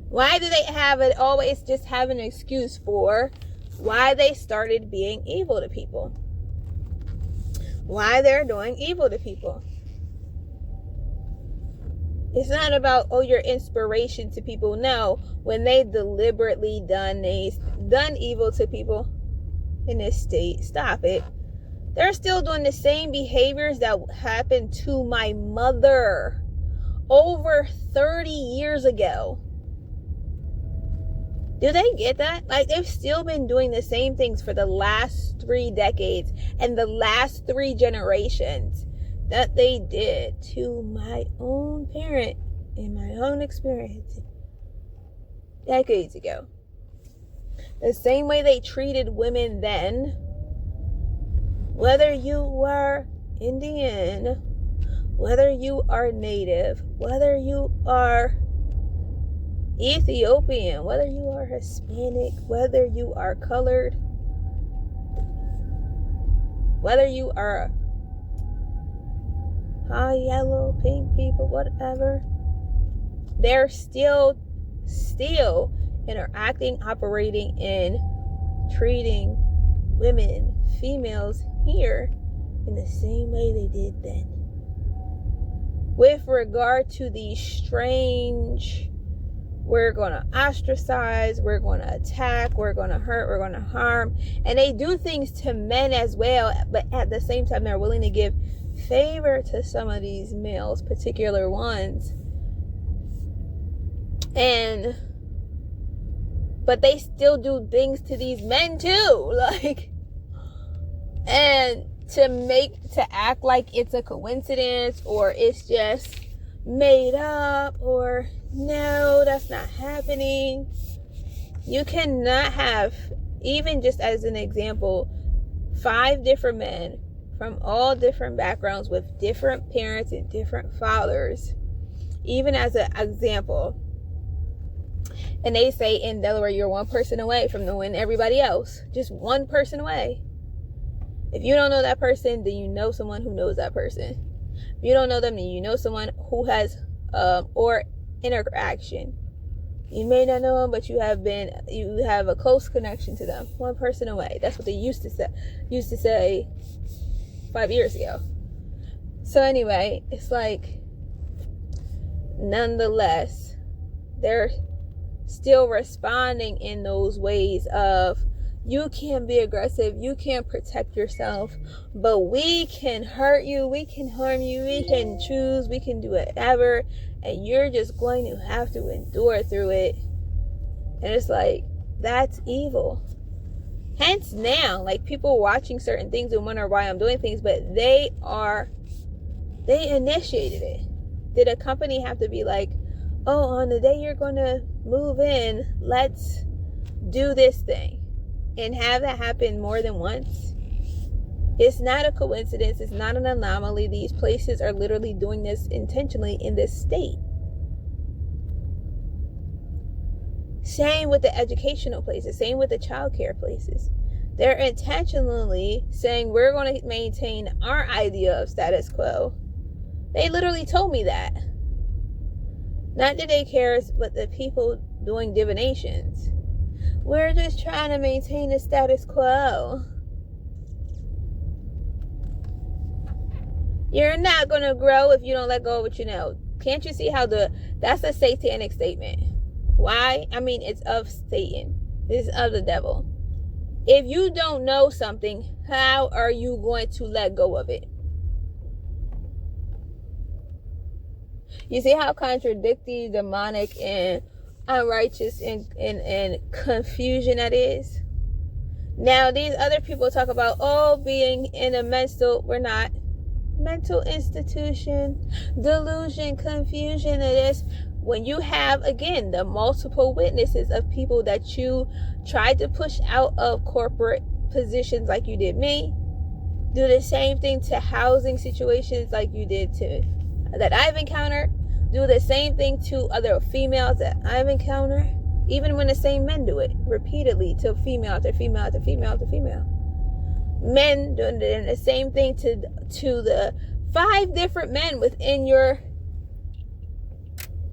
Why do they always just have an excuse for why they started being evil to people? Why they're doing evil to people? It's not about, you're inspiration to people. No, when they deliberately done evil to people in this state, stop it. They're still doing the same behaviors that happened to my mother over 30 years ago. Do they get that? Like, they've still been doing the same things for the last 3 decades and the last 3 generations that they did to my own parent in my own experience decades ago. The same way they treated women then, whether you were Indian, whether you are Native, whether you are Ethiopian, whether you are Hispanic, whether you are colored, whether you are high yellow, pink people, whatever, they're still interacting, operating, and treating women, females here in the same way they did then. With regard to these strange, we're going to ostracize, we're going to attack, we're going to hurt, we're going to harm. And they do things to men as well, but at the same time, they're willing to give favor to some of these males, particular ones. But they still do things to these men too. And to act like it's a coincidence, or it's just made up, or no, that's not happening. You cannot have, even just as an example, 5 different men from all different backgrounds with different parents and different fathers. Even as an example, and they say in Delaware, you're one person away from knowing everybody else. Just one person away. If you don't know that person, then you know someone who knows that person. If you don't know them, then you know someone who has or interaction. You may not know them, but you have a close connection to them. One person away. That's what they used to say 5 years ago. So anyway, it's like, nonetheless, they're still responding in those ways of, you can't be aggressive, you can't protect yourself, but we can hurt you, we can harm you, we can choose, we can do whatever, and you're just going to have to endure through it. And it's like, that's evil. Hence now, like, people watching certain things and wonder why I'm doing things, but they initiated it. Did a company have to be like, oh, on the day you're going to move in, let's do this thing, and have that happen more than once? It's not a coincidence. It's not an anomaly. These places are literally doing this intentionally in this state. Same with the educational places. Same with the childcare places. They're intentionally saying, we're going to maintain our idea of status quo. They literally told me that. Not the daycares, but the people doing divinations. We're just trying to maintain the status quo. You're not going to grow if you don't let go of what you know. Can't you see how that's a satanic statement? Why? I mean, it's of Satan. It's of the devil. If you don't know something, how are you going to let go of it? You see how contradictory, demonic, and unrighteous and confusion that is? Now, these other people talk about, being in a we're not. Mental institution, delusion, confusion, it is. When you have, again, the multiple witnesses of people that you tried to push out of corporate positions like you did me, do the same thing to housing situations like you did that I've encountered, do the same thing to other females that I've encountered, even when the same men do it repeatedly to female after female after female after female. Men doing the same thing to the 5 different men within your,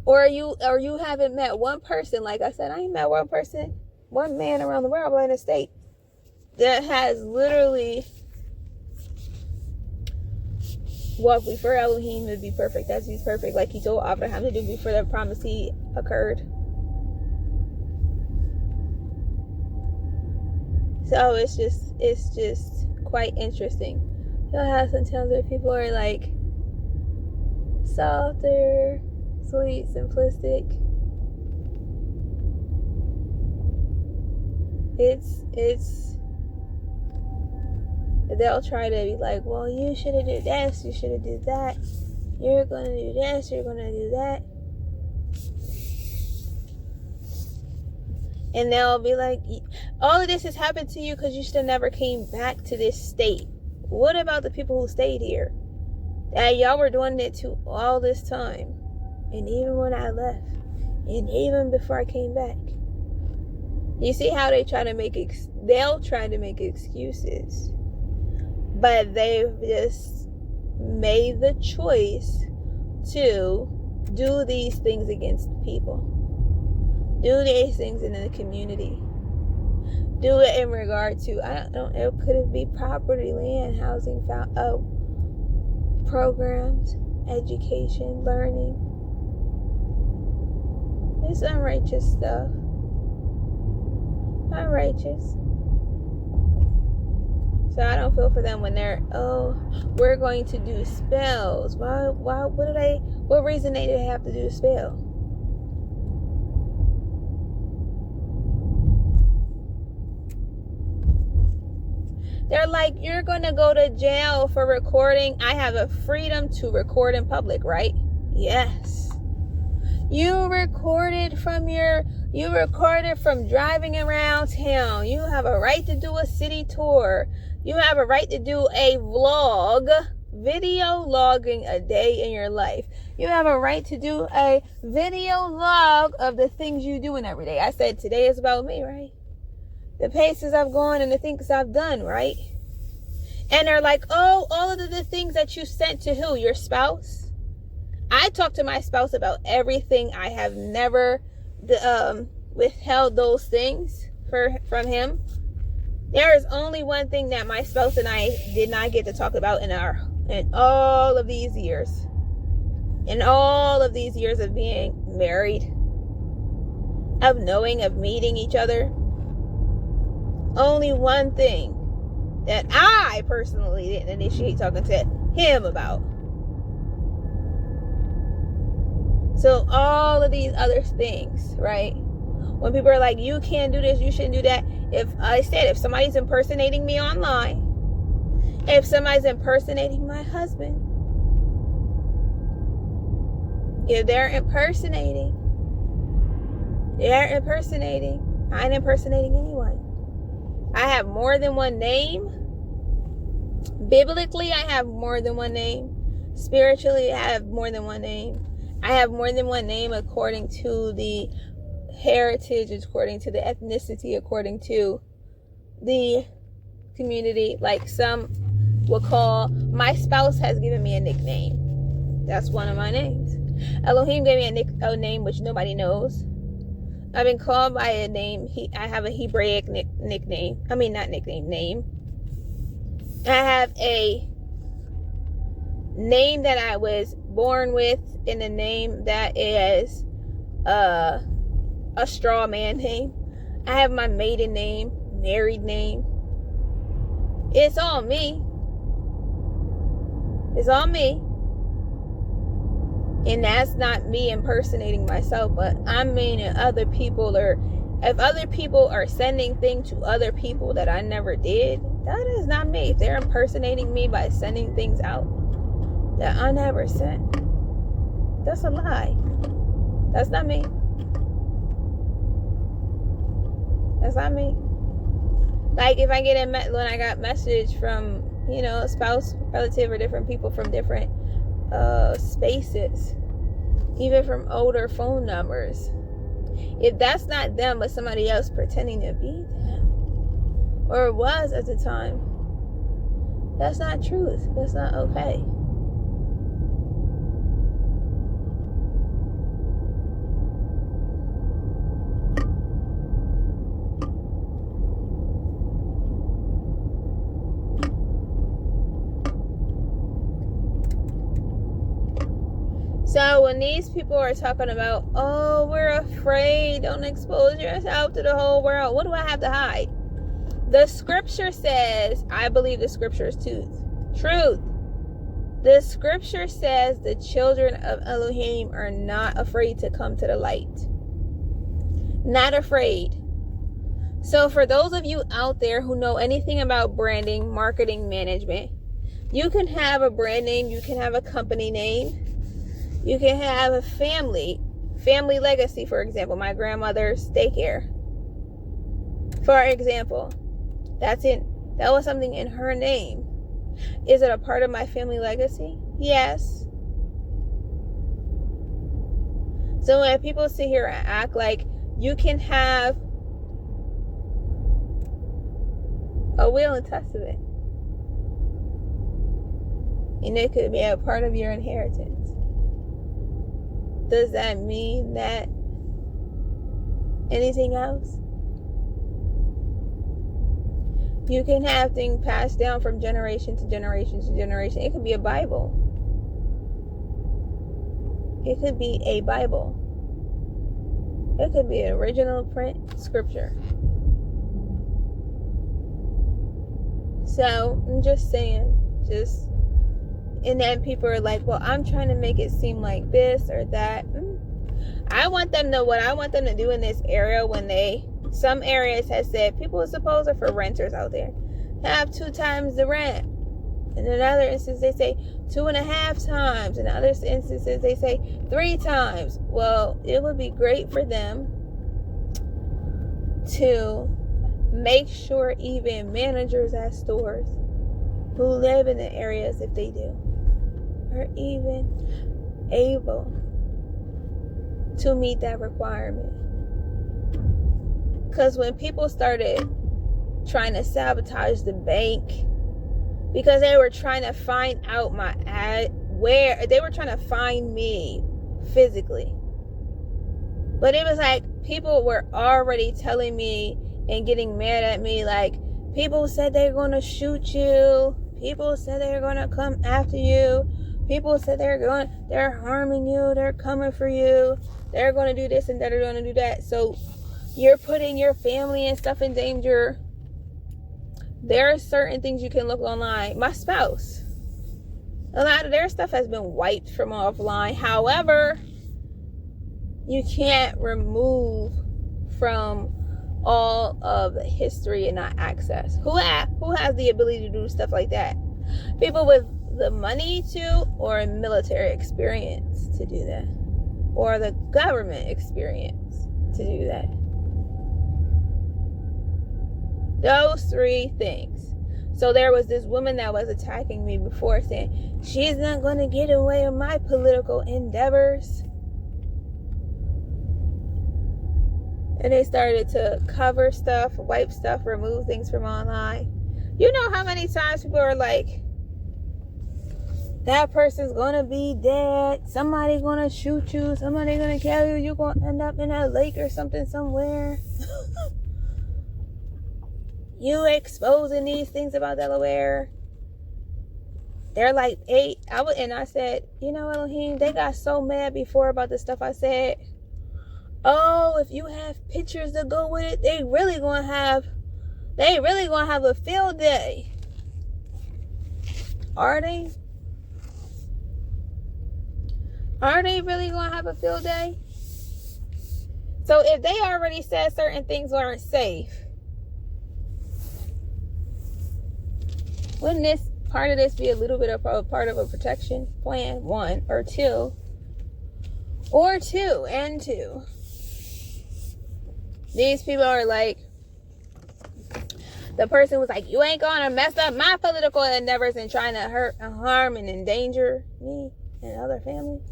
or you haven't met one person. Like I said, I ain't met one man around the world, in a state, that has literally walked before Elohim would be perfect, as he's perfect, like he told Abraham to do before the promise he occurred. So it's just quite interesting. You'll have some times where people are like softer, sweet, simplistic. They'll try to be like, well, you should have did this, you should have did that, you're gonna do this, you're gonna do that. And they'll be like, all of this has happened to you because you still never came back to this state. What about the people who stayed here? That y'all were doing it to all this time. And even when I left. And even before I came back. You see how they try to they'll try to make excuses. But they've just made the choice to do these things against people. Do these things in the community. Do it in regard to, it could be property, land, housing, programs, education, learning. It's unrighteous stuff. Unrighteous. So I don't feel for them when they're, we're going to do spells. Why, what reason they have to do a spell? They're like, you're going to go to jail for recording. I have a freedom to record in public, right? Yes. You recorded from driving around town. You have a right to do a city tour. You have a right to do a vlog, video logging a day in your life. You have a right to do a video log of the things you doing every day. I said today is about me, right? The places I've gone and the things I've done, right? And they're like, oh, all of the things that you sent to who? Your spouse? I talk to my spouse about everything. I have never withheld those things from him. There is only one thing that my spouse and I did not get to talk about in all of these years. In all of these years of being married, of knowing, of meeting each other. Only one thing that I personally didn't initiate talking to him about. So all of these other things, right? When people are like, you can't do this, you shouldn't do that. If somebody's impersonating me online, if somebody's impersonating my husband, if they're impersonating, I ain't impersonating anyone. I have more than one name. Biblically, I have more than one name. Spiritually, I have more than one name. I have more than one name according to the heritage, according to the ethnicity, according to the community. Like some will call, my spouse has given me a nickname. That's one of my names. Elohim gave me a name which nobody knows. I've been called by a name. I have a Hebraic nickname. I mean, not nickname, name. I have a name that I was born with, and a name that is a straw man name. I have my maiden name, married name. It's all me. It's all me. And that's not me impersonating myself, but I mean if other people are sending things to other people that I never did, that is not me. If they're impersonating me by sending things out that I never sent, that's a lie. That's not me. That's not me. Like if I get when I got message from, a spouse, relative, or different people from different spaces, even from older phone numbers, if that's not them but somebody else pretending to be them, or it was at the time, that's not truth. That's not okay. So when these people are talking about, oh, we're afraid, don't expose yourself to the whole world, what do I have to hide? The scripture says, I believe the scripture is truth. The scripture says the children of Elohim are not afraid to come to the light. Not afraid. So for those of you out there who know anything about branding, marketing, management, you can have a brand name, you can have a company name, you can have a family legacy, for example, my grandmother's daycare. For example, that was something in her name. Is it a part of my family legacy? Yes. So when people sit here and act like you can have a will and testament, and it could be a part of your inheritance, does that mean that anything else? You can have things passed down from generation to generation to generation. It could be a Bible. It could be a Bible. It could be an original print scripture. So I'm just saying, and then people are like, well, I'm trying to make it seem like this or that. I want them to, what I want them to do in this area, some areas have said, people suppose are for renters out there, have 2 times the rent. And in other instances, they say 2.5 times. In other instances, they say 3 times. Well, it would be great for them to make sure even managers at stores who live in the areas, if they do, are even able to meet that requirement. Because when people started trying to sabotage the bank because they were trying to find out my ad, where they were trying to find me physically, but it was like people were already telling me and getting mad at me, like, people said they're going to shoot you, people said they're going to come after you, people said they're harming you, they're coming for you, they're going to do this and they're going to do that, so you're putting your family and stuff in danger. There are certain things you can look online. My spouse, a lot of their stuff has been wiped from offline. However, you can't remove from all of the history and not access. Who has the ability to do stuff like that? People with the money to, or military experience to do that, or the government experience to do that. Those three things. So there was this woman that was attacking me before, saying she's not going to get away with my political endeavors. And they started to cover stuff, wipe stuff, remove things from online. You know how many times people are like, that person's going to be dead, somebody's going to shoot you, somebody's going to kill you, you're going to end up in a lake or something somewhere. You exposing these things about Delaware. They're like, I said, you know, Elohim, they got so mad before about the stuff I said. Oh, if you have pictures to go with it, they really gonna have a field day. Are they? Are they really gonna have a field day? So if they already said certain things aren't safe, wouldn't this part of this be a little bit of a part of a protection plan? One or two. These people are like, the person was like, you ain't gonna mess up my political endeavors and trying to hurt and harm and endanger me and other families.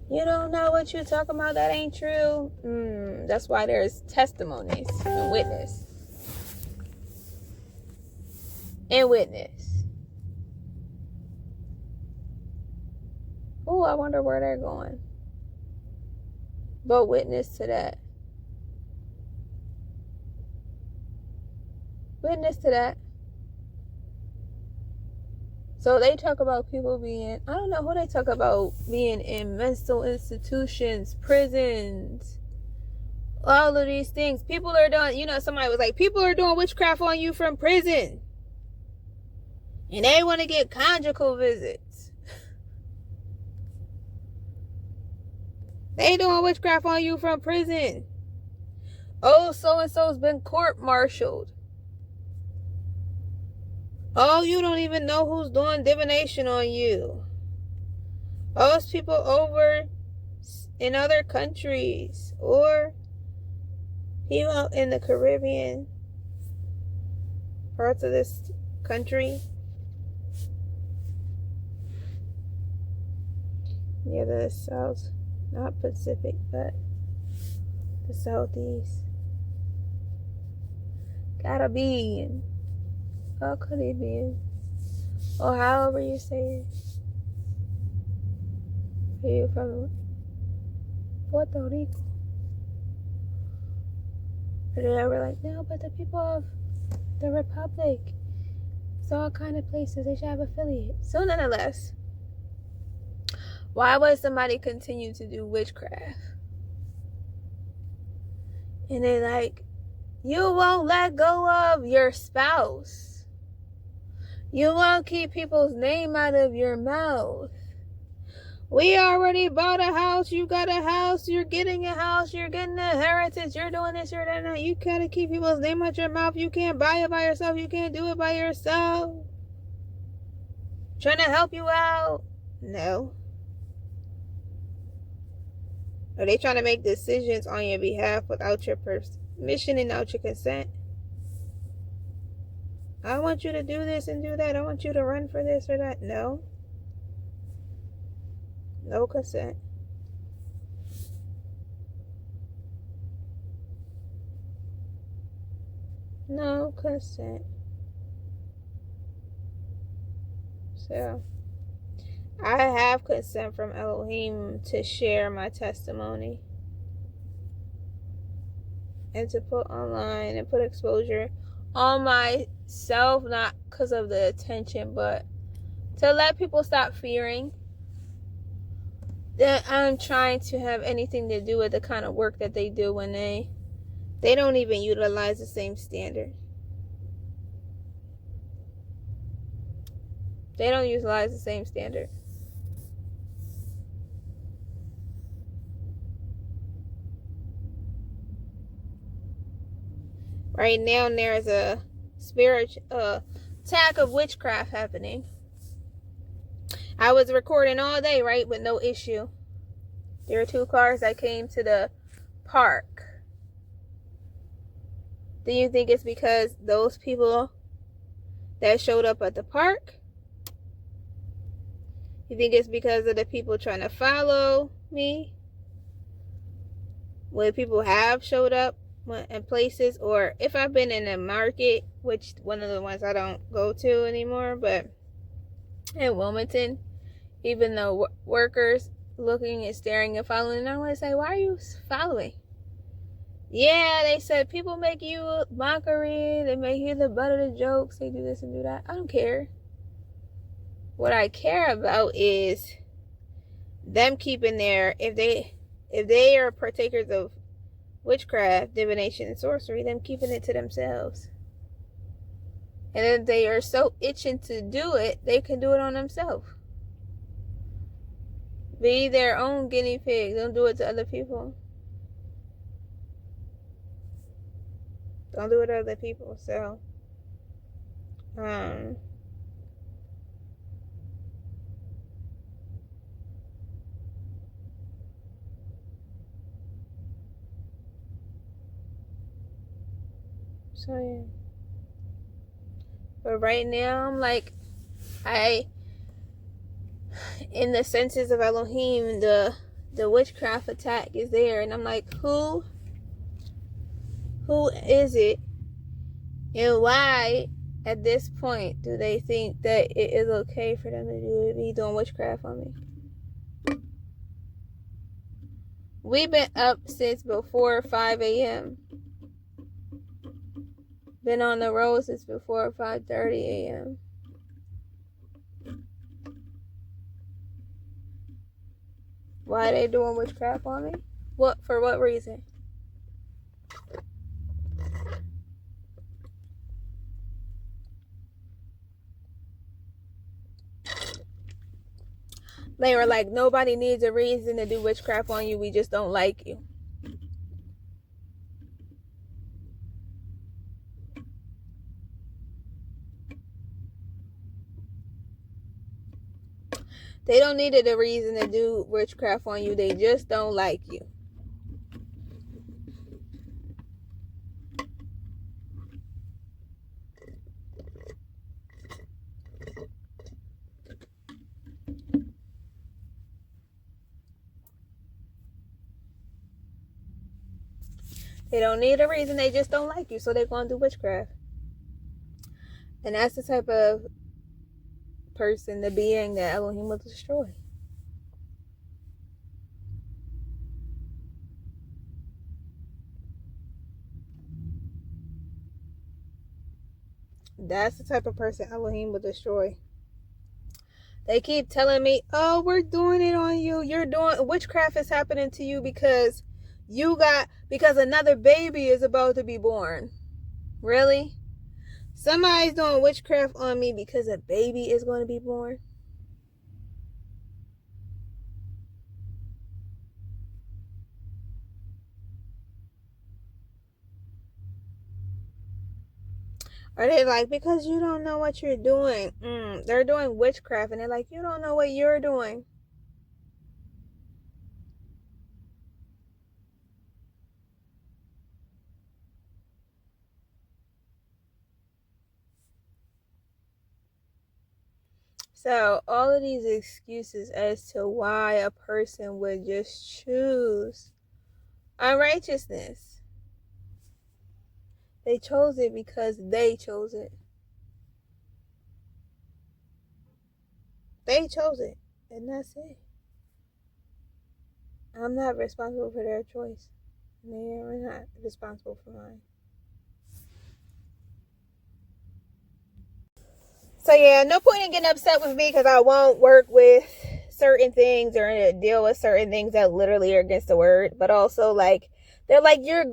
You don't know what you're talking about, that ain't true. That's why there's testimonies and witness. Oh, I wonder where they're going. But witness to that. So they talk about people being, I don't know who they talk about being in mental institutions, prisons, all of these things. People are doing, you know, somebody was like, people are doing witchcraft on you from prison. And they want to get conjugal visits. They doing witchcraft on you from prison. Oh, so-and-so's been court-martialed. Oh, you don't even know who's doing divination on you. Oh, it's people over in other countries. Or people out in the Caribbean parts of this country. Near the south, not Pacific, but the southeast. Gotta be in, or could it be in, or however you say it. Are you from Puerto Rico? Or they were like, no, but the people of the Republic, it's all kind of places, they should have affiliates. So nonetheless, why would somebody continue to do witchcraft? And they like, you won't let go of your spouse. You won't keep people's name out of your mouth. We already bought a house. You got a house. You're getting a house. You're getting an inheritance. You're doing this. You're doing that. You gotta keep people's name out your mouth. You can't buy it by yourself. You can't do it by yourself. Trying to help you out. No. Are they trying to make decisions on your behalf without your missioning out your consent. I want you to do this and do that. I want you to run for this or that. No. No consent. No consent. So, I have consent from Elohim to share my testimony and to put online and put exposure on myself, not because of the attention, but to let people stop fearing that I'm trying to have anything to do with the kind of work that they do when they don't even utilize the same standard. They don't utilize the same standard. Right now, there's a spiritual attack of witchcraft happening. I was recording all day, right, with no issue. There were 2 cars that came to the park. Do you think it's because those people that showed up at the park? You think it's because of the people trying to follow me? When people have showed up in places, or if I've been in a market, which one of the ones I don't go to anymore, but in Wilmington, even though workers looking and staring and following, and I want to say, why are you following? Yeah, they said people make you mockery, they make you the butt of the jokes, they do this and do that. I don't care. What I care about is them keeping their, if they are partakers of witchcraft, divination, and sorcery, them keeping it to themselves. And if they are so itching to do it, they can do it on themselves. Be their own guinea pig. Don't do it to other people. Don't do it to other people. So, yeah. But right now, I'm like, in the senses of Elohim, the witchcraft attack is there, and I'm like, who is it, and why at this point do they think that it is okay for them to be doing witchcraft on me? We've been up since before 5 a.m. Been on the road since before 5:30 a.m. Why are they doing witchcraft on me? For what reason? They were like, nobody needs a reason to do witchcraft on you. We just don't like you. They don't need a reason to do witchcraft on you. They just don't like you. They don't need a reason. They just don't like you. So they're going to do witchcraft. And that's the type of person, the being that Elohim will destroy. That's the type of person Elohim will destroy. They keep telling me, oh, we're doing it on you. You're doing, witchcraft is happening to you because another baby is about to be born. Really? Somebody's doing witchcraft on me because a baby is going to be born? Or they like, because you don't know what you're doing. They're doing witchcraft, and they're like, you don't know what you're doing. So all of these excuses as to why a person would just choose unrighteousness. They chose it because they chose it. They chose it. And that's it. I'm not responsible for their choice. They are not responsible for mine. So yeah, no point in getting upset with me because I won't work with certain things or deal with certain things that literally are against the word. But also, like, they're like, you're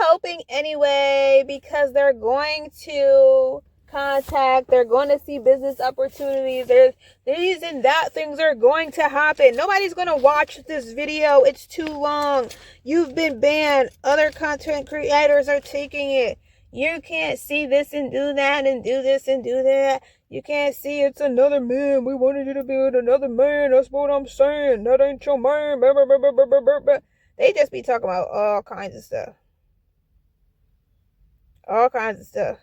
helping anyway, because they're going to they're going to see business opportunities. There's these and that things are going to happen. Nobody's going to watch this video. It's too long. You've been banned. Other content creators are taking it. You can't see this and do that and do this and do that. You can't see it's another man. We wanted you to be with another man. That's what I'm saying. That ain't your man. They just be talking about all kinds of stuff. All kinds of stuff.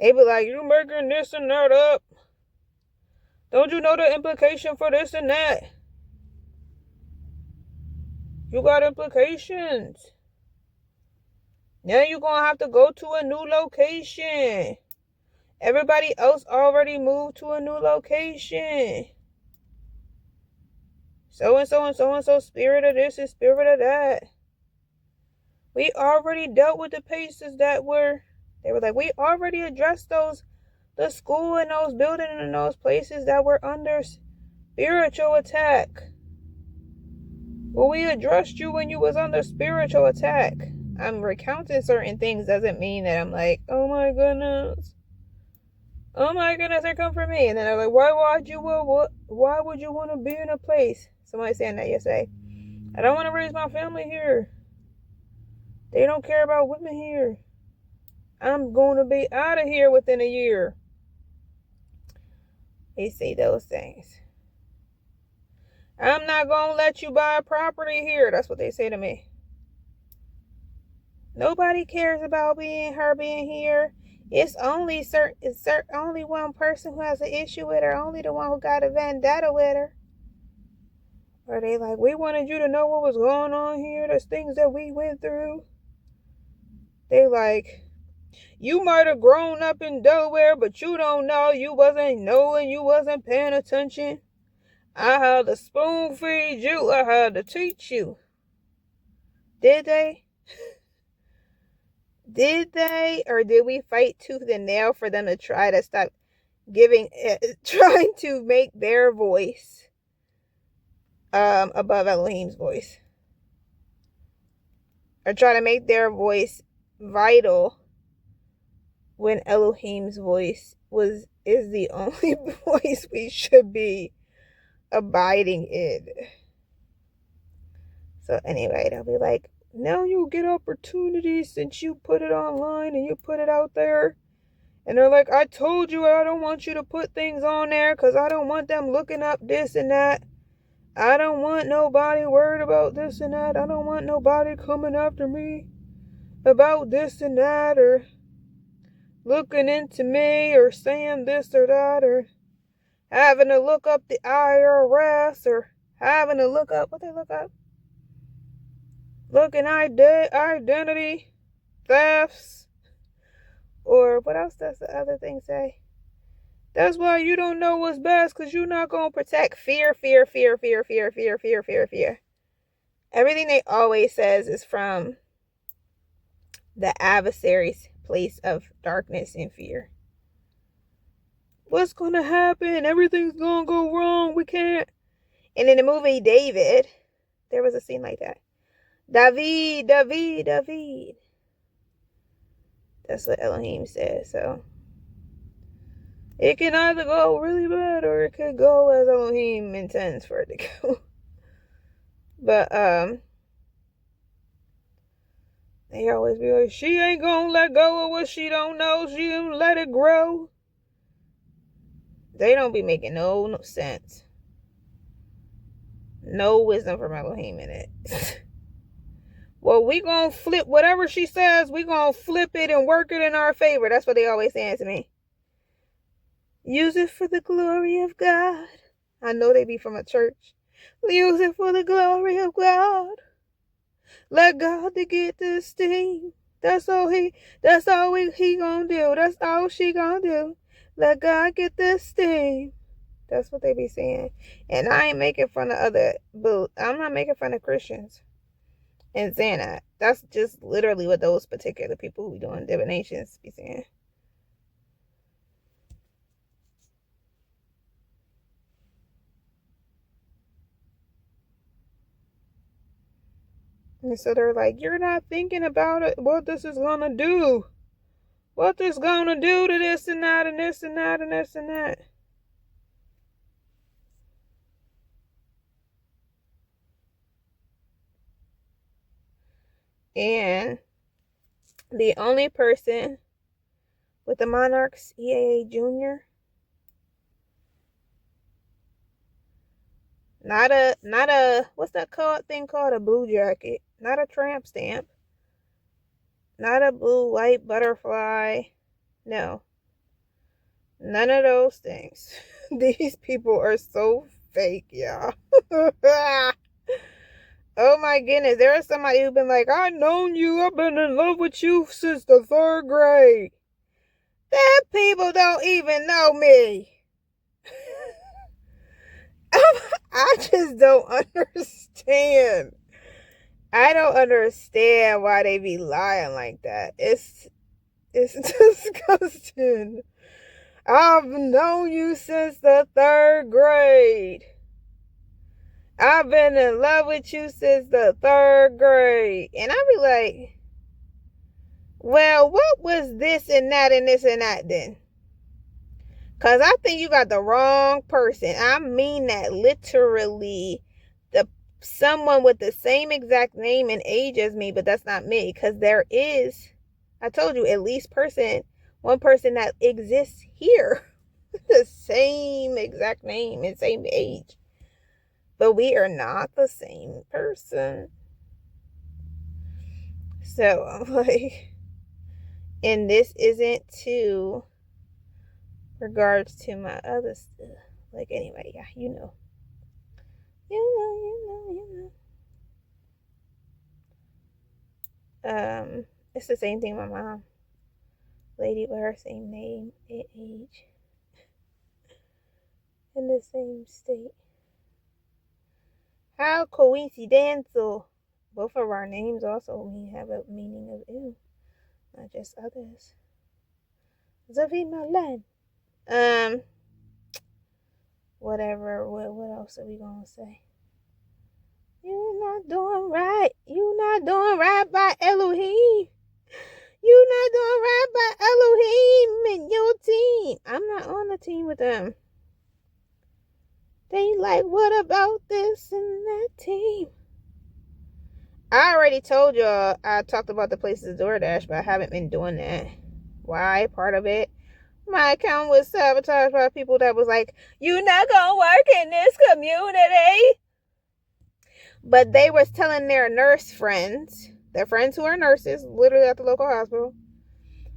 They be like, you making this and that up. Don't you know the implication for this and that? You got implications. Now you're going to have to go to a new location. Everybody else already moved to a new location. So-and-so and so-and-so, spirit of this and spirit of that. We already dealt with the places they were like, we already addressed the school and those buildings and those places that were under spiritual attack. Well, we addressed you when you was under spiritual attack. I'm recounting certain things doesn't mean that I'm like, oh my goodness, they come for me. And then they're like, why would you want to be in a place? Somebody saying that yesterday. I don't want to raise my family here. They don't care about women here. I'm going to be out of here within a year. They say those things. I'm not going to let you buy a property here. That's what they say to me. Nobody cares about her being here. It's only only one person who has an issue with her. Only the one who got a vendetta with her. Or they like, we wanted you to know what was going on here. There's things that we went through. They like, you might have grown up in Delaware, but you don't know. You wasn't knowing. You wasn't paying attention. I had to spoon feed you. I had to teach you. Did they? Did they? Or did we fight tooth and nail for them to try to stop trying to make their voice above Elohim's voice? Or try to make their voice vital when Elohim's voice is the only voice we should be abiding in. So anyway, they'll be like, now you get opportunities since you put it online and you put it out there. And they're like, I told you I don't want you to put things on there because I don't want them looking up this and that. I don't want nobody worried about this and that. I don't want nobody coming after me about this and that, or looking into me, or saying this or that, or having to look up the IRS, or having to look up what they look up. Looking identity thefts, or what else does the other thing say? That's why you don't know what's best, because you're not going to protect fear. Everything they always says is from the adversary's place of darkness and fear. What's going to happen? Everything's going to go wrong. We can't. And in the movie David, there was a scene like that. David. That's what Elohim says. So it can either go really bad or it could go as Elohim intends for it to go. But they always be like, she ain't gonna let go of what she don't know. She gonna let it grow. They don't be making no sense. No wisdom from Elohim in it. Well, we gonna flip whatever she says. We gonna flip it and work it in our favor. That's what they always saying to me. Use it for the glory of God. I know they be from a church. Use it for the glory of God. Let God to get this thing. That's all he gonna do. That's all she gonna do. Let God get this thing. That's what they be saying. And I ain't making fun of I'm not making fun of Christians and saying that. That's just literally what those particular people who be doing divinations be saying. And so they're like, you're not thinking about it, what this is gonna do. What this gonna do to this and that and this and that and this and that. And the only person with the Monarchs, EAA Jr., not a, what's that thing called? A blue jacket. Not a tramp stamp. Not a blue white butterfly. No. None of those things. These people are so fake, y'all. Oh my goodness. There is somebody who's been like, I've known you. I've been in love with you since the 3rd grade. That people don't even know me. I just don't understand. I don't understand why they be lying like that. It's disgusting. I've known you since the 3rd grade. I've been in love with you since the 3rd grade. And I be like, well, what was this and that and this and that then? Because I think you got the wrong person. I mean that literally. Someone with the same exact name and age as me, but that's not me. Because there is, I told you, at least one person that exists here. The same exact name and same age. But we are not the same person. So I'm like, and this isn't to regards to my other stuff. Like, anyway, yeah, you know. It's the same thing with my mom. Lady with her same name and age. In the same state. How coincidental. Both of our names also have a meaning of ew. Not just others. Zavi Malan. Whatever. What else are we gonna say? You're not doing right. You're not doing right by Elohim. You're not doing right by Elohim and your team. I'm not on the team with them. They like, what about this and that team? I already told y'all I talked about the places DoorDash, but I haven't been doing that. Why? Part of it, my account was sabotaged by people that was like, you not gonna work in this community. But they was telling their nurse friends, their friends who are nurses, literally at the local hospital,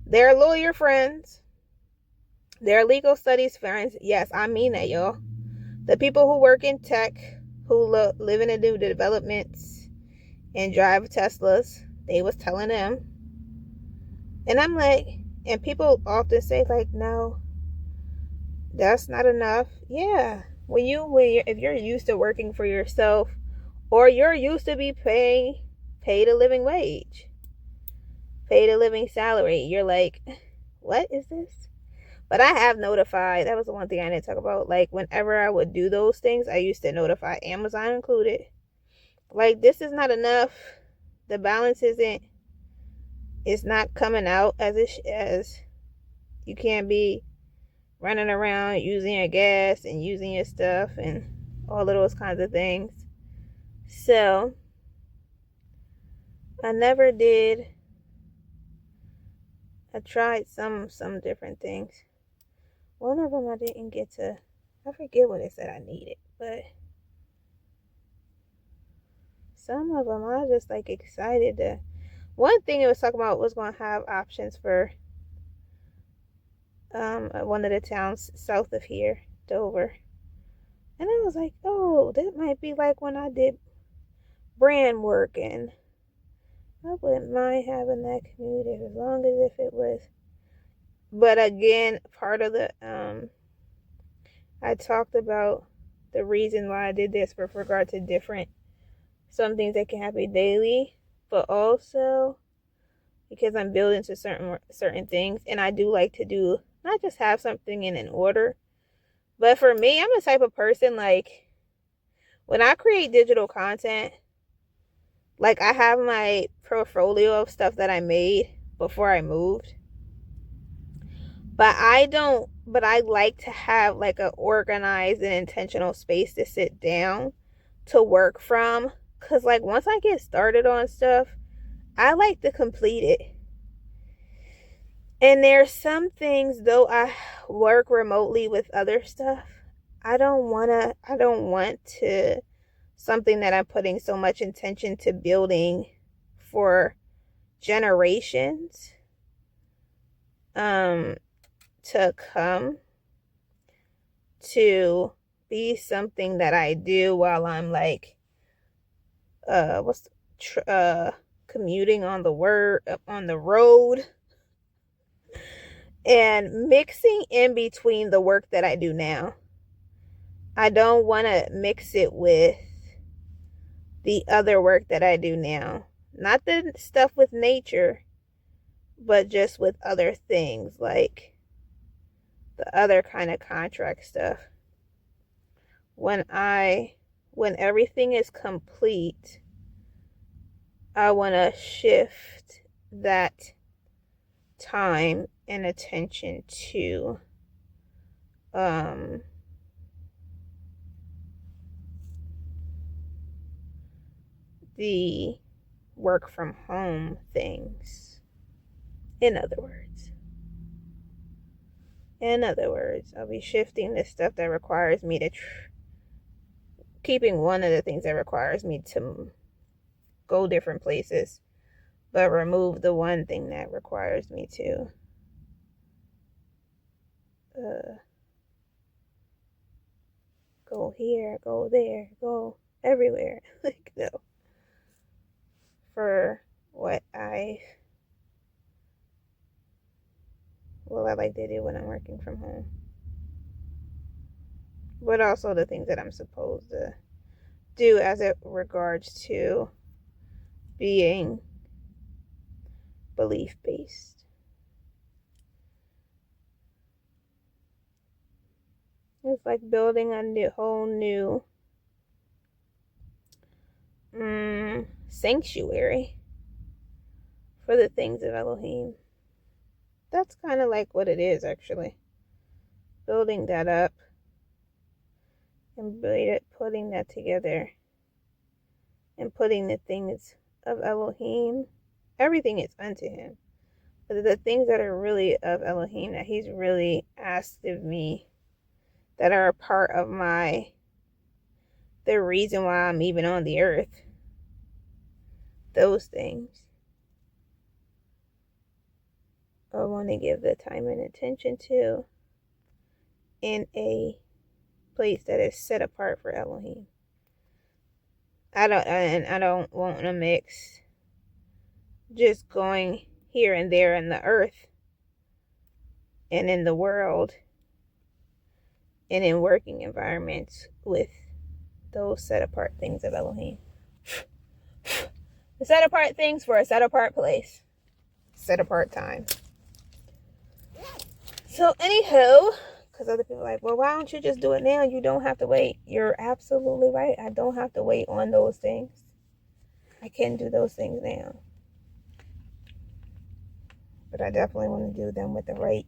their lawyer friends, their legal studies friends. Yes, I mean that, y'all. The people who work in tech, who live in the new developments and drive Teslas, they was telling them. And I'm like, and people often say like, no, that's not enough. Yeah, if you're used to working for yourself, or you're used to be paid a living wage, paid a living salary, you're like, what is this? But I have notified. That was the one thing I didn't talk about. Like, whenever I would do those things, I used to notify Amazon included. Like, this is not enough. The balance it's not coming out as you can't be running around using your gas and using your stuff and all of those kinds of things. So I never did. I tried some different things. One of them I didn't get to. I forget what it said I needed, but some of them I was just like excited to. One thing it was talking about was going to have options for one of the towns south of here, Dover. And I was like, oh, that might be like when I did brand work, and I wouldn't mind having that commute as long as if it was. But again, part of the I talked about the reason why I did this with regard to different, some things that can happen daily, but also because I'm building to certain things, and I do like to do, not just have something in an order, but for me, I'm a type of person, like, when I create digital content, like, I have my portfolio of stuff that I made before I moved, but I like to have like an organized and intentional space to sit down to work from, because like once I get started on stuff, I like to complete it. And there's some things, though I work remotely with other stuff, I don't want to, something that I'm putting so much intention to building for generations, to come to be something that I do while I'm like, commuting on the road, and mixing in between the work that I do now. I don't want to mix it with the other work that I do now. Not the stuff with nature, but just with other things, like the other kind of contract stuff. When everything is complete, I want to shift that time and attention to the work from home things. In other words, I'll be shifting the stuff that requires me to keeping one of the things that requires me to go different places, but remove the one thing that requires me to go here, go there, go everywhere. Like, no. For what I like to do when I'm working from home. But also the things that I'm supposed to do as it regards to being belief-based. It's like building a whole new sanctuary for the things of Elohim. That's kind of like what it is, actually. Building that up and putting that together and putting the things of Elohim. Everything is unto him. But the things that are really of Elohim, that he's really asked of me, that are a part of the reason why I'm even on the earth. Those things I want to give the time and attention to in a place that is set apart for Elohim. I don't want to mix just going here and there in the earth and in the world and in working environments with those set apart things of Elohim. The set apart things for a set apart place, set apart time. So anyhow, because other people are like, well, why don't you just do it now? You don't have to wait. You're absolutely right. I don't have to wait on those things. I can do those things now. But I definitely want to do them with the right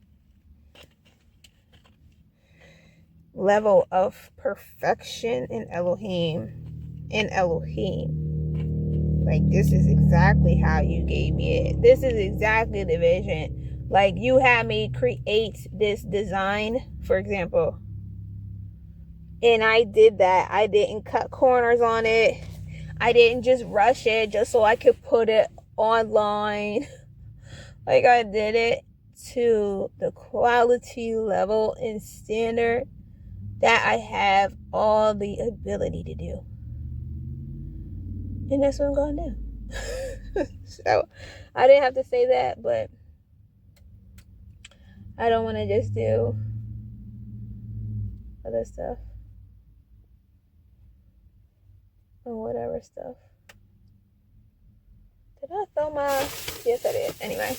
level of perfection in Elohim. Like, this is exactly how you gave me it. This is exactly the vision. Like, you had me create this design, for example. And I did that. I didn't cut corners on it. I didn't just rush it just so I could put it online. Like, I did it to the quality level and standard that I have all the ability to do. And that's what I'm going to do. So, I didn't have to say that, but I don't want to just do other stuff or whatever stuff. Did I throw my... Yes, I did. Anyway.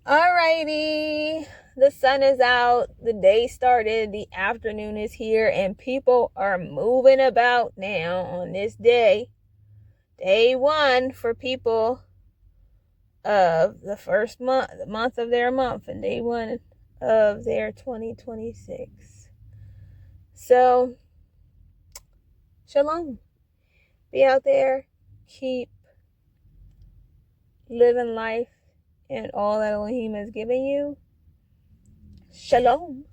Alrighty. The sun is out. The day started. The afternoon is here. And people are moving about now on this day. Day 1 for people of the first month, the month of their month, and day 1 of their 2026. So, shalom. Be out there. Keep living life and all that Elohim has given you. Shalom.